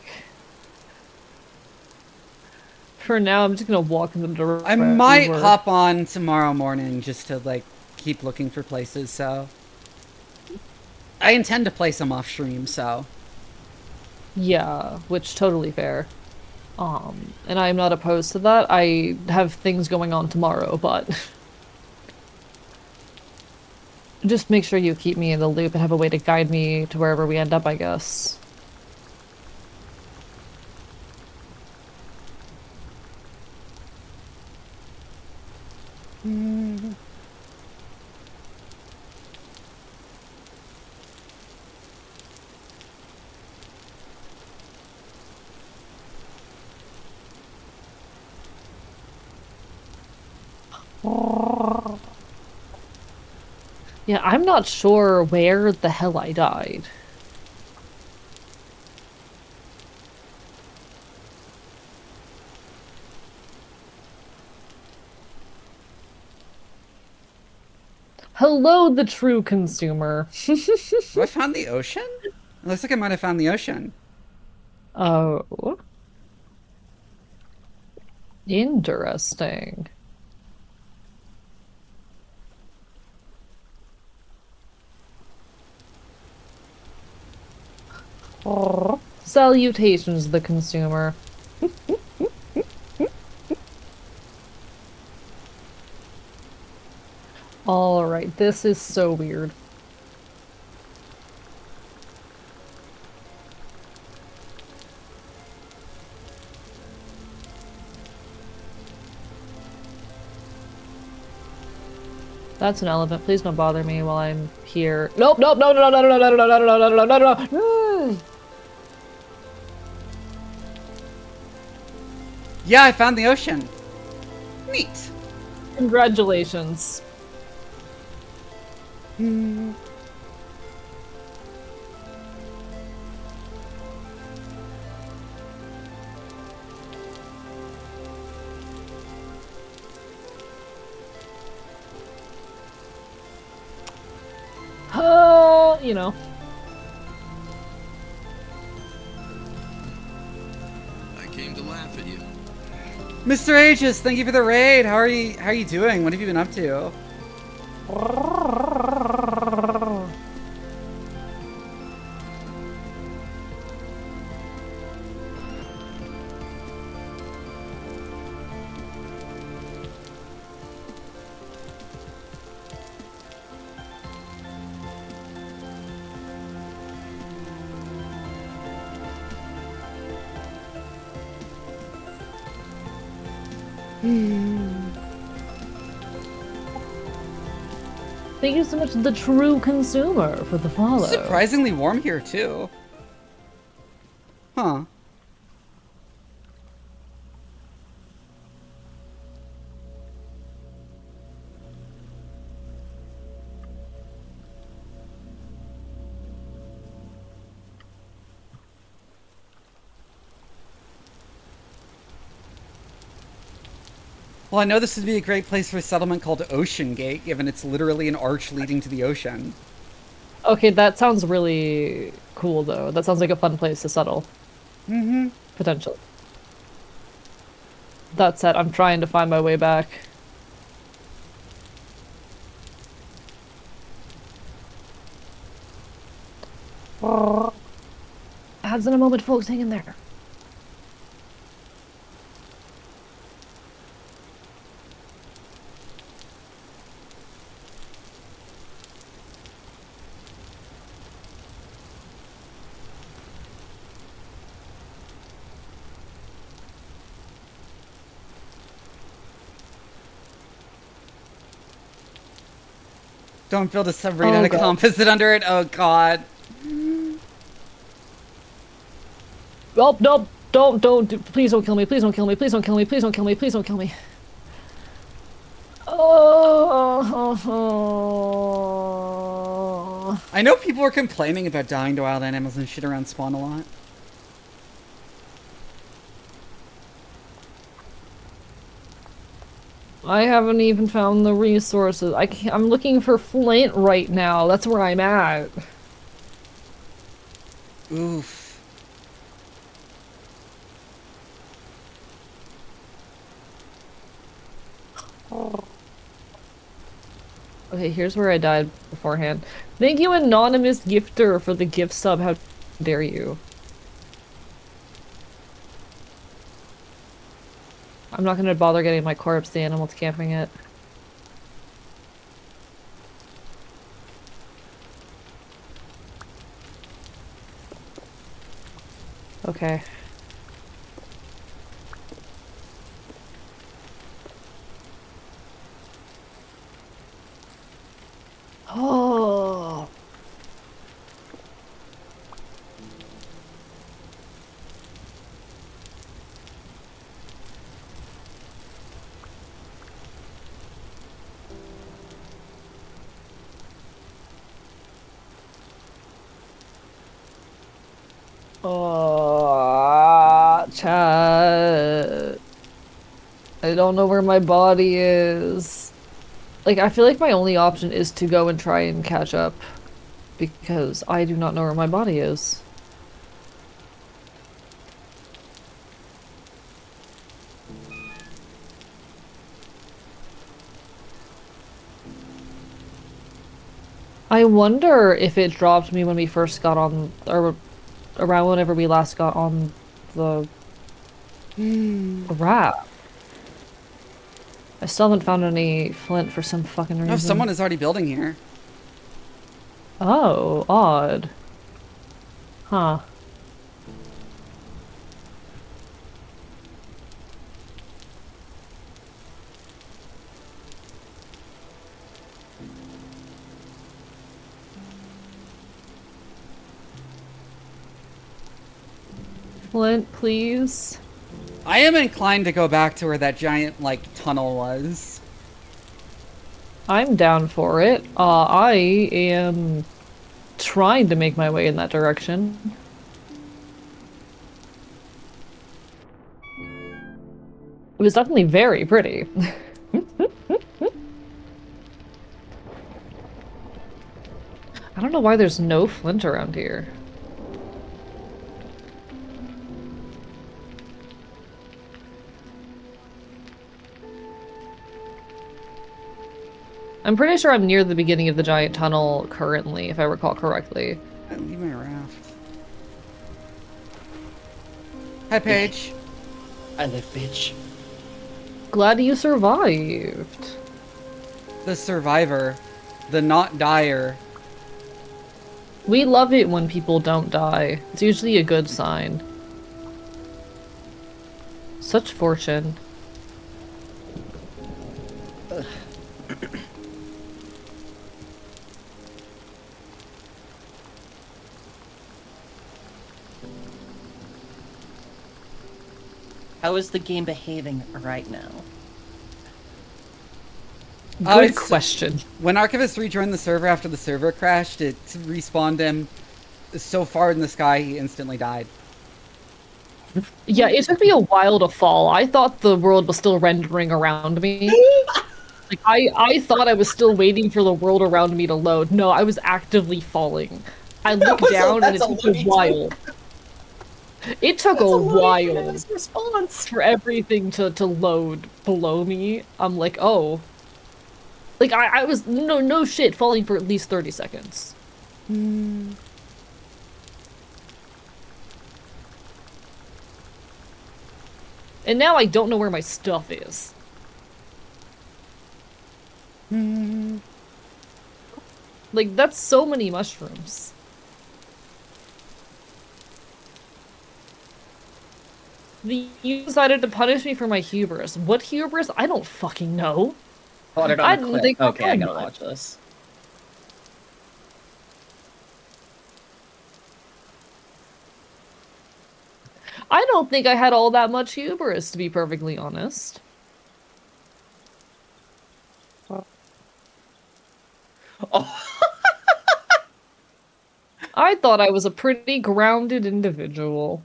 S2: For now, I'm just gonna walk in the direction.
S1: I might hop on tomorrow morning just to, like, keep looking for places, so... I intend to play some off stream, so...
S2: Yeah, which totally fair. And I'm not opposed to that. I have things going on tomorrow, but... Just make sure you keep me in the loop and have a way to guide me to wherever we end up, I guess. Yeah, I'm not sure where the hell I died. Hello, the true consumer.
S1: Have I found the ocean? It looks like I might have found the ocean.
S2: Oh. Interesting. Salutations, the consumer. Alright, this is so weird. That's an elephant. Please don't bother me while I'm here. Nope, nope, no, no, no, no, no, no, no, no, no, no, no, no, no, no.
S1: Yeah, I found the ocean. Neat.
S2: Congratulations. You know.
S14: I came to laugh at you.
S1: Mr. Aegis, thank you for the raid. How are you doing? What have you been up to?
S2: Thank you so much, The True Consumer, for the follow.
S1: Surprisingly warm here, too. Huh. Well, I know this would be a great place for a settlement called Ocean Gate, given it's literally an arch leading to the ocean.
S2: Okay, that sounds really cool, though. That sounds like a fun place to settle.
S1: Mm-hmm.
S2: Potentially. That said, I'm trying to find my way back. Ads in a moment, folks. Hang in there.
S1: Don't build a submarine and a composite under it. Oh god.
S2: Oh, no, don't, please don't kill me, please don't kill me, please don't kill me, please don't kill me, please don't kill me. Oh.
S1: I know people are complaining about dying to wild animals and shit around spawn a lot.
S2: I haven't even found the resources. I'm looking for flint right now. That's where I'm at.
S1: Oof.
S2: Okay, here's where I died beforehand. Thank you, anonymous gifter, for the gift sub. How dare you? I'm not gonna bother getting my corpse. The animal's camping it. Okay. Oh. Oh, chat. I don't know where my body is. Like, I feel like my only option is to go and try and catch up, because I do not know where my body is. I wonder if it dropped me when we first got on, or around whenever we last got on the raft. I still haven't found any flint for some fucking reason.
S1: No, someone is already building here.
S2: Oh, odd. Huh. Flint, please.
S1: I am inclined to go back to where that giant, like, tunnel was.
S2: I'm down for it. I am trying to make my way in that direction. It was definitely very pretty. I don't know why there's no flint around here. I'm pretty sure I'm near the beginning of the giant tunnel currently, if I recall correctly.
S1: I leave my raft. Hi, Paige.
S4: I live, bitch.
S2: Glad you survived.
S1: The survivor. The not dyer.
S2: We love it when people don't die. It's usually a good sign. Such fortune.
S4: How is the game behaving right now?
S2: Good question.
S1: When Archivist rejoined the server after the server crashed, it respawned him so far in the sky he instantly died.
S2: Yeah, it took me a while to fall. I thought the world was still rendering around me. Like, I thought I was still waiting for the world around me to load. No, I was actively falling. I looked down and it took a while. It took a while for everything to load below me. I'm like, oh. Like, I was, no shit, falling for at least 30 seconds. And now I don't know where my stuff is. Like, that's so many mushrooms. You decided to punish me for my hubris. What hubris? I don't fucking know.
S4: Hold it on the clip. Okay, I gotta watch this.
S2: I don't think I had all that much hubris, to be perfectly honest. I thought I was a pretty grounded individual.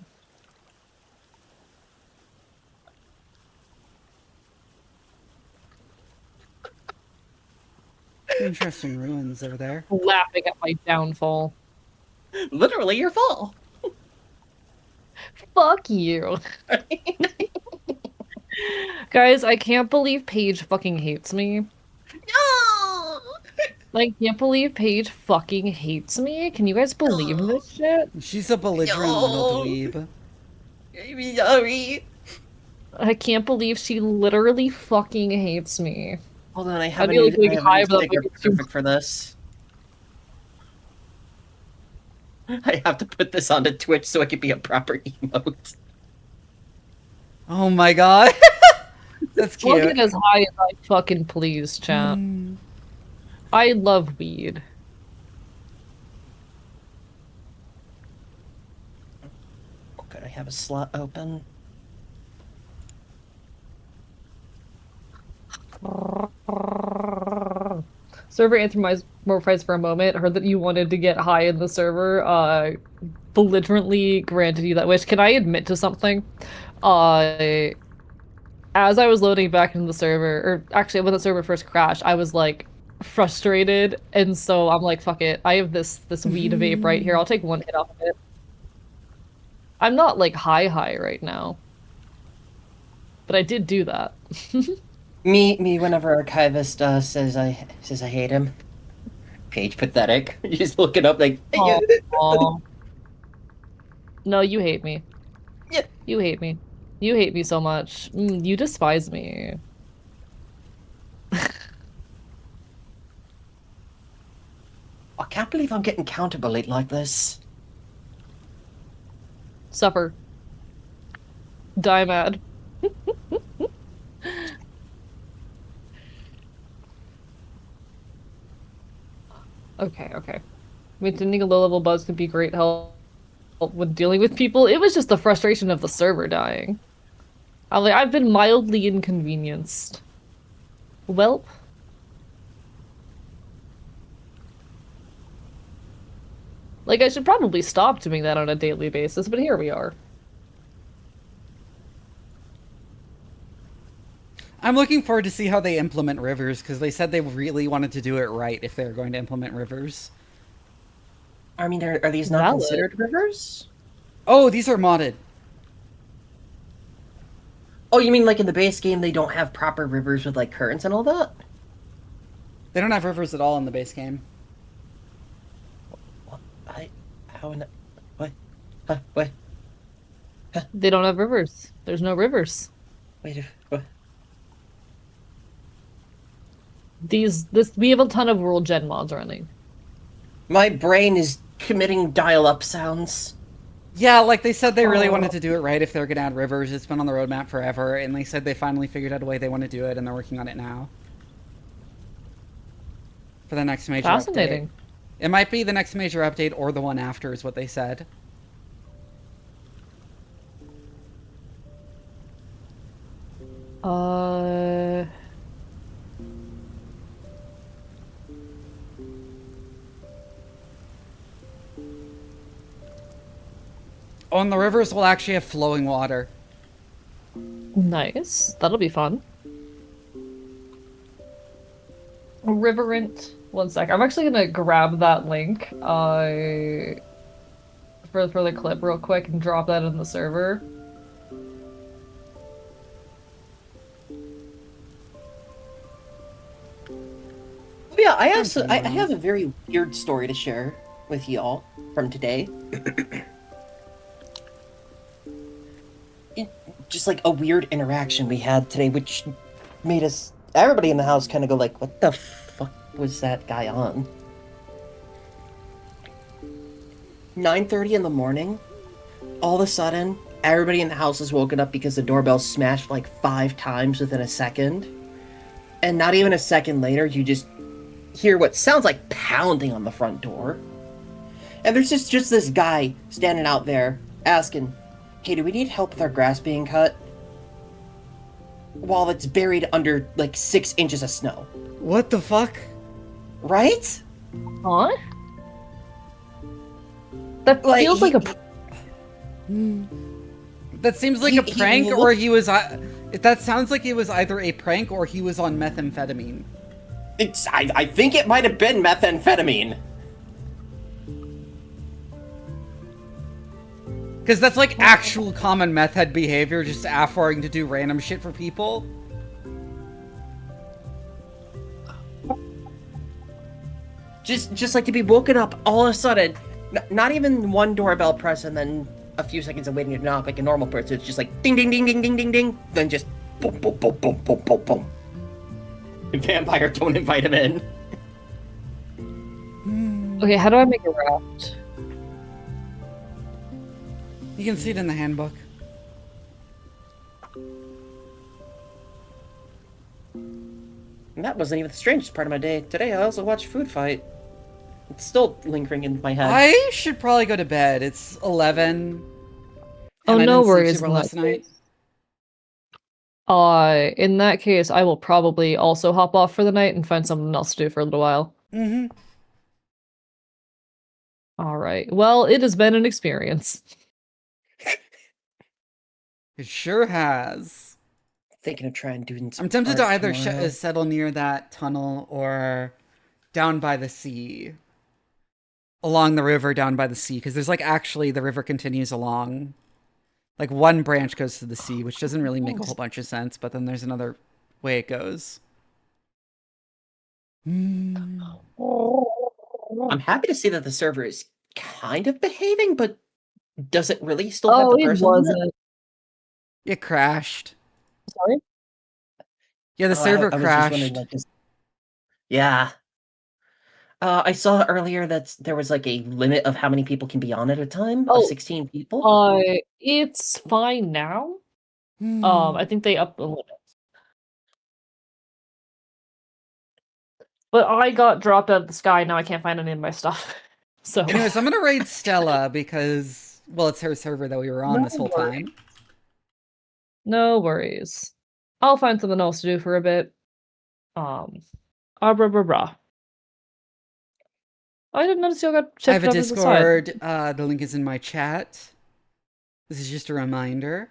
S1: Interesting ruins over there.
S2: Laughing at my downfall.
S4: Literally your fall.
S2: Fuck you. Guys, I can't believe Paige fucking hates me.
S4: No!
S2: I can't believe Paige fucking hates me. Can you guys believe this shit?
S1: She's a belligerent little dweeb.
S4: I'm sorry.
S2: I can't believe she literally fucking hates me.
S4: Hold on, I have a
S2: new
S4: sticker perfect for this. I have to put this onto Twitch so it can be a proper emote.
S1: Oh my god. That's cute.
S2: Look at as high as I fucking please, chat. I love weed.
S4: Could I have a slot open?
S2: Server answered more price for a moment. Heard that you wanted to get high in the server. Belligerently granted you that wish. Can I admit to something? As I was loading back into the server, or actually when the server first crashed, I was like frustrated, and so I'm like, fuck it. I have this weed vape right here. I'll take one hit off of it. I'm not like high right now, but I did do that.
S4: Me. Whenever Archivist says I hate him. Paige, pathetic. You just look it up like.
S2: Aw. No, you hate me.
S4: Yeah.
S2: You hate me. You hate me so much. You despise me.
S4: I can't believe I'm getting counterbullied like this.
S2: Suffer. Die mad. Okay. Maintaining a low-level buzz could be great help when dealing with people. It was just the frustration of the server dying. I've been mildly inconvenienced. Welp. Like, I should probably stop doing that on a daily basis, but here we are.
S1: I'm looking forward to see how they implement rivers, because they said they really wanted to do it right if they were going to implement rivers.
S4: I mean, are these not considered rivers?
S1: Oh, these are modded.
S4: Oh, you mean like in the base game they don't have proper rivers with like currents and all that?
S1: They don't have rivers at all in the base game.
S4: What?
S2: They don't have rivers. There's no rivers.
S4: Wait, what?
S2: We have a ton of world gen mods running.
S4: My brain is committing dial-up sounds.
S1: Yeah, like they said they really wanted to do it right if they're gonna add rivers. It's been on the roadmap forever, and they said they finally figured out a way they want to do it, and they're working on it now. For the next major
S2: Fascinating.
S1: update. It might be the next major update or the one after is what they said. Oh, and the rivers will actually have flowing water.
S2: Nice. That'll be fun. Riverint. One sec. I'm actually gonna grab that link for the clip real quick and drop that in the server.
S4: Oh yeah, I have a very weird story to share with y'all from today. Just like a weird interaction we had today, which made everybody in the house kind of go like, what the fuck was that guy on? 9:30 in the morning, all of a sudden, everybody in the house is woken up because the doorbell smashed like 5 times within a second. And not even a second later, you just hear what sounds like pounding on the front door. And there's just this guy standing out there asking, hey, do we need help with our grass being cut? While it's buried under, like, 6 inches of snow.
S1: What the fuck?
S4: Right?
S2: Huh? That feels like a...
S1: That seems like a prank, or he was... that sounds like it was either a prank or he was on methamphetamine.
S4: I think it might have been methamphetamine.
S1: Because that's like actual common meth head behavior, just offering to do random shit for people.
S4: Just like to be woken up all of a sudden, not even one doorbell press and then a few seconds of waiting to knock like a normal person. It's just like ding ding ding ding ding ding ding, then just boom boom boom boom boom boom boom. Vampire, don't invite him in.
S2: Okay, how do I make a raft?
S1: You can see it in the handbook.
S4: And that wasn't even the strangest part of my day. Today I also watched Food Fight. It's still lingering in my head.
S1: I should probably go to bed. It's 11.
S2: Oh,
S1: and I
S2: no
S1: didn't sleep
S2: worries
S1: super
S2: in
S1: last
S2: that
S1: night.
S2: In that case, I will probably also hop off for the night and find something else to do for a little while.
S1: Mm-hmm.
S2: Alright, well, it has been an experience.
S1: It sure has.
S4: Thinking of trying doing some
S1: I'm tempted to either
S4: tomorrow.
S1: settle near that tunnel or down by the sea. Along the river down by the sea, because there's like actually the river continues along. Like one branch goes to the sea, which doesn't really make a whole bunch of sense, but then there's another way it goes.
S4: I'm happy to see that the server is kind of behaving, but does it really still have the person in it?
S2: wasn't.
S1: It crashed.
S2: Sorry?
S1: Yeah, the server
S4: I was just
S1: crashed.
S4: wondering, like, yeah. I saw earlier that there was like a limit of how many people can be on at a time of 16 people.
S2: It's fine now. I think they upped the limit. But I got dropped out of the sky, now I can't find any of my stuff. So
S1: Anyways, I'm gonna raid Stella because, well, it's her server that we were on this whole time.
S2: No worries. I'll find something else to do for a bit. Blah, blah, blah, blah. I didn't notice y'all got
S1: I have
S2: shifted
S1: a
S2: up to the side.
S1: Discord. The link is in my chat. This is just a reminder.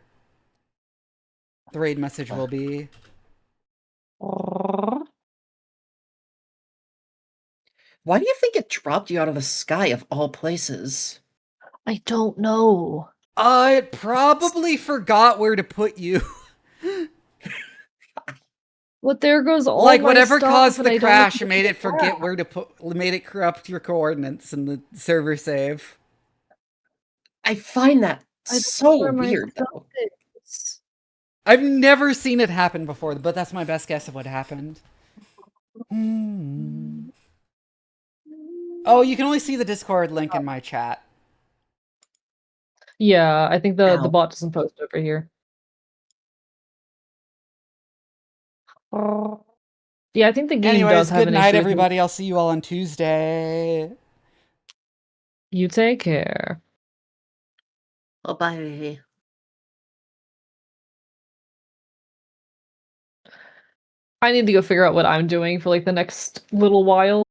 S1: The raid message will be...
S4: Why do you think it dropped you out of the sky of all places?
S2: I don't know.
S1: It probably forgot where to put you.
S2: Well, there goes all
S1: like
S2: my
S1: whatever
S2: stuff,
S1: caused
S2: and
S1: the
S2: I don't
S1: crash
S2: know
S1: made it forget
S2: where.
S1: where to put, made it corrupt your coordinates in the server save.
S4: I find that
S2: I don't know
S4: so
S2: where my
S4: weird,
S2: stuff
S4: though.
S2: is.
S1: I've never seen it happen before, but that's my best guess of what happened. Oh, you can only see the Discord link in my chat.
S2: Yeah, I think the
S4: Ow.
S2: bot doesn't post over here. Yeah, I think the game
S1: Anyways,
S2: does have
S1: good
S2: an
S1: night,
S2: issue with
S1: everybody. I'll see you all on Tuesday.
S2: You take care.
S4: Oh, bye, Vivi.
S2: I need to go figure out what I'm doing for like the next little while.